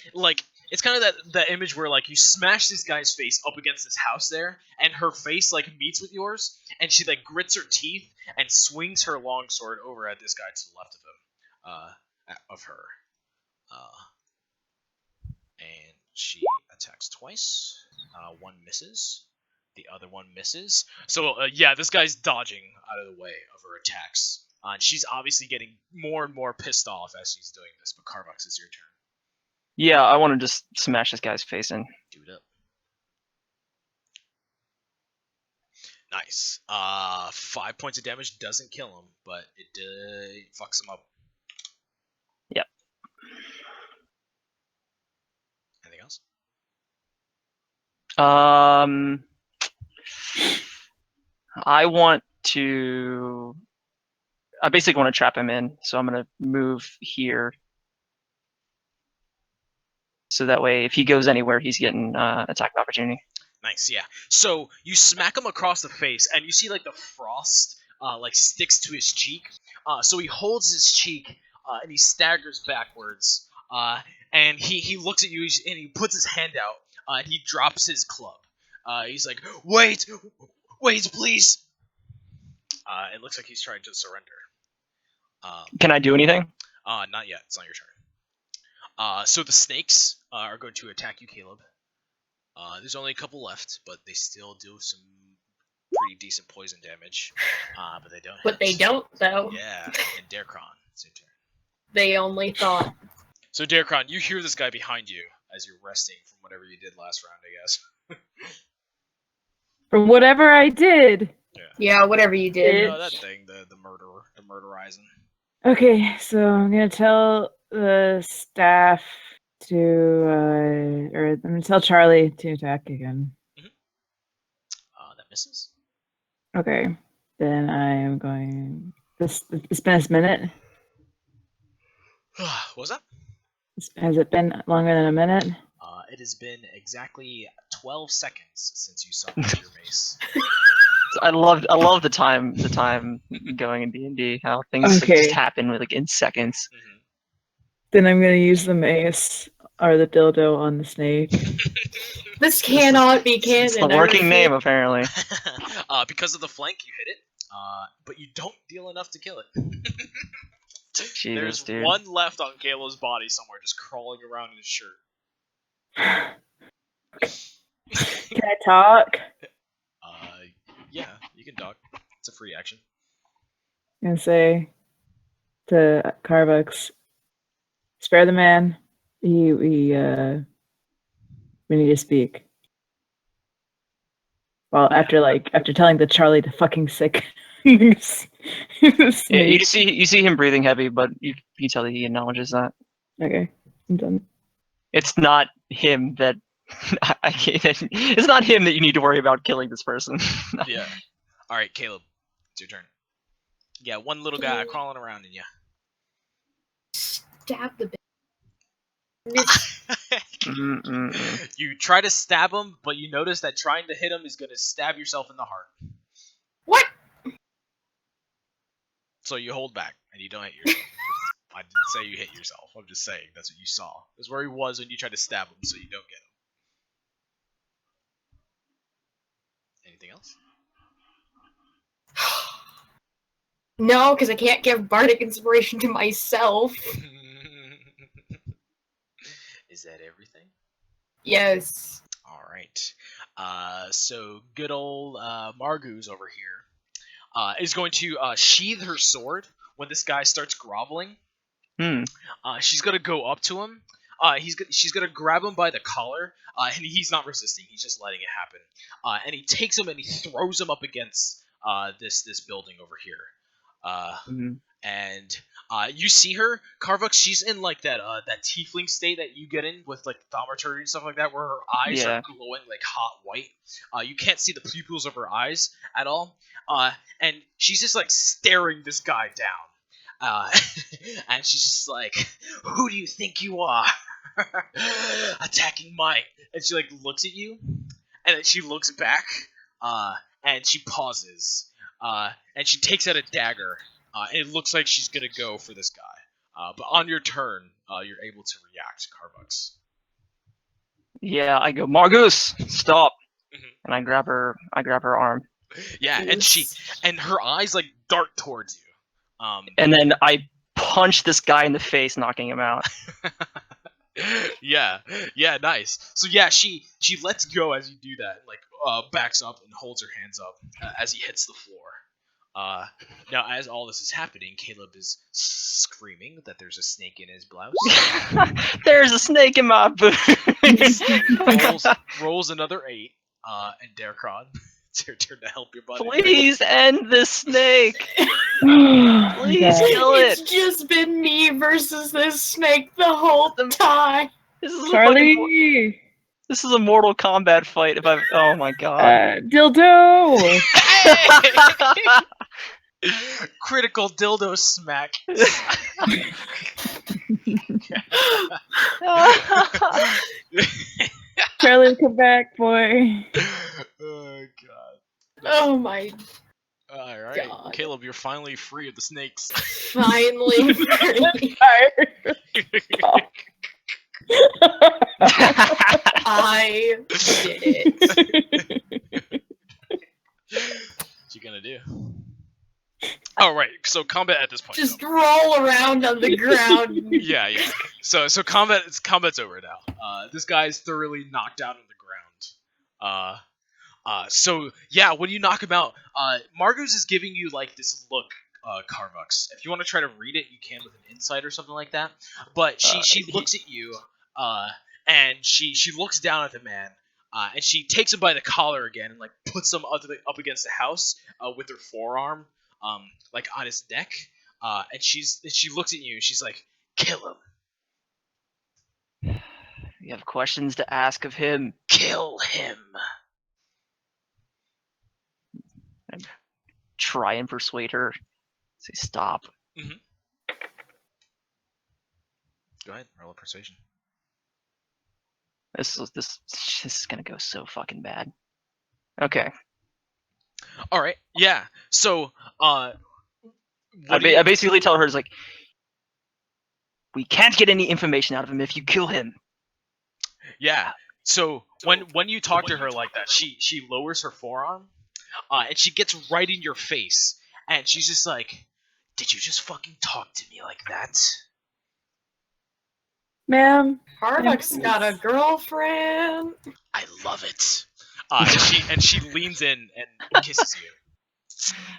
Speaker 1: it's kind of that image where you smash this guy's face up against this house there, and her face meets with yours, and she grits her teeth and swings her longsword over at this guy to the left of him, of her, and she attacks twice. One misses, the other one misses. So yeah, this guy's dodging out of the way of her attacks. And she's obviously getting more and more pissed off as she's doing this. But Carbucks, it's your turn.
Speaker 4: Yeah, I want to just smash this guy's face in.
Speaker 1: Do it up. Nice. 5 points of damage doesn't kill him, but it fucks him up.
Speaker 4: Yep.
Speaker 1: Anything else?
Speaker 4: I want to. I basically want to trap him in, so I'm gonna move here. So that way, if he goes anywhere, he's getting attack of opportunity.
Speaker 1: Nice, yeah. So you smack him across the face, and you see the frost sticks to his cheek. So he holds his cheek, and he staggers backwards. And he looks at you, and he puts his hand out, and he drops his club. He's like, "Wait, please." It looks like he's trying to surrender.
Speaker 4: Can I do anything?
Speaker 1: Not yet. It's not your turn. So the snakes are going to attack you, Caleb. There's only a couple left, but they still do some pretty decent poison damage. But they don't.
Speaker 2: But
Speaker 1: hit.
Speaker 2: they don't, though.
Speaker 1: Yeah, and Darkron, it's your turn.
Speaker 2: They only thought.
Speaker 1: So Darkron, you hear this guy behind you as you're resting from whatever you did last round, I guess.
Speaker 3: From whatever I did.
Speaker 2: Yeah, whatever you did.
Speaker 1: You know, that thing, the murderer, the murderizing.
Speaker 3: Okay, so I'm gonna tell the staff to, or I'm gonna tell Charlie to attack again.
Speaker 1: That misses.
Speaker 3: Okay, then I am going. It's been a minute.
Speaker 1: What was that?
Speaker 3: Has it been longer than a minute?
Speaker 1: It has been exactly 12 seconds since you summoned your mace.
Speaker 4: I love the time going in D&D, how things
Speaker 3: Okay.
Speaker 4: just happen in seconds.
Speaker 1: Mm-hmm.
Speaker 3: Then I'm gonna use the mace or the dildo on the snake.
Speaker 2: This cannot be canon.
Speaker 4: It's the
Speaker 2: I
Speaker 4: working
Speaker 2: refuse.
Speaker 4: name, apparently.
Speaker 1: Because of the flank, you hit it, but you don't deal enough to kill it.
Speaker 4: Jesus,
Speaker 1: There's
Speaker 4: dude.
Speaker 1: one left on Caleb's body somewhere, just crawling around in his shirt.
Speaker 3: Can I talk?
Speaker 1: Yeah, you can talk. It's a free action.
Speaker 3: And say to Carvux, spare the man. We need to speak. Well, after telling the Charlie to fucking sick.
Speaker 4: Yeah, you see him breathing heavy, but you tell that he acknowledges that.
Speaker 3: Okay, I'm done.
Speaker 4: It's not him that it's not him that you need to worry about killing this person.
Speaker 1: Yeah. All right, Caleb, it's your turn. Yeah, one little guy crawling around in you.
Speaker 2: Stab the
Speaker 1: You try to stab him, but you notice that trying to hit him is going to stab yourself in the heart.
Speaker 2: What?
Speaker 1: So you hold back, and you don't hit yourself. I didn't say you hit yourself. I'm just saying that's what you saw. That's where he was when you tried to stab him, so you don't get him. Anything else?
Speaker 2: No, because I can't give bardic inspiration to myself.
Speaker 1: Is that everything?
Speaker 2: Yes.
Speaker 1: All right. So good old Margoo's over here is going to sheath her sword when this guy starts groveling. She's gonna go up to him. She's gonna grab him by the collar, and he's not resisting. He's just letting it happen. And he takes him and he throws him up against this building over here. And you see her, Carvux. She's in like that tiefling state that you get in with like thaumaturgy and stuff like that, where her eyes are glowing like hot white. You can't see the pupils of her eyes at all. And she's just like staring this guy down. And she's just like, "Who do you think you are? Attacking my..." And she like looks at you, and then she looks back, and she pauses, and she takes out a dagger. And it looks like she's gonna go for this guy. But on your turn, you're able to react, Carvux.
Speaker 4: Yeah, I go, Margus, stop, and I grab her arm.
Speaker 1: Yeah, and her eyes like dart towards you.
Speaker 4: And then I punch this guy in the face, knocking him out.
Speaker 1: yeah, nice. So yeah, she lets go as you do that, and like backs up and holds her hands up as he hits the floor. Now, as all this is happening, Caleb is screaming that there's a snake in his blouse.
Speaker 4: There's a snake in my boot.
Speaker 1: rolls another 8, and Darkron, it's your turn to help your buddy.
Speaker 4: Please end this snake. Please kill it.
Speaker 2: It's just been me versus this snake the whole time.
Speaker 4: This is
Speaker 3: Charlie!
Speaker 4: This is a Mortal Kombat fight. Oh my god.
Speaker 3: Dildo!
Speaker 1: Critical dildo smack.
Speaker 3: Charlie, come back, boy.
Speaker 1: Oh god.
Speaker 2: Oh my
Speaker 1: Alright,
Speaker 2: God.
Speaker 1: Caleb, you're finally free of the snakes.
Speaker 2: Finally. I did it.
Speaker 1: What you gonna do? Alright, so combat at this point.
Speaker 2: Just roll around on the ground.
Speaker 1: Yeah. So combat's over now. This guy's thoroughly knocked out on the ground. So yeah, when you knock him out, Margos is giving you like this look, Carvux. If you want to try to read it, you can with an insight or something like that. But she looks at you, and she looks down at the man, and she takes him by the collar again and like puts him up against the house with her forearm, like on his neck. And she looks at you and she's like, "Kill him."
Speaker 4: You have questions to ask of him.
Speaker 1: Kill him.
Speaker 4: And try and persuade her. Say stop.
Speaker 1: Go ahead, roll a persuasion.
Speaker 4: This is gonna go so fucking bad. Okay.
Speaker 1: All right. Yeah. So,
Speaker 4: I basically tell her, it's like, we can't get any information out of him if you kill him.
Speaker 1: Yeah. So when you talk to her like that, she lowers her forearm, and she gets right in your face, and she's just like, "Did you just fucking talk to me like that?"
Speaker 3: Ma'am.
Speaker 2: Harbuck's got a girlfriend.
Speaker 1: I love it. And she leans in and kisses you.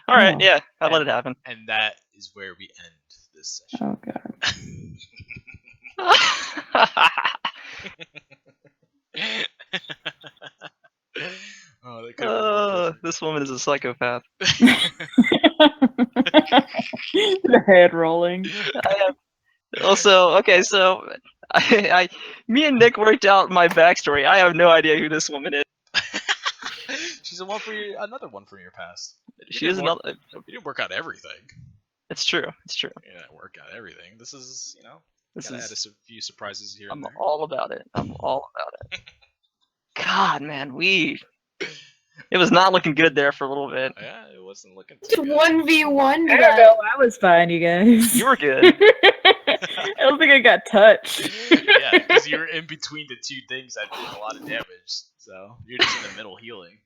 Speaker 4: All right,
Speaker 3: Oh.
Speaker 4: yeah, I'll let it happen.
Speaker 1: And that is where we end this session.
Speaker 3: Oh god.
Speaker 1: Oh, that could have been more perfect.
Speaker 4: This woman is a psychopath.
Speaker 3: The head rolling.
Speaker 4: I have also okay, so me and Nick worked out my backstory. I have no idea who this woman is.
Speaker 1: She's another one from your past.
Speaker 4: She is another.
Speaker 1: You didn't work out everything.
Speaker 4: It's true. It's true.
Speaker 1: You didn't work out everything. This is,
Speaker 4: This
Speaker 1: gotta
Speaker 4: is.
Speaker 1: add a few surprises here
Speaker 4: I'm
Speaker 1: and there.
Speaker 4: all about it. I'm all about it. God, man, it was not looking good there for a little bit.
Speaker 1: Yeah, it wasn't looking
Speaker 2: It's
Speaker 1: too good.
Speaker 2: 1v1.
Speaker 3: I don't know. I was fine, you guys.
Speaker 4: You were good.
Speaker 3: I don't think I got touched.
Speaker 1: Yeah, because you were in between the two things that did a lot of damage. So you're just in the middle healing.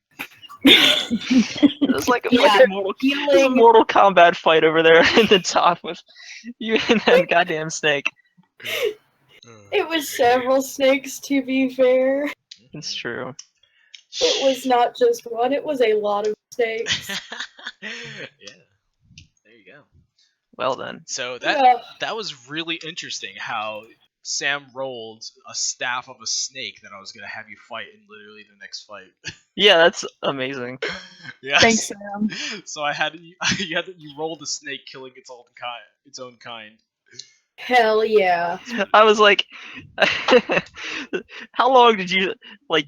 Speaker 4: It was like a
Speaker 2: Yeah,
Speaker 4: fucking Mortal Kombat fight over there in the top with you and that goddamn snake.
Speaker 2: It was several snakes, to be fair.
Speaker 4: It's true.
Speaker 2: It was not just one, it was a lot of snakes.
Speaker 1: Yeah. There you go.
Speaker 4: Well then.
Speaker 1: So
Speaker 2: Yeah.
Speaker 1: that was really interesting how Sam rolled a staff of a snake that I was gonna have you fight in literally the next fight.
Speaker 4: Yeah, that's amazing.
Speaker 1: Yes.
Speaker 3: Thanks, Sam.
Speaker 1: So you rolled a snake killing its own kind.
Speaker 2: Hell yeah.
Speaker 4: I was like, how long did you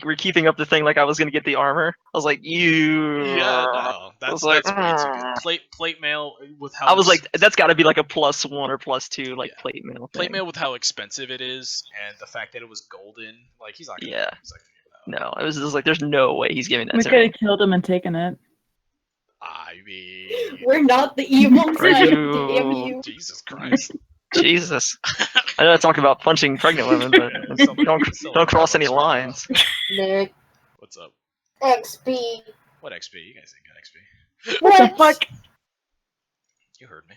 Speaker 4: were keeping up the thing like I was gonna get the armor? I was like,
Speaker 1: Yeah, no,
Speaker 4: was
Speaker 1: that's
Speaker 4: like,
Speaker 1: way too good. Plate mail with how
Speaker 4: I was like, that's got to be like a +1 or +2
Speaker 1: Yeah.
Speaker 4: plate mail.
Speaker 1: plate
Speaker 4: thing.
Speaker 1: mail with how expensive it is and the fact that it was golden. Like he's not gonna,
Speaker 4: Yeah.
Speaker 1: he's not gonna give it out.
Speaker 4: No, it was just like, there's no way he's giving that
Speaker 3: We
Speaker 4: to
Speaker 3: could
Speaker 4: me.
Speaker 3: have killed him and taken it.
Speaker 1: I mean,
Speaker 2: We're not the evil
Speaker 4: Are
Speaker 2: side,
Speaker 4: you-
Speaker 2: damn you.
Speaker 1: Jesus Christ.
Speaker 4: Jesus, I know I talk about punching pregnant women, but don't cross any lines.
Speaker 2: Nick.
Speaker 1: What's up?
Speaker 2: XP.
Speaker 1: What XP? You guys ain't got XP.
Speaker 3: What the fuck,
Speaker 1: You heard me.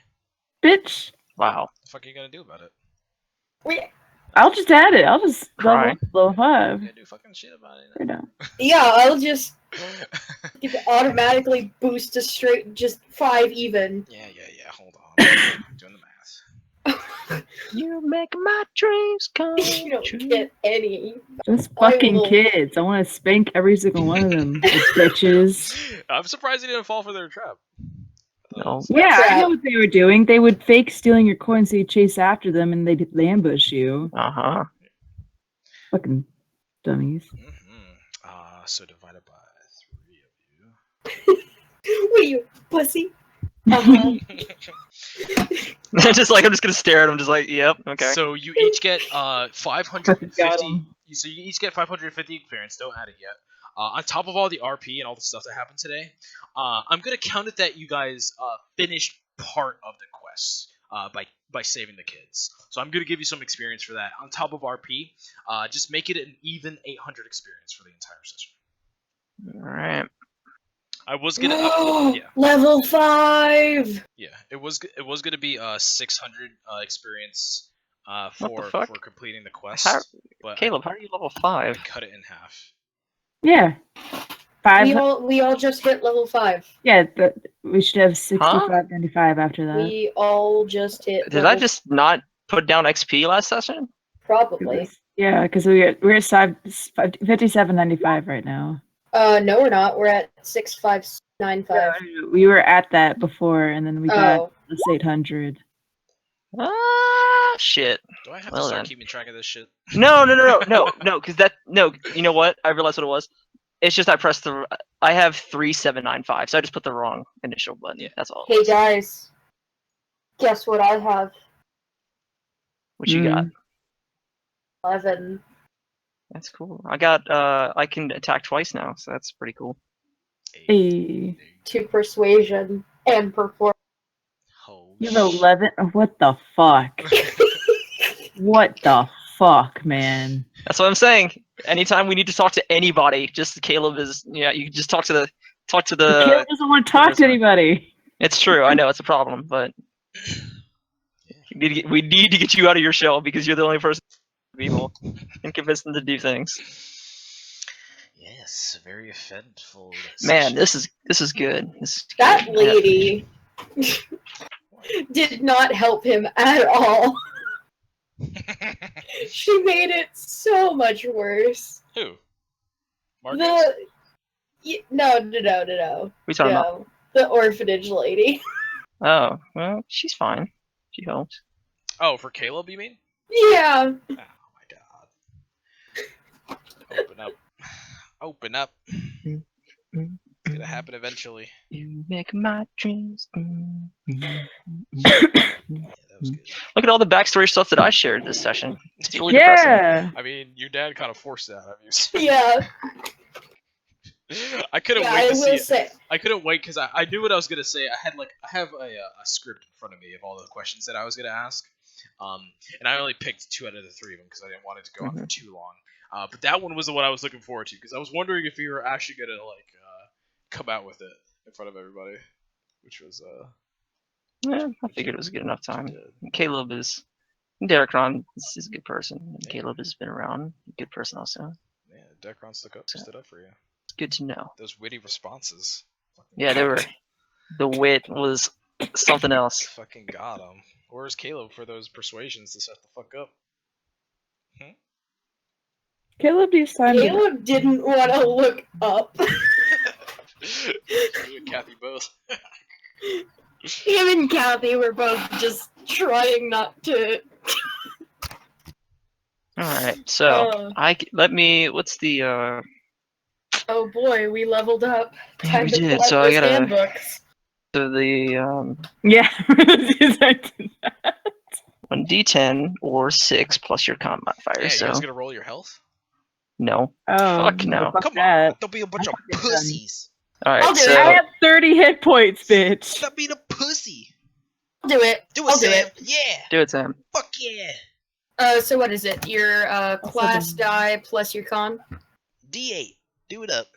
Speaker 3: bitch?
Speaker 4: Wow.
Speaker 1: What the fuck are you gonna do about it?
Speaker 3: I'll just add it. I'll just
Speaker 4: Cry.
Speaker 3: level 5
Speaker 1: You gonna do fucking shit about it.
Speaker 3: right now.
Speaker 2: Yeah, I'll just automatically boost to straight just 5 even.
Speaker 1: Yeah. Hold on. I'm doing the math.
Speaker 4: You make my dreams come
Speaker 2: You don't get any.
Speaker 3: Just
Speaker 2: I
Speaker 3: fucking
Speaker 2: will-
Speaker 3: kids. I want to spank every single one of them, bitches.
Speaker 1: I'm surprised he didn't fall for their trap.
Speaker 4: No.
Speaker 3: Yeah, I
Speaker 2: Crap.
Speaker 3: know what they were doing. They would fake stealing your coins so you chase after them and they'd ambush you.
Speaker 4: Uh-huh.
Speaker 3: Fucking dummies.
Speaker 1: So divided by 3 of you.
Speaker 2: What are you, pussy? Uh-huh.
Speaker 4: Just like, I'm just gonna stare at him, just like, yep, okay.
Speaker 1: So you each get 550.
Speaker 3: Got 'em.
Speaker 1: So you each get 550 experience. Don't add it yet. On top of all the RP and all the stuff that happened today, I'm gonna count it that you guys finished part of the quest by saving the kids. So I'm gonna give you some experience for that. On top of RP, just make it an even 800 experience for the entire session.
Speaker 4: Alright.
Speaker 1: I was gonna yeah.
Speaker 2: Level 5!
Speaker 1: Yeah, it was gonna be 600 experience
Speaker 4: What the
Speaker 1: for
Speaker 4: fuck?
Speaker 1: completing the quest,
Speaker 4: How-
Speaker 1: but
Speaker 4: Caleb, how are you level
Speaker 1: I
Speaker 4: 5?
Speaker 1: cut it in half.
Speaker 3: Yeah.
Speaker 2: We all just hit level 5.
Speaker 3: Yeah, but we should have 65.95 after that.
Speaker 2: We all just hit
Speaker 4: Did I
Speaker 2: level
Speaker 4: just not put down XP last session?
Speaker 2: Probably.
Speaker 3: Yeah, because we're at 57.95 right now.
Speaker 2: No, we're not. We're at 6595.
Speaker 3: We were at that before, and then we got
Speaker 2: Oh,
Speaker 3: this 800.
Speaker 4: Ah, shit.
Speaker 1: Do I have
Speaker 4: Well
Speaker 1: to start
Speaker 4: then.
Speaker 1: keeping track of this shit?
Speaker 4: No, because you know what? I realized what it was. It's just I have 3795, so I just put the wrong initial button.
Speaker 1: Yeah.
Speaker 4: That's all.
Speaker 2: hey guys. Guess what I have?
Speaker 4: What you got?
Speaker 2: 11.
Speaker 4: That's cool. I got I can attack twice now, so that's pretty cool.
Speaker 3: Hey,
Speaker 2: To persuasion and performance.
Speaker 1: Holy
Speaker 3: you have 11. What the fuck? What the fuck, man?
Speaker 4: That's what I'm saying. Anytime we need to talk to anybody, just Caleb is you can just talk to the
Speaker 3: Caleb doesn't want to talk to anybody.
Speaker 4: It's true, I know it's a problem, but we need to get you out of your shell because you're the only person people and convince them to do things.
Speaker 1: Yes, very eventful.
Speaker 4: Man, this is good. This is
Speaker 2: That
Speaker 4: good.
Speaker 2: lady did not help him at all. She made it so much worse.
Speaker 1: Who? Marcus?
Speaker 2: No.
Speaker 4: We talking about?
Speaker 2: No, the orphanage lady.
Speaker 4: Oh, well, she's fine. She helps.
Speaker 1: Oh, for Caleb, you mean?
Speaker 2: Yeah.
Speaker 1: Oh my god. Open up. Open up. It's gonna happen eventually.
Speaker 4: You make my dreams.
Speaker 1: Yeah, that was good.
Speaker 4: Look at all the backstory stuff that I shared this session. It's really depressing.
Speaker 3: Yeah.
Speaker 1: I mean, your dad kind of forced that on you.
Speaker 2: Yeah.
Speaker 1: I couldn't
Speaker 2: Yeah,
Speaker 1: wait
Speaker 2: I
Speaker 1: to see
Speaker 2: will
Speaker 1: it.
Speaker 2: say.
Speaker 1: I couldn't wait because I knew what I was gonna say. I have a script in front of me of all the questions that I was gonna ask, and I only picked 2 out of the 3 of them because I didn't want it to go on for too long. But that one was the one I was looking forward to because I was wondering if you were actually gonna come out with it in front of everybody, which was
Speaker 4: Yeah, I figured it was a good enough time.
Speaker 1: did.
Speaker 4: Caleb is. Derek Ron is a good person.
Speaker 1: Yeah.
Speaker 4: Caleb has been around. Good person also.
Speaker 1: Yeah, Decron stood up for you.
Speaker 4: It's good to know.
Speaker 1: Those witty responses.
Speaker 4: Yeah, they were. The wit was something else.
Speaker 1: Fucking got him. Where's Caleb for those persuasions to shut the fuck up?
Speaker 3: Caleb needs time to.
Speaker 2: Caleb didn't want to look up.
Speaker 1: You and Kathy both.
Speaker 2: Him and Kathy were both just trying not to.
Speaker 4: All right, so
Speaker 2: Oh.
Speaker 4: What's the?
Speaker 2: Oh boy, we leveled up.
Speaker 4: Yeah,
Speaker 2: Time
Speaker 4: we
Speaker 2: to
Speaker 4: did.
Speaker 2: pull out
Speaker 4: So I
Speaker 2: those
Speaker 4: gotta.
Speaker 2: handbooks.
Speaker 4: So the
Speaker 3: Yeah.
Speaker 4: 1d10 or 6 plus your con modifier.
Speaker 1: Yeah, you
Speaker 4: So
Speaker 1: guys gonna roll your health?
Speaker 4: no.
Speaker 3: Oh,
Speaker 4: Fuck no.
Speaker 3: fuck
Speaker 1: Come
Speaker 3: that.
Speaker 1: on, don't be a bunch of
Speaker 3: fucking done.
Speaker 1: pussies.
Speaker 4: All right,
Speaker 2: I'll do it.
Speaker 4: so
Speaker 3: I have 30 hit points, bitch.
Speaker 1: Stop being a pussy.
Speaker 2: I'll do it.
Speaker 1: Do it,
Speaker 2: I'll do
Speaker 1: Sam.
Speaker 2: it.
Speaker 1: Yeah.
Speaker 4: do it, Sam.
Speaker 1: Fuck yeah.
Speaker 2: So what is it? Your class
Speaker 3: Awesome.
Speaker 2: die plus your con?
Speaker 1: D8. Do it up.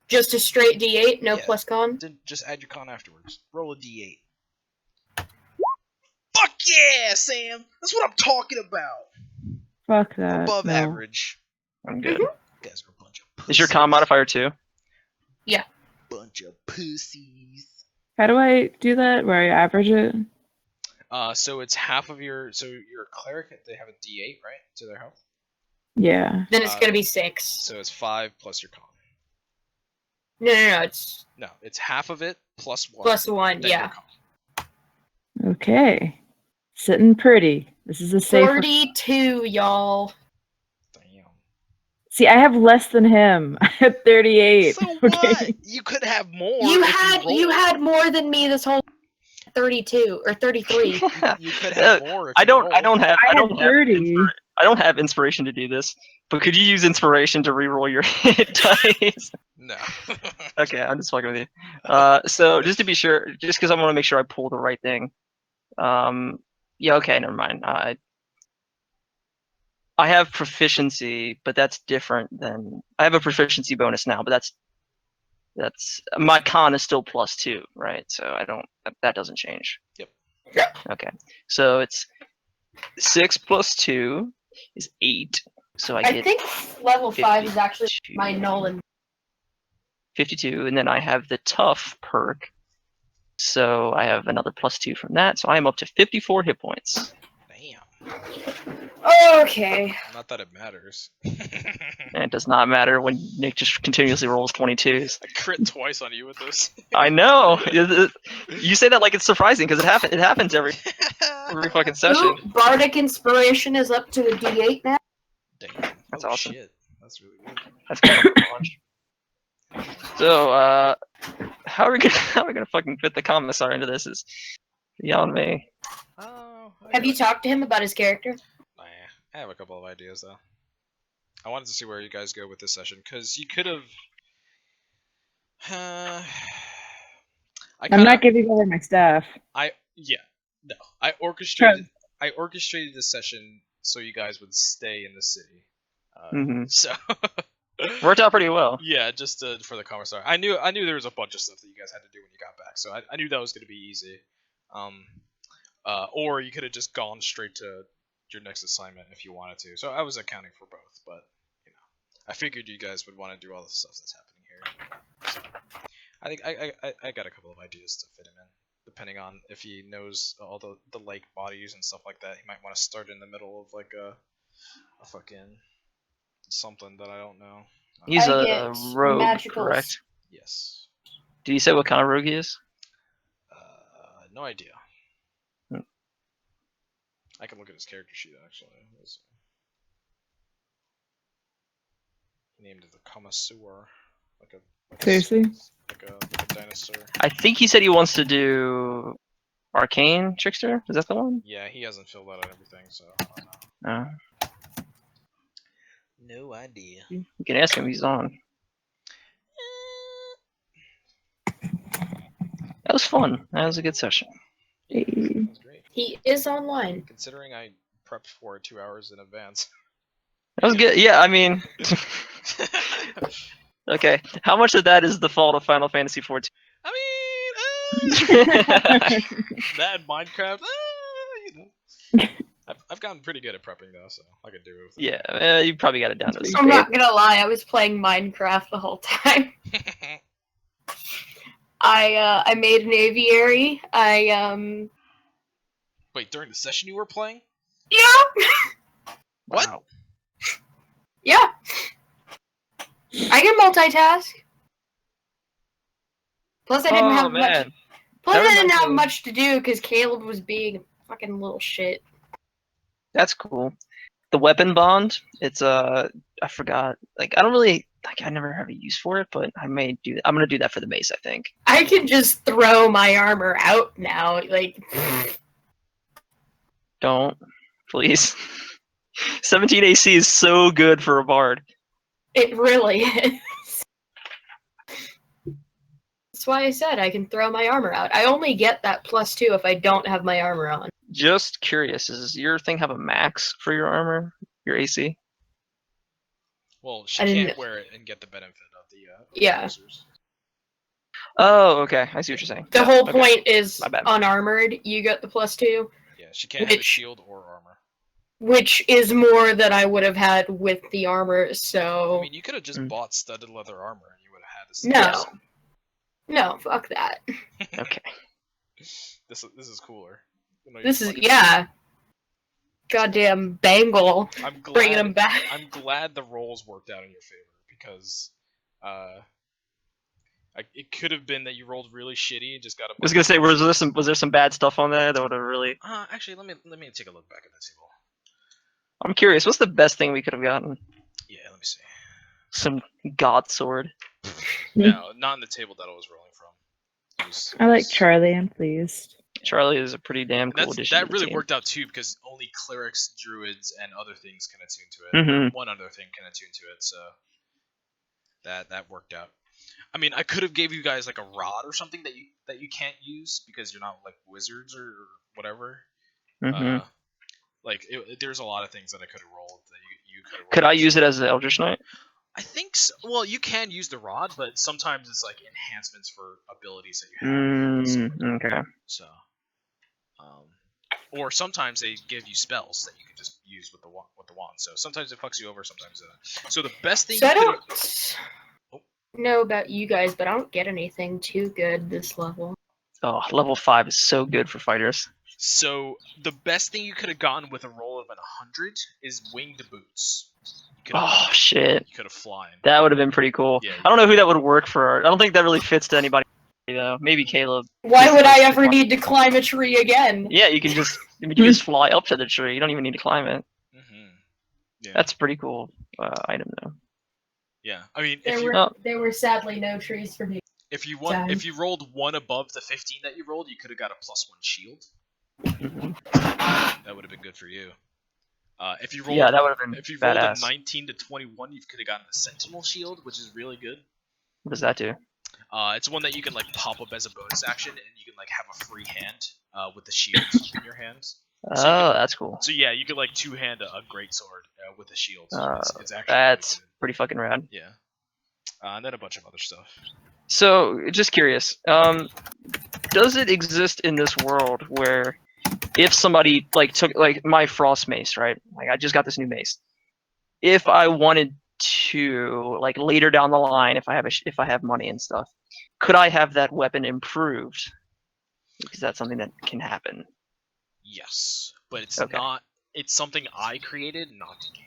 Speaker 2: Just a straight D8, no
Speaker 1: Yeah.
Speaker 2: plus con?
Speaker 1: Then just add your con afterwards. Roll a D8. Fuck yeah, Sam. That's what I'm talking about.
Speaker 3: Fuck that.
Speaker 1: Above
Speaker 3: no.
Speaker 1: average.
Speaker 4: I'm good.
Speaker 1: You guys are a bunch of pussies.
Speaker 4: Is your con modifier 2?
Speaker 1: Bunch of pussies.
Speaker 3: How do I do that? Where I average it?
Speaker 1: So it's half of your. So you're a cleric. They have a D8, right, to their health.
Speaker 3: Yeah.
Speaker 2: Then it's gonna be 6.
Speaker 1: So it's 5 plus your con.
Speaker 2: No, it's
Speaker 1: No, it's half of it plus 1.
Speaker 2: plus 1,
Speaker 1: then your
Speaker 2: yeah.
Speaker 1: con.
Speaker 3: Okay. Sitting pretty. This is a safe.
Speaker 2: 42, y'all.
Speaker 1: Damn.
Speaker 3: See, I have less than him. I had 38.
Speaker 1: So
Speaker 3: okay.
Speaker 1: what? You could have more.
Speaker 2: You
Speaker 1: if
Speaker 2: you
Speaker 1: rolled.
Speaker 2: had more than me this whole 32 or 33.
Speaker 1: You could have more. If
Speaker 4: I
Speaker 1: you
Speaker 4: don't.
Speaker 1: rolled.
Speaker 4: I don't have.
Speaker 3: I
Speaker 4: I don't
Speaker 3: had
Speaker 4: have.
Speaker 3: 30.
Speaker 4: I don't have inspiration to do this. But could you use inspiration to reroll your hit dice?
Speaker 1: No.
Speaker 4: Okay, I'm just fucking with you. So just to be sure, just because I want to make sure I pull the right thing. Yeah. Okay. Never mind. I have proficiency, but that's different than I have a proficiency bonus now, but that's my con is still +2, right? So I don't. That doesn't change.
Speaker 1: Yep.
Speaker 4: Okay. So it's 6 plus 2 is 8. So I
Speaker 2: I
Speaker 4: get
Speaker 2: think level 5 is actually my Nolan.
Speaker 4: 52, and then I have the tough perk. So I have another +2 from that. So I am up to 54 hit points.
Speaker 1: Damn.
Speaker 2: Okay.
Speaker 1: Not that it matters.
Speaker 4: And it does not matter when Nick just continuously rolls 22s.
Speaker 1: I crit twice on you with this.
Speaker 4: I know. You say that like it's surprising because it happens every fucking session.
Speaker 2: Ooh, Bardic Inspiration is up to a D8 now.
Speaker 1: Damn.
Speaker 4: That's
Speaker 1: Oh,
Speaker 4: awesome.
Speaker 1: Shit. That's really good.
Speaker 4: That's kind of launch. So how are we gonna fucking fit the commissar into this is beyond me.
Speaker 1: Oh.
Speaker 2: Have you talked to him about his character?
Speaker 1: Nah, I have a couple of ideas though. I wanted to see where you guys go with this session because you could have.
Speaker 3: I'm not giving over my staff.
Speaker 1: I orchestrated this session so you guys would stay in the city. So
Speaker 4: Worked out pretty well.
Speaker 1: yeah, just for the commissar. I knew there was a bunch of stuff that you guys had to do when you got back, so I knew that was gonna be easy. Or you could have just gone straight to your next assignment if you wanted to. So I was accounting for both, but
Speaker 5: I figured you guys would want to do all the stuff that's happening here. So, I think I got a couple of ideas to fit him in. Depending on if he knows all the like bodies and stuff like that, he might want to start in the middle of like a fucking something that I don't know.
Speaker 4: He's
Speaker 2: I
Speaker 4: a
Speaker 2: get
Speaker 4: rogue,
Speaker 2: magicals.
Speaker 4: correct?
Speaker 5: Yes.
Speaker 4: Did you say what kind of rogue he is?
Speaker 5: No idea.
Speaker 4: Hmm.
Speaker 5: I can look at his character sheet actually. Let's see. He named it the Connoisseur, like a
Speaker 3: Seriously?
Speaker 5: like a dinosaur.
Speaker 4: I think he said he wants to do Arcane Trickster. Is that the one?
Speaker 5: Yeah, he hasn't filled out everything, so I don't know.
Speaker 4: No.
Speaker 5: No idea.
Speaker 4: You can ask him. He's on. That was fun. That was a good session.
Speaker 3: Hey.
Speaker 5: That's great.
Speaker 2: He is online.
Speaker 5: Considering I prepped for it 2 hours in advance.
Speaker 4: That was good. Yeah, I mean. Okay. How much of that is the fault of Final Fantasy XIV?
Speaker 5: I mean, that and Minecraft, you know. I've gotten pretty good at prepping though, so I could do it.
Speaker 4: Yeah, you probably got it down to a
Speaker 2: I'm
Speaker 4: scrape.
Speaker 2: not gonna lie, I was playing Minecraft the whole time. I made an aviary.
Speaker 5: Wait, during the session you were playing?
Speaker 2: Yeah.
Speaker 5: What?
Speaker 4: Wow.
Speaker 2: Yeah. I can multitask. Plus, I didn't
Speaker 4: Oh
Speaker 2: have much.
Speaker 4: man,
Speaker 2: Plus,
Speaker 4: That
Speaker 2: I didn't
Speaker 4: reminds
Speaker 2: have
Speaker 4: me-
Speaker 2: much to do because Caleb was being a fucking little shit.
Speaker 4: that's cool. The weapon bond. It's I forgot. Like I don't really like. I never have a use for it, but I may do. I'm gonna do that for the mace. I think.
Speaker 2: I can just throw my armor out now. Like,
Speaker 4: Don't, please. 17 AC is so good for a bard.
Speaker 2: it really is. That's why I said I can throw my armor out. I only get that +2 if I don't have my armor on.
Speaker 4: Just curious, does your thing have a max for your armor, your AC?
Speaker 5: Well, she
Speaker 2: I didn't
Speaker 5: can't
Speaker 2: know.
Speaker 5: wear it and get the benefit of the
Speaker 2: Yeah.
Speaker 5: users.
Speaker 4: Oh, okay. I see what you're saying.
Speaker 2: The
Speaker 4: Yeah,
Speaker 2: whole
Speaker 4: okay.
Speaker 2: point is
Speaker 4: My bad.
Speaker 2: unarmored, you get the +2,
Speaker 5: Yeah, she can't have a
Speaker 2: Which-
Speaker 5: shield or armor.
Speaker 2: which is more than I would have had with the armor, so...
Speaker 5: I mean, you could have just
Speaker 4: Mm.
Speaker 5: bought studded leather armor and you would have had this.
Speaker 2: No. No, fuck that.
Speaker 4: Okay.
Speaker 5: This is cooler. You know,
Speaker 2: This is,
Speaker 5: fucking-
Speaker 2: yeah. Goddamn Bangle.
Speaker 5: I'm glad.
Speaker 2: Bringing them back.
Speaker 5: I'm glad the rolls worked out in your favor because, it could have been that you rolled really shitty and just got a.
Speaker 4: I was gonna say, was there some bad stuff on there that would have really?
Speaker 5: Actually, let me take a look back at the table.
Speaker 4: I'm curious. What's the best thing we could have gotten?
Speaker 5: Yeah, let me see.
Speaker 4: Some god sword.
Speaker 5: No, not in the table that I was rolling from. It was-
Speaker 3: I like
Speaker 5: it was-
Speaker 3: Charlie. I'm pleased.
Speaker 4: Charlie is a pretty damn
Speaker 5: And
Speaker 4: cool addition.
Speaker 5: that
Speaker 4: to the
Speaker 5: really
Speaker 4: team.
Speaker 5: worked out too because only clerics, druids, and other things can attune to it.
Speaker 4: Mhm.
Speaker 5: One other thing can attune to it, so that worked out. I mean, I could have gave you guys like a rod or something that you can't use because you're not like wizards or whatever.
Speaker 4: Mhm.
Speaker 5: There's a lot of things that I could have rolled that you could have.
Speaker 4: Could I use it as an Eldritch Knight?
Speaker 5: I think so. Well, you can use the rod, but sometimes it's like enhancements for abilities that you have.
Speaker 4: Okay.
Speaker 5: So, or sometimes they give you spells that you can just use with the wand. So sometimes it fucks you over, sometimes it doesn't. So the best thing
Speaker 2: So I
Speaker 5: you could
Speaker 2: don't know about you guys, but I don't get anything too good this level.
Speaker 4: Oh, level 5 is so good for fighters.
Speaker 5: So the best thing you could have gotten with a roll of 100 is winged boots. You
Speaker 4: Oh shit,
Speaker 5: could have flying.
Speaker 4: that would have been pretty cool.
Speaker 5: Yeah,
Speaker 4: I don't know who that would work for. I don't think that really fits to anybody. Though. Maybe Caleb.
Speaker 2: Why
Speaker 4: He's
Speaker 2: would I
Speaker 4: close to
Speaker 2: ever
Speaker 4: fly.
Speaker 2: need to climb a tree again?
Speaker 4: Yeah, you can just fly up to the tree. You don't even need to climb it.
Speaker 5: Mm-hmm. Yeah.
Speaker 4: That's a pretty cool item though.
Speaker 5: Yeah. I mean,
Speaker 2: There were sadly no trees for me.
Speaker 5: if you
Speaker 2: Done.
Speaker 5: if you rolled one above the 15 that you rolled, you could have got a +1 shield.
Speaker 4: Mhm.
Speaker 5: That would have been good for you. If you rolled,
Speaker 4: Yeah, that would have been
Speaker 5: if you rolled
Speaker 4: badass.
Speaker 5: a 19 to 21, you could have gotten the Sentinel Shield, which is really good.
Speaker 4: What does that do?
Speaker 5: It's one that you can like pop up as a bonus action, and you can like have a free hand with the shield in your hands.
Speaker 4: Oh, that's cool.
Speaker 5: So yeah, you could like two-hand a great sword with a shield. It's actually
Speaker 4: That's
Speaker 5: really
Speaker 4: pretty fucking rad.
Speaker 5: good. Yeah. And then a bunch of other stuff.
Speaker 4: So, just curious, does it exist in this world where if somebody like took like my frost mace, right? Like I just got this new mace. If I wanted to like later down the line, if I have money and stuff, could I have that weapon improved? Because that's something that can happen.
Speaker 5: Yes, but it's
Speaker 4: Okay.
Speaker 5: not. It's something I created, not the game.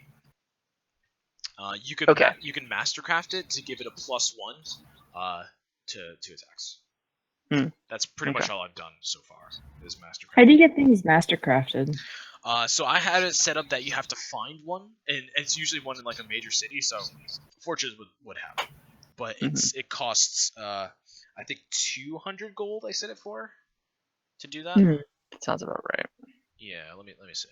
Speaker 5: You can
Speaker 4: Okay.
Speaker 5: you can mastercraft it to give it a +1 to attacks.
Speaker 4: Hmm.
Speaker 5: That's pretty much
Speaker 4: Okay.
Speaker 5: all I've done so far is mastercraft.
Speaker 3: How do you get things mastercrafted?
Speaker 5: So I had it set up that you have to find one, and it's usually one in like a major city. So Fortunes would have it, but it costs I think 200 gold. I set it for to do that.
Speaker 3: Hmm.
Speaker 4: That sounds about right.
Speaker 5: Yeah, let me see.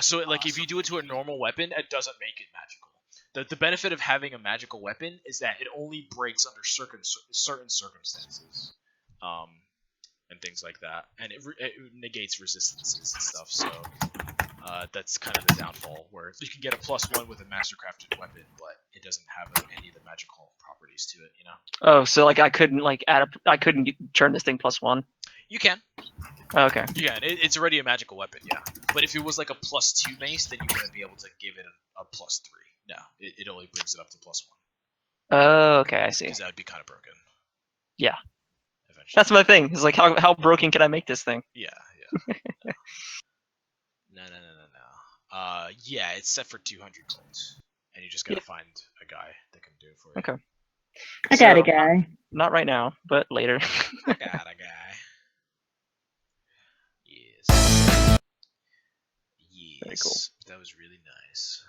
Speaker 5: So like if you do it to a normal weapon, it doesn't make it magical. The benefit of having a magical weapon is that it only breaks under certain circumstances, and things like that, and it negates resistances and stuff. So that's kind of the downfall, where you can get a +1 with a mastercrafted weapon, but it doesn't have any of the magical properties to it. You know.
Speaker 4: Oh, so like I couldn't like I couldn't turn this thing +1.
Speaker 5: You can.
Speaker 4: Oh, okay.
Speaker 5: Yeah, it's already a magical weapon, yeah. But if it was like a +2 mace, then you wouldn't be able to give it a +3. No, it only brings it up to +1.
Speaker 4: Oh, okay, I see.
Speaker 5: Because that would be kind of broken.
Speaker 4: Yeah.
Speaker 5: Eventually.
Speaker 4: That's my thing. It's like how broken can I make this thing?
Speaker 5: Yeah. No. Yeah, it's set for 200 gold, and you just gotta find a guy that can do it for you.
Speaker 4: Okay.
Speaker 3: I got a
Speaker 4: So,
Speaker 3: guy.
Speaker 4: Not right now, but later.
Speaker 5: I got a guy. Yes.
Speaker 4: Very cool.
Speaker 5: That was really nice.